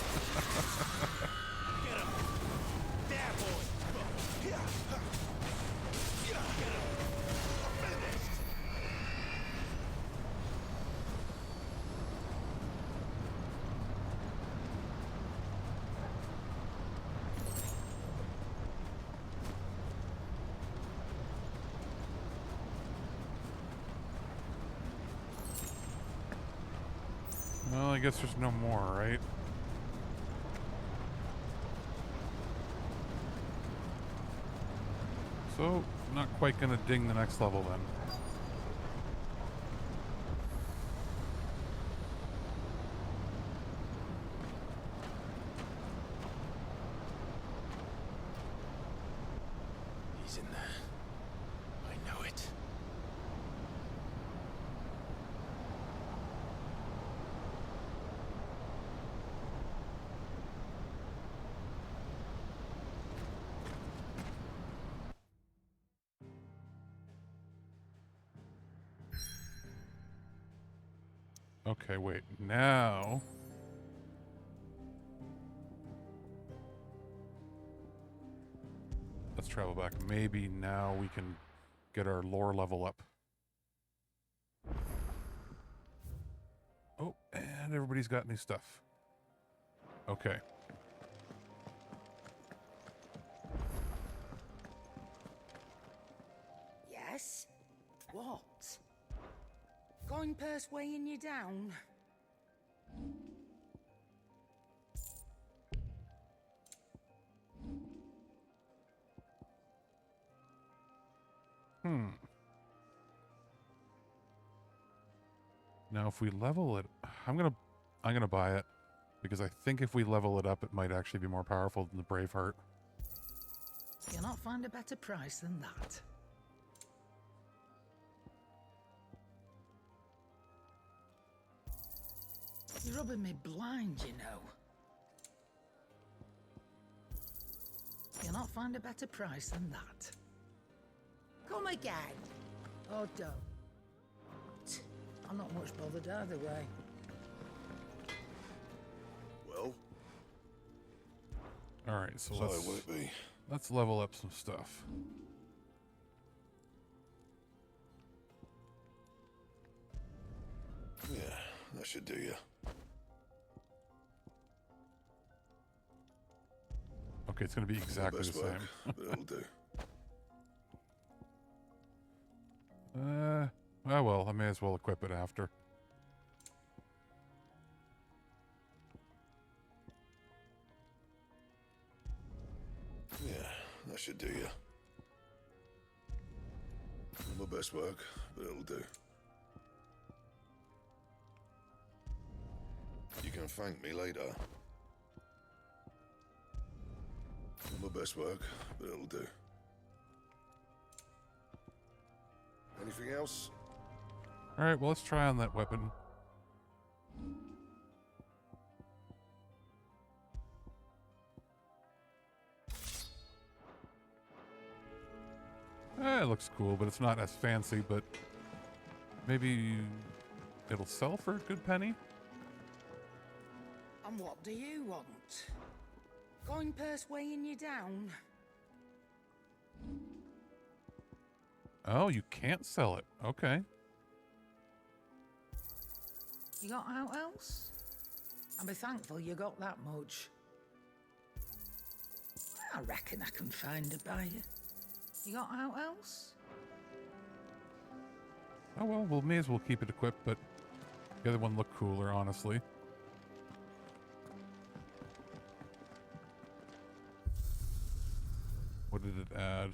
Well, I guess there's no more, right? So, not quite gonna ding the next level then. He's in there. I know it. Okay, wait. Now... Let's travel back. Maybe now we can get our lore level up. Oh, and everybody's got new stuff. Okay. Yes? What? Coin purse weighing you down? Now if we level it, I'm gonna buy it because I think if we level it up it might actually be more powerful than the Braveheart. You'll not find a better price than that. You're rubbing me blind, you know. You'll not find a better price than that. Come again. Oh, don't. I'm not much bothered either way. Well? Alright, so will it be? Let's level up some stuff. Yeah, that should do you. Okay, it's going to be exactly the same. But it'll do. Well, I may as well equip it after. Yeah, that should do you. Not my best work, but it'll do. You can thank me later. Not my best work, but it'll do. Anything else? Alright, well, let's try on that weapon. It looks cool, but it's not as fancy, but maybe it'll sell for a good penny? And what do you want? Coin purse weighing you down? Oh, you can't sell it. Okay. You got out else? I'll be thankful you got that much. I reckon I can find a buyer. You got out else? Oh well, we may as well keep it equipped, but the other one looked cooler, honestly. What did it add?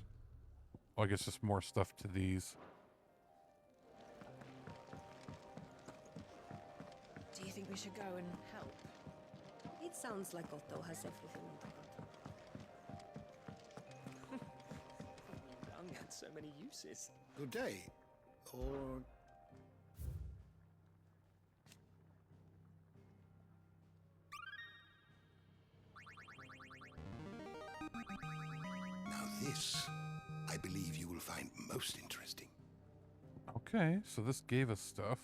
Oh, I guess just more stuff to these. Do you think we should go and help? It sounds like Otto has everything under control. Young had so many uses. Good day. Or... Now this, I believe you will find most interesting. Okay, so this gave us stuff.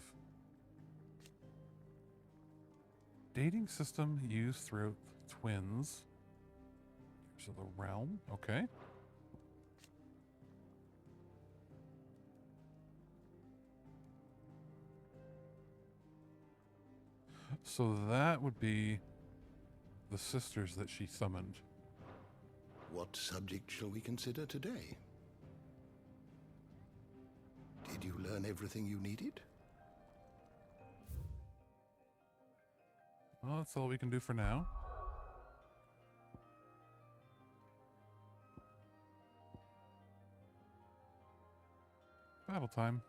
Dating system used throughout twins. So the realm, okay. So that would be the sisters that she summoned. What subject shall we consider today? Did you learn everything you needed? Well, that's all we can do for now. Battle time.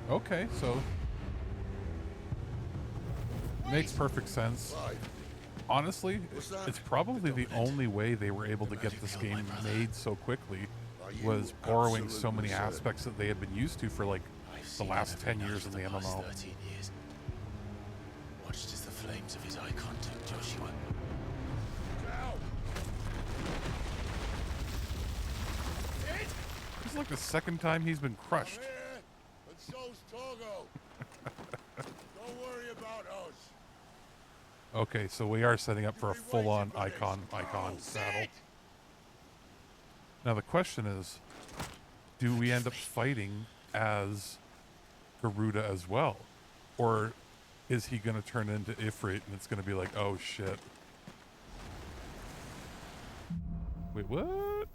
Okay, so makes perfect sense. Honestly, it's probably the only way they were able to get this game made so quickly was borrowing so many aspects that they had been used to for like the last 10 years in the MMO. 13 years. Watched as the flames of his icon took Joshua. This is like the second time he's been crushed. And so's Togo. Don't worry about us. Okay, so we are setting up for a full-on icon battle. Now the question is, do we end up fighting as Garuda as well? Or is he going to turn into Ifrit and it's going to be like, oh shit. Wait, what?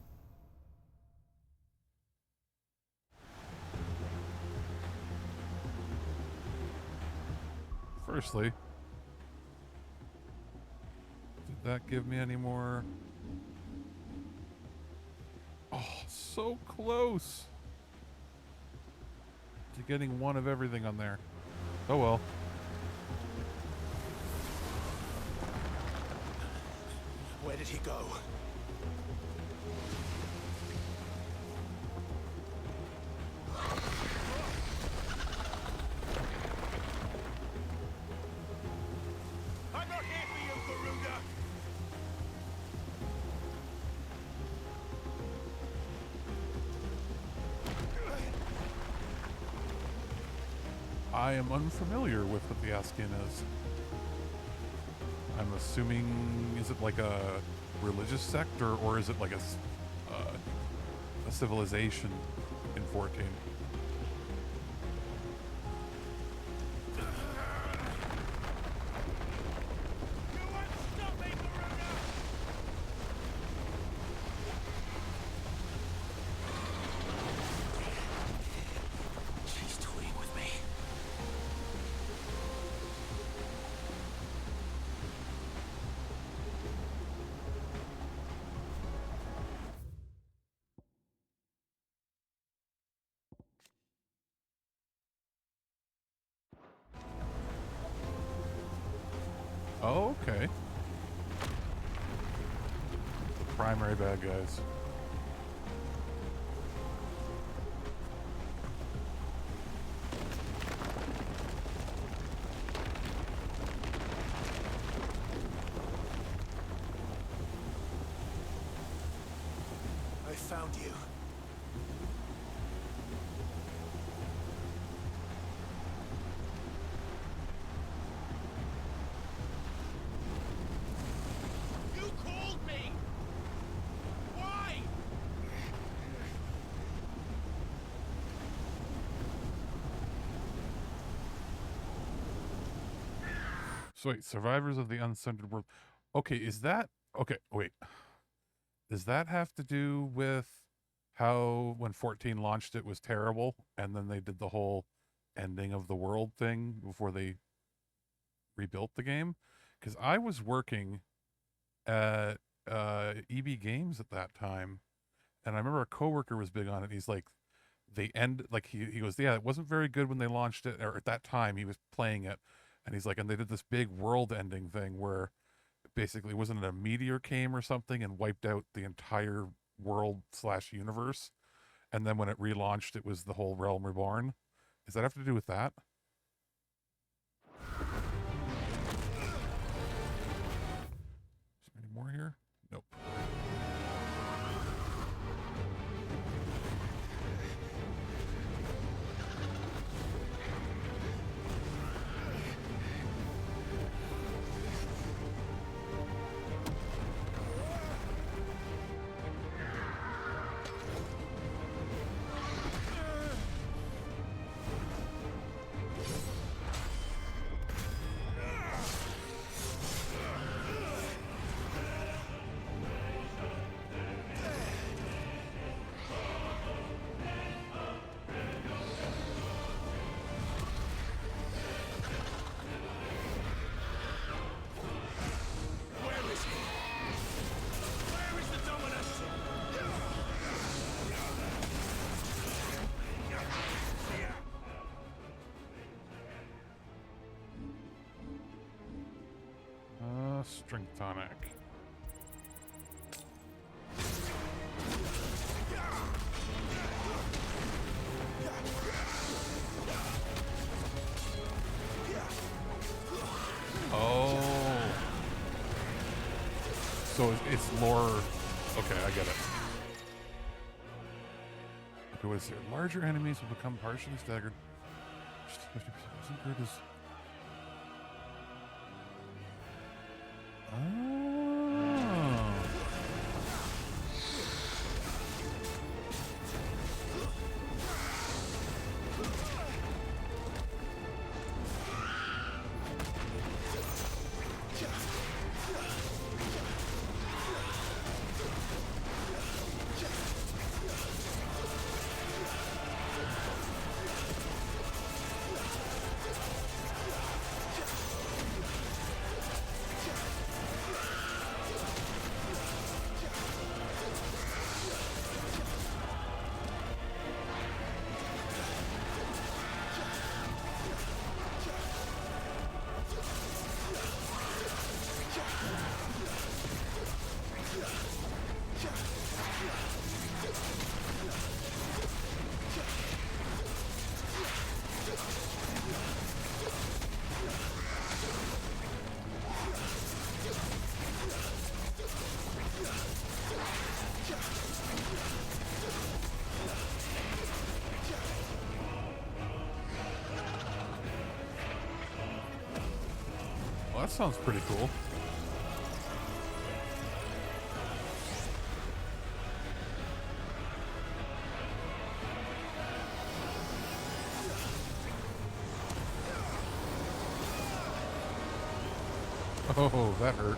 Firstly, did that give me any more? Oh, so close to getting one of everything on there. Oh well. Where did he go? I'm not here for you, Garuda! I am unfamiliar with what the Askian is. I'm assuming, is it like a religious sect, or is it like a civilization in 14? She's toying with me. Oh, okay. The primary bad guys. found you. You called me! Why? So wait, survivors of the uncentered world. Okay, is that okay? Wait, does that have to do with how when 14 launched it was terrible, and then they did the whole ending of the world thing before they rebuilt the game? Because I was working at EB Games at that time, and I remember a coworker was big on it. He's like, he goes, yeah, it wasn't very good when they launched it, or at that time he was playing it, and he's like, and they did this big world ending thing where basically, wasn't it a meteor came or something and wiped out the entire world / universe, and then when it relaunched it was the whole realm reborn. Does that have to do with that? Is there any more here? Nope. Strength tonic. Oh. So it's lore. Okay, I get it. Okay, what is here? Larger enemies will become partially staggered. Just 50% isn't good as. Oh. Well, that sounds pretty cool. Oh, that hurt.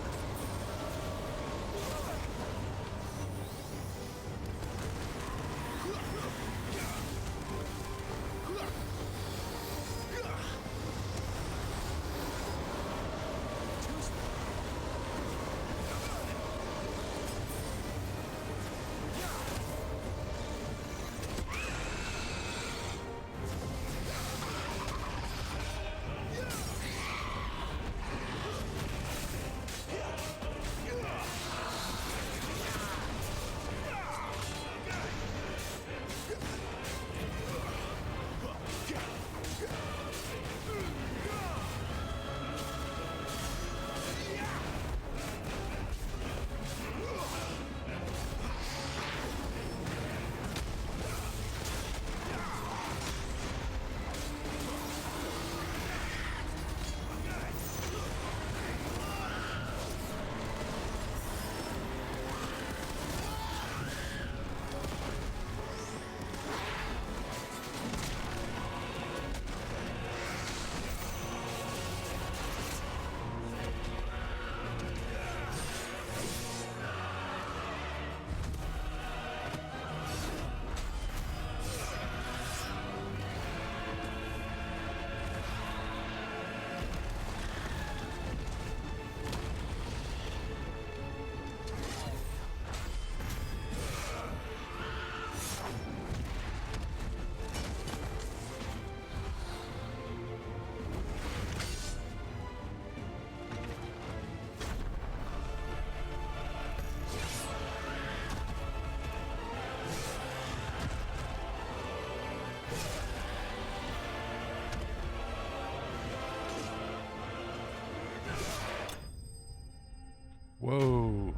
Whoa.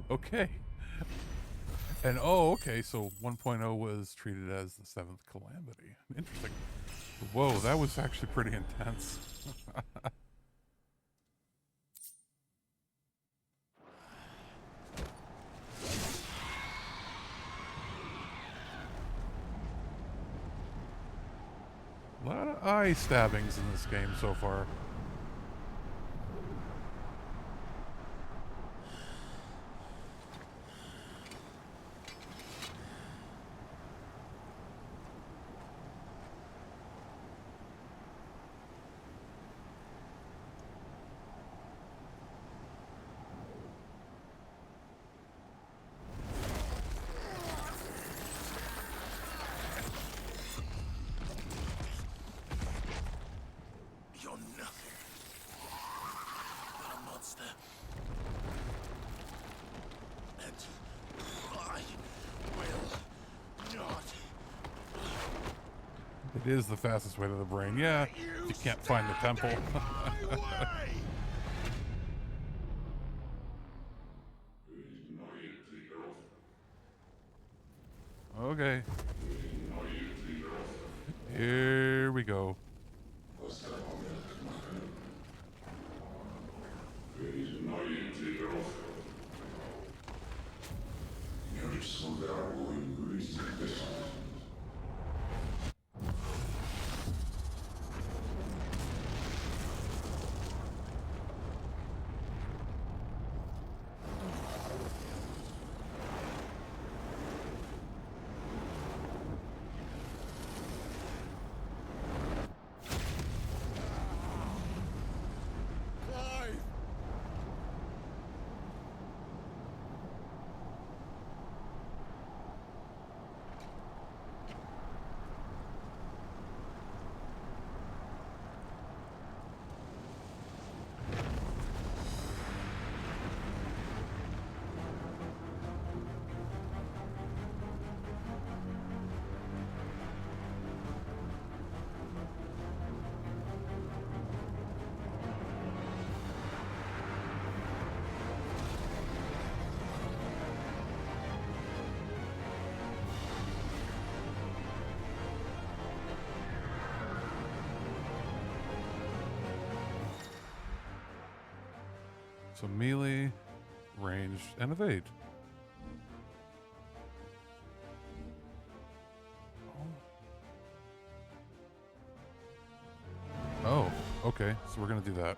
Okay. And oh, okay, so 1.0 was treated as the 7th calamity. Interesting. Whoa, that was actually pretty intense. A lot of eye stabbings in this game so far. It is the fastest way to the brain. Yeah, if you can't find the temple. Okay. Here we go. So melee, ranged, and evade. Oh, okay. So we're gonna do that.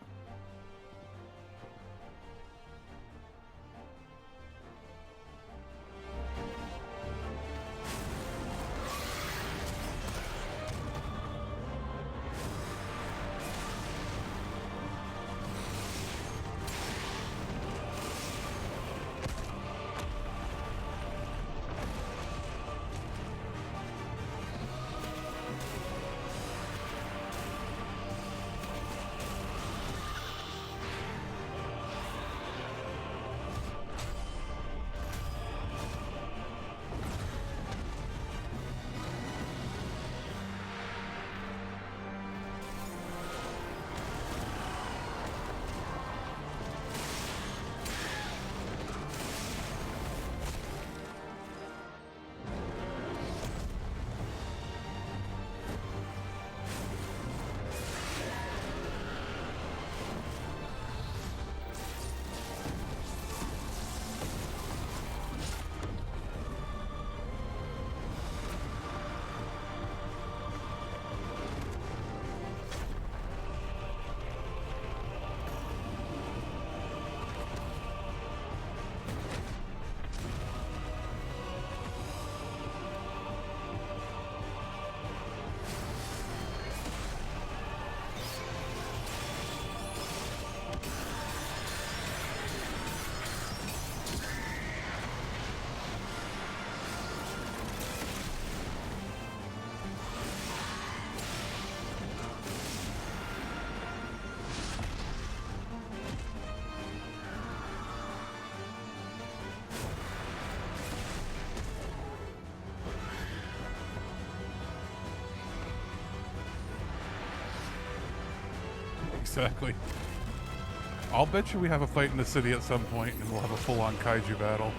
Exactly. I'll bet you we have a fight in the city at some point and we'll have a full-on kaiju battle.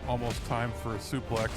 Almost time for a suplex.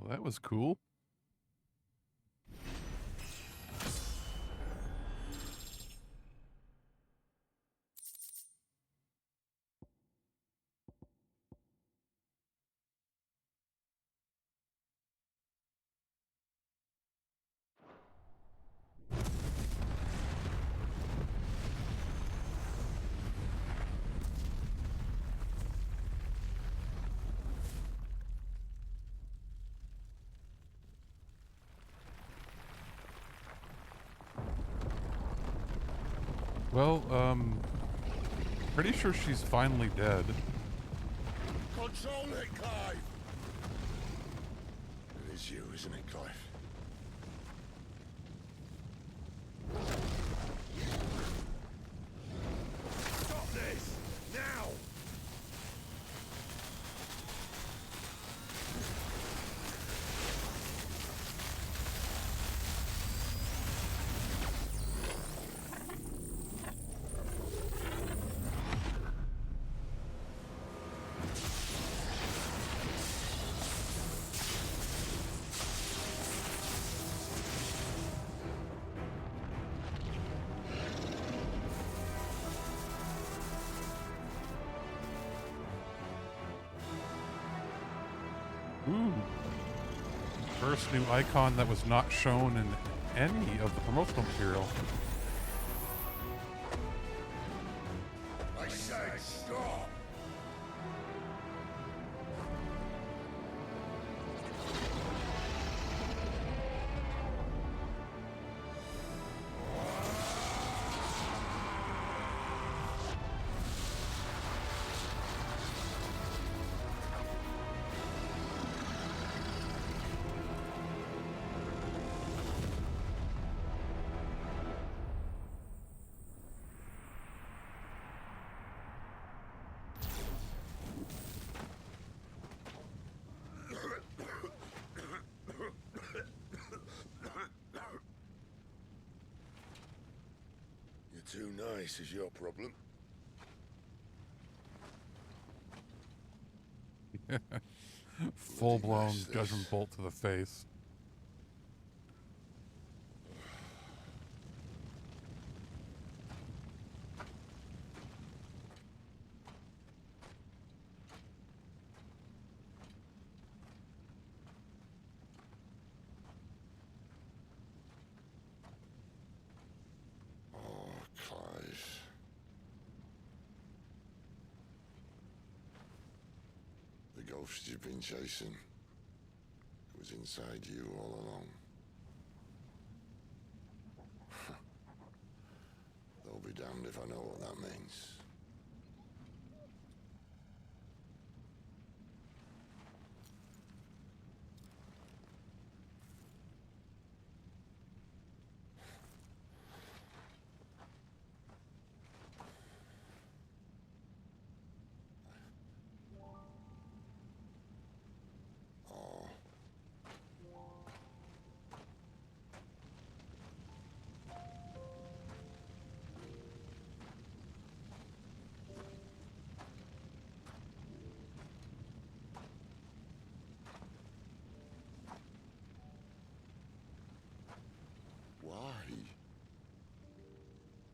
That was cool. Well, pretty sure she's finally dead. Control it, Clive! It is you, isn't it, Clive? Stop this! Now! Ooh. First new icon that was not shown in any of the promotional material. I said stop! too nice is your problem. Full-blown judgment bolt to the face. Clive. The ghost you've been chasing was inside you all along. They'll be damned if I know what that means.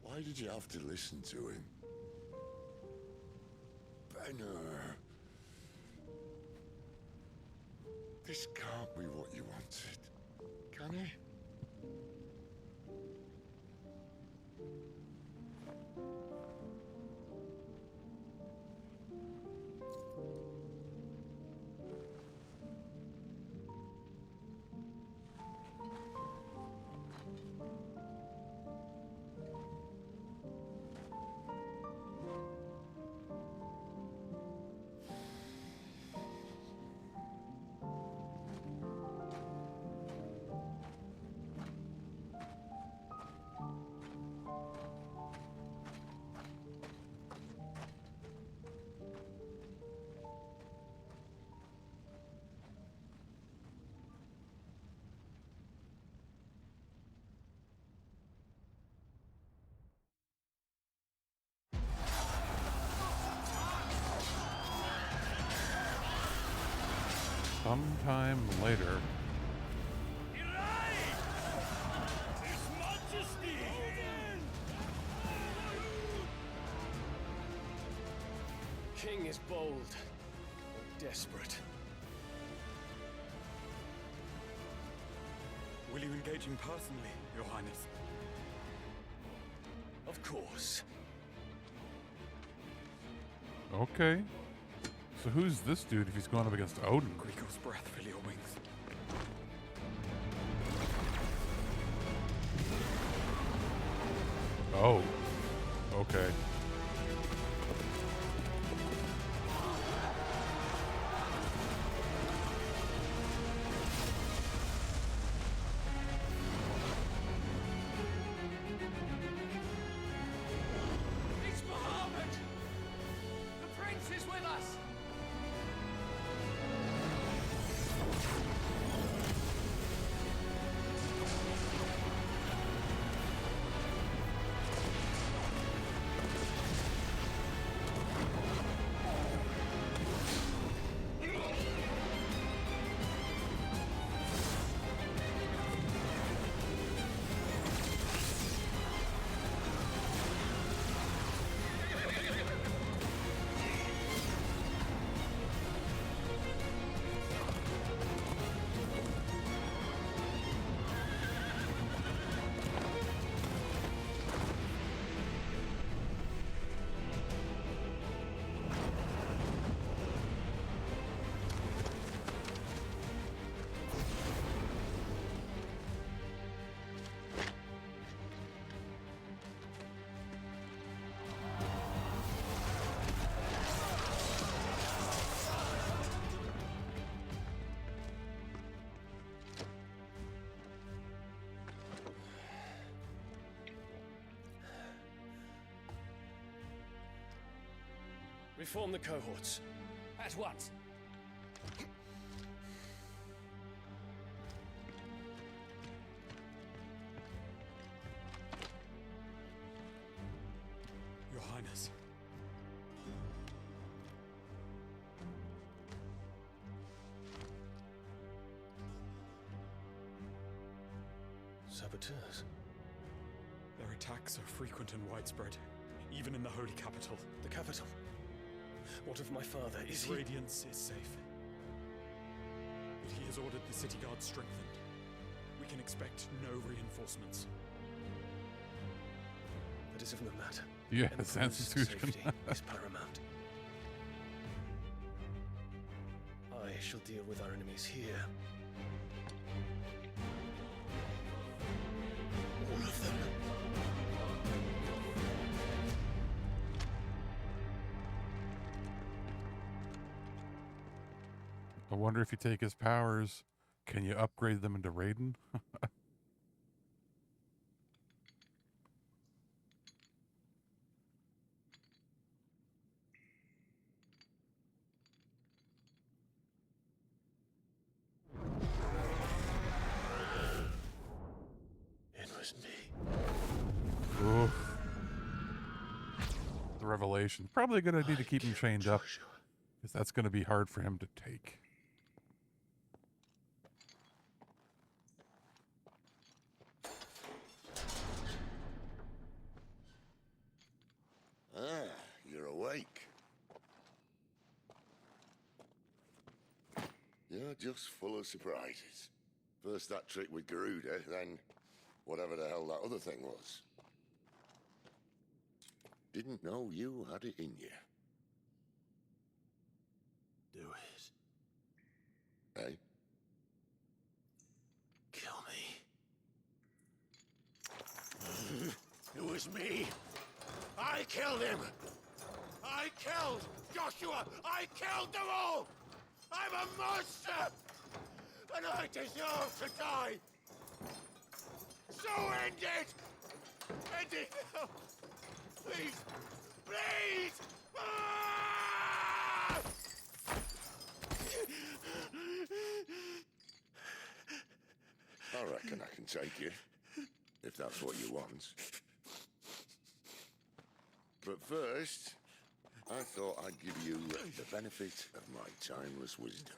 Why did you have to listen to him? Benner. This can't be what you wanted, can it? Sometime later. King is bold, or desperate. Will you engage him personally, Your Highness? Of course. Okay. So who's this dude if he's going up against Odin? Greagor's breath fill your wings. Oh. Okay. It's Muhammad! The prince is with us! Reform the cohorts. At once. Saboteurs? Their attacks are frequent and widespread, even in the holy capital. The capital? What of my father? Is His he... radiance is safe. But he has ordered the city guard strengthened. We can expect no reinforcements. That is of no matter. Yeah, Emperor's Constitution. safety is paramount. I shall deal with our enemies here. All of them. I wonder if you take his powers, can you upgrade them into Raiden? It was me. Oof. The revelation. Probably a good idea to keep him chained up, because that's going to be hard for him to take. Ah, you're awake. You're just full of surprises. First that trick with Garuda, then whatever the hell that other thing was. Didn't know you had it in you. Do it. Hey? Kill me. It was me. I killed him. I killed Joshua. I killed them all. I'm a monster. And I deserve to die. So end it. End it now. Please. Please. Ah! I reckon I can take you, if that's what you want. But first, I thought I'd give you the benefit of my timeless wisdom.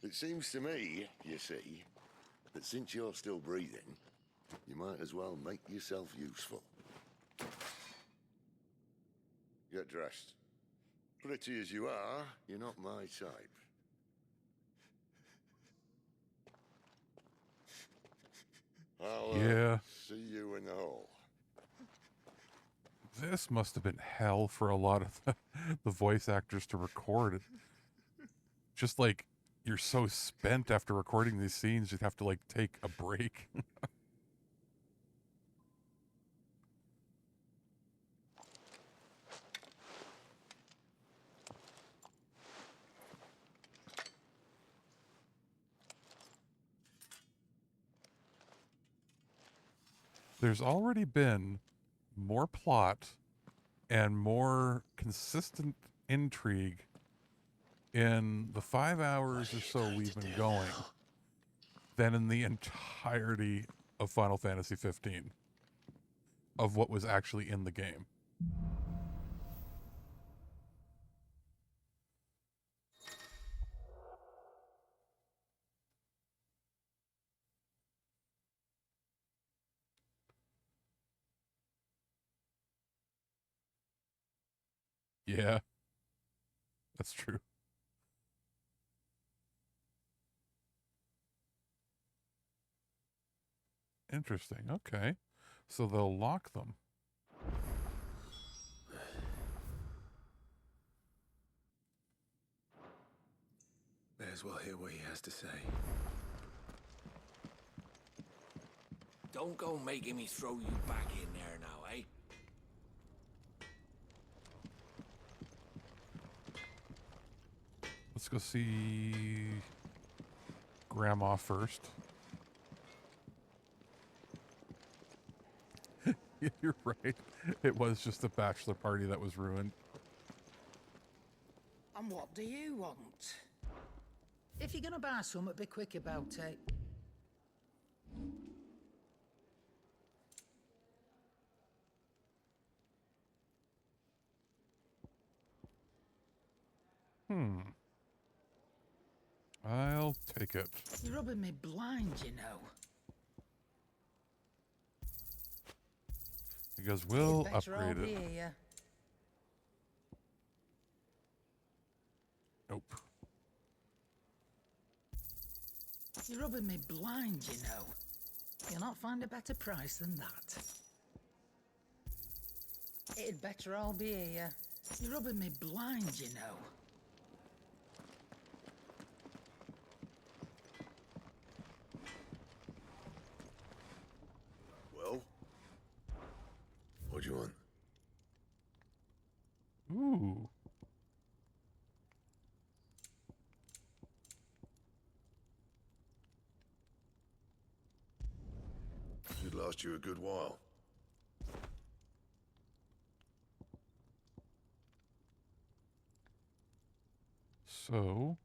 It seems to me, you see, that since you're still breathing, you might as well make yourself useful. Get dressed. Pretty as you are, you're not my type. I'll see you in the hall. This must have been hell for a lot of the voice actors to record it. Just like, you're so spent after recording these scenes, you'd have to like take a break. There's already been more plot and more consistent intrigue in the 5 hours or so we've been going than in the entirety of Final Fantasy 15 of what was actually in the game. Yeah, that's true. Interesting. Okay. So they'll lock them. May as well hear what he has to say. Don't go making me throw you back in there now, eh? Let's go see Grandma first. You're right. It was just a bachelor party that was ruined. And what do you want? If you're gonna buy something, be quick about it. I'll take it. You're rubbing me blind, you know. Because we'll You'd better all upgrade be it. here. Nope. You're rubbing me blind, you know. You'll not find a better price than that. It'd better all be here. You're rubbing me blind, you know. Well? What do you want? Ooh. Should last you a good while. So...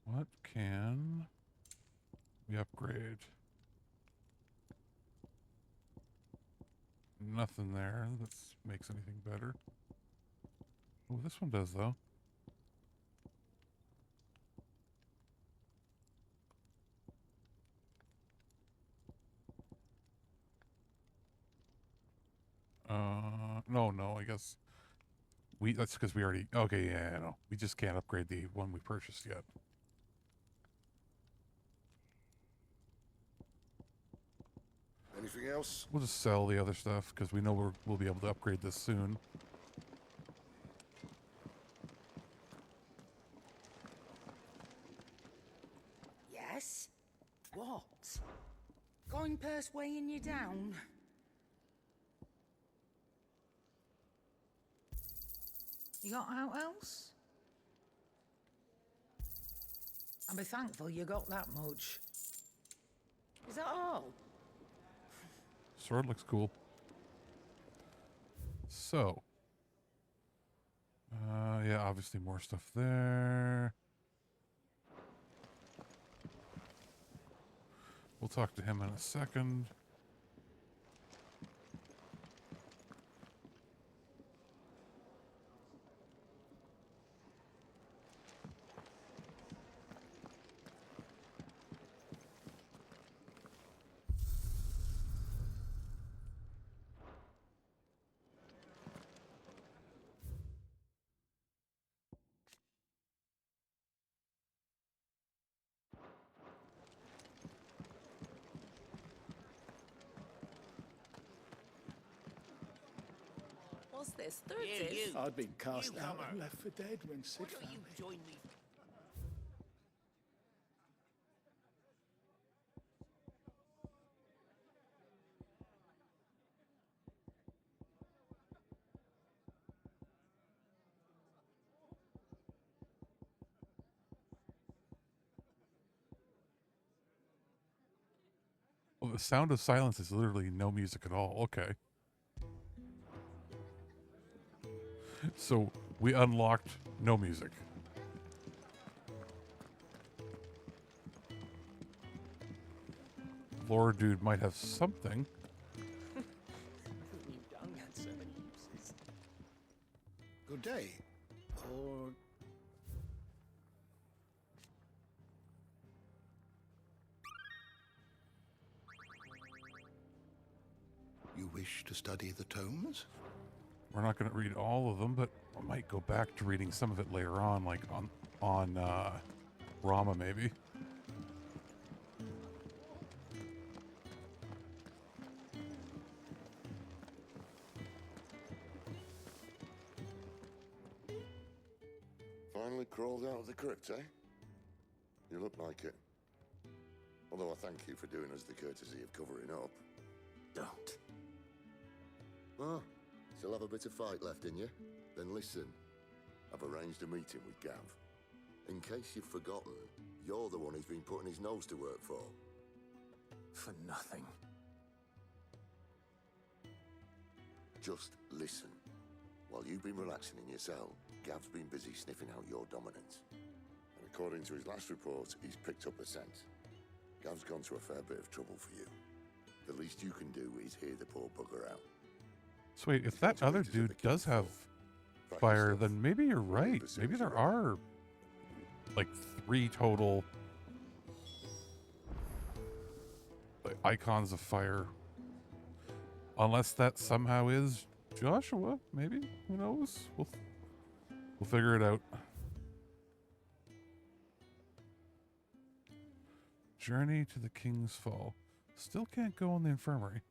what can we upgrade? Nothing there that makes anything better. Oh, this one does, though. No, I guess that's because we already, okay, yeah, no. We just can't upgrade the one we purchased yet. Anything else? We'll just sell the other stuff because we know we'll be able to upgrade this soon. Yes? What? Coin purse weighing you down? You got out else? I'll be thankful you got that much. Is that all? Sword looks cool. So. Yeah, obviously more stuff there. We'll talk to him in a second. What's this? I'd been cast out and left for dead when Sid found me. Join me. Well, the sound of silence is literally no music at all. Okay. So we unlocked no music. Lord dude might have something. New dung had so many uses. Good day. Or... you wish to study the tomes? We're not going to read all of them, but I might go back to reading some of it later on, like on Rama maybe. Finally crawled out of the crypt, eh? You look like it. Although I thank you for doing us the courtesy of covering up. Don't. Ah, still have a bit of fight left in you? Then listen. I've arranged a meeting with Gav. In case you've forgotten, you're the one he's been putting his nose to work for. For nothing. Just listen. While you've been relaxing in your cell, Gav's been busy sniffing out your dominance. And according to his last report, he's picked up a scent. Gav's gone to a fair bit of trouble for you. The least you can do is hear the poor bugger out. So wait, if that other dude does have fire, then maybe you're right. Maybe there are like 3 total icons of fire. Unless that somehow is Joshua, maybe. Who knows? We'll figure it out. Journey to the King's Fall. Still can't go in the infirmary.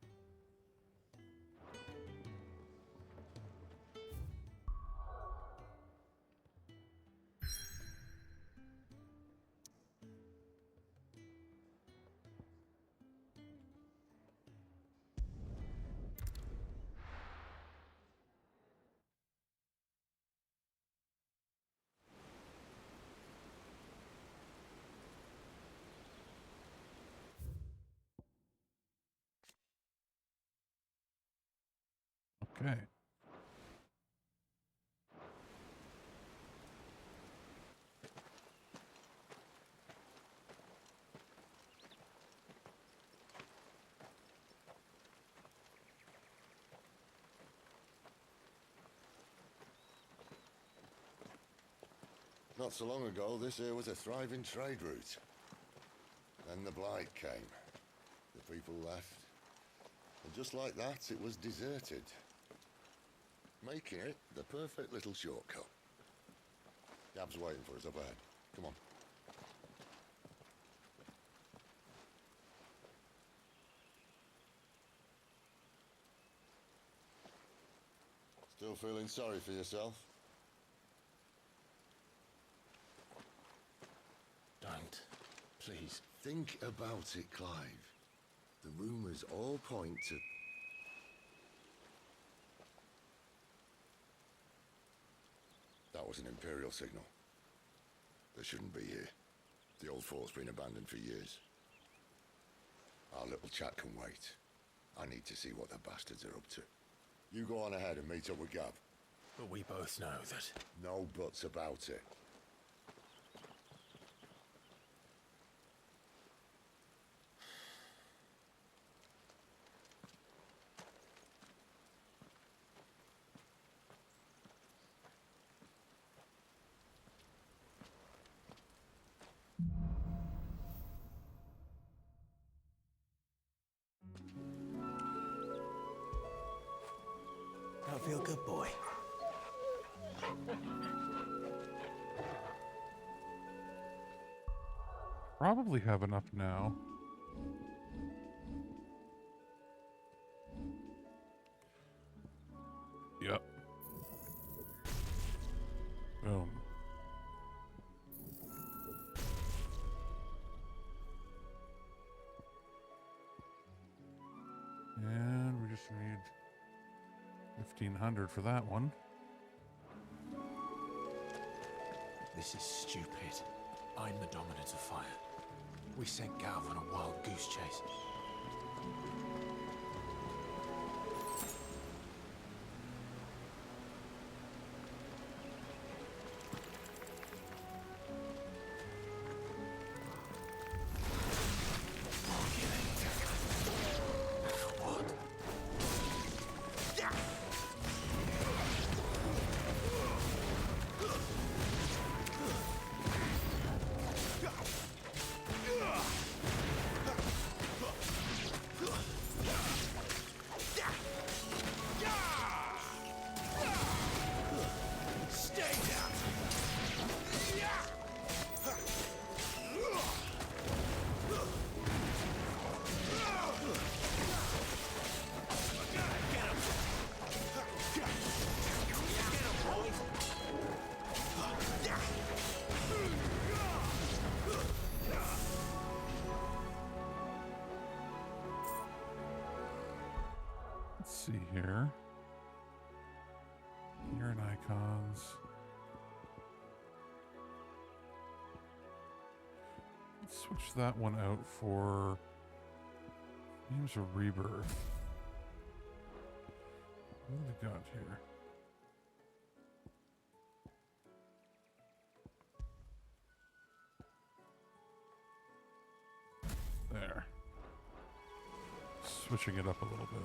Okay. Not so long ago, this here was a thriving trade route. Then the Blight came. The people left. And just like that, it was deserted. Making it the perfect little shortcut. Gab's waiting for us up ahead. Come on. Still feeling sorry for yourself? Don't. Please. Think about it, Clive. The rumours all point to... That was an Imperial signal. They shouldn't be here. The old fort's been abandoned for years. Our little chat can wait. I need to see what the bastards are up to. You go on ahead and meet up with Gab. But we both know that... No buts about it. I feel good, boy. Probably have enough now. Yep. Boom. And we just need 1,500 for that one. This is stupid. I'm the dominant of fire. We sent Gav on a wild goose chase. Let's see here. Here in icons. Let's switch that one out for Names of Rebirth. What have we got here? There. switching it up a little bit.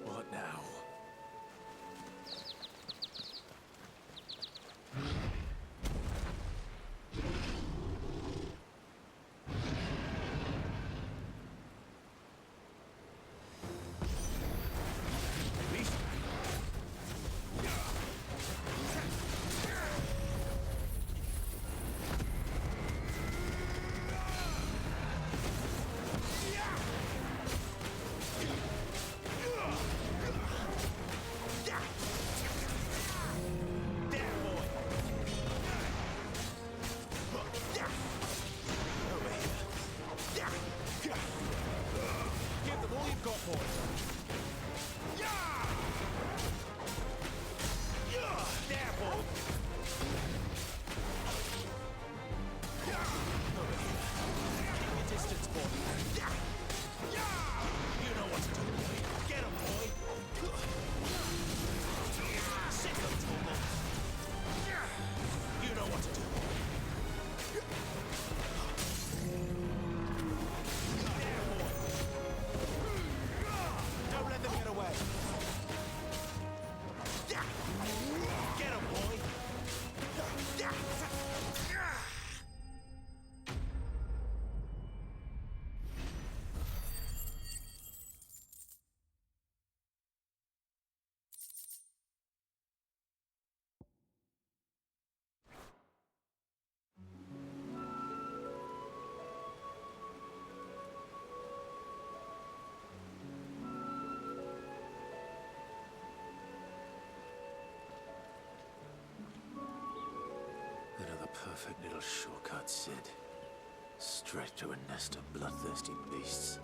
What now? Another perfect little shortcut, Sid. Straight to a nest of bloodthirsty beasts.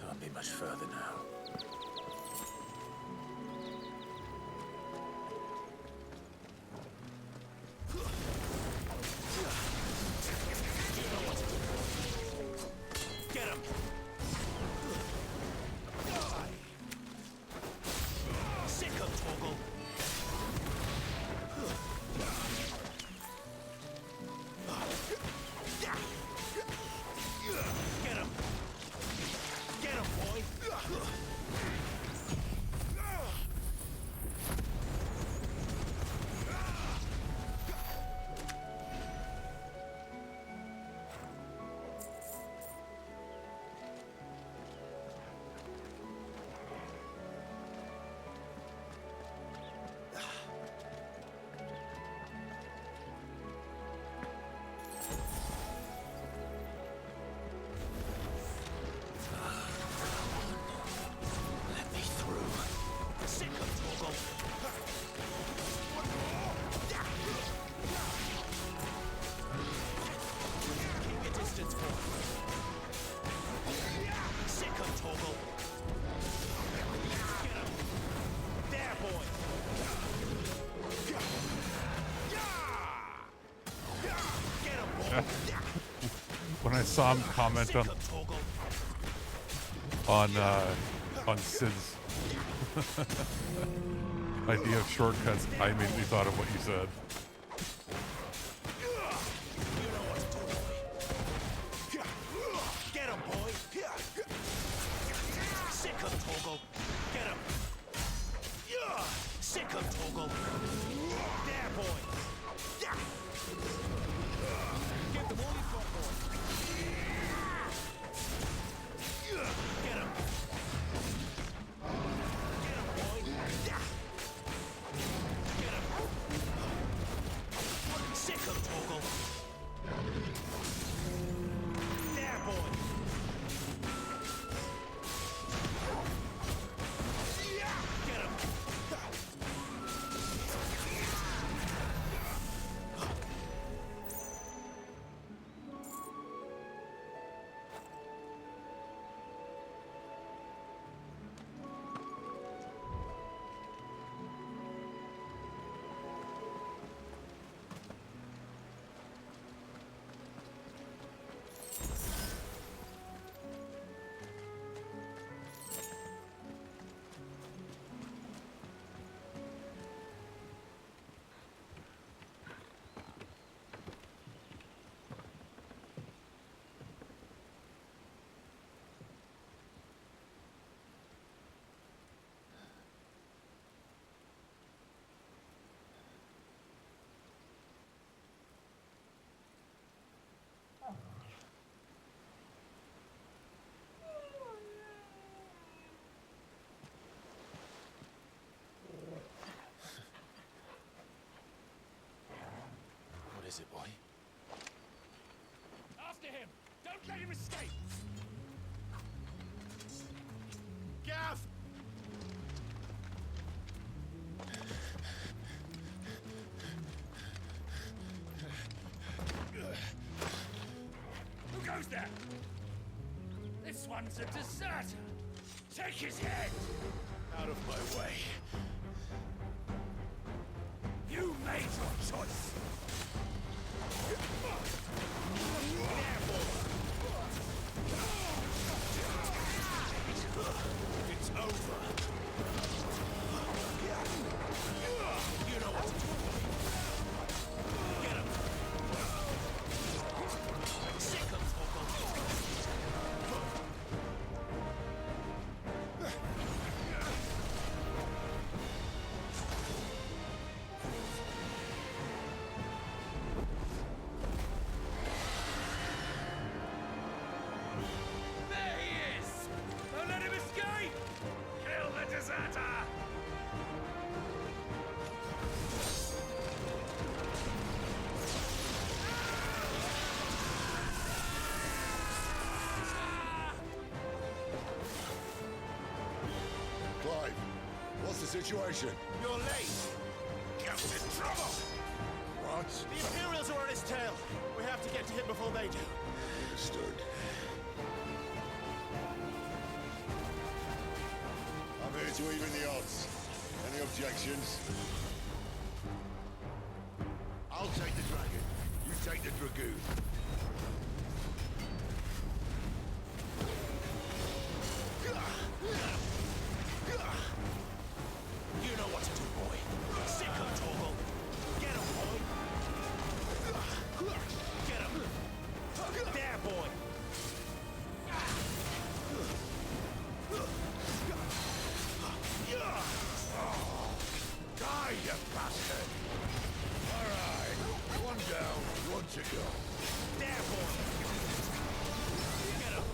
Can't be much further now. When I saw him comment on Sid's idea of shortcuts, I immediately thought of what you said. Get him, boy! Sick of Toggle! Get him! Sick of Toggle! There, boy! Give them all you've got, boy! Get him! Get him, boy! Get him! Sick of Toggle! There, boy! This one's a deserter. Take his head! Out of my way. You made your choice! It's over. You know what to do. Get him. Sick of There he is! Don't let him escape! Kill the deserter! Clive, what's the situation? You're late. Cap's in trouble. What? The Imperials are on his tail. We have to get to him before they do. Understood. I'm here to even the odds. Any objections? I'll take the dragon. You take the dragoon. You know what to do, boy. Sick of Torgal. Get him, boy. Get him. There, boy. Die, you bastard! All right, one down, one to go. There, boy. Get him.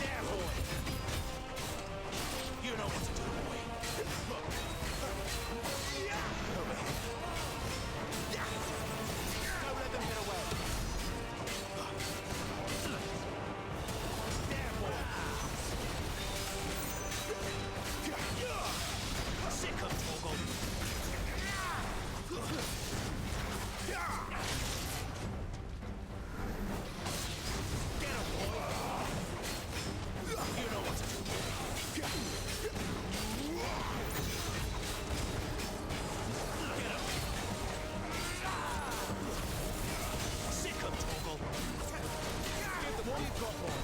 There, boy. You know what to do, boy. Don't let them get away. There, boy. Sick of Torgal. Get him, boy. You know what to do. Get him. Sick of Torgal. Give them all you've got, boy.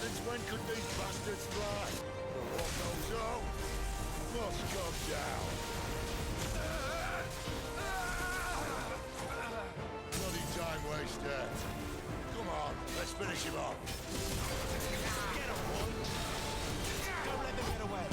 Since when could these bastards fly? But what goes on must come down. Bloody time waster. Come on, let's finish him off. Get him, boy. Don't let them get away.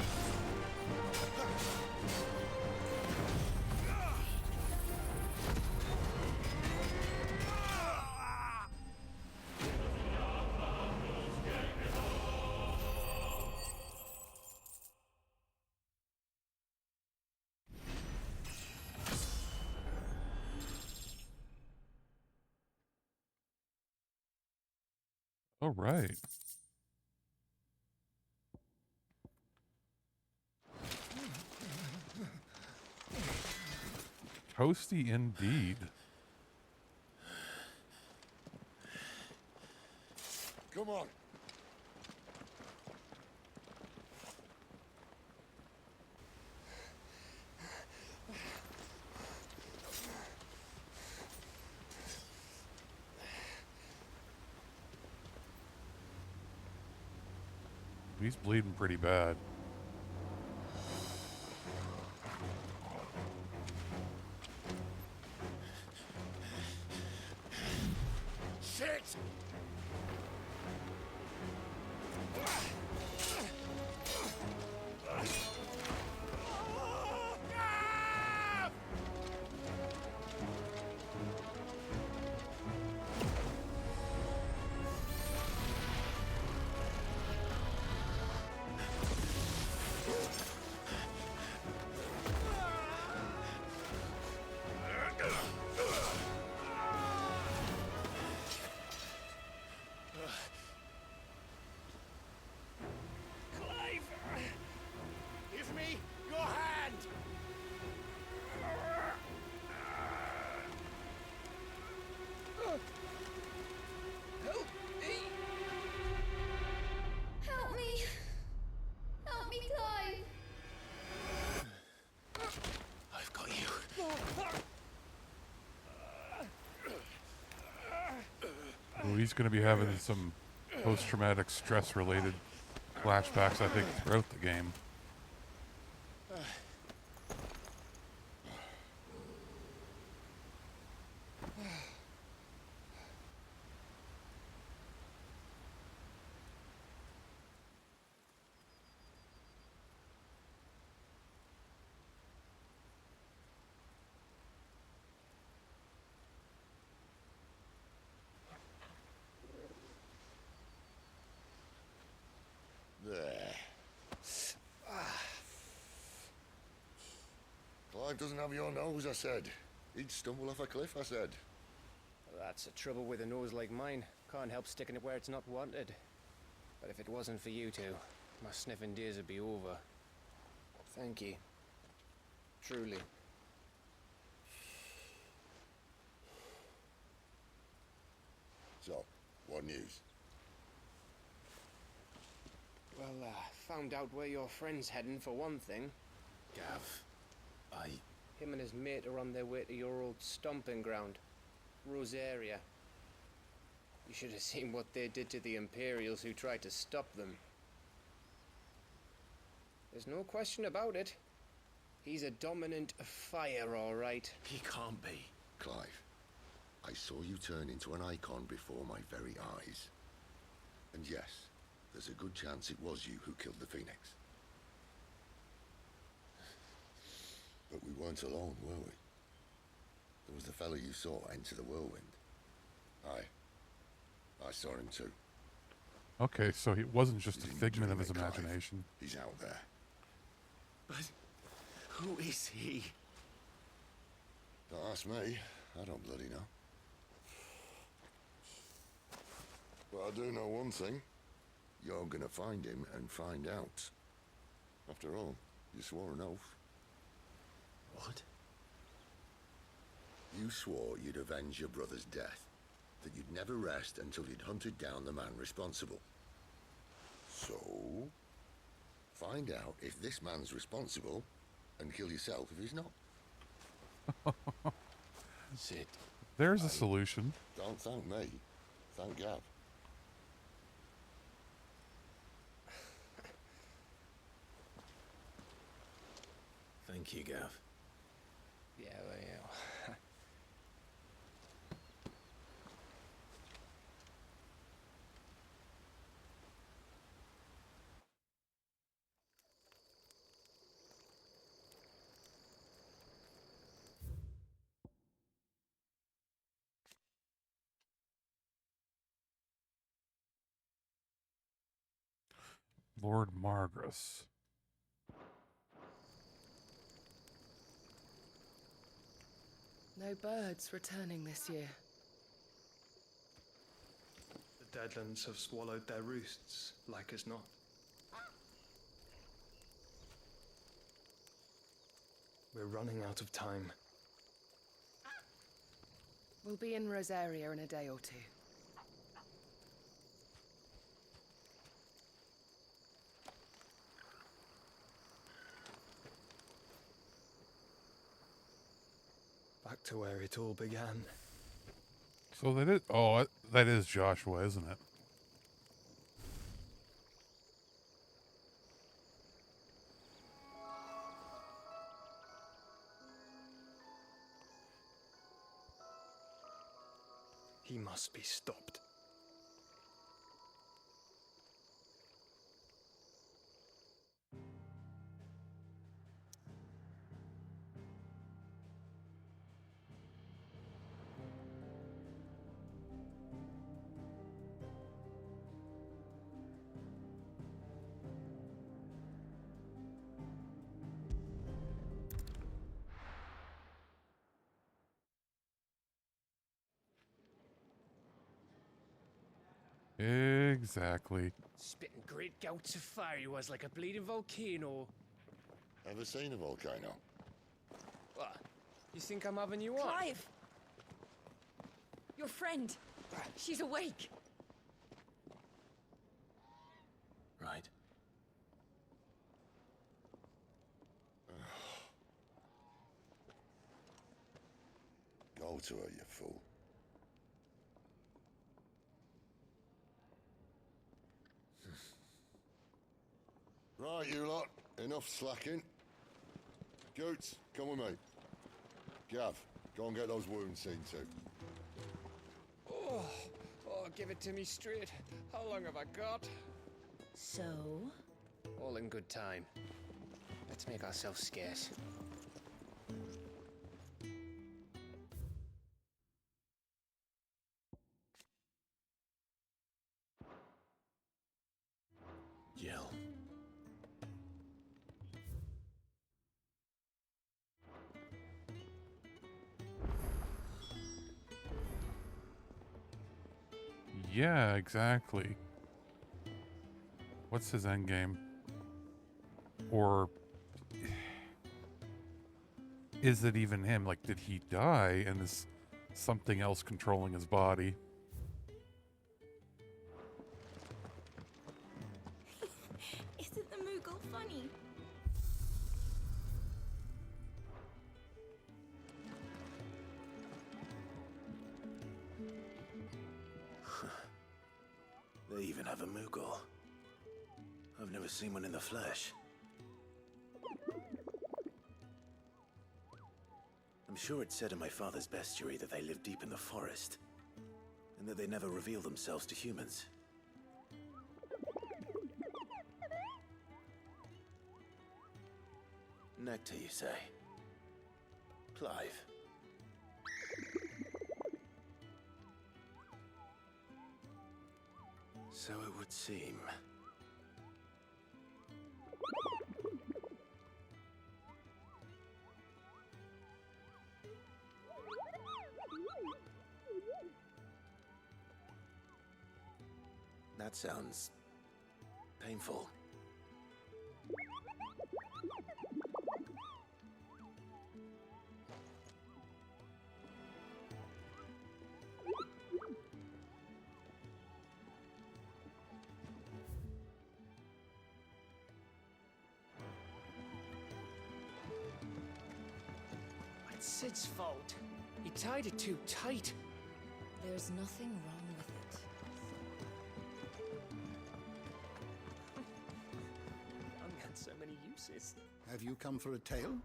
All right. Toasty indeed. Come on. He's bleeding pretty bad. Shit! he's going to be having some post-traumatic stress-related flashbacks, I think, throughout the game. There. Clive doesn't have your nose, I said. He'd stumble off a cliff, I said. That's the trouble with a nose like mine. Can't help sticking it where it's not wanted. But if it wasn't for you two, my sniffing days would be over. Thank you. Truly. So, what news? Well, found out where your friend's heading for one thing. Gav, Him and his mate are on their way to your old stomping ground, Rosaria. You should have seen what they did to the Imperials who tried to stop them. There's no question about it. He's a dominant fire, all right. He can't be. Clive, I saw you turn into an icon before my very eyes. And yes, there's a good chance it was you who killed the Phoenix. But we weren't alone, were we? There was the fellow you saw enter the whirlwind. I saw him too. Okay, so he wasn't just He's a in figment of his dreaming, Clive. imagination. He's out there. But who is he? Don't ask me. I don't bloody know. But I do know one thing. You're gonna find him and find out. After all, you swore an oath. What? You swore you'd avenge your brother's death. That you'd never rest until you'd hunted down the man responsible. So, find out if this man's responsible and kill yourself if he's not. Sid. There's a solution. Don't thank me. Thank Gav. Thank you, Gav. Yeah, well, yeah. Lord Margris. No birds returning this year. The Deadlands have swallowed their roosts, like as not. We're running out of time. We'll be in Rosaria in a day or two. Back to where it all began. So that is... Oh, that is Joshua, isn't it? He must be stopped. Exactly. Spitting great gouts of fire he was, like a bleeding volcano. Ever seen a volcano? What? You think I'm having you on? Clive! Your friend. She's awake. Right. Go to her, you fool. Right, you lot. Enough slacking. Goots, come with me. Gav, go and get those wounds seen to. Oh, give it to me straight. How long have I got? So? All in good time. Let's make ourselves scarce. Jill. Yeah, exactly. What's his endgame? Or is it even him? Like, did he die and is something else controlling his body? Isn't the Moogle funny? They even have a Moogle. I've never seen one in the flesh. I'm sure it said in my father's bestiary that they live deep in the forest, and that they never reveal themselves to humans. Nectar, you say? Clive. So it would seem. That sounds painful. It's Sid's fault. He tied it too tight. There's nothing wrong with it. Tongue had so many uses. Have you come for a tale?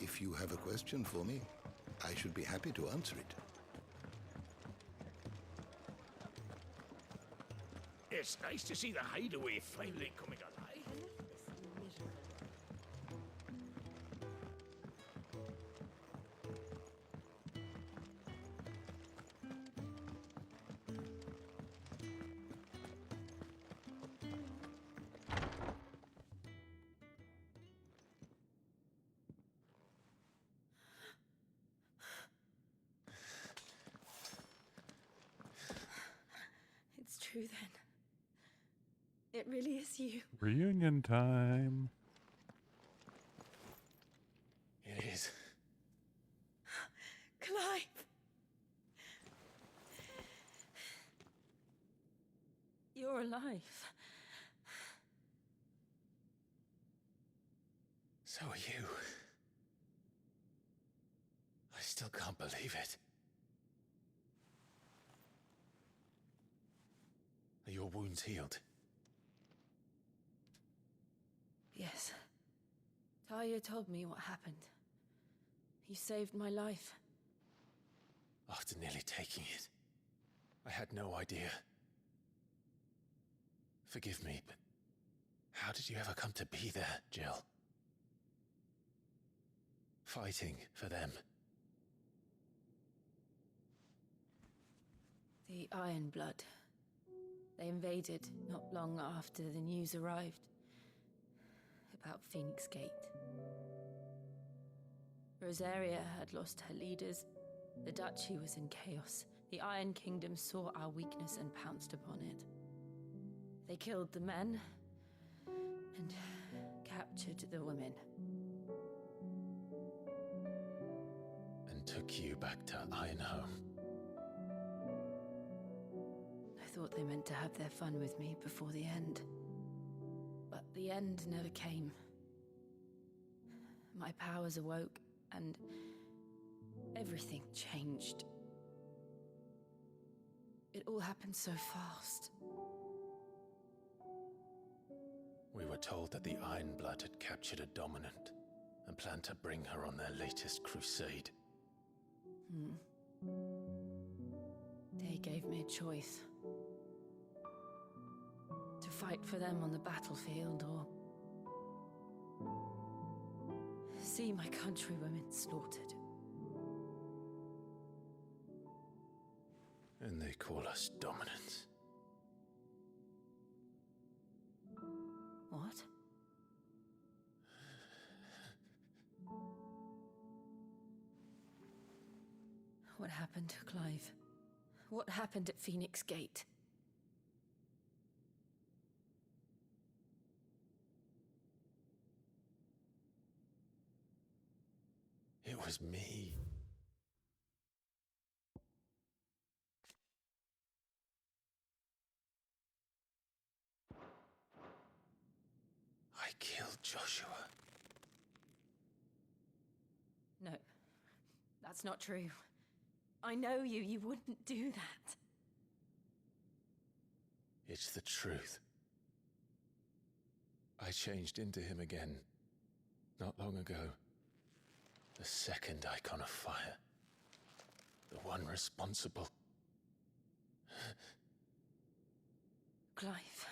If you have a question for me, I should be happy to answer it. It's nice to see the hideaway finally coming alive. It's true then. It really is you. Reunion time. It is. Clive! You're alive. So are you. I still can't believe it. Are your wounds healed? Yes. Talia told me what happened. You saved my life. After nearly taking it, I had no idea. Forgive me, but how did you ever come to be there, Jill? Fighting for them. The Iron Blood. They invaded not long after the news arrived about Phoenix Gate. Rosaria had lost her leaders. The Duchy was in chaos. The Iron Kingdom saw our weakness and pounced upon it. They killed the men and captured the women. And took you back to Ironhome. I thought they meant to have their fun with me before the end. But the end never came. My powers awoke, and Everything changed. It all happened so fast. We were told that the Ironblood had captured a dominant and planned to bring her on their latest crusade. They gave me a choice. To fight for them on the battlefield or see my countrywomen slaughtered. And they call us dominants. What? What happened, Clive? What happened at Phoenix Gate? It was me. I killed Joshua. No, that's not true. I know you. You wouldn't do that. It's the truth. I changed into him again, not long ago. The second icon of fire. The one responsible. Clive.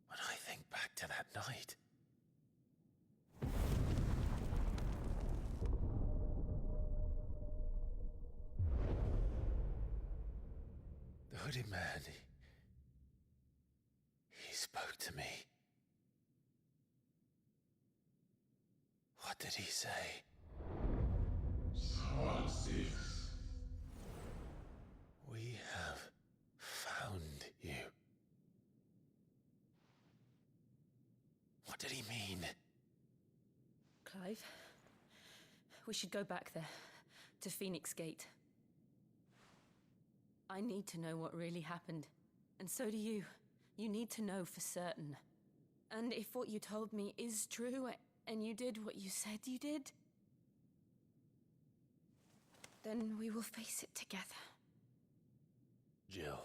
When I think back to that night, the hooded man, he spoke to me. What did he say? We have found you. What did he mean? Clive, we should go back there, to Phoenix Gate. I need to know what really happened, and so do you. You need to know for certain. And if what you told me is true, and you did what you said you did, then we will face it together. Jill,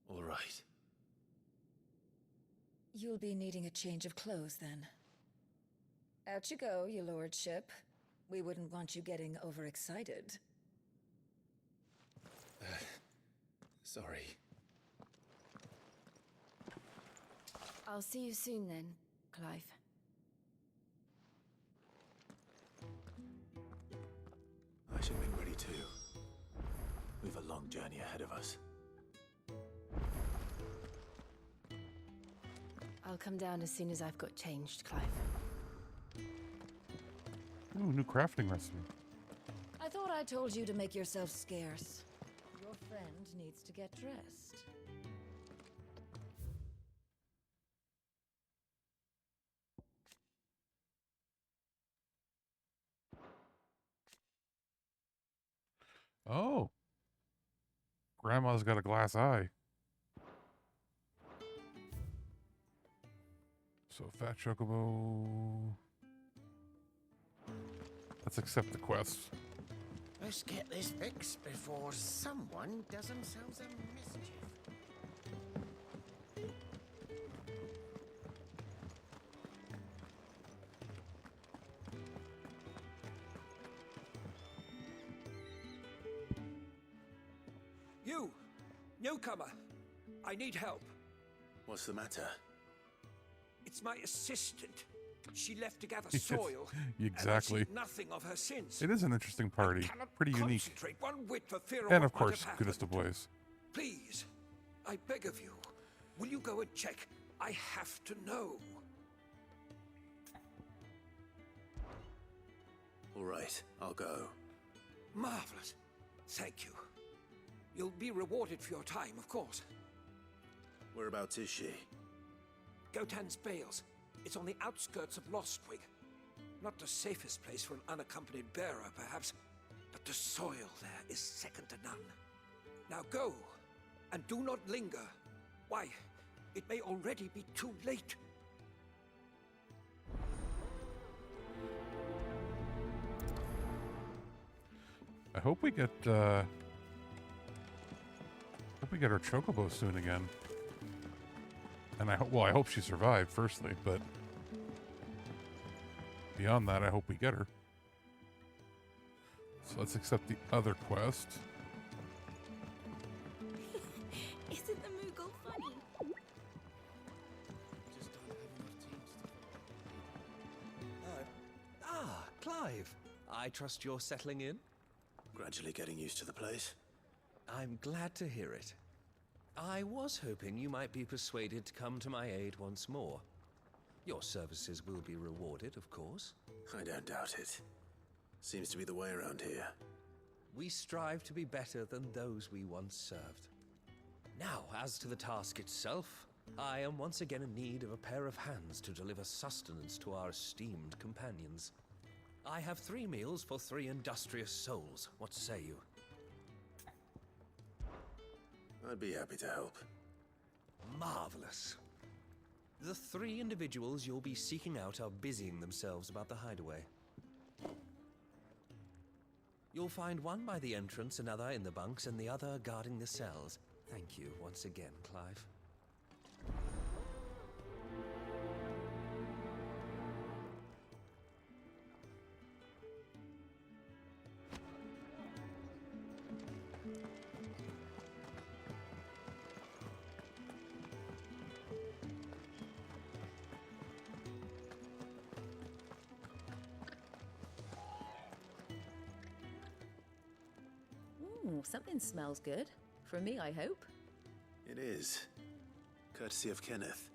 All right. You'll be needing a change of clothes, then. Out you go, your lordship. We wouldn't want you getting overexcited. Sorry. I'll see you soon then, Clive. I should make ready too. We've a long journey ahead of us. I'll come down as soon as I've got changed, Clive. Ooh, new crafting recipe. I thought I told you to make yourself scarce. Your friend needs to get dressed. Oh. Grandma's got a glass eye. So, Fat Chocobo. Let's accept the quest. Let's get this fixed before someone does themselves a mischief. You! Newcomer! I need help. What's the matter? It's my assistant. She left to gather Yes, soil. exactly. And I've seen nothing of her since. It is an interesting party. Pretty unique. Concentrate one whit for fear of And what of might course, have goodest of happened. boys. Please, I beg of you, will you go and check? I have to know. All right, I'll go. Marvelous. Thank you. You'll be rewarded for your time, of course. Whereabouts is she? Gotan's Bales. It's on the outskirts of Lostwig. Not the safest place for an unaccompanied bearer, perhaps, but the soil there is second to none. Now go, and do not linger. Why, it may already be too late. I hope we get our chocobo soon again. And I hope she survived firstly, but beyond that, I hope we get her. So let's accept the other quest. Isn't the Moogle funny? Clive. I trust you're settling in? Gradually getting used to the place. I'm glad to hear it. I was hoping you might be persuaded to come to my aid once more. Your services will be rewarded, of course. I don't doubt it. Seems to be the way around here. We strive to be better than those we once served. Now, as to the task itself, I am once again in need of a pair of hands to deliver sustenance to our esteemed companions. I have 3 meals for 3 industrious souls. What say you? I'd be happy to help. Marvelous. The 3 individuals you'll be seeking out are busying themselves about the hideaway. You'll find one by the entrance, another in the bunks, and the other guarding the cells. Thank you once again, Clive. Ooh, something smells good. For me, I hope. It is. Courtesy of Kenneth.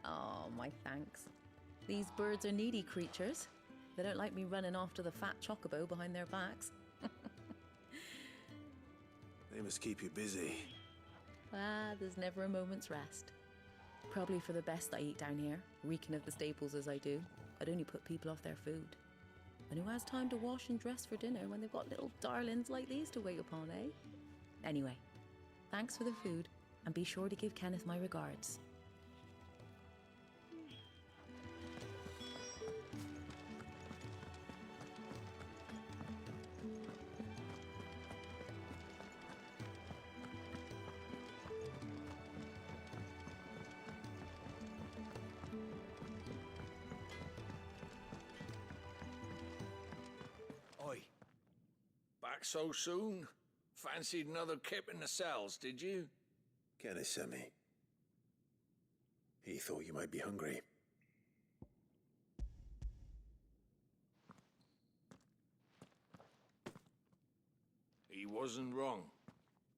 Oh, my thanks. These birds are needy creatures. They don't like me running after the fat chocobo behind their backs. They must keep you busy. There's never a moment's rest. Probably for the best I eat down here, reeking of the staples as I do. I'd only put people off their food. And who has time to wash and dress for dinner when they've got little darlings like these to wait upon, eh? Anyway, thanks for the food, and be sure to give Kenneth my regards. Oi. Back so soon? Fancied another kip in the cells, did you? Kenneth sent me. He thought you might be hungry. He wasn't wrong.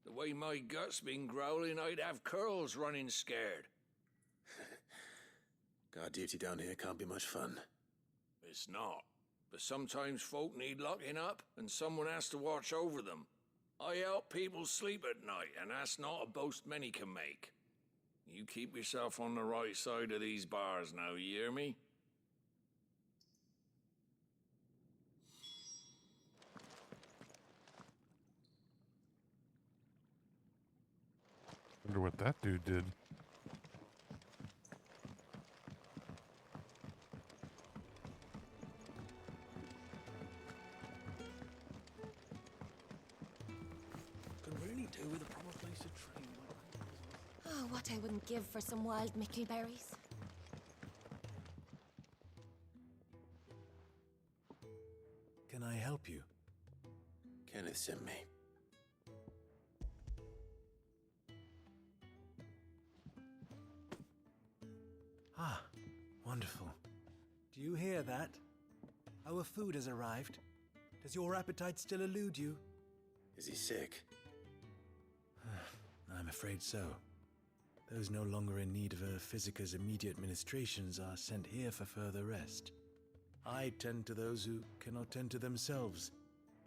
The way my gut's been growling, I'd have curls running scared. Guard duty down here can't be much fun. It's not. But sometimes folk need locking up, and someone has to watch over them. I help people sleep at night, and that's not a boast many can make. You keep yourself on the right side of these bars now, you hear me? Wonder what that dude did. Can really do with a proper place to train. Oh, what I wouldn't give for some wild mickleberries. Can I help you? Kenneth sent me. Ah, wonderful. Do you hear that? Our food has arrived. Does your appetite still elude you? Is he sick? I'm afraid so. Those no longer in need of a physicker's immediate ministrations are sent here for further rest. I tend to those who cannot tend to themselves,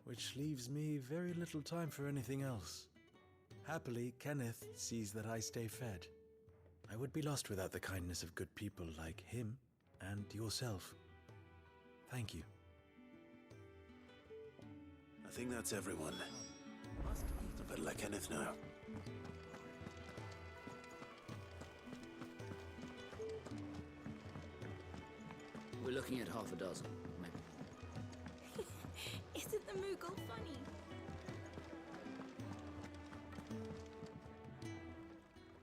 which leaves me very little time for anything else. Happily, Kenneth sees that I stay fed. I would be lost without the kindness of good people like him and yourself. Thank you. I think that's everyone. I better let Kenneth know. We're looking at half a dozen, maybe. Isn't the Moogle funny?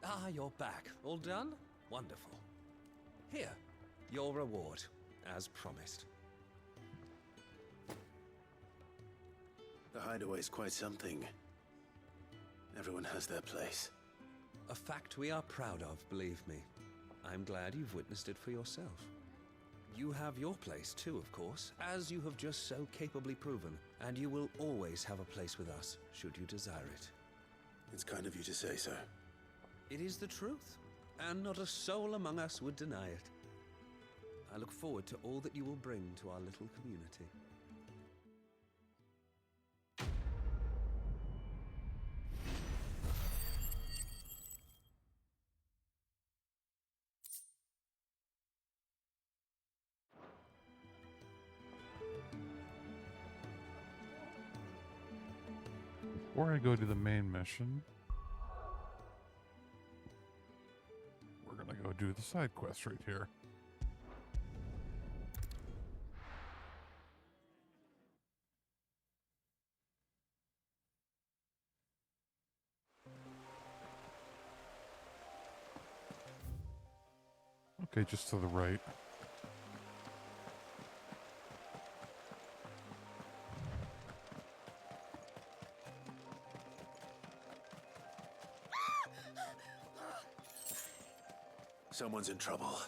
Ah, you're back. All done? Wonderful. Here, your reward, as promised. The hideaway's quite something. Everyone has their place. A fact we are proud of, believe me. I'm glad you've witnessed it for yourself. You have your place too, of course, as you have just so capably proven, and you will always have a place with us, should you desire it. It's kind of you to say so. It is the truth, and not a soul among us would deny it. I look forward to all that you will bring to our little community. Before I go to the main mission, we're gonna go do the side quest right here. Okay, just to the right. Someone's in trouble.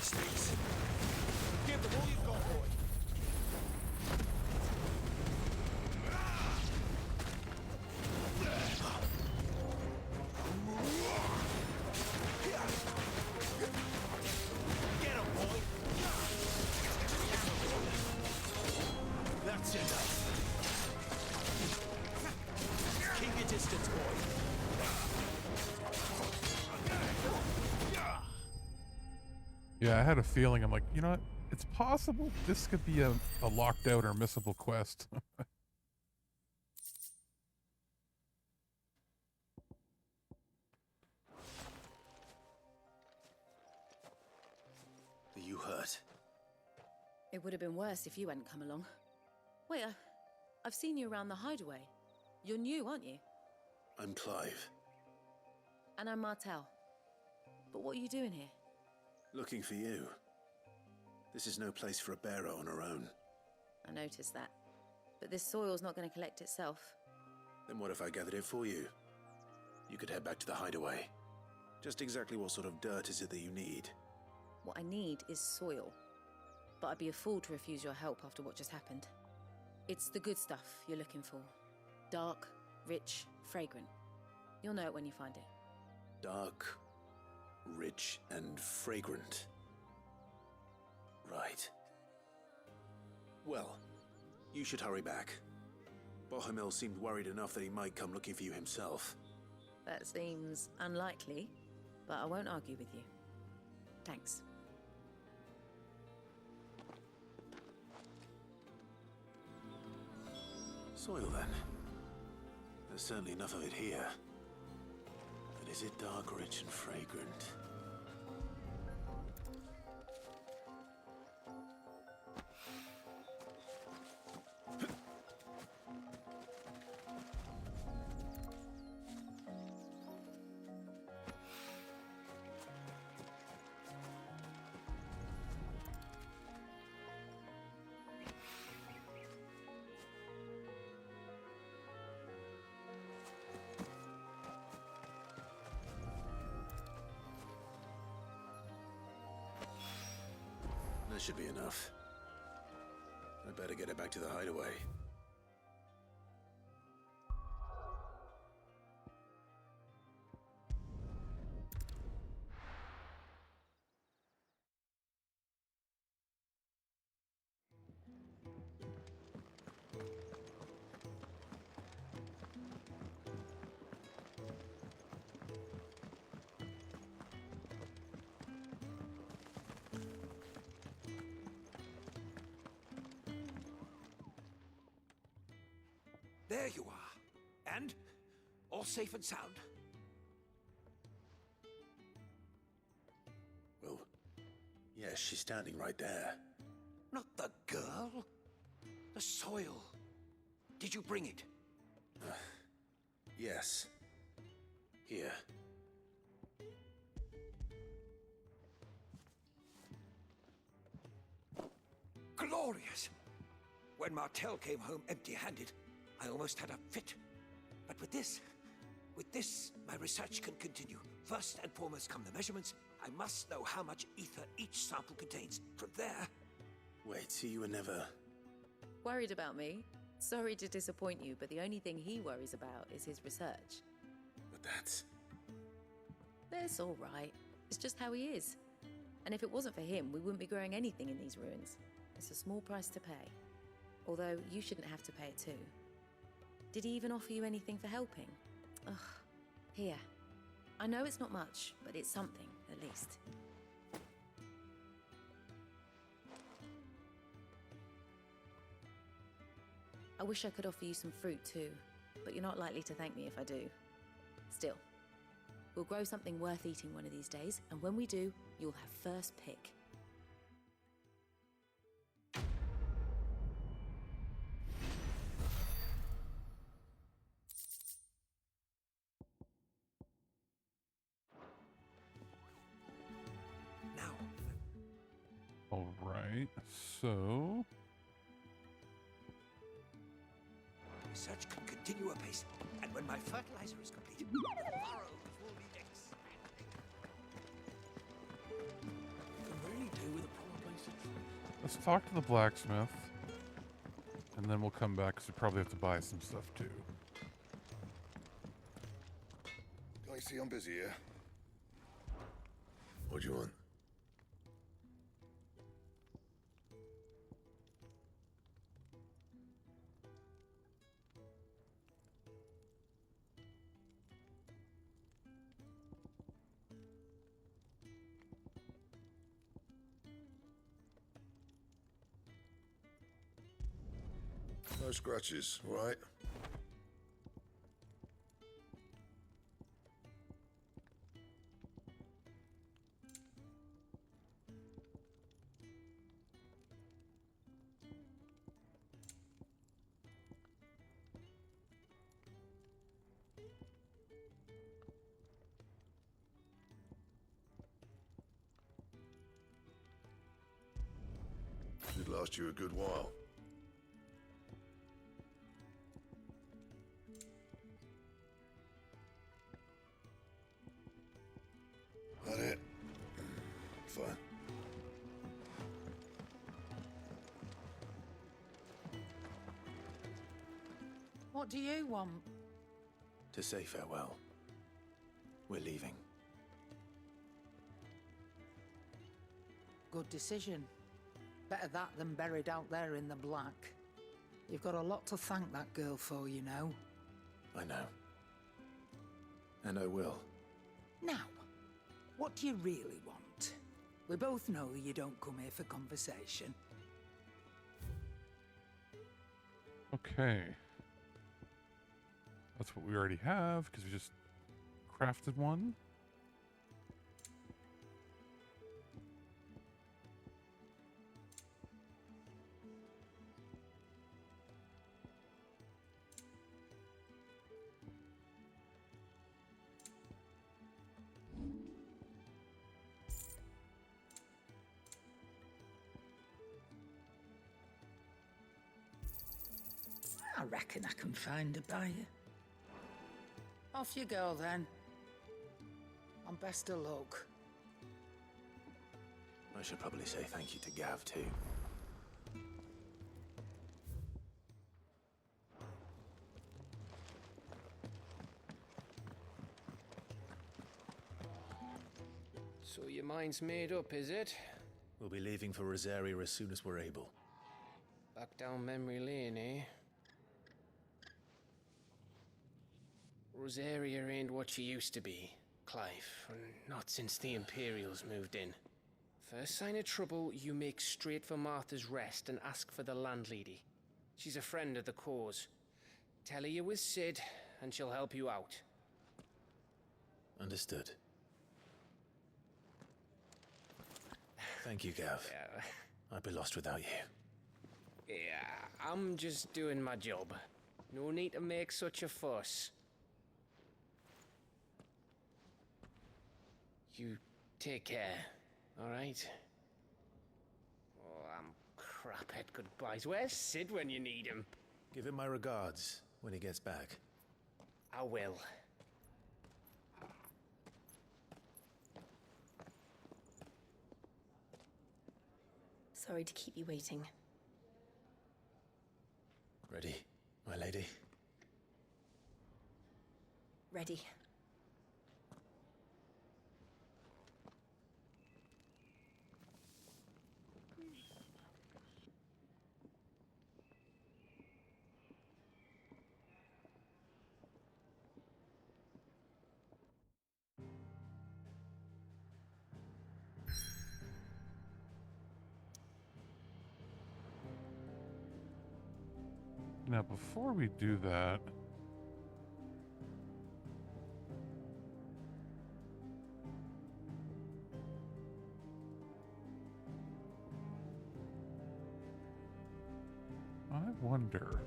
Sticks. Give them all you've got, boy. Get him, boy. That's enough. Keep your distance, boy. Yeah, I had a feeling. I'm like, you know what? It's possible this could be a locked out or missable quest. Are you hurt? It would have been worse if you hadn't come along. Wait, I've seen you around the hideaway. You're new, aren't you? I'm Clive. And I'm Martel. But what are you doing here? Looking for you. This is no place for a bearer on her own. I noticed that. But this soil's not going to collect itself. Then what if I gathered it for you? You could head back to the hideaway. Just exactly what sort of dirt is it that you need? What I need is soil. But I'd be a fool to refuse your help after what just happened. It's the good stuff you're looking for. Dark, rich, fragrant. You'll know it when you find it. Dark, rich, and fragrant. Right. Well, you should hurry back. Bohemil seemed worried enough that he might come looking for you himself. That seems unlikely, but I won't argue with you. Thanks. Soil, then. There's certainly enough of it here. But is it dark, rich, and fragrant? That should be enough. I'd better get it back to the hideaway. There you are. And all safe and sound? Well, yes, she's standing right there. Not the girl. The soil. Did you bring it? Yes. Here. Glorious! When Martel came home empty-handed, I almost had a fit. But with this, my research can continue. First and foremost come the measurements. I must know how much ether each sample contains. From there... Wait, so you were never... Worried about me? Sorry to disappoint you, but the only thing he worries about is his research. But that's... That's all right. It's just how he is. And if it wasn't for him, we wouldn't be growing anything in these ruins. It's a small price to pay. Although, you shouldn't have to pay it too. Did he even offer you anything for helping? Ugh. Here. I know it's not much, but it's something, at least. I wish I could offer you some fruit too, but you're not likely to thank me if I do. Still, we'll grow something worth eating one of these days, and when we do, you'll have first pick. All right, so... Research can continue apace, and when my fertilizer is complete, the burrows will be expanding. You can really do with a proper place to... Let's talk to the blacksmith. And then we'll come back, because we probably have to buy some stuff, too. Can I see I'm busy here? What do you want? No scratches, all right? Should last you a good while. That it? Fine. What do you want? To say farewell. We're leaving. Good decision. Better that than buried out there in the black. You've got a lot to thank that girl for, you know. I know. And I will. Now, what do you really want? We both know you don't come here for conversation. Okay. That's what we already have, because we just crafted one. I reckon I can find a buyer. Off you go, then. And best of luck. I should probably say thank you to Gav, too. So your mind's made up, is it? We'll be leaving for Rosaria as soon as we're able. Back down memory lane, eh? Rosaria ain't what she used to be, Clive. Not since the Imperials moved in. First sign of trouble, you make straight for Martha's Rest and ask for the landlady. She's a friend of the cause. Tell her you're with Sid, and she'll help you out. Understood. Thank you, Gav. I'd be lost without you. Yeah, I'm just doing my job. No need to make such a fuss. You take care, alright? Oh, I'm crap at goodbyes. Where's Sid when you need him? Give him my regards when he gets back. I will. Sorry to keep you waiting. Ready, my lady? Ready. Now, before we do that, I wonder,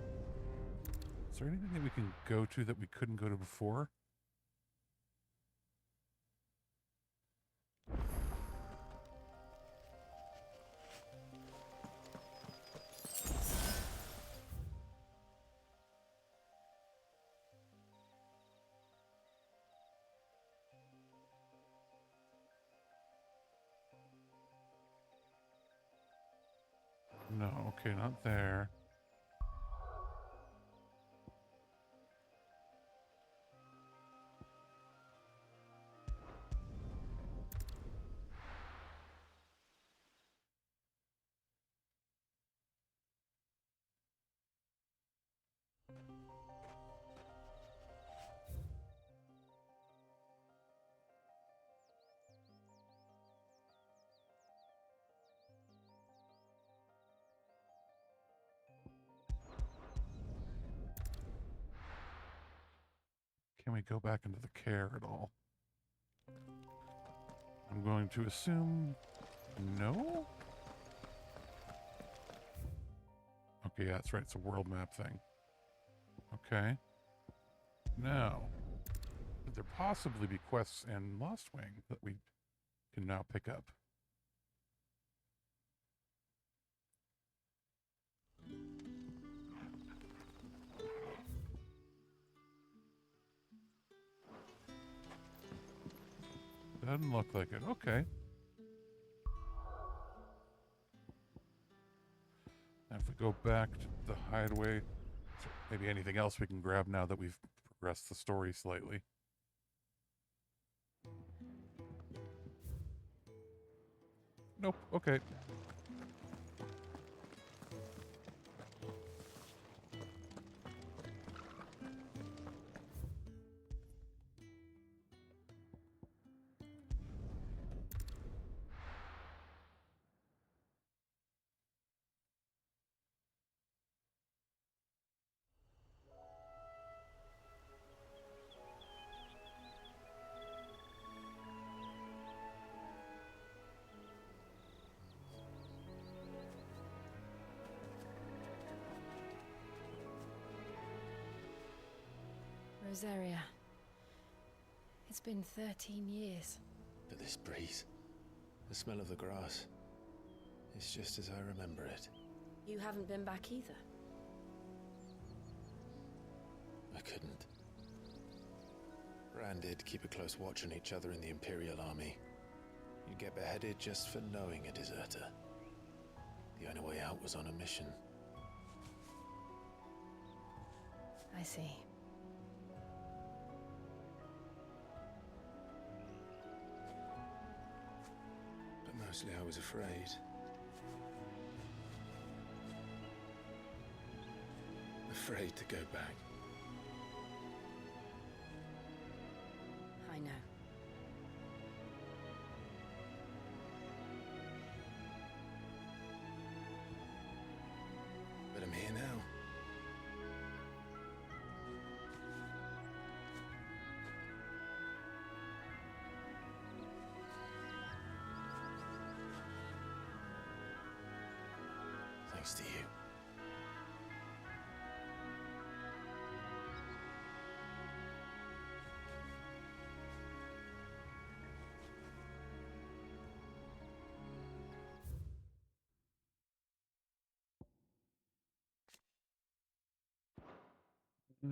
is there anything that we can go to that we couldn't go to before? No, okay, not there. Can we go back into the care at all? I'm going to assume no? Okay, yeah, that's right. It's a world map thing. Okay. Now, could there possibly be quests in Lost Wing that we can now pick up? Doesn't look like it. Okay. Now if we go back to the hideaway, maybe anything else we can grab now that we've progressed the story slightly. Nope. Okay. Rosaria. It's been 13 years. But this breeze, the smell of the grass, it's just as I remember it. You haven't been back either. I couldn't. Rand did keep a close watch on each other in the Imperial Army. You'd get beheaded just for knowing a deserter. The only way out was on a mission. I see. But mostly I was afraid. Afraid to go back. I know. But I'm here now. thanks to you.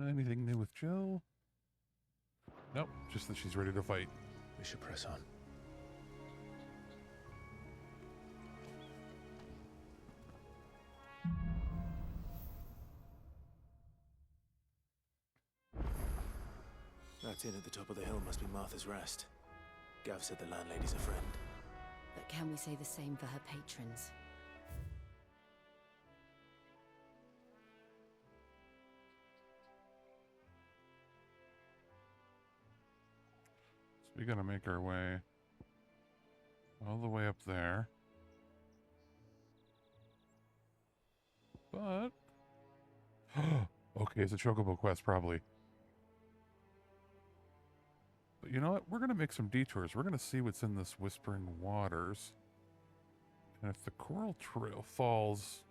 Anything new with Jill? Nope, just that she's ready to fight. We should press on. That inn at the top of the hill must be Martha's Rest. Gav said the landlady's a friend. But can we say the same for her patrons? So we gotta make our way all the way up there. But okay, it's a chocobo quest probably. But you know what? We're gonna make some detours. We're gonna see what's in this Whispering Waters. And if the coral trail falls,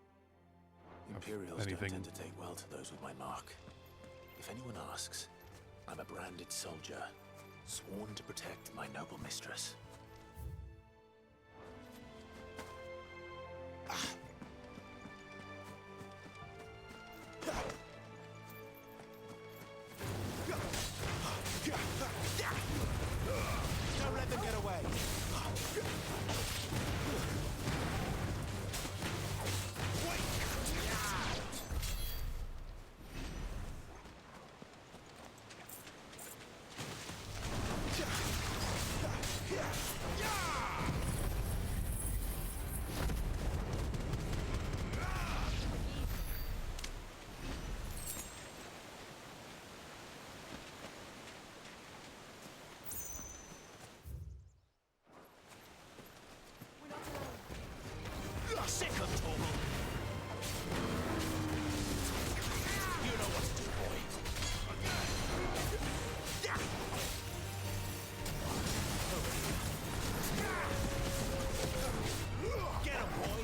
Imperials anything, don't tend to take well to those with my mark. If anyone asks, I'm a branded soldier, sworn to protect my noble mistress. Don't let them get away. Sick of Torgal. You know what to do, boy. Get him, boy.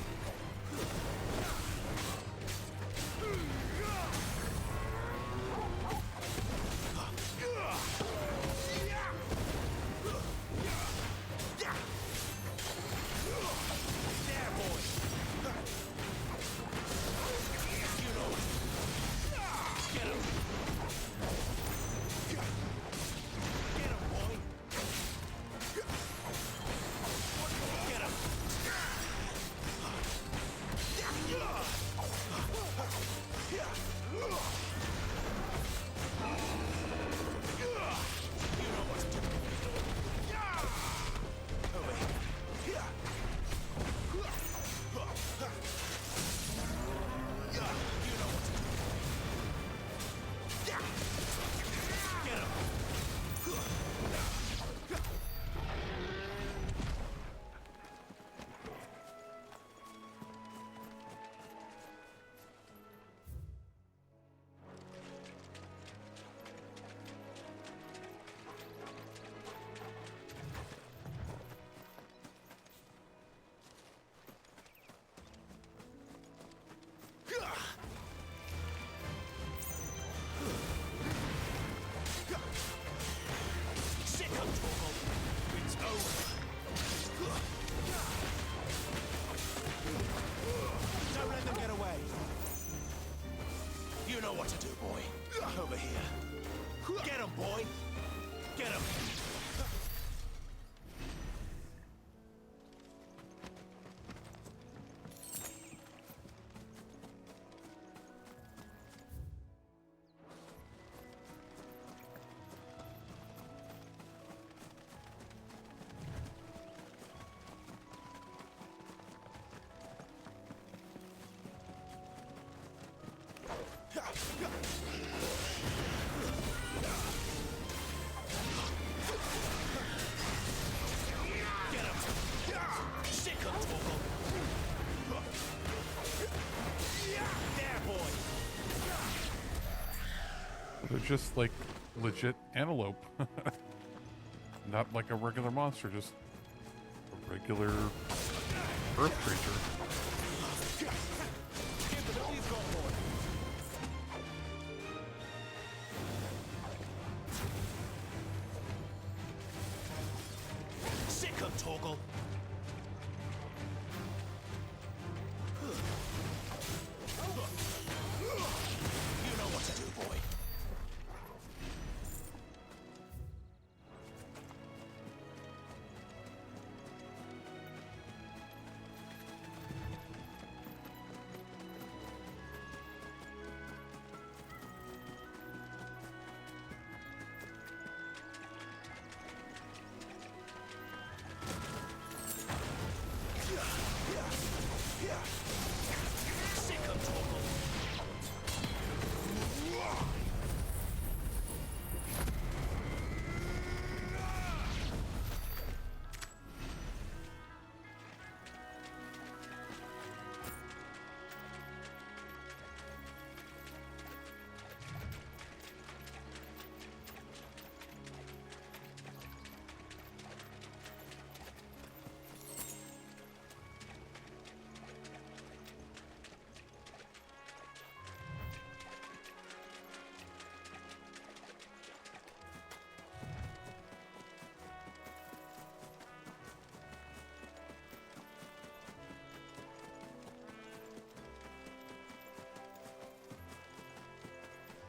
There, boy. You know it. Get him. Get him, boy. Get him. You know what to do. Over here. You know what to do. Get him. Sick of Torgal. It's over. Don't let them get away. You know what to do, boy. Over here. Get him, boy. Get him. Get him! Sick of Torgal! There, boy! they're just like legit antelope. Not like a regular monster, just a regular earth creature. Torgal. You know what to do, boy.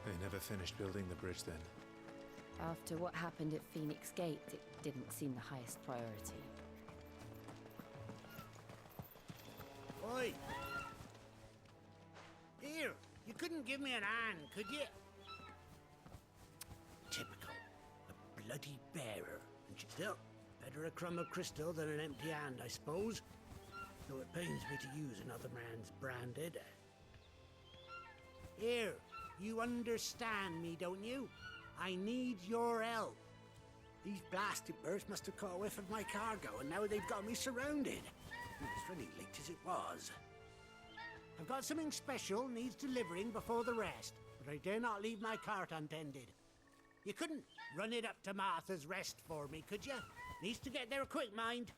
They never finished building the bridge then. After what happened at Phoenix Gate, it didn't seem the highest priority. Oi! Here, you couldn't give me an hand, could you? Typical. A bloody bearer. And still, better a crumb of crystal than an empty hand, I suppose. Though it pains me to use another man's branded. Here, you understand me, don't you? I need your help. These blasted birds must have caught a whiff of my cargo, and now they've got me surrounded. It's really late as it was. I've got something special needs delivering before the rest, but I dare not leave my cart untended. You couldn't run it up to Martha's Rest for me, could you? Needs to get there quick, mind.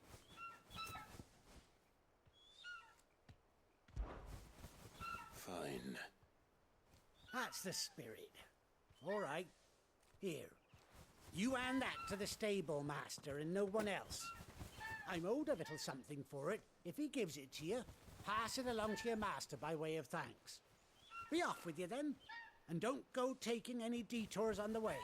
Fine. That's the spirit. All right. Here. You hand that to the stable master and no one else. I'm owed a little something for it. If he gives it to you, pass it along to your master by way of thanks. Be off with you then, and don't go taking any detours on the way.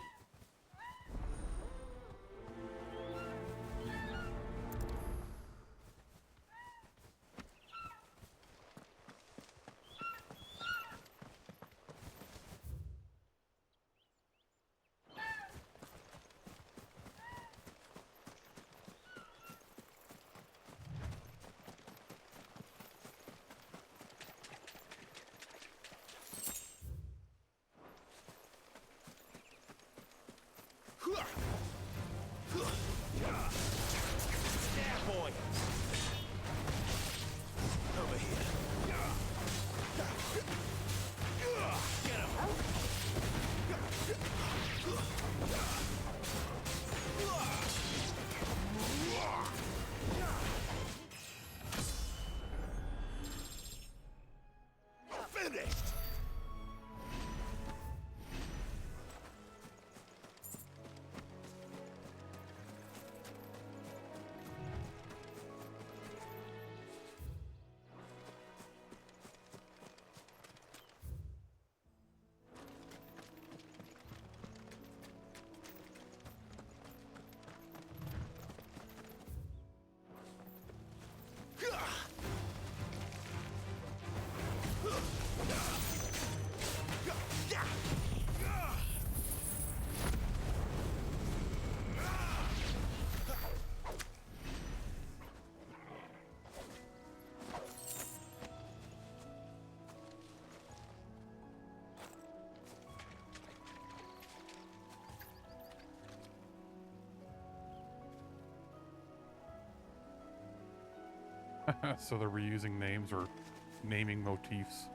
Boy! Over here. Get him! Finished! So they're reusing names or naming motifs.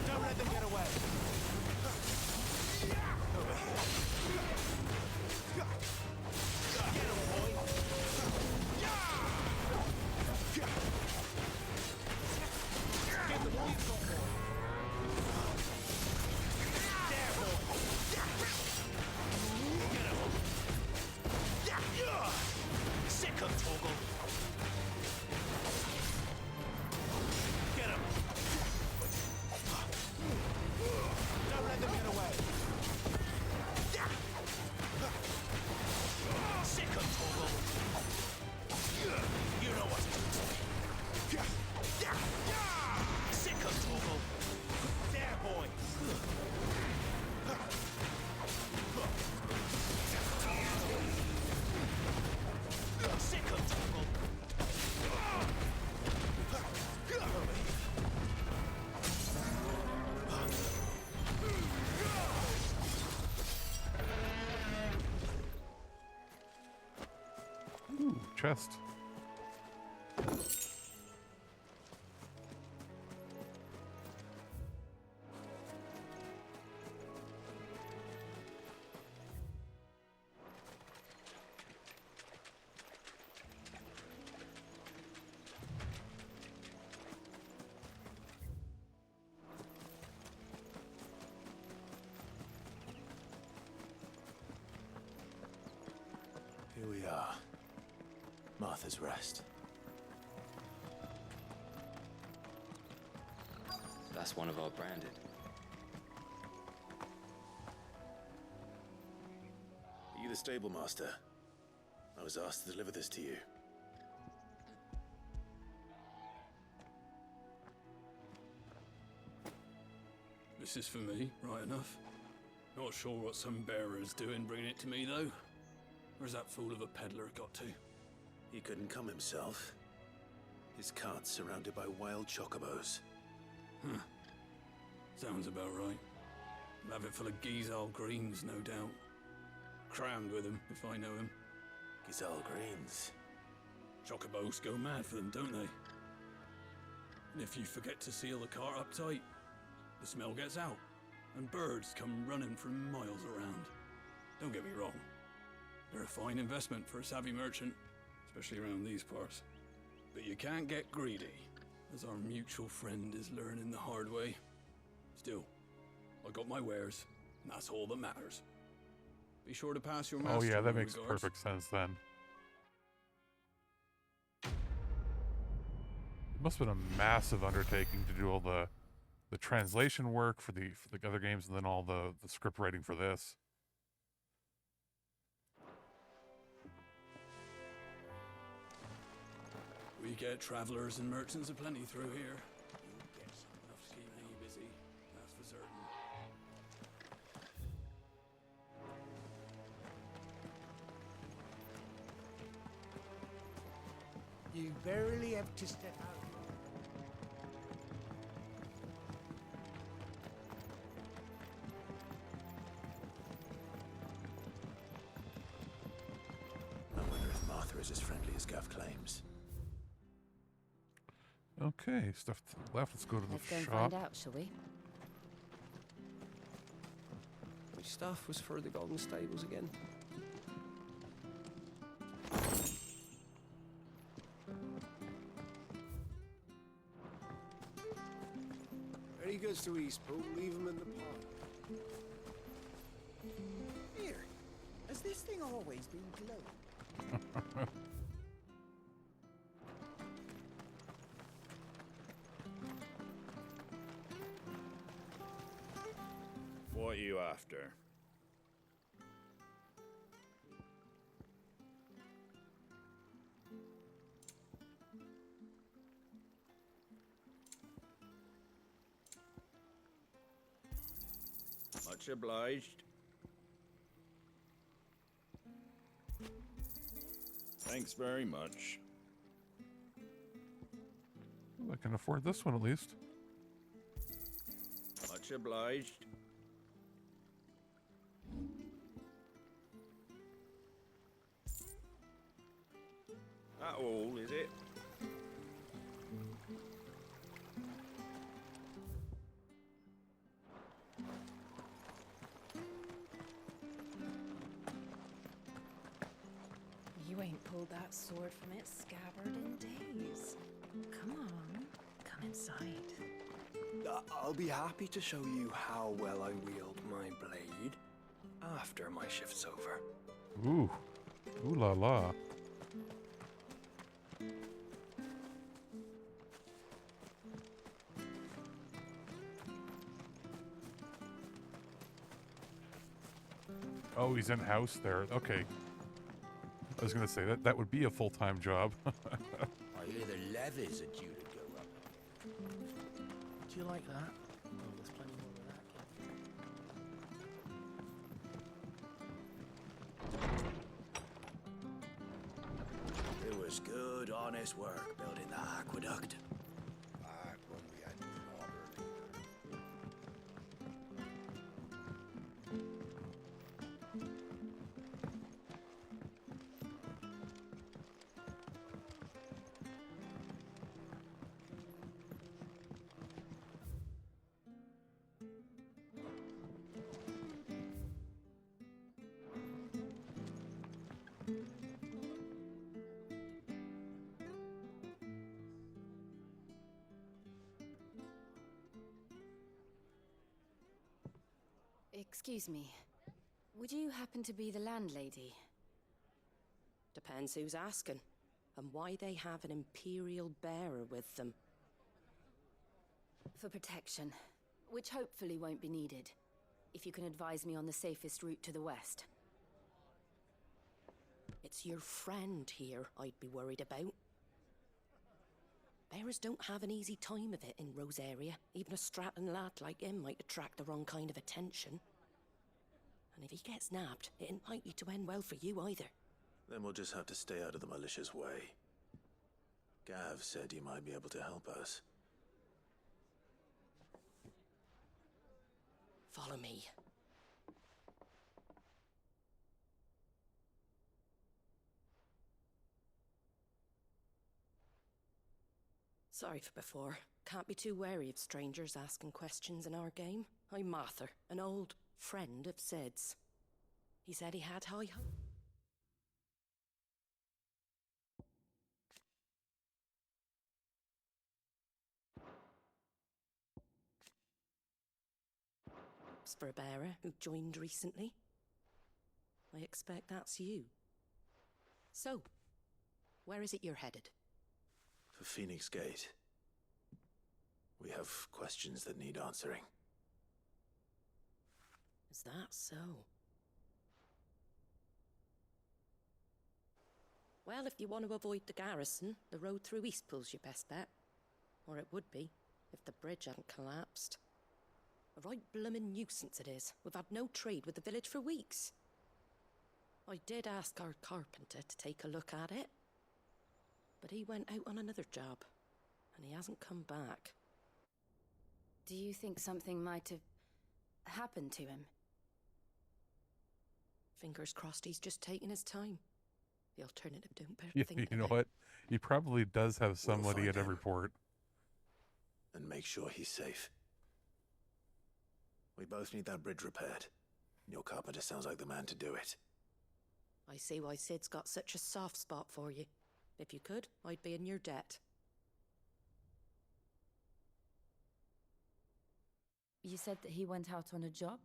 Don't let them get away. Over here. Ooh, chest. Here we are. Martha's Rest. That's one of our branded. Are you the stable master? I was asked to deliver this to you. This is for me, right enough. Not sure what some bearer's doing bringing it to me, though. Where's that fool of a peddler got to? He couldn't come himself. His cart's surrounded by wild chocobos. Huh. Sounds about right. I'll have it full of Gizal greens, no doubt. Crammed with him, if I know him. Gizal greens? Chocobos go mad for them, don't they? And if you forget to seal the cart up tight, the smell gets out, and birds come running from miles around. Don't get me wrong. They're a fine investment for a savvy merchant, especially around these parts. But you can't get greedy, as our mutual friend is learning the hard way. Still, I got my wares, and that's all that matters. Be sure to pass your master. Oh yeah, that my makes regards. perfect sense then. It must have been a massive undertaking to do all the translation work for the other games, and then all the script writing for this. We get travelers and merchants aplenty through here. You'll get enough to keep me busy, that's for certain. You barely have to step out. I wonder if Martha is as friendly as Gav claims. Okay, stuff to the left. Let's go to the Let's go and shop. find out, shall we? Which staff was for the Golden Stables again? Very good to eat, Spook. Leave him in the pot. Here, has this thing always been glowing? What are you after? Much obliged. Thanks very much. I can afford this one at least. Much obliged. That all, is it? You ain't pulled that sword from its scabbard in days. Come on, come inside. I'll be happy to show you how well I wield my blade after my shift's over. Ooh. Ooh la la. Oh, he's in house there. Okay. I was gonna say that would be a full-time job. I hear the levies are due to go up. Do you like that? Oh, there's plenty more of that. It was good, honest work building the aqueduct. Back when we had water. Excuse me. Would you happen to be the landlady? Depends who's asking, and why they have an Imperial bearer with them. For protection, which hopefully won't be needed. If you can advise me on the safest route to the west. It's your friend here I'd be worried about. Bearers don't have an easy time of it in Rosaria. Even a Stratton lad like him might attract the wrong kind of attention. And if he gets nabbed, it ain't likely to end well for you either. Then we'll just have to stay out of the malicious way. Gav said you might be able to help us. Follow me. Sorry for before. Can't be too wary of strangers asking questions in our game. I'm Martha, an old friend of Sid's. He said he had high hope. For a bearer who joined recently. I expect that's you. So, where is it you're headed? For Phoenix Gate. We have questions that need answering. Is that so? Well, if you want to avoid the garrison, the road through Eastpool's your best bet. Or it would be, if the bridge hadn't collapsed. A right bloomin' nuisance it is. We've had no trade with the village for weeks. I did ask our carpenter to take a look at it. But he went out on another job, and he hasn't come back. Do you think something might have happened to him? Fingers crossed he's just taking his time. The alternative don't bear Yeah, thinking you know about. what? He probably does have somebody at every port. And make sure he's safe. We both need that bridge repaired. Your carpenter sounds like the man to do it. I see why Sid's got such a soft spot for you. If you could, I'd be in your debt. You said that he went out on a job?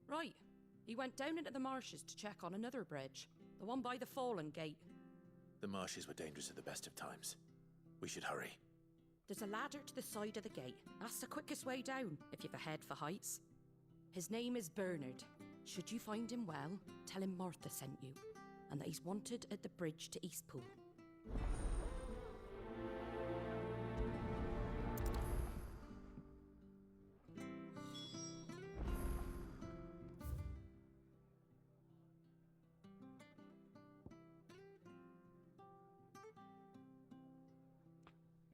Right. He went down into the marshes to check on another bridge. The one by the Fallen Gate. The marshes were dangerous at the best of times. We should hurry. There's a ladder to the side of the gate. That's the quickest way down, if you've a head for heights. His name is Bernard. Should you find him well, tell him Martha sent you, and that he's wanted at the bridge to Eastpool.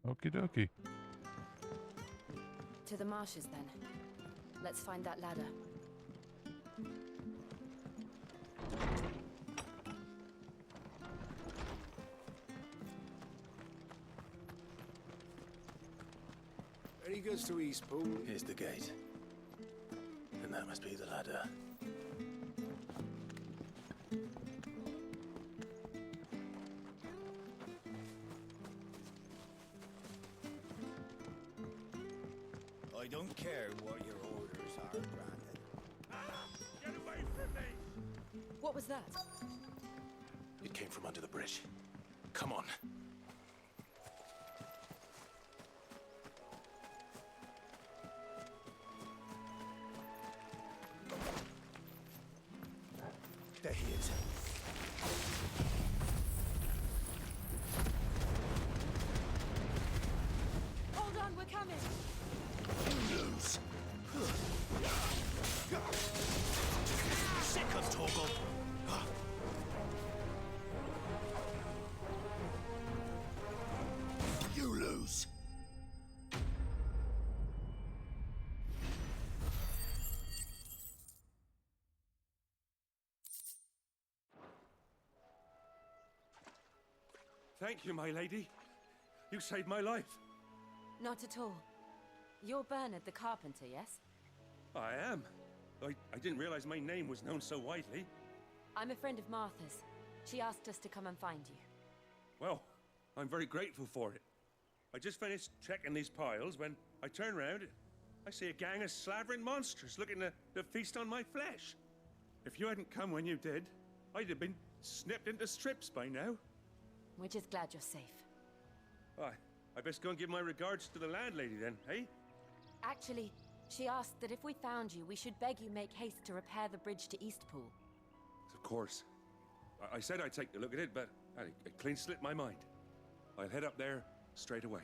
Okie dokie. To the marshes, then. Let's find that ladder. Any goods to Eastpool? Here's the gate. And that must be the ladder. I don't care what your orders are, Brandon. Get away from me! What was that? It came from under the bridge. Come on. There he is. Hold on, we're coming! Lose. Sick of Torgal. You lose. Thank you, my lady. You saved my life. Not at all. You're Bernard the carpenter, yes? I am. I didn't realize my name was known so widely. I'm a friend of Martha's. She asked us to come and find you. Well, I'm very grateful for it. I just finished checking these piles when I turned around I see a gang of slavering monsters looking to feast on my flesh. If you hadn't come when you did, I'd have been snipped into strips by now. We're just glad you're safe. I best go and give my regards to the landlady then, eh? Actually, she asked that if we found you, we should beg you make haste to repair the bridge to Eastpool. Of course. I said I'd take a look at it, but it clean slipped my mind. I'll head up there straight away.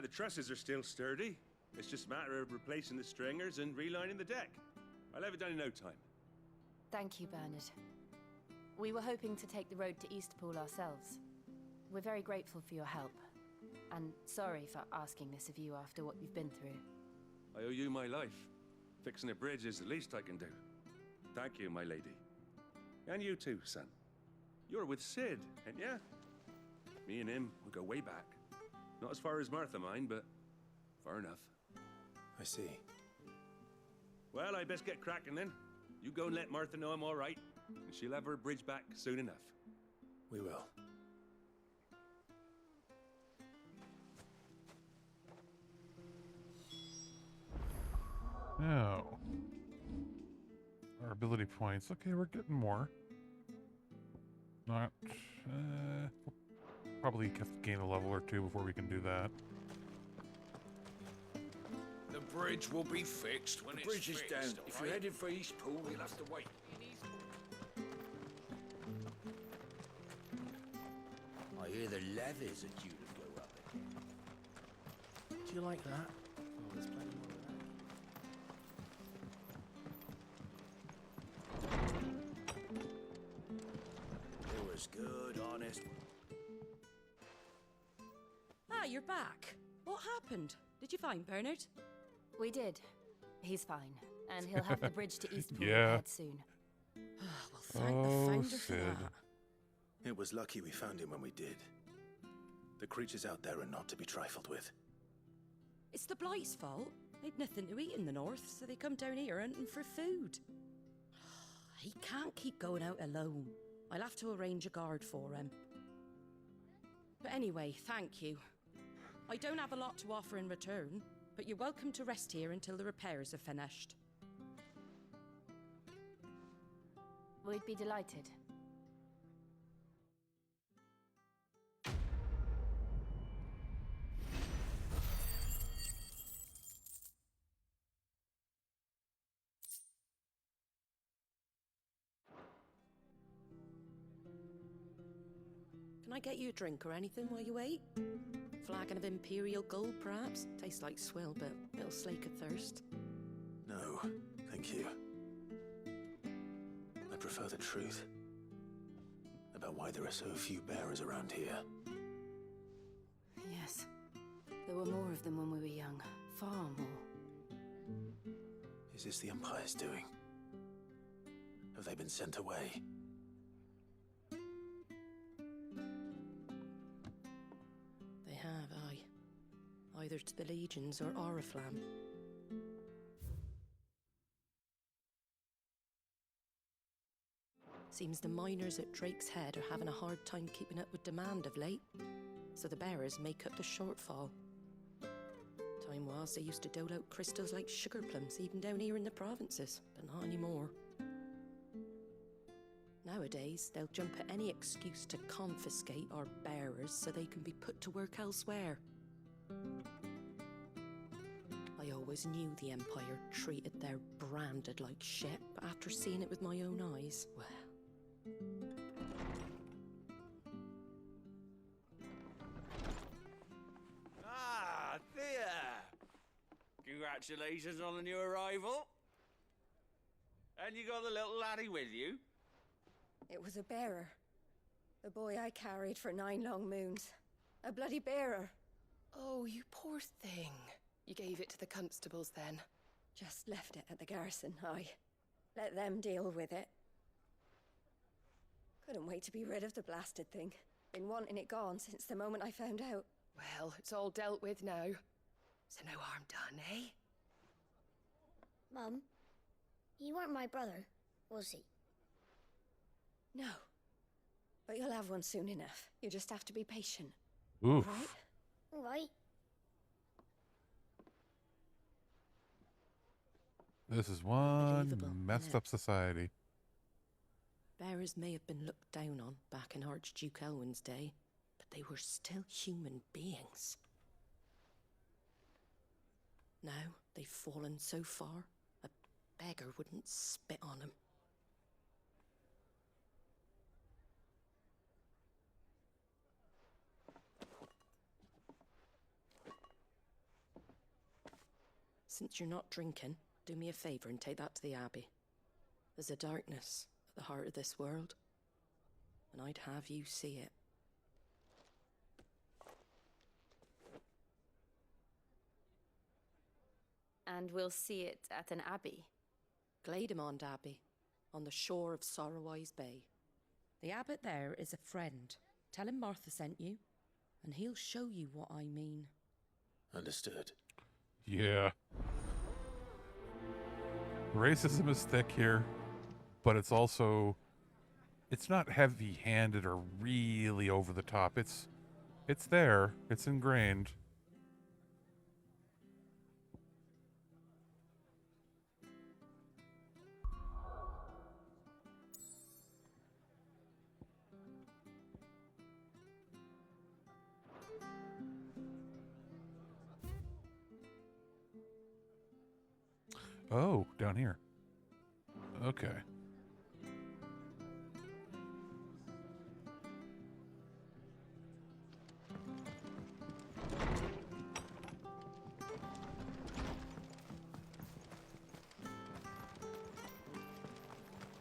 The trusses are still sturdy. It's just a matter of replacing the stringers and relining the deck. I'll have it done in no time. Thank you, Bernard. We were hoping to take the road to Eastpool ourselves. We're very grateful for your help. And sorry for asking this of you after what you've been through. I owe you my life. Fixing a bridge is the least I can do. Thank you, my lady. And you too, son. You're with Sid, ain't ya? Me and him, we go way back. Not as far as Martha, mind, but far enough. I see. Well, I best get cracking then. You go and let Martha know I'm all right, and she'll have her bridge back soon enough. We will. Oh. Our ability points. Okay, we're getting more. Not... probably have to gain a level or two before we can do that. The bridge will be fixed when The it's bridge is fixed, down. all If right? you're headed for Eastpool, you'll have to wait. I hear the levies are due to blow up. Do you like that? Oh, there's plenty more of that. It was good, honest. Ah, you're back. What happened? Did you find Bernard? We did. He's fine. And he'll have the bridge to Eastpool Yeah. repaired soon. Well, thank the founder for Sid. that. It was lucky we found him when we did. The creatures out there are not to be trifled with. It's the Blight's fault. They'd nothing to eat in the north, so they come down here hunting for food. He can't keep going out alone. I'll have to arrange a guard for him. But anyway, thank you. I don't have a lot to offer in return, but you're welcome to rest here until the repairs are finished. We'd be delighted. Can I get you a drink or anything while you wait? Flagon of Imperial Gold, perhaps? Tastes like swill, but it'll slake a thirst. No, thank you. I prefer the truth about why there are so few bearers around here. Yes. There were more of them when we were young. Far more. Is this the Empire's doing? Have they been sent away? They have, aye. Either to the Legions or Oriflamme. Seems the miners at Drake's Head are having a hard time keeping up with demand of late, so the bearers make up the shortfall. Time was they used to dole out crystals like sugar plums even down here in the provinces, but not anymore. Nowadays, they'll jump at any excuse to confiscate our bearers so they can be put to work elsewhere. I always knew the Empire treated their branded like shit, but after seeing it with my own eyes, well... Ah, Thea! Congratulations on the new arrival. And you got the little laddie with you? It was a bearer. The boy I carried for 9 long moons. A bloody bearer. Oh, you poor thing. You gave it to the constables then? Just left it at the garrison, aye. Let them deal with it. Couldn't wait to be rid of the blasted thing. Been wanting it gone since the moment I found out. Well, it's all dealt with now. So no harm done, eh? Mum, you weren't my brother, was he? No. But you'll have one soon enough. You just have to be patient. Oof. Right? All right. This is one Unbelievable, messed isn't it? up society. Bearers may have been looked down on back in Archduke Elwin's day, but they were still human beings. Now they've fallen so far, a beggar wouldn't spit on them. Since you're not drinking, do me a favour and take that to the Abbey. There's a darkness at the heart of this world, and I'd have you see it. And we'll see it at an abbey. Glademond Abbey, on the shore of Sorrowwise Bay. The abbot there is a friend. Tell him Martha sent you, and he'll show you what I mean. Understood. Yeah. Racism is thick here, but it's also, it's not heavy-handed or really over the top. It's there. It's ingrained. Oh, down here. Okay.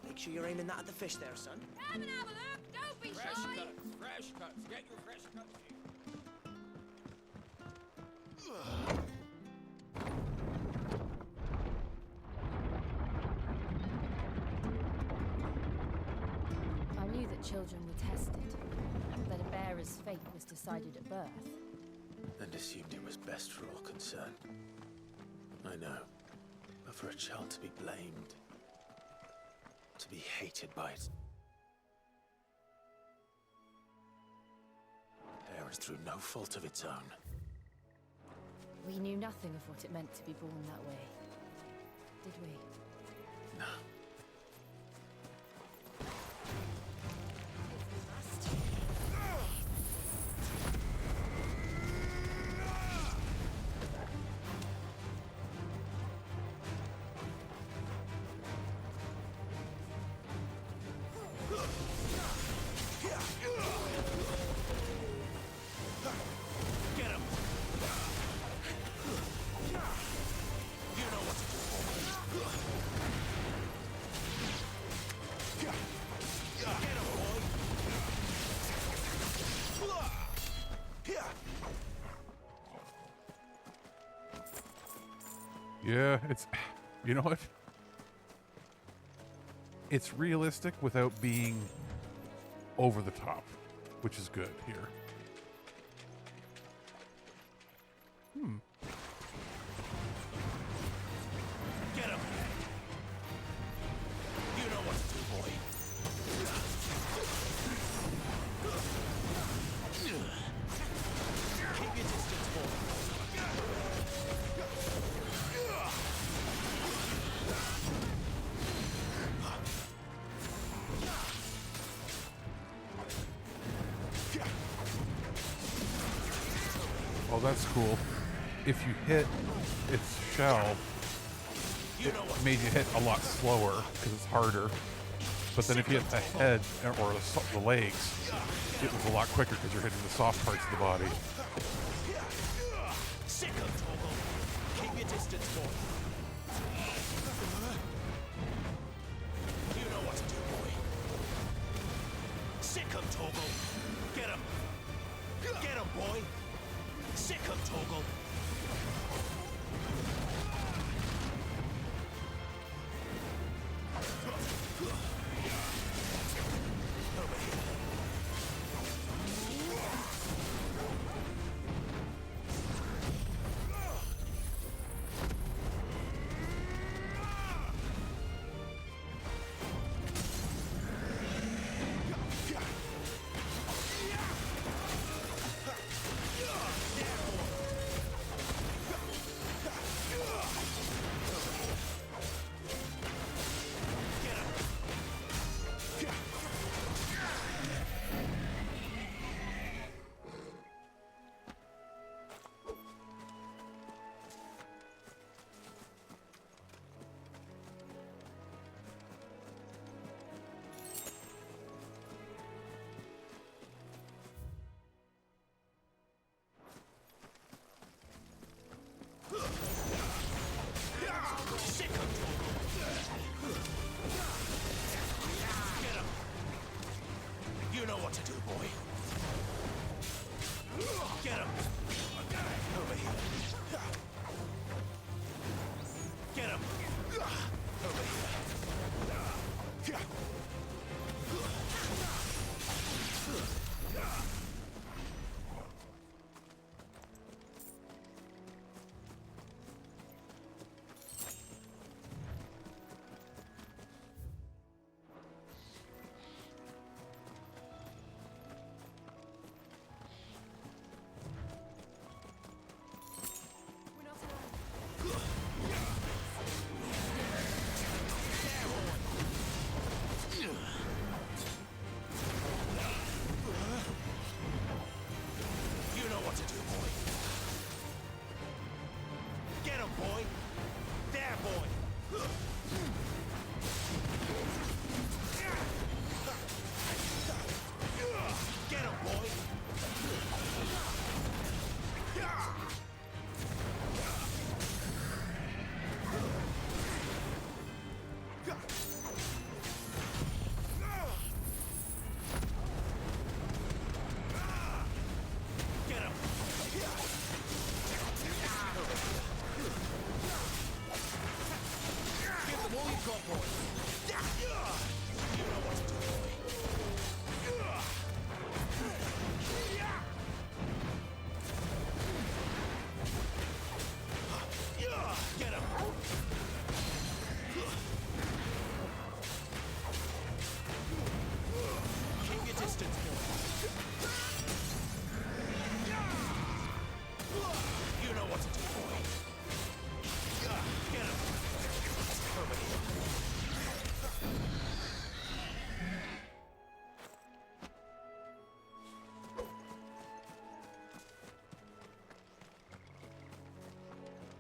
Make sure you're aiming that at the fish there, son. Come and have a look. Don't be Fresh shy. cuts, fresh cuts. Get your fresh cuts here. I knew that children were tested, that a bearer's fate was decided at birth. And assumed it was best for all concerned. I know. But for a child to be blamed, to be hated by its parents through no fault of its own. We knew nothing of what it meant to be born that way, did we? No. Yeah, it's, you know what? It's realistic without being over the top, which is good here. Get him! You know what to do, boy. Keep your distance, boy. Oh, that's cool. If you hit its shell, it made you hit a lot slower because it's harder. But then if you hit the head or the legs, it was a lot quicker because you're hitting the soft parts of the body. Sick of Toggle. Keep your distance, boy. You know what to do, boy. Sick of Toggle. Get him. Get him, boy. Sick of Toggle. what to do, boy. Get him! Over here. Get him! Over here.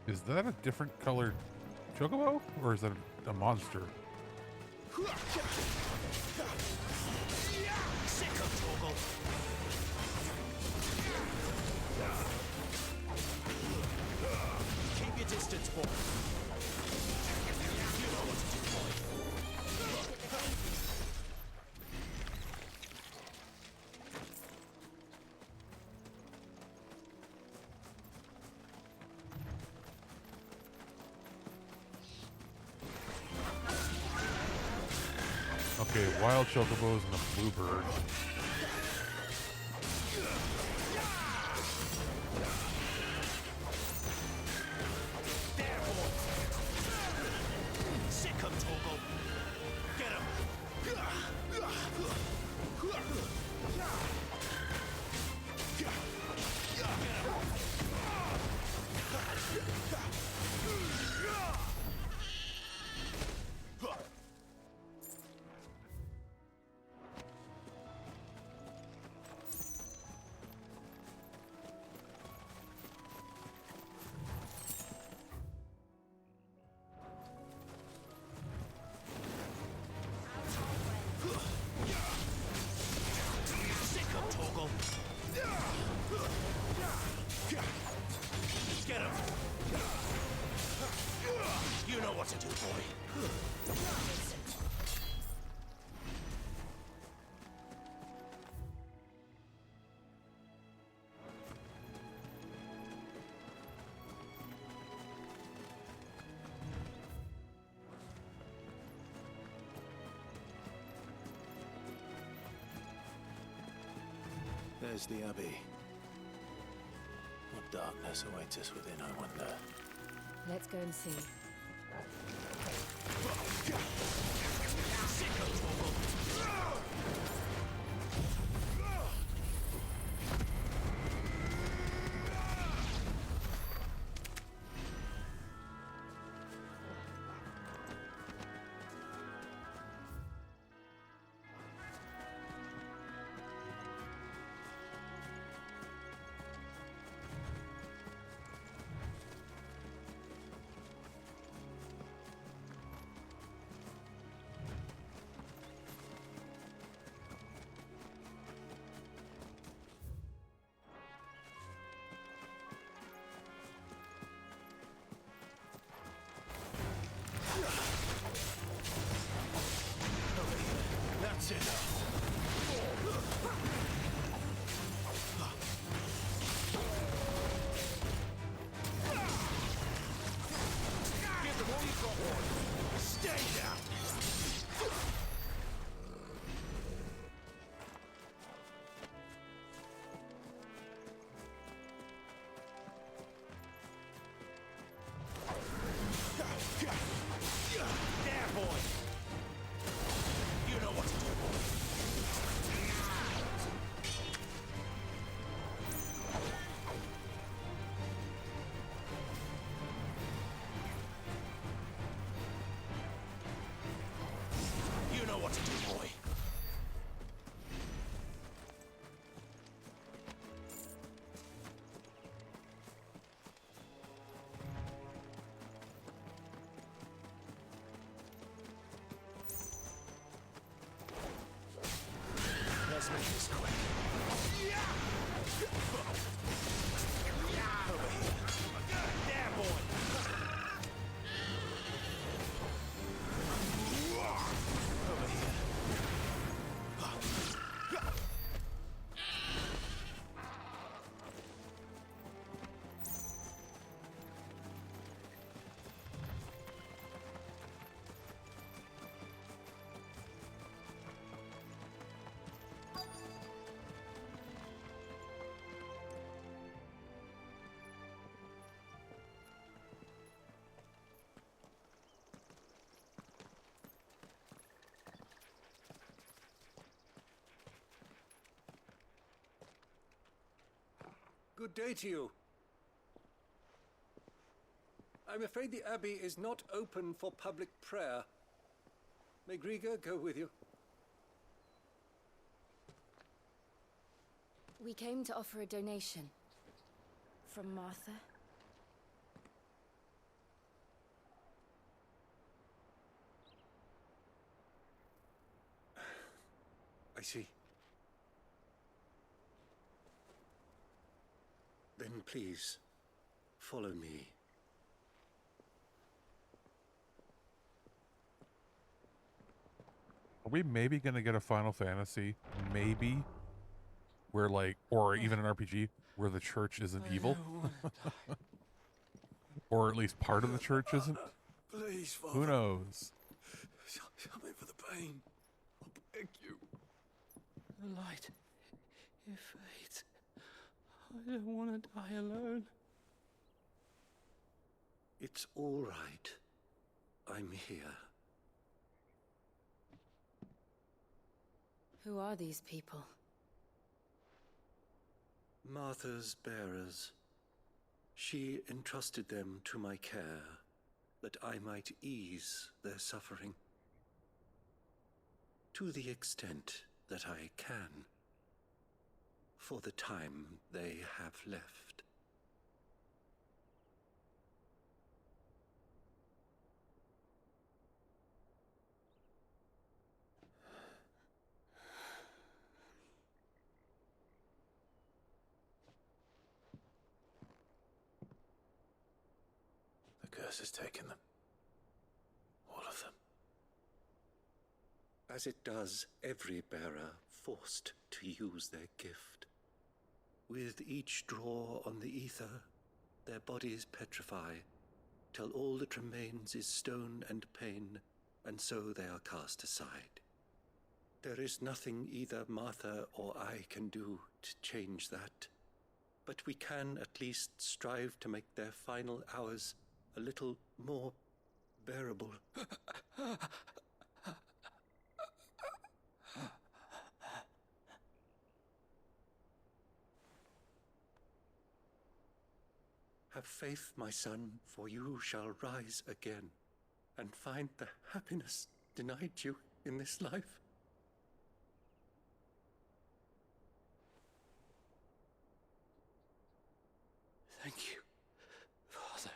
Is that a different colored chocobo, or is that a monster? Keep your distance, boy. You know what to do, boy. Okay, wild chocobos and a bluebird. Get him! You know what to do, boy. There's the Abbey. What darkness awaits us within, I wonder. Let's go and see. That's it. Good day to you. I'm afraid the Abbey is not open for public prayer. May Griga go with you. We came to offer a donation. From Martha. I see. Then please, follow me. Are we maybe gonna get a Final Fantasy? Maybe. Where like, or even an RPG where the church isn't evil? Or at least part of the church isn't? Please, Father. Who knows? Something for the pain. I beg you. The light. It fades. I don't want to die alone. It's all right. I'm here. Who are these people? Martha's bearers. She entrusted them to my care, that I might ease their suffering. To the extent that I can. For the time they have left. The curse has taken them. All of them. As it does every bearer forced to use their gift. With each draw on the ether, their bodies petrify, till all that remains is stone and pain, and so they are cast aside. There is nothing either Martha or I can do to change that, but we can at least strive to make their final hours a little more bearable. Have faith, my son, for you shall rise again, and find the happiness denied you in this life. Thank you, Father.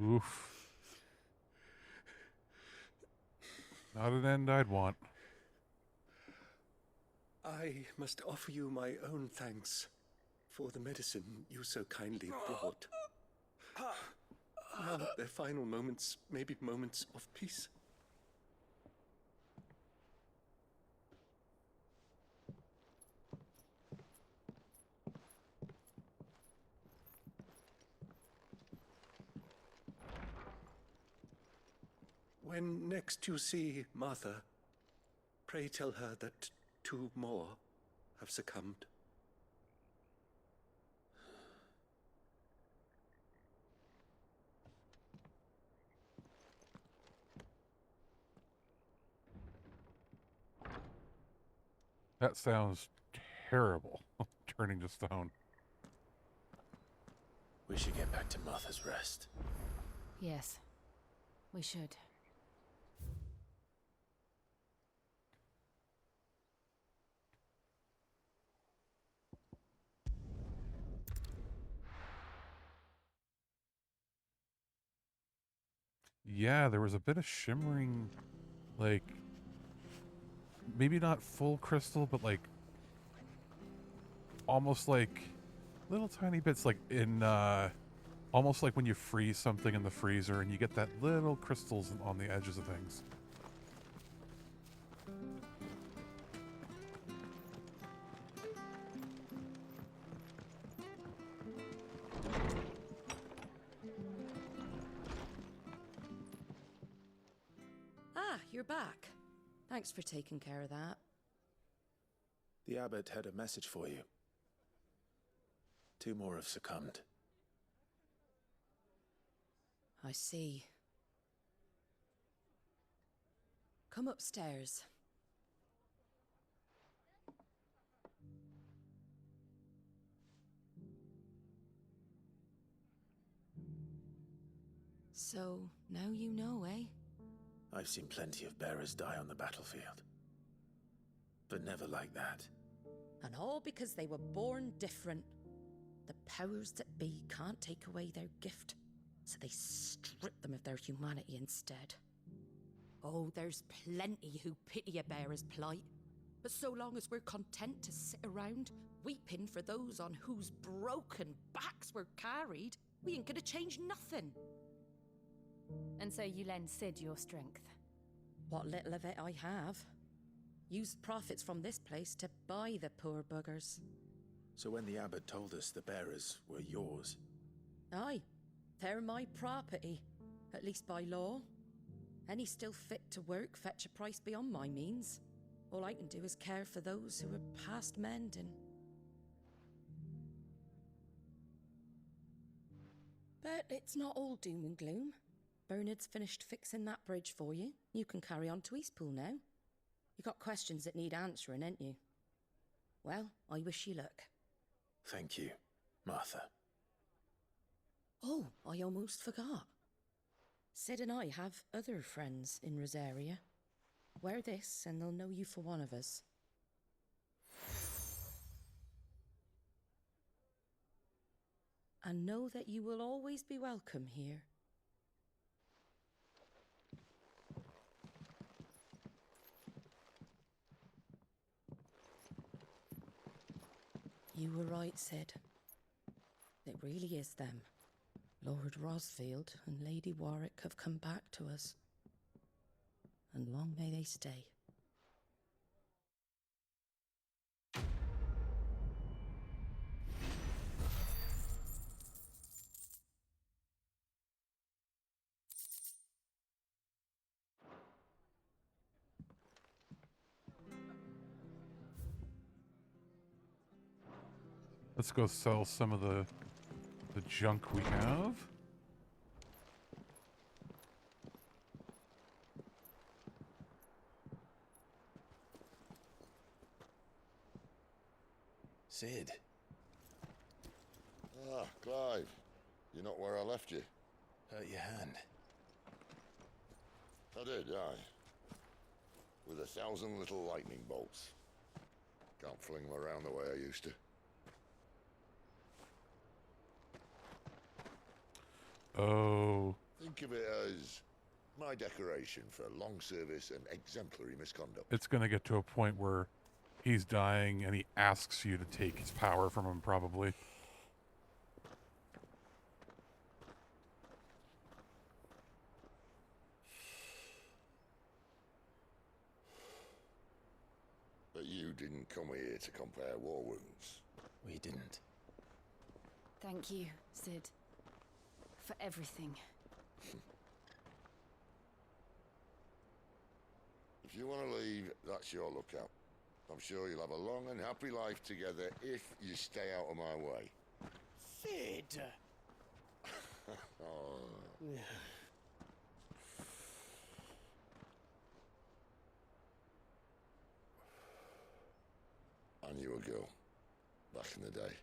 Oof. Not an end I'd want. I must offer you my own thanks for the medicine you so kindly brought. Now their final moments may be moments of peace. When next you see Martha, pray tell her that 2 more have succumbed. That sounds terrible. Turning to stone. We should get back to Martha's Rest. Yes, we should. Yeah, there was a bit of shimmering, like, maybe not full crystal, but like, almost like little tiny bits, like in, almost like when you freeze something in the freezer and you get that little crystals on the edges of things. Ah, you're back. Thanks for taking care of that. The abbot had a message for you. 2 more have succumbed. I see. Come upstairs. So, now you know, eh? I've seen plenty of bearers die on the battlefield. But never like that. And all because they were born different. The powers that be can't take away their gift, so they strip them of their humanity instead. Oh, there's plenty who pity a bearer's plight. But so long as we're content to sit around, weeping for those on whose broken backs we're carried, we ain't gonna change nothing. And so you lend Sid your strength? What little of it I have. Used profits from this place to buy the poor buggers. So when the abbot told us the bearers were yours... Aye, they're my property, at least by law. Any still fit to work fetch a price beyond my means. All I can do is care for those who are past mending. But it's not all doom and gloom. Bernard's finished fixing that bridge for you. You can carry on to Eastpool now. You got questions that need answering, ain't you? Well, I wish you luck. Thank you, Martha. Oh, I almost forgot. Sid and I have other friends in Rosaria. Wear this and they'll know you for one of us. And know that you will always be welcome here. You were right, Sid. It really is them. Lord Rosfield and Lady Warwick have come back to us. And long may they stay. Let's go sell some of the junk we have. Sid. Ah, Clive. You're not where I left you. Hurt your hand. I did, aye. With 1,000 little lightning bolts. Can't fling them around the way I used to. Oh. Think of it as my decoration for long service and exemplary misconduct. It's going to get to a point where he's dying and he asks you to take his power from him, probably. But you didn't come here to compare war wounds. We didn't. Thank you, Sid. For everything. If you want to leave, that's your lookout. I'm sure you'll have a long and happy life together if you stay out of my way. Sid! Oh. I knew a girl back in the day.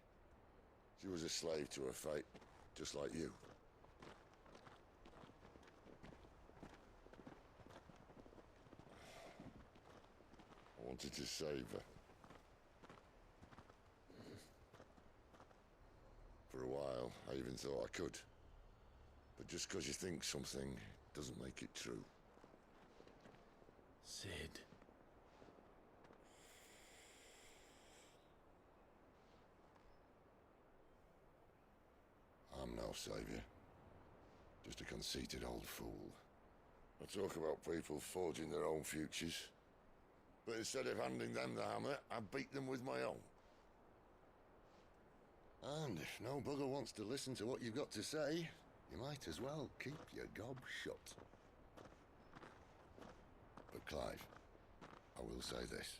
She was a slave to her fate, just like you. I wanted to save her. For a while, I even thought I could. But just because you think something doesn't make it true. Sid. I'm no savior. Just a conceited old fool. I talk about people forging their own futures. But instead of handing them the hammer, I beat them with my own. And if no bugger wants to listen to what you've got to say, you might as well keep your gob shut. But Clive, I will say this.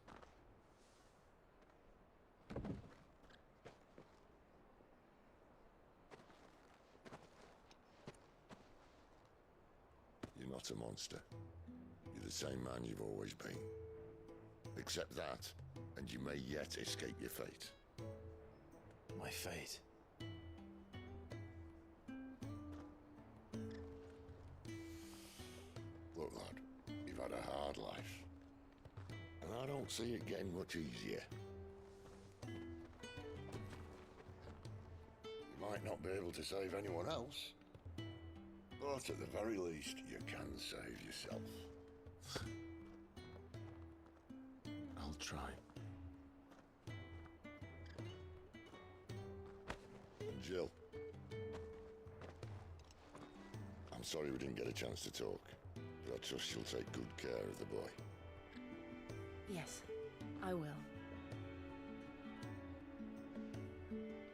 You're not a monster. You're the same man you've always been. Accept that, and you may yet escape your fate. My fate? Look, lad, you've had a hard life. And I don't see it getting much easier. You might not be able to save anyone else, but at the very least, you can save yourself. I'll try. And Jill, I'm sorry we didn't get a chance to talk, but I trust you'll take good care of the boy. Yes, I will.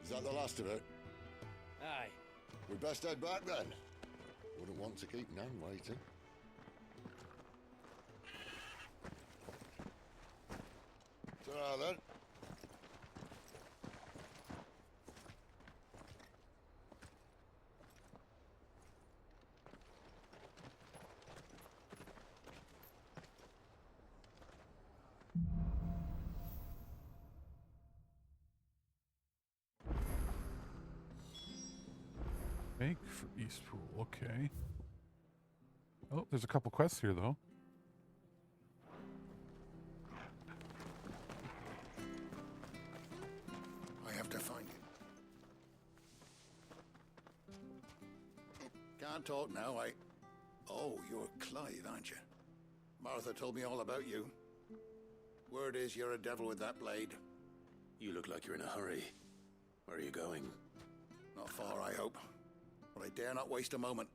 Is that the last of it? Aye. We best head back then. Wouldn't want to keep Nan waiting. Ta-ra then. Make for Eastpool, okay. Oh, there's a couple quests here, though. I have to find him. Can't talk now, Oh, you're Clive, aren't you? Martha told me all about you. Word is you're a devil with that blade. You look like you're in a hurry. Where are you going? Not far, I hope. But I dare not waste a moment.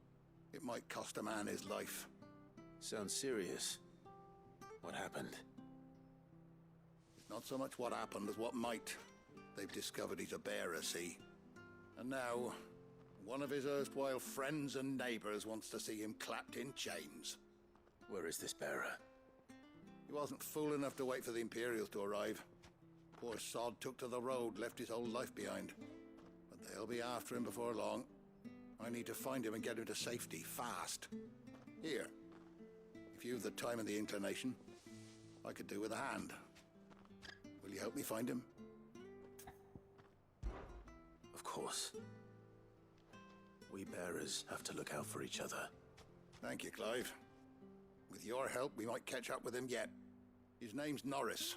It might cost a man his life. Sounds serious. What happened? It's not so much what happened as what might. They've discovered he's a bearer, see? And now, one of his erstwhile friends and neighbors wants to see him clapped in chains. Where is this bearer? He wasn't fool enough to wait for the Imperials to arrive. Poor sod took to the road, left his whole life behind. But they'll be after him before long. I need to find him and get him to safety, fast. Here. If you've the time and the inclination, I could do with a hand. Will you help me find him? Of course. We bearers have to look out for each other. Thank you, Clive. With your help, we might catch up with him yet. His name's Norris.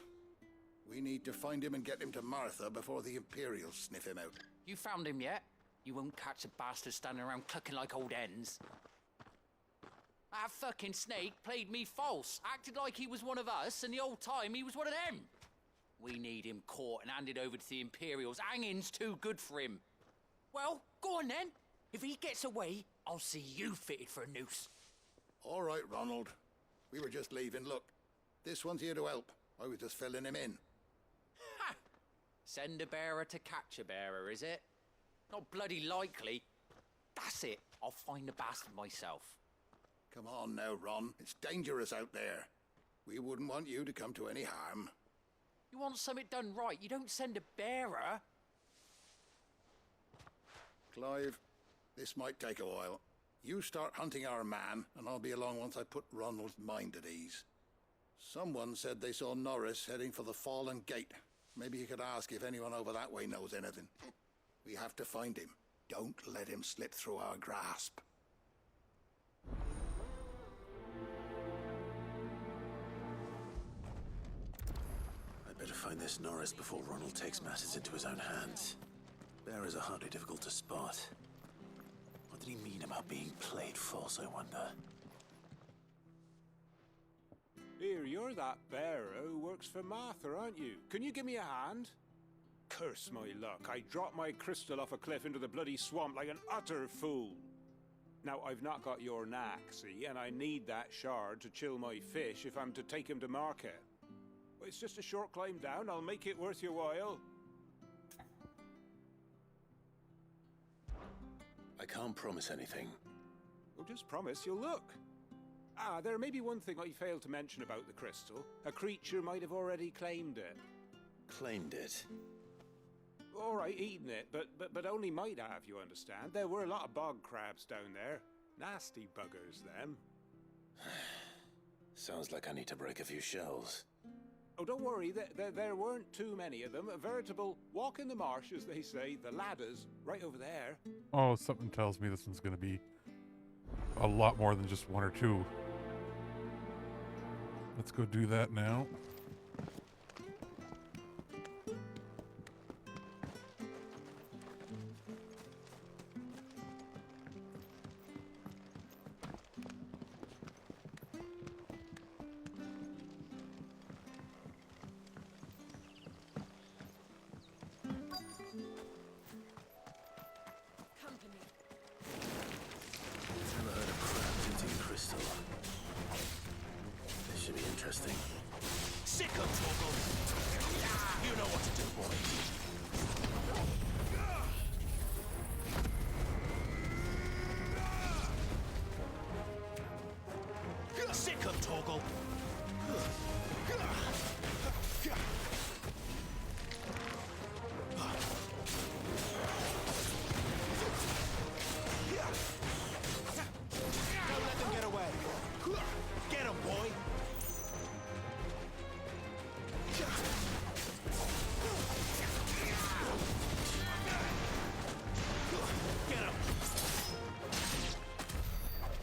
We need to find him and get him to Martha before the Imperials sniff him out. You found him yet? You won't catch a bastard standing around clucking like old hens. That fucking snake played me false, acted like he was one of us, and the whole time he was one of them. We need him caught and handed over to the Imperials. Hanging's too good for him. Well, go on then. If he gets away, I'll see you fitted for a noose. All right, Ronald. We were just leaving. Look, this one's here to help. I was just filling him in. Ha! Send a bearer to catch a bearer, is it? Not bloody likely. That's it. I'll find the bastard myself. Come on now, Ron. It's dangerous out there. We wouldn't want you to come to any harm. You want something done right, you don't send a bearer. Clive, this might take a while. You start hunting our man, and I'll be along once I put Ronald's mind at ease. Someone said they saw Norris heading for the Fallen Gate. Maybe you could ask if anyone over that way knows anything. We have to find him. Don't let him slip through our grasp. I'd better find this Norris before Ronald takes matters into his own hands. Bearers are hardly difficult to spot. What did he mean about being played false, I wonder? Here, you're that bearer who works for Martha, aren't you? Can you give me a hand? Curse my luck. I dropped my crystal off a cliff into the bloody swamp like an utter fool. Now, I've not got your knack, see, and I need that shard to chill my fish if I'm to take him to market. But it's just a short climb down. I'll make it worth your while. I can't promise anything. Well, just promise you'll look. Ah, there may be one thing I failed to mention about the crystal. A creature might have already claimed it. Claimed it? All right, eaten it, but only might have, you understand. There were a lot of bog crabs down there. Nasty buggers, them. Sounds like I need to break a few shells. Oh, don't worry, there weren't too many of them. A veritable walk in the marsh, as they say. The ladders, right over there. Oh, something tells me this one's going to be a lot more than just one or two. Let's go do that now.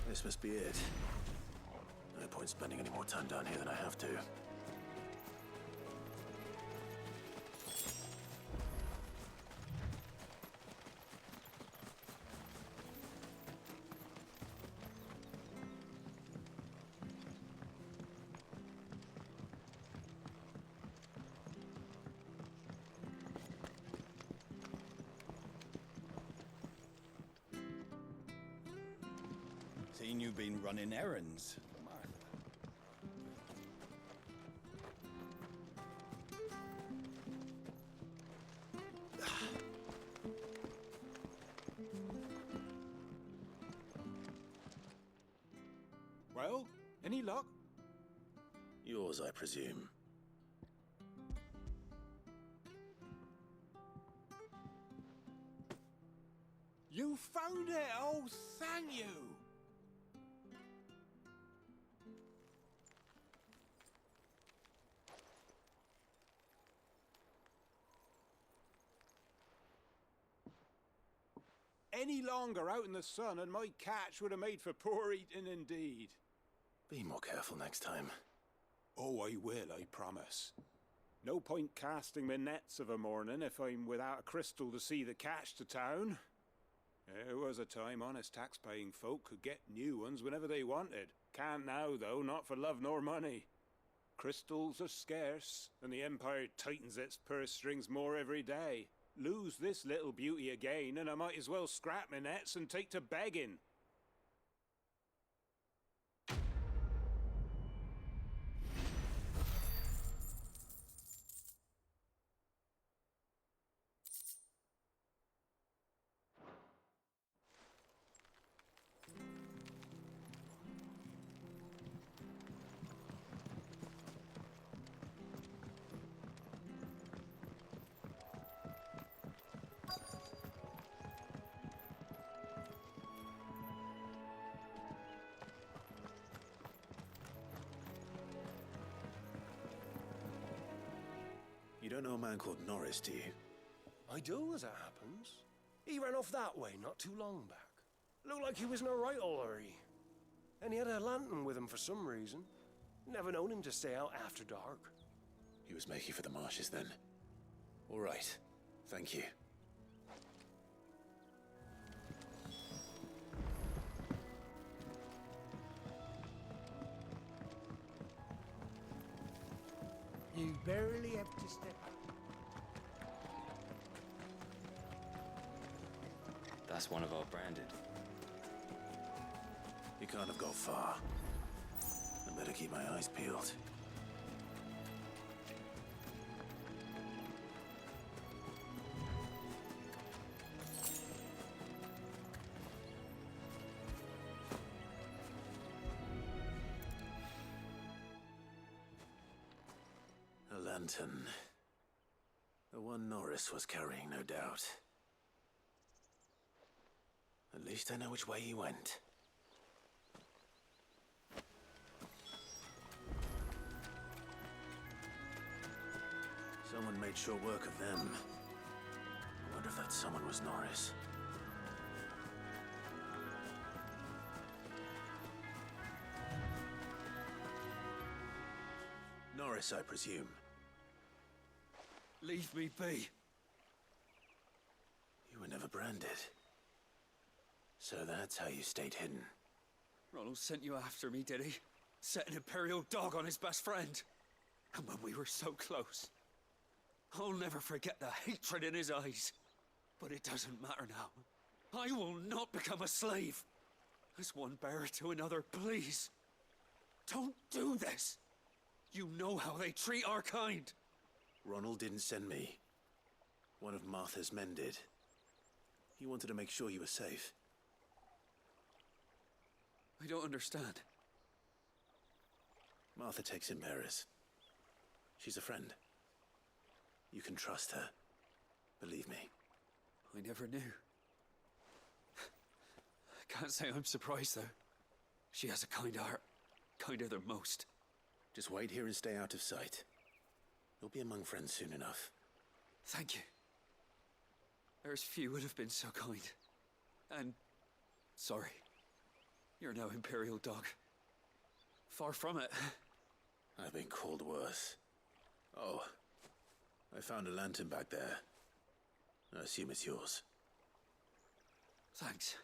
This must be it. No point spending any more time down here than I have to. Seen you've been running errands. Well, any luck? Yours, I presume. You found it! Oh, thank you! Any longer out in the sun and my catch would have made for poor eating indeed. Be more careful next time. Oh, I will, I promise. No point casting my nets of a morning if I'm without a crystal to see the catch to town. There was a time honest tax-paying folk could get new ones whenever they wanted. Can't now, though, not for love nor money. Crystals are scarce, and the Empire tightens its purse strings more every day. Lose this little beauty again, and I might as well scrap my nets and take to begging. You don't know a man called Norris, do you? I do, as it happens. He ran off that way not too long back. Looked like he was in a right old hurry. And he had a lantern with him for some reason. Never known him to stay out after dark. He was making for the marshes then. All right. Thank you. That's one of our branded. You can't have gone far. I better keep my eyes peeled. A lantern. The one Norris was carrying, no doubt. At least I know which way he went. Someone made sure work of them. I wonder if that someone was Norris. Norris, I presume. Leave me be. You were never branded. So that's how you stayed hidden. Ronald sent you after me, did he? Set an Imperial dog on his best friend. And when we were so close. I'll never forget the hatred in his eyes. But it doesn't matter now. I will not become a slave. As one bearer to another, please. Don't do this. You know how they treat our kind. Ronald didn't send me. One of Martha's men did. He wanted to make sure you were safe. I don't understand. Martha takes in bearers. She's a friend. You can trust her. Believe me. I never knew. I can't say I'm surprised, though. She has a kind heart. Kinder than most. Just wait here and stay out of sight. You'll be among friends soon enough. Thank you. There's few would have been so kind. And... sorry. You're no Imperial dog. Far from it. I've been called worse. Oh. I found a lantern back there. I assume it's yours. Thanks.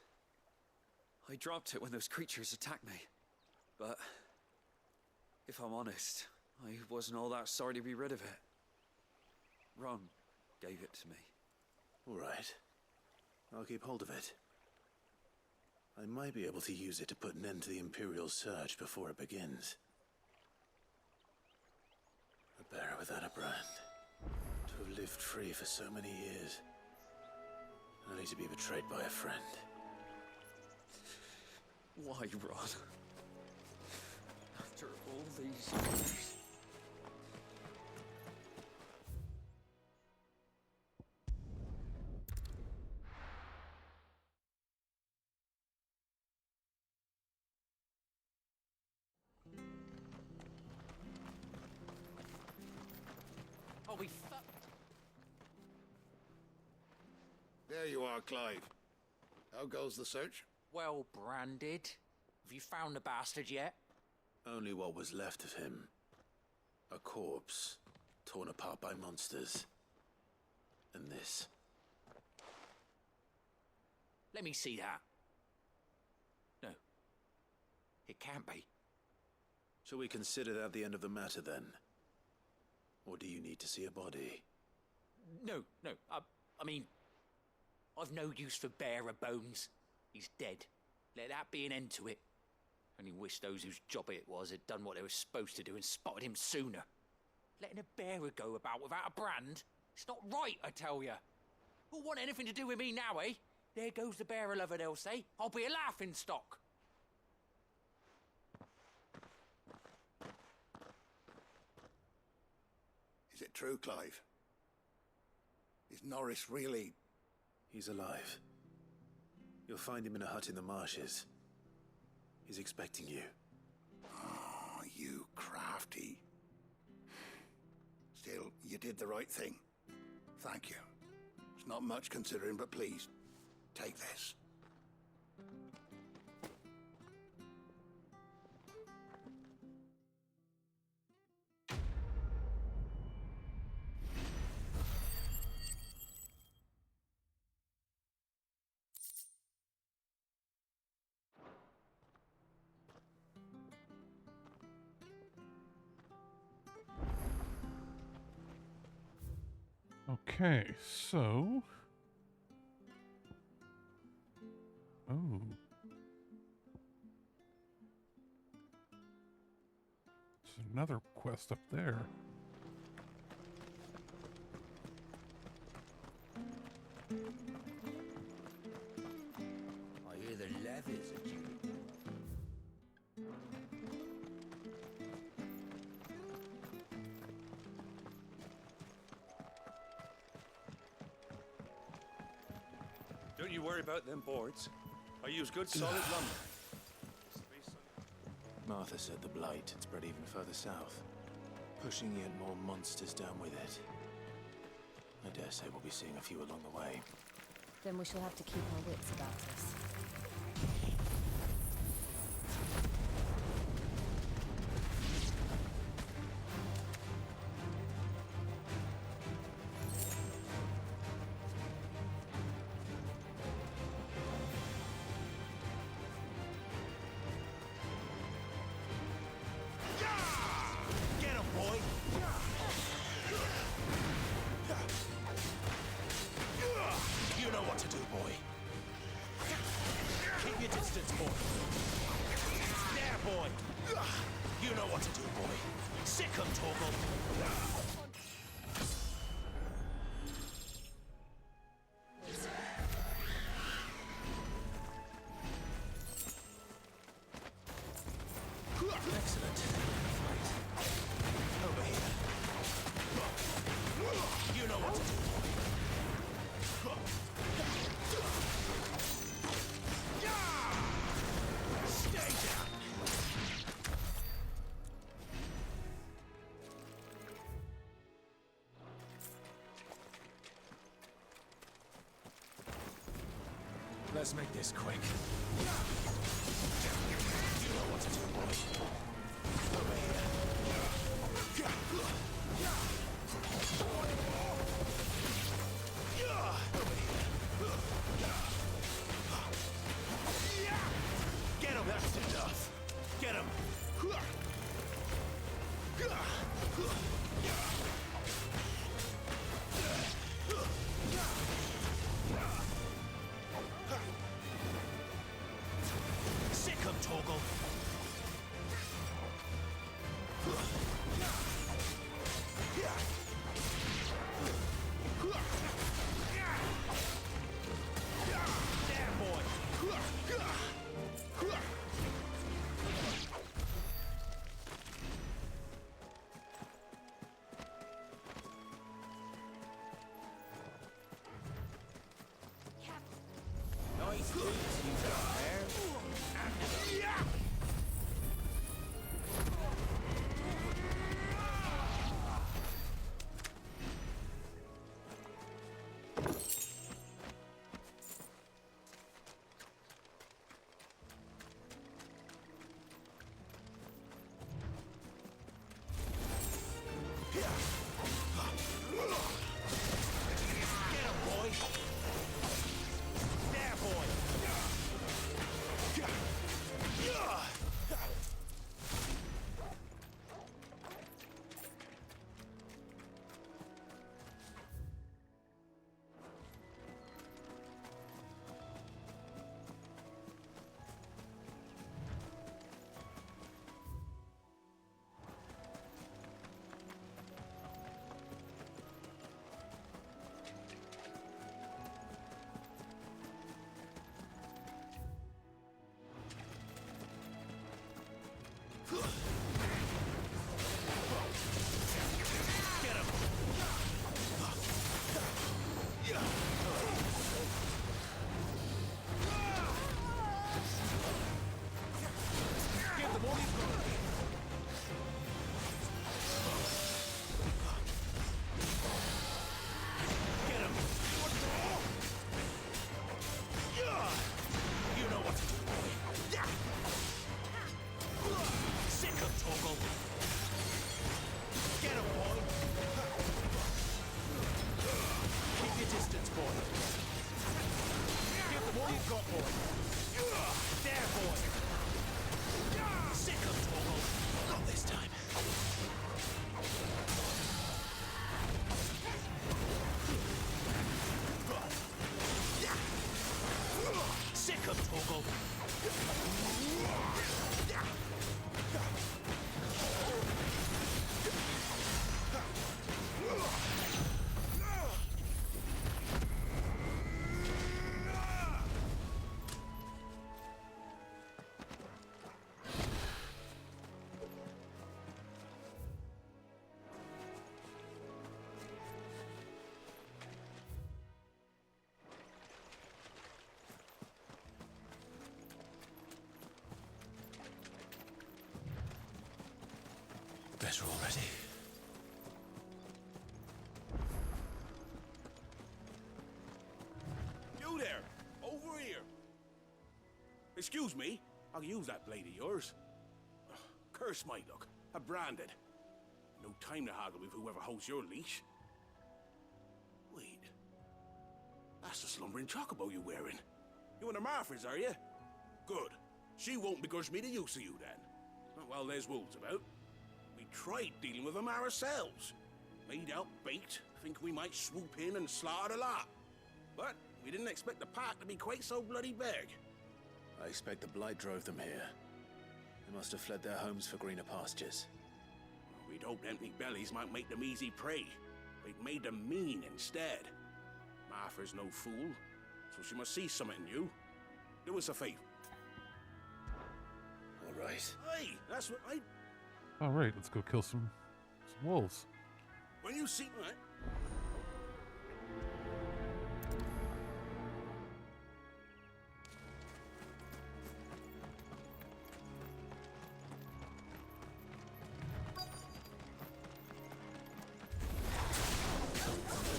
I dropped it when those creatures attacked me. But... if I'm honest, I wasn't all that sorry to be rid of it. Ron gave it to me. All right. I'll keep hold of it. I might be able to use it to put an end to the Imperial surge before it begins. A bearer without a brand. To have lived free for so many years. Only to be betrayed by a friend. Why, Ron? After all these years... Oh, we fucked. There you are, Clive. How goes the search? Well branded. Have you found the bastard yet? Only what was left of him. A corpse, torn apart by monsters. And this. Let me see that. No. It can't be. Shall we consider that the end of the matter, then? Or do you need to see a body? No. I mean... I've no use for bearer bones. He's dead. Let that be an end to it. Only wish those whose job it was had done what they were supposed to do and spotted him sooner. Letting a bearer go about without a brand? It's not right, I tell you. Who'll want anything to do with me now, eh? There goes the bearer lover, they'll say. I'll be a laughing stock. Is it true, Clive? Is Norris really... He's alive. You'll find him in a hut in the marshes. He's expecting you. Oh, you crafty. Still, you did the right thing. Thank you. It's not much considering, but please, take this. Okay, so... Oh. There's another quest up there. I hear the levies are due. Don't you worry about them boards. I use good solid lumber. Martha said the blight had spread even further south, pushing yet more monsters down with it. I dare say we'll be seeing a few along the way. Then we shall have to keep our wits about us. Get him, boy! You know what to do, boy. Keep your distance, boy. There, boy. You know what to do, boy. Sick 'em, Torgal. Excellent. Right. Over here. You know what to do, Stay down. Let's make this quick. You know what to do, boy. Over here. Get him! That's enough! Get him! Sick 'em, Torgal! There, boy! Nice boots you got there. Get him, boy! There, boy! Torgal. Better already. You there! Over here! Excuse me, I'll use that blade of yours. Ugh, curse my luck. I'm branded. No time to haggle with whoever holds your leash. Wait. That's the slumbering chocobo you're wearing. You one of Martha's, are you? Good. She won't begrudge me the use of you, then. Not while there's wolves about. We tried dealing with them ourselves. Made out bait, think we might swoop in and slaughter the lot. But we didn't expect the pack to be quite so bloody big. I expect the blight drove them here. They must have fled their homes for greener pastures. We'd hoped empty bellies might make them easy prey. They'd made them mean instead. Martha's no fool, so she must see something in you. Do us a favor. All right. Hey, that's what I... All right, let's go kill some wolves. When you see... Right.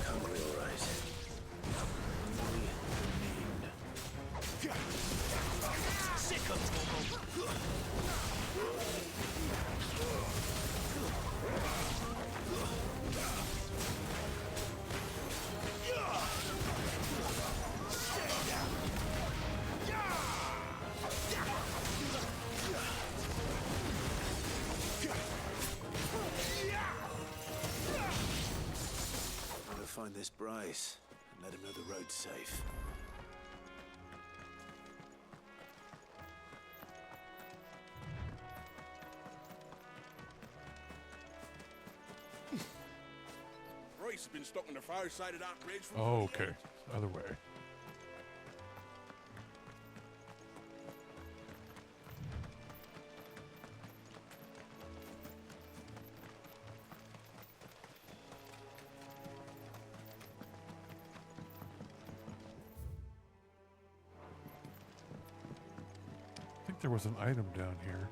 Hungry, all right. Sick of Gotta find this Bryce and let him know the road's safe. Royce has been stuck on the far side of that bridge for... Oh, okay. Other way. I think there was an item down here.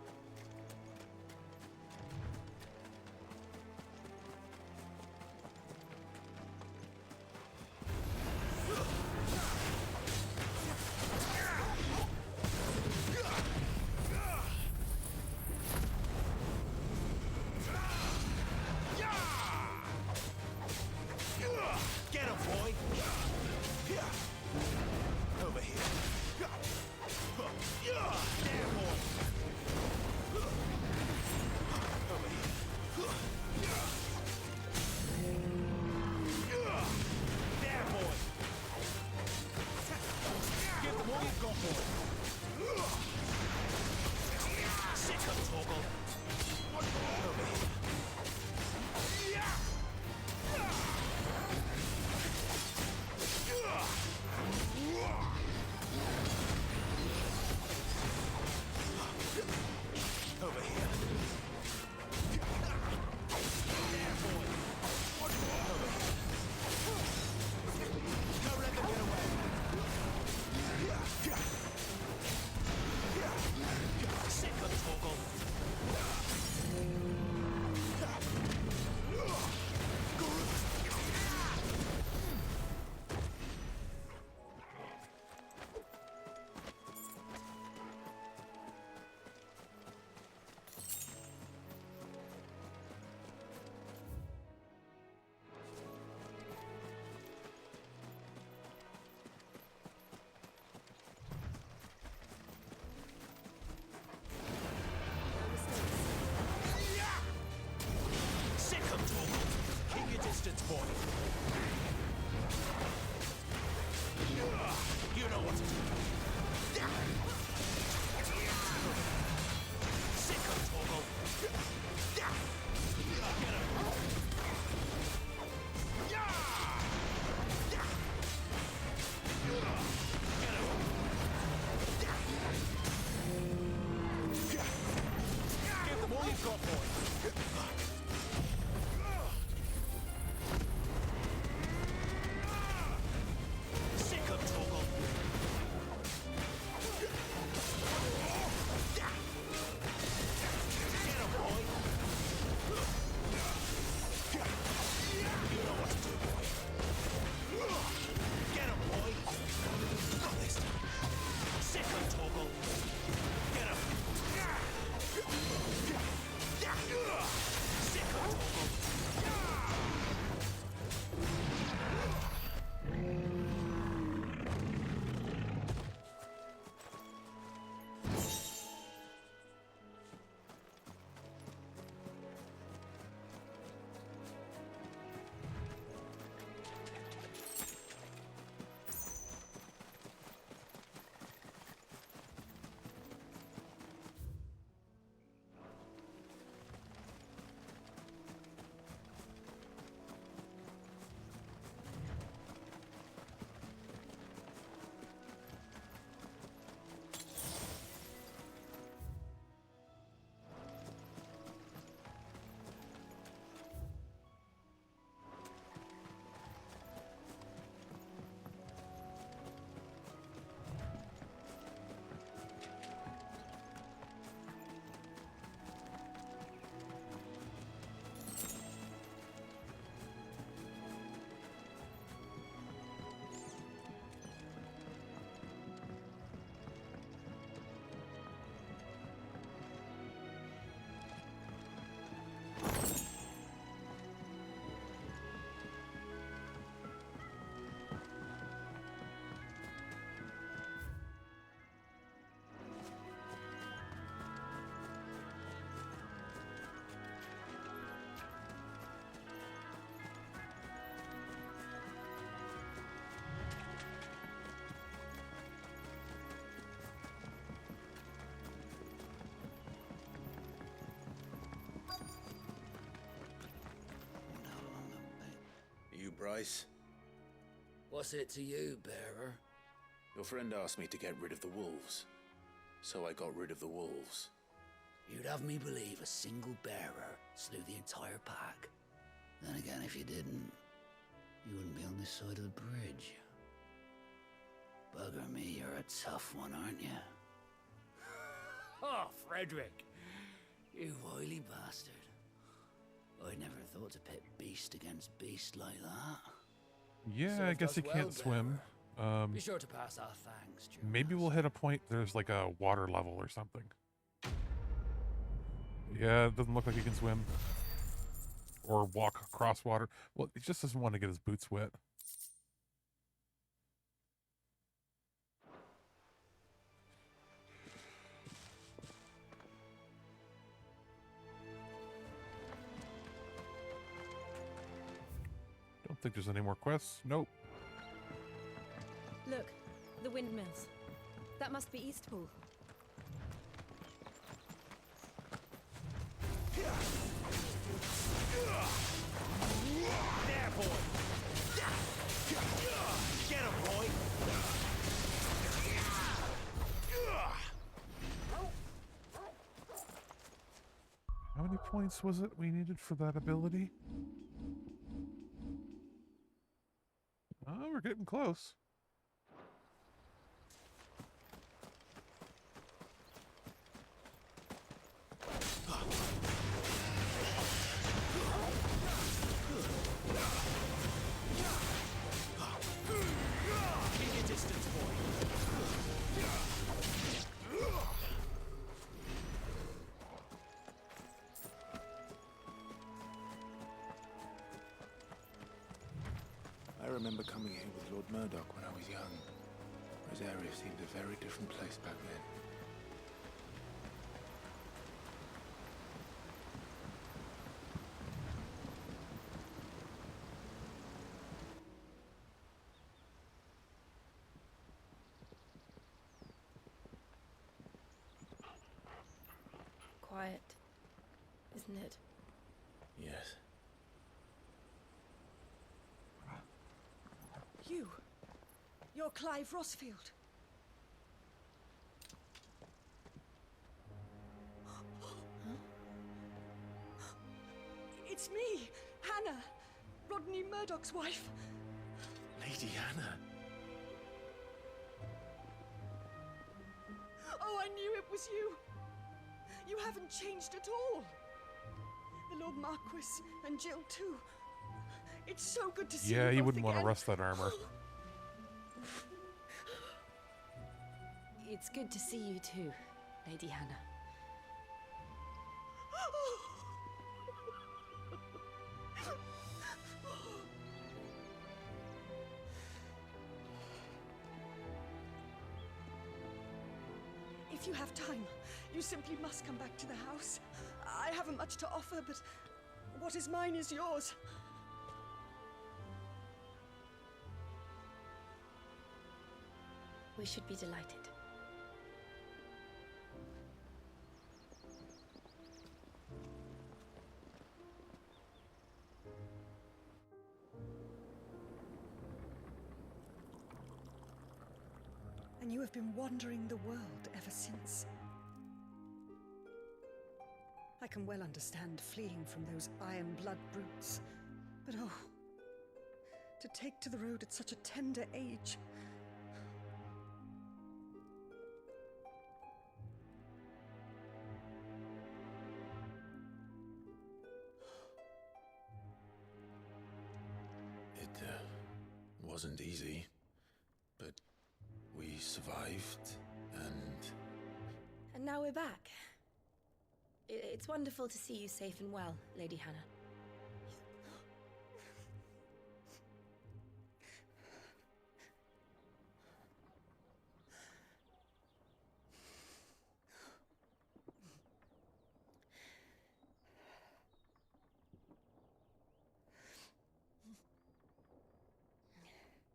Get him, boy! Over here. There, boy! Over here. There, boy! Give them all you've got, boy! Sick of Torgal! Over here. Over here. There, boy. Over here. Don't let them get away. Sick of Torgal. Sick of Torgal. Keep your distance, boy. You know what to do. You, Bryce? What's it to you, bearer? Your friend asked me to get rid of the wolves, so I got rid of the wolves. You'd have me believe a single bearer slew the entire pack. Then again, if you didn't, you wouldn't be on this side of the bridge. Bugger me, you're a tough one, aren't you? Oh, Frederick! You wily bastard. I'd never thought to pit beast against beast like that. Yeah, I guess he can't swim. Be sure to pass our thanks, Joe. Maybe we'll hit a point there's like a water level or something. Yeah, it doesn't look like he can swim. Or walk across water. Well, he just doesn't want to get his boots wet. Don't think there's any more quests. Nope. Look, the windmills. That must be Eastpool. There, boy! Get him, boy! How many points was it we needed for that ability? Oh, we're getting close. Keep your distance, boy. I remember coming here with Lord Murdoch when I was young. Rosaria seemed a very different place back then. quiet, isn't it? Yes. You're Clive Rossfield. It's me, Hannah, Rodney Murdoch's wife. Lady Hannah. Oh, I knew it was you. You haven't changed at all. The Lord Marquis and Jill too. It's so good to see you Yeah, you both wouldn't want to again. rust that armor. It's good to see you too, Lady Hannah. If you have time, you simply must come back to the house. I haven't much to offer, but what is mine is yours. We should be delighted. And you have been wandering the world ever since. I can well understand fleeing from those iron blood brutes, but oh, to take to the road at such a tender age. It wasn't easy, but we survived, and... And now we're back. It's wonderful to see you safe and well, Lady Hannah.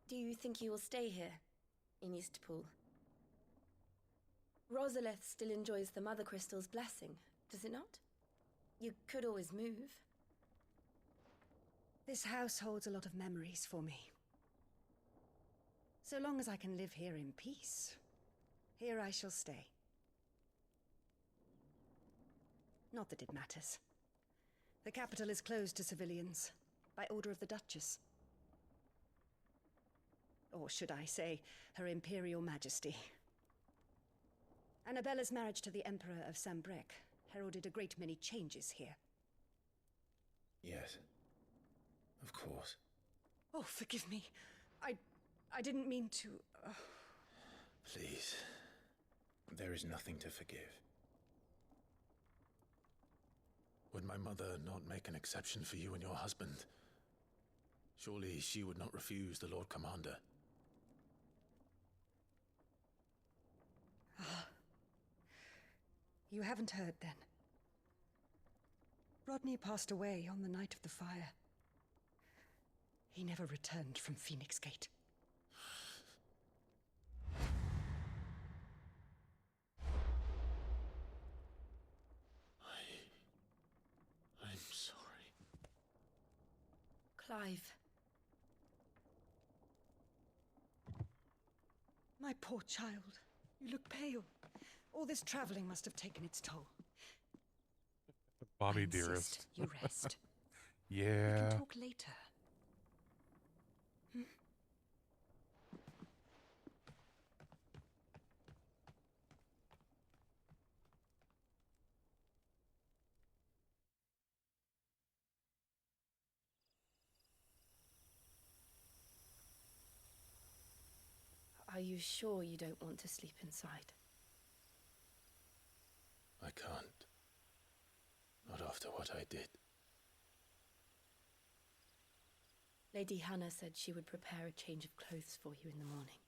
Do you think you will stay here, in Eastpool? Rosalith still enjoys the Mother Crystal's blessing, does it not? You could always move. This house holds a lot of memories for me. So long as I can live here in peace, here I shall stay. Not that it matters. The capital is closed to civilians, by order of the Duchess. Or should I say, Her Imperial Majesty. Annabella's marriage to the Emperor of Sambrec heralded a great many changes here. Yes. Of course. Oh, forgive me. I didn't mean to... Please. There is nothing to forgive. Would my mother not make an exception for you and your husband? Surely she would not refuse the Lord Commander. You haven't heard, then. Rodney passed away on the night of the fire. He never returned from Phoenix Gate. I'm sorry. Clive. My poor child. You look pale. All this traveling must have taken its toll. Mommy I insist dearest. You rest. Yeah. We can talk later. Are you sure you don't want to sleep inside? I can't. Not after what I did. Lady Hannah said she would prepare a change of clothes for you in the morning.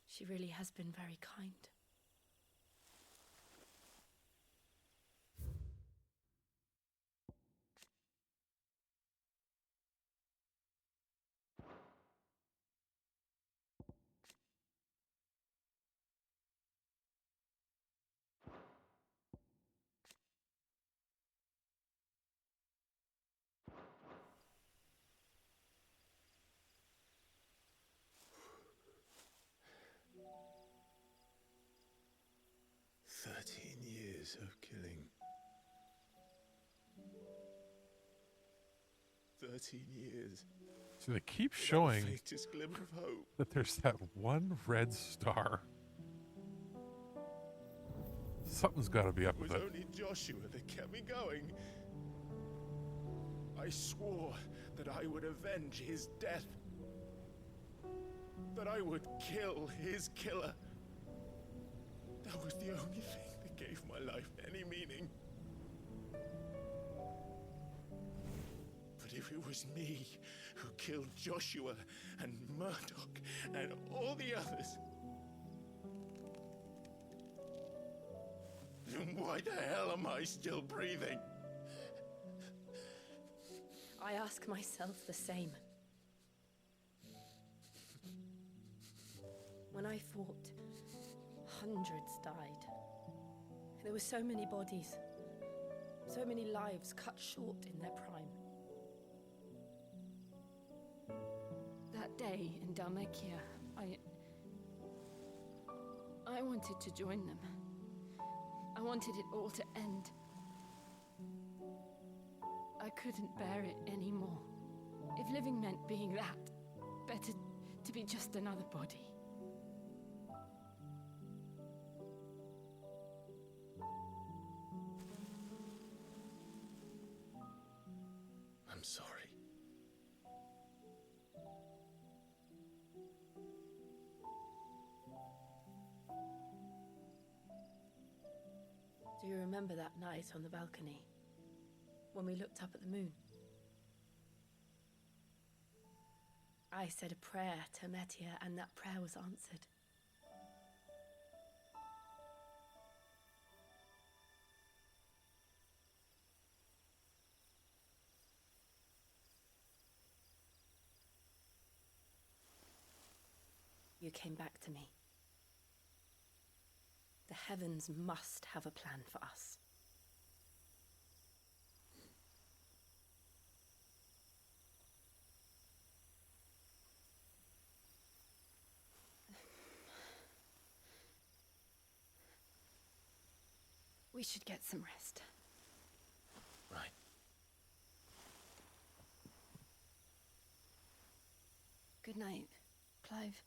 She really has been very kind. years of killing. 13 years. So they keep showing the faintest glimmer of hope. that there's that one red star. Something's got to be up with It it. was only Joshua that kept me going. I swore that I would avenge his death. That I would kill his killer. That was the only thing that gave my life any meaning. But if it was me who killed Joshua and Murdoch and all the others, then why the hell am I still breathing? I ask myself the same. When I fought, hundreds died. There were so many bodies, so many lives cut short in their prime. That day in Dalmekia, I wanted to join them. I wanted it all to end. I couldn't bear it anymore. If living meant being that, better to be just another body. I'm sorry. Do you remember that night on the balcony, when we looked up at the moon? I said a prayer to Metia, and that prayer was answered. You came back to me. The heavens must have a plan for us. We should get some rest. Right. Good night, Clive.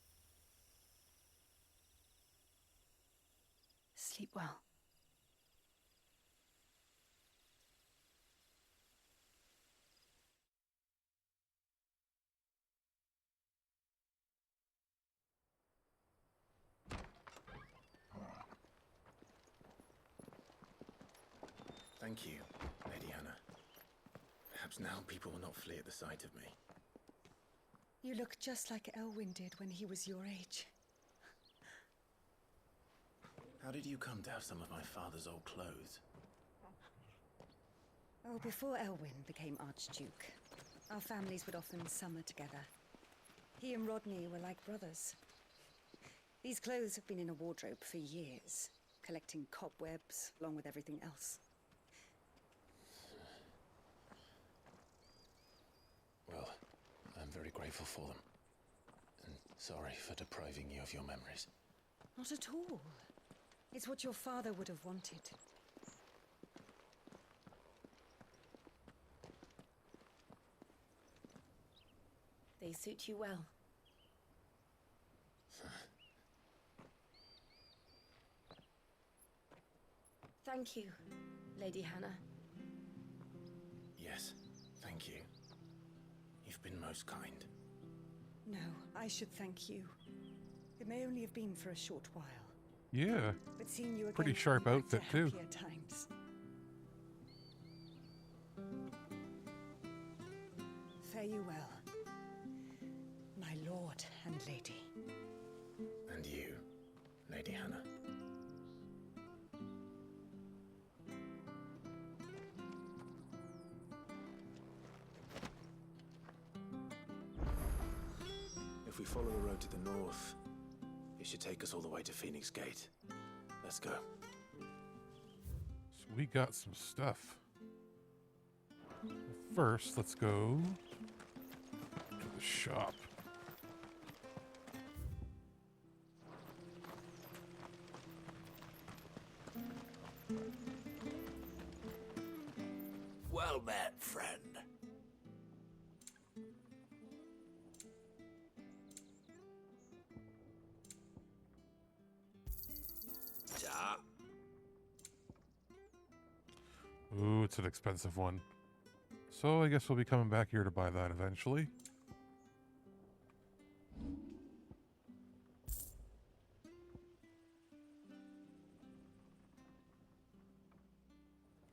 Sleep well. Thank you, Lady Hannah. Perhaps now people will not flee at the sight of me. You look just like Elwyn did when he was your age. How did you come to have some of my father's old clothes? Oh, before Elwyn became Archduke, our families would often summer together. He and Rodney were like brothers. These clothes have been in a wardrobe for years, collecting cobwebs along with everything else. Well, I'm very grateful for them. And sorry for depriving you of your memories. Not at all. It's what your father would have wanted. They suit you well. Thank you, Lady Hannah. Yes, thank you. You've been most kind. No, I should thank you. It may only have been for a short while. Yeah. But seeing you again Pretty sharp brought me back outfit, to too. happier times. Fare you well, my lord and lady. And you, Lady Hannah. If we follow the road to the north, it should take us all the way to Phoenix Gate. Let's go. So we got some stuff. First, let's go to the shop. Well met, friend. Ta. Ooh, it's an expensive one. So I guess we'll be coming back here to buy that eventually.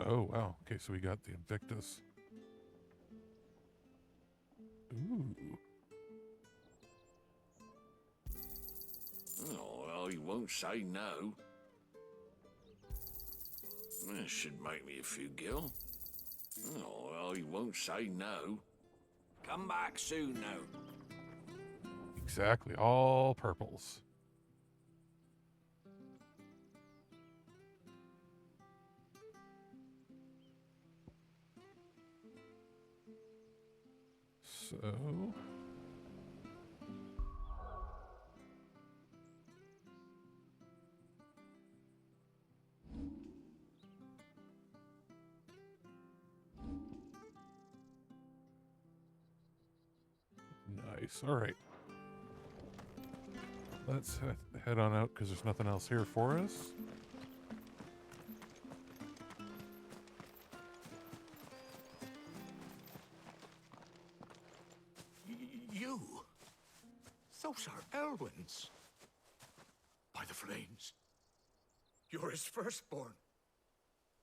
Oh, wow. Okay, so we got the Invictus. Ooh. Oh, well, he won't say no. This should make me a few gil. Oh, well, he won't say no. Come back soon, now. Exactly. All purples. So... Nice. All right. Let's head on out because there's nothing else here for us. You? Those are Elwyn's. By the flames. You're his firstborn.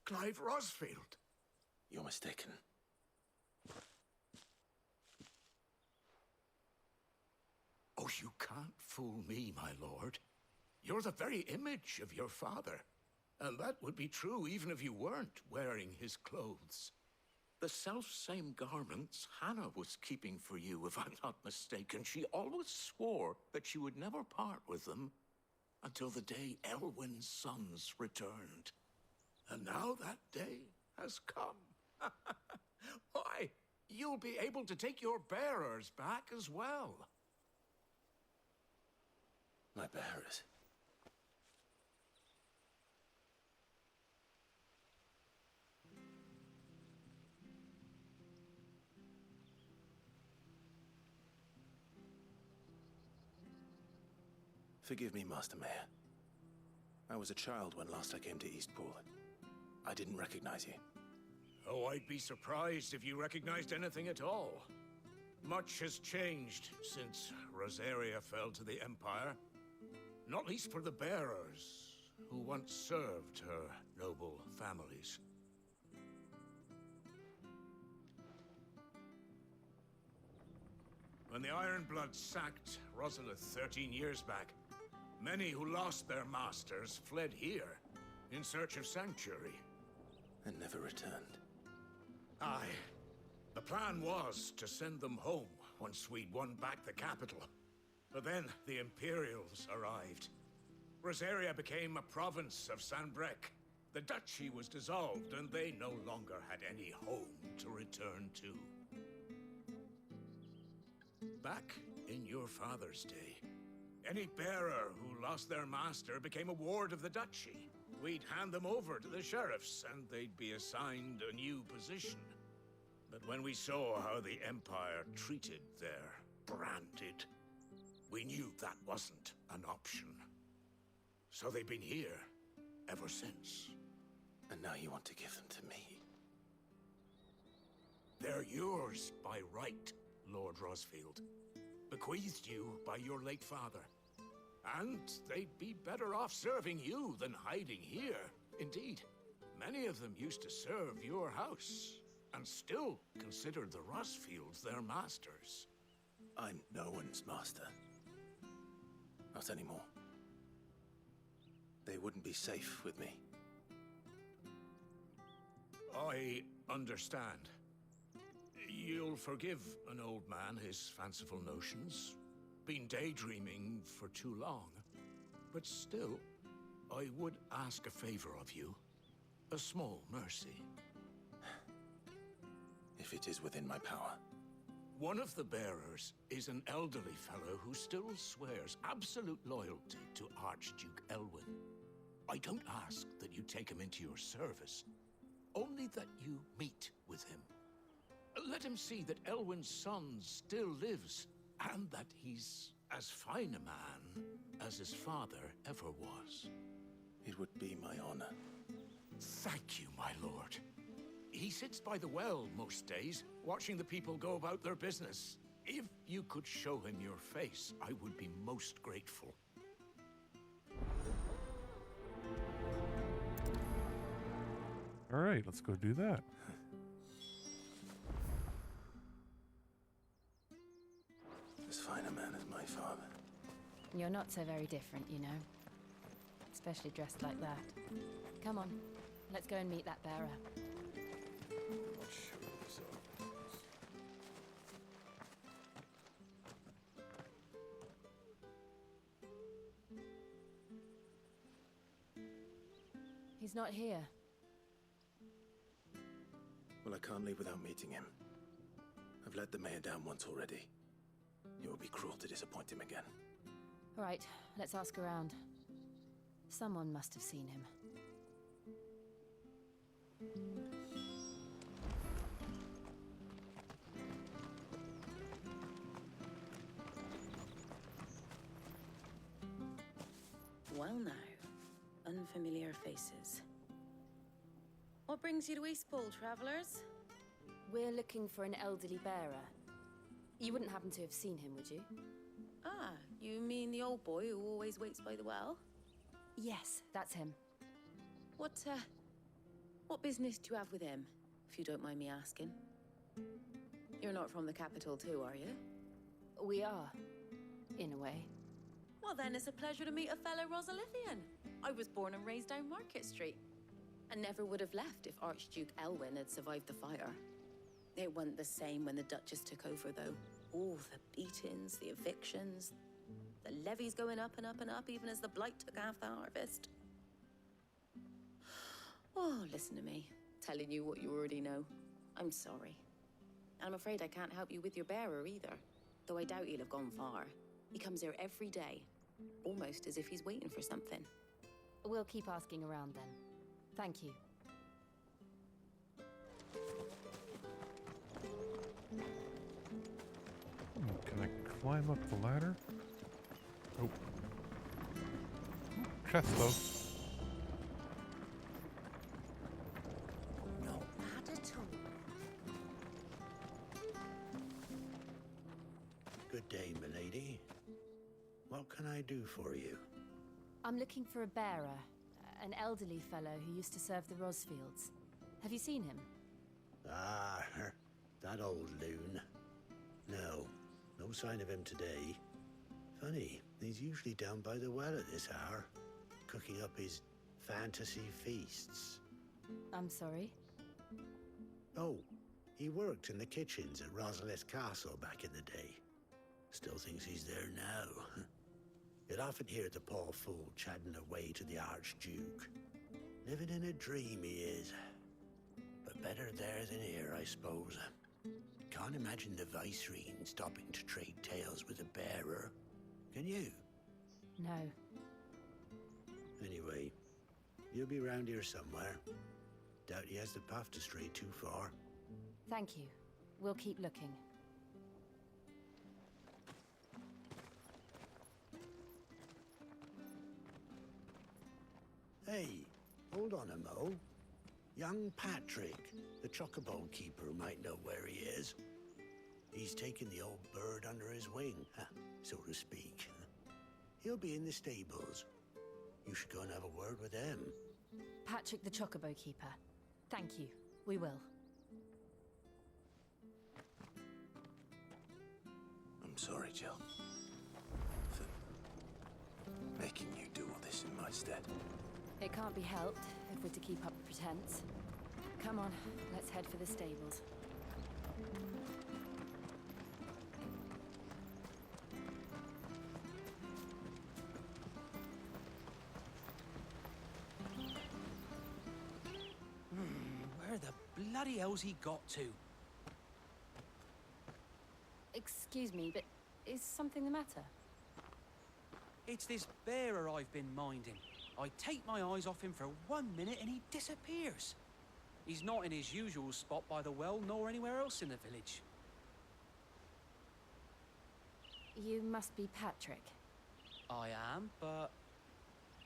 Clive Rosfield. You're mistaken. Oh, you can't fool me, my lord. You're the very image of your father. And that would be true even if you weren't wearing his clothes. The self-same garments Hannah was keeping for you, if I'm not mistaken. She always swore that she would never part with them until the day Elwyn's sons returned. And now that day has come. Why, you'll be able to take your bearers back as well. My bearers. Forgive me, Master Mayor. I was a child when last I came to Eastpool. I didn't recognize you. Oh, I'd be surprised if you recognized anything at all. Much has changed since Rosaria fell to the Empire. Not least for the bearers, who once served her noble families. When the Ironbloods sacked Rosalith 13 years back, many who lost their masters fled here in search of sanctuary. And never returned. Aye. The plan was to send them home once we'd won back the capital. But then the Imperials arrived. Rosaria became a province of Sanbreque. The duchy was dissolved, and they no longer had any home to return to. Back in your father's day, any bearer who lost their master became a ward of the duchy. We'd hand them over to the sheriffs, and they'd be assigned a new position. But when we saw how the Empire treated their branded, we knew that wasn't an option. So they've been here ever since. And now you want to give them to me? They're yours by right, Lord Rosfield. Bequeathed you by your late father. And they'd be better off serving you than hiding here. Indeed, many of them used to serve your house, and still considered the Rosfields their masters. I'm no one's master. Not anymore. They wouldn't be safe with me. I understand. You'll forgive an old man his fanciful notions. Been daydreaming for too long. But still, I would ask a favor of you. A small mercy. If it is within my power. One of the bearers is an elderly fellow who still swears absolute loyalty to Archduke Elwyn. I don't ask that you take him into your service. only that you meet with him. Let him see that Elwyn's son still lives, and that he's as fine a man as his father ever was. It would be my honor. Thank you, my lord. He sits by the well most days, watching the people go about their business. If you could show him your face, I would be most grateful. All right, let's go do that. As fine a man as my father. You're not so very different, you know. Especially dressed like that. Come on, let's go and meet that bearer. Not sure this opens. He's not here. Well, I can't leave without meeting him. I've let the mayor down once already. It would be cruel to disappoint him again. All right, let's ask around. Someone must have seen him. Well now, unfamiliar faces. What brings you to Eastpool, travellers? We're looking for an elderly bearer. You wouldn't happen to have seen him, would you? Ah, you mean the old boy who always waits by the well? Yes, that's him. What business do you have with him, if you don't mind me asking? You're not from the capital too, are you? We are, in a way. Well then, it's a pleasure to meet a fellow Rosalithian. I was born and raised down Market Street, and never would have left if Archduke Elwyn had survived the fire. It wasn't the same when the Duchess took over, though. All the beatings, the evictions, the levies going up and up and up, even as the blight took half the harvest. Oh, listen to me, telling you what you already know. I'm sorry. I'm afraid I can't help you with your bearer either, though I doubt he'll have gone far. He comes here every day, almost as if he's waiting for something. We'll keep asking around then. Thank you. Can I climb up the ladder? Oh. Chest though. No bad at all. Good day, milady. What can I do for you? I'm looking for a bearer, an elderly fellow who used to serve the Rosfields. Have you seen him? Ah, that old loon. No sign of him today. Funny, he's usually down by the well at this hour, cooking up his fantasy feasts. I'm sorry? Oh, he worked in the kitchens at Rosalith Castle back in the day. Still thinks he's there now. You'd often hear the poor fool chatting away to the Archduke. Living in a dream he is. But better there than here, I suppose. Can't imagine the Viceroy stopping to trade tales with a bearer. Can you? No. Anyway, you'll be round here somewhere. Doubt he has the path to stray too far. Thank you. We'll keep looking. Hey, hold on a mo. Young Patrick, the chocobo keeper, might know where he is. He's taken the old bird under his wing, so to speak. He'll be in the stables. You should go and have a word with them. Patrick the chocobo keeper. Thank you. We will. I'm sorry, Jill. For making you do all this in my stead. It can't be helped if we're to keep up the pretense. Come on, let's head for the stables. Where the bloody hell's he got to? Excuse me, but is something the matter? It's this bearer I've been minding. I take my eyes off him for 1 minute and he disappears. He's not in his usual spot by the well, nor anywhere else in the village. You must be Patrick. I am, but...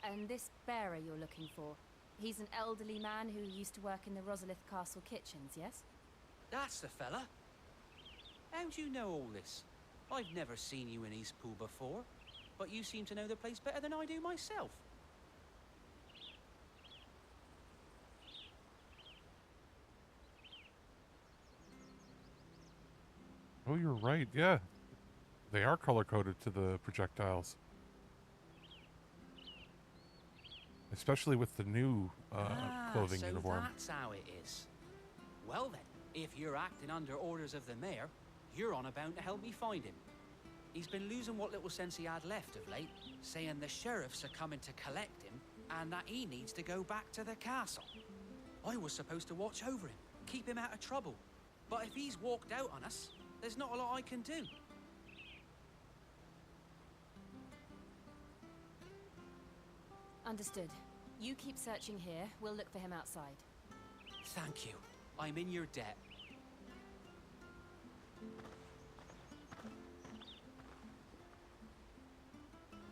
And this bearer you're looking for, he's an elderly man who used to work in the Rosalith Castle kitchens, yes? That's the fella. How do you know all this? I've never seen you in Eastpool before, but you seem to know the place better than I do myself. Oh, you're right, yeah. They are color-coded to the projectiles. Especially with the new clothing so uniform. That's how it is. Well then, if you're acting under orders of the mayor, you're on about to help me find him. He's been losing what little sense he had left of late, saying the sheriffs are coming to collect him and that he needs to go back to the castle. I was supposed to watch over him, keep him out of trouble. But if he's walked out on us, there's not a lot I can do. Understood. You keep searching here, we'll look for him outside. Thank you. I'm in your debt.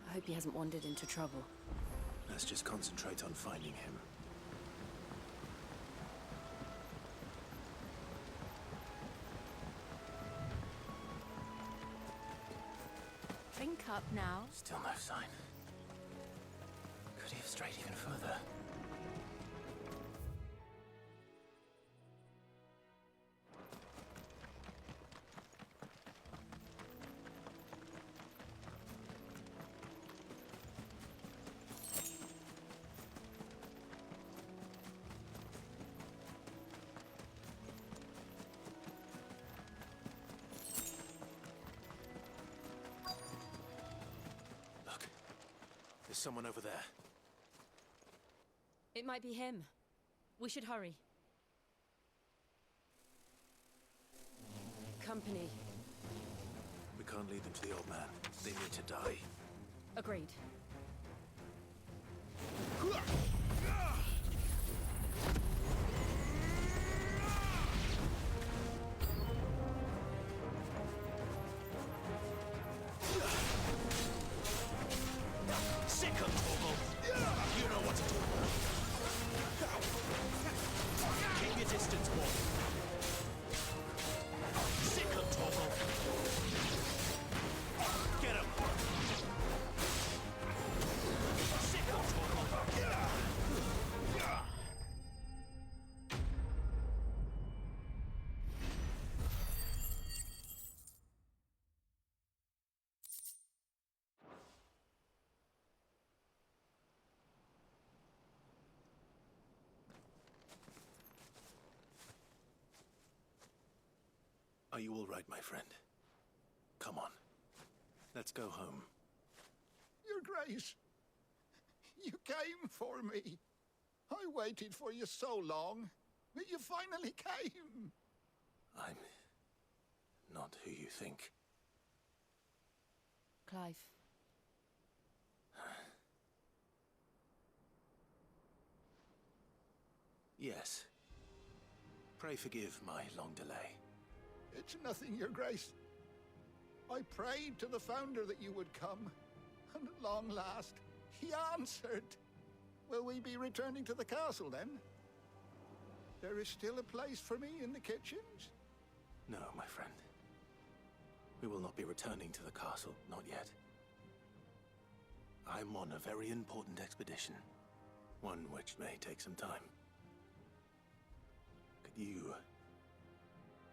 I hope he hasn't wandered into trouble. Let's just concentrate on finding him. Drink up now. Still no sign. Could he have strayed even further? There's someone over there. It might be him. We should hurry. Company. We can't lead them to the old man. They need to die. Agreed. Sick of trouble. You know what to do. Keep your distance, boy. Sick of trouble. Get him. Sick of trouble. Are you all right, my friend? Come on. Let's go home. Your Grace, you came for me. I waited for you so long, but you finally came. I'm not who you think. Clive. Yes. Pray forgive my long delay. It's nothing, Your Grace. I prayed to the Founder that you would come, and at long last, he answered. Will we be returning to the castle, then? There is still a place for me in the kitchens? No, my friend. We will not be returning to the castle, not yet. I'm on a very important expedition, one which may take some time. Could you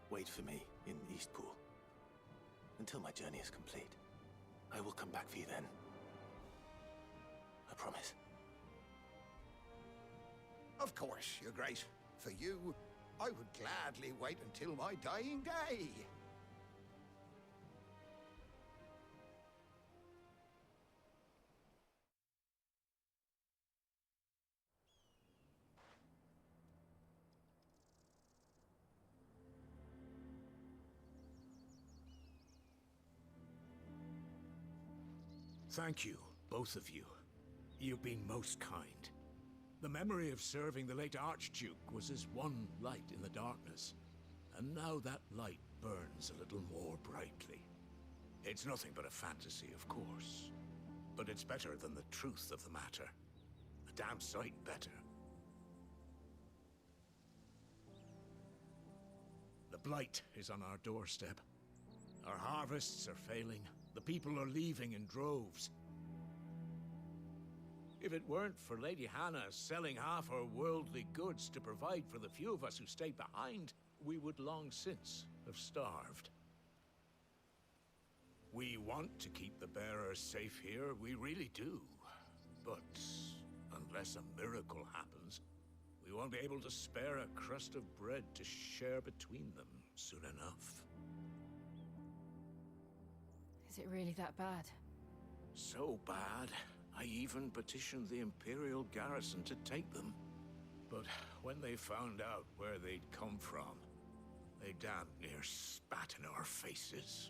wait for me in Eastpool until my journey is complete? I will come back for you then. I promise. Of course, Your Grace. For you, I would gladly wait until my dying day. Thank you, both of you. You've been most kind. The memory of serving the late Archduke was as one light in the darkness, and now that light burns a little more brightly. It's nothing but a fantasy, of course, but it's better than the truth of the matter. A damn sight better. The blight is on our doorstep. Our harvests are failing. The people are leaving in droves. If it weren't for Lady Hannah selling half her worldly goods to provide for the few of us who stayed behind, we would long since have starved. We want to keep the bearers safe here, we really do. But unless a miracle happens, we won't be able to spare a crust of bread to share between them soon enough. Is it really that bad? So bad, I even petitioned the Imperial garrison to take them. But when they found out where they'd come from, they damn near spat in our faces.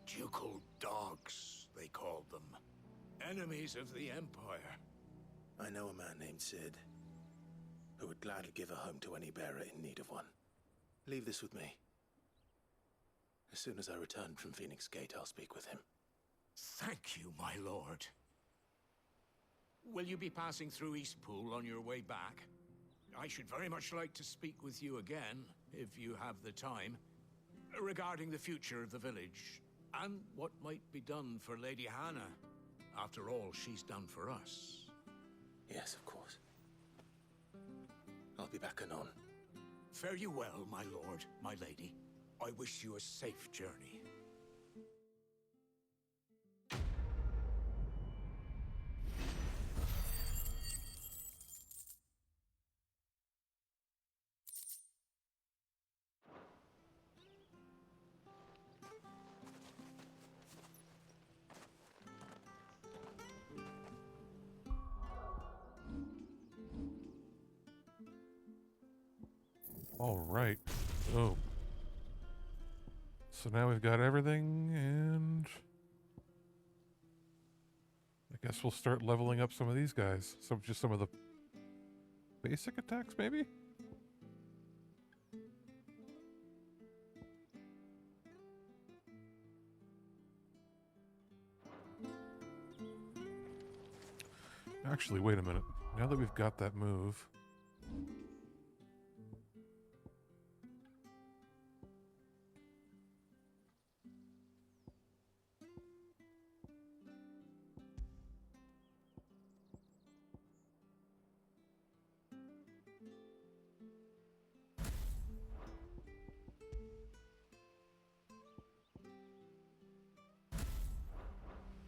Ducal dogs, they called them. Enemies of the Empire. I know a man named Sid, who would gladly give a home to any bearer in need of one. Leave this with me. As soon as I return from Phoenix Gate, I'll speak with him. Thank you, my lord. Will you be passing through Eastpool on your way back? I should very much like to speak with you again, if you have the time, regarding the future of the village, and what might be done for Lady Hannah, after all she's done for us. Yes, of course. I'll be back anon. Fare you well, my lord, my lady. I wish you a safe journey. All right. Oh. So now we've got everything, and I guess we'll start leveling up some of these guys. Just some of the basic attacks, maybe? Actually, wait a minute. Now that we've got that move...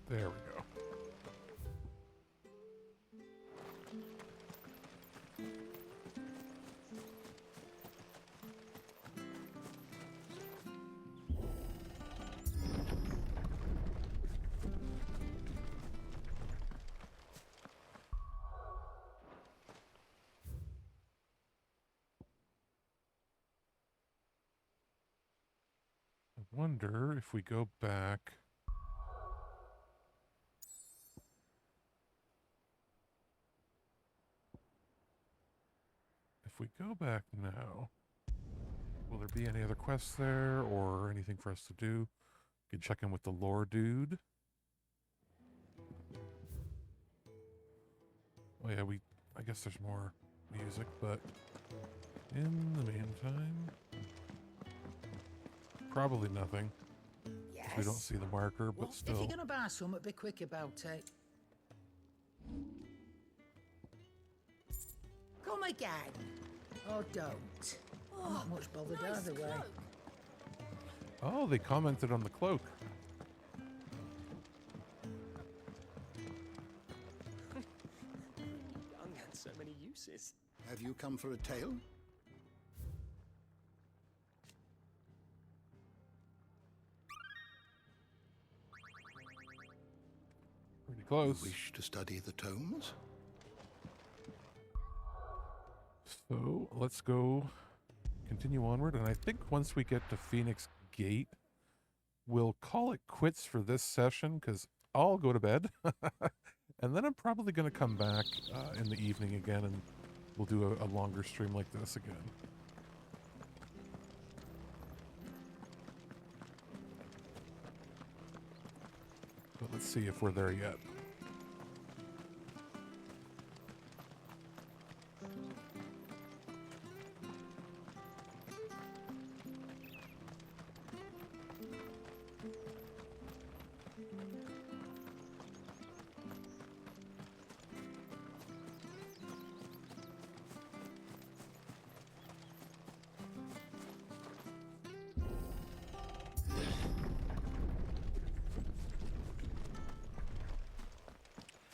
There we go. I wonder if we go back... If we go back now, will there be any other quests there or anything for us to do? We can check in with the lore dude. Oh yeah, I guess there's more music, but in the meantime, probably nothing. Yes. We don't see the marker, but Well, still. if you're going to buy something, be quick about it. Come again. Or don't. I'm not much bothered either way. Oh, they commented on the cloak. Young had so many uses. Have you come for a tale? Pretty close. You wish to study the tomes? So let's go continue onward, and I think once we get to Phoenix Gate, we'll call it quits for this session, because I'll go to bed, And then I'm probably going to come back in the evening again, and we'll do a longer stream like this again. But let's see if we're there yet.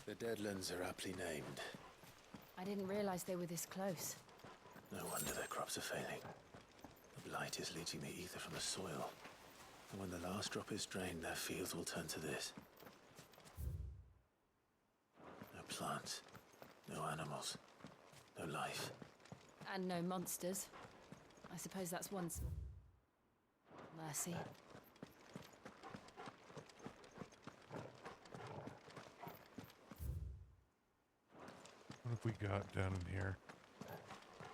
The Deadlands are aptly named. I didn't realize they were this close. No wonder their crops are failing. The blight is leaching the ether from the soil. And when the last drop is drained, their fields will turn to this. No plants, no animals, no life. And no monsters. I suppose that's one's mercy. What have we got down in here?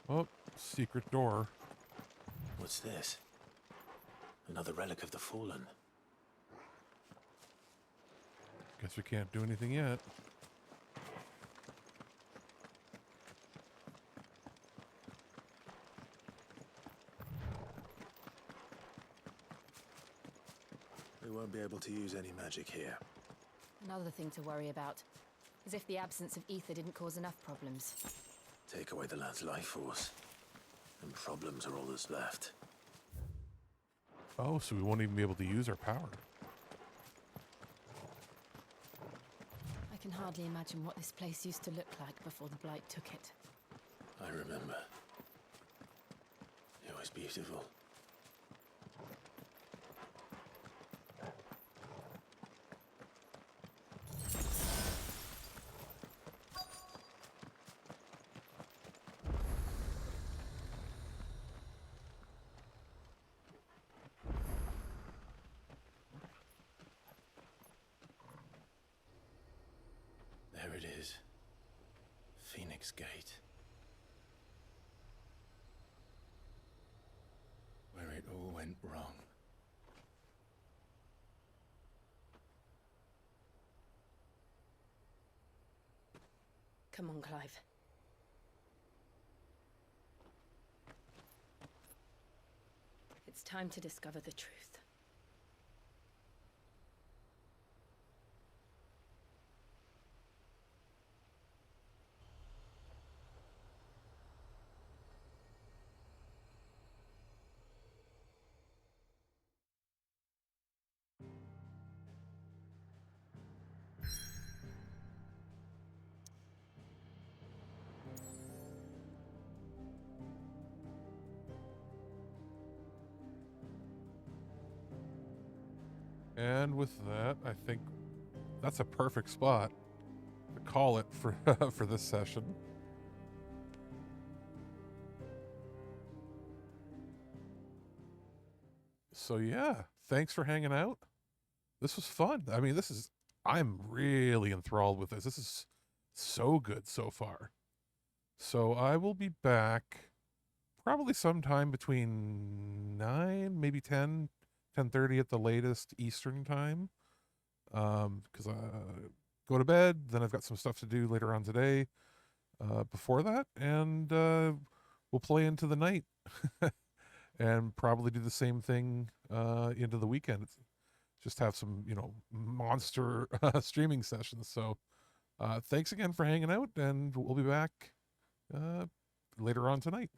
Oh, secret door. What's this? Another relic of the Fallen. Guess we can't do anything yet. We won't be able to use any magic here. Another thing to worry about. As if the absence of ether didn't cause enough problems. Take away the lad's life force, and problems are all that's left. Oh, so we won't even be able to use our power. I can hardly imagine what this place used to look like before the Blight took it. I remember. It was beautiful. There it is. Phoenix Gate. Where it all went wrong. Come on, Clive. It's time to discover the truth. And with that, I think that's a perfect spot to call it for for this session. So yeah, thanks for hanging out. This was fun. I mean, I'm really enthralled with this. This is so good so far. So I will be back probably sometime between 9, maybe 10, 10:30 at the latest Eastern time. Because I go to bed, then I've got some stuff to do later on today before that, and we'll play into the night and probably do the same thing into the weekend. Just have some, monster streaming sessions. So thanks again for hanging out, and we'll be back later on tonight.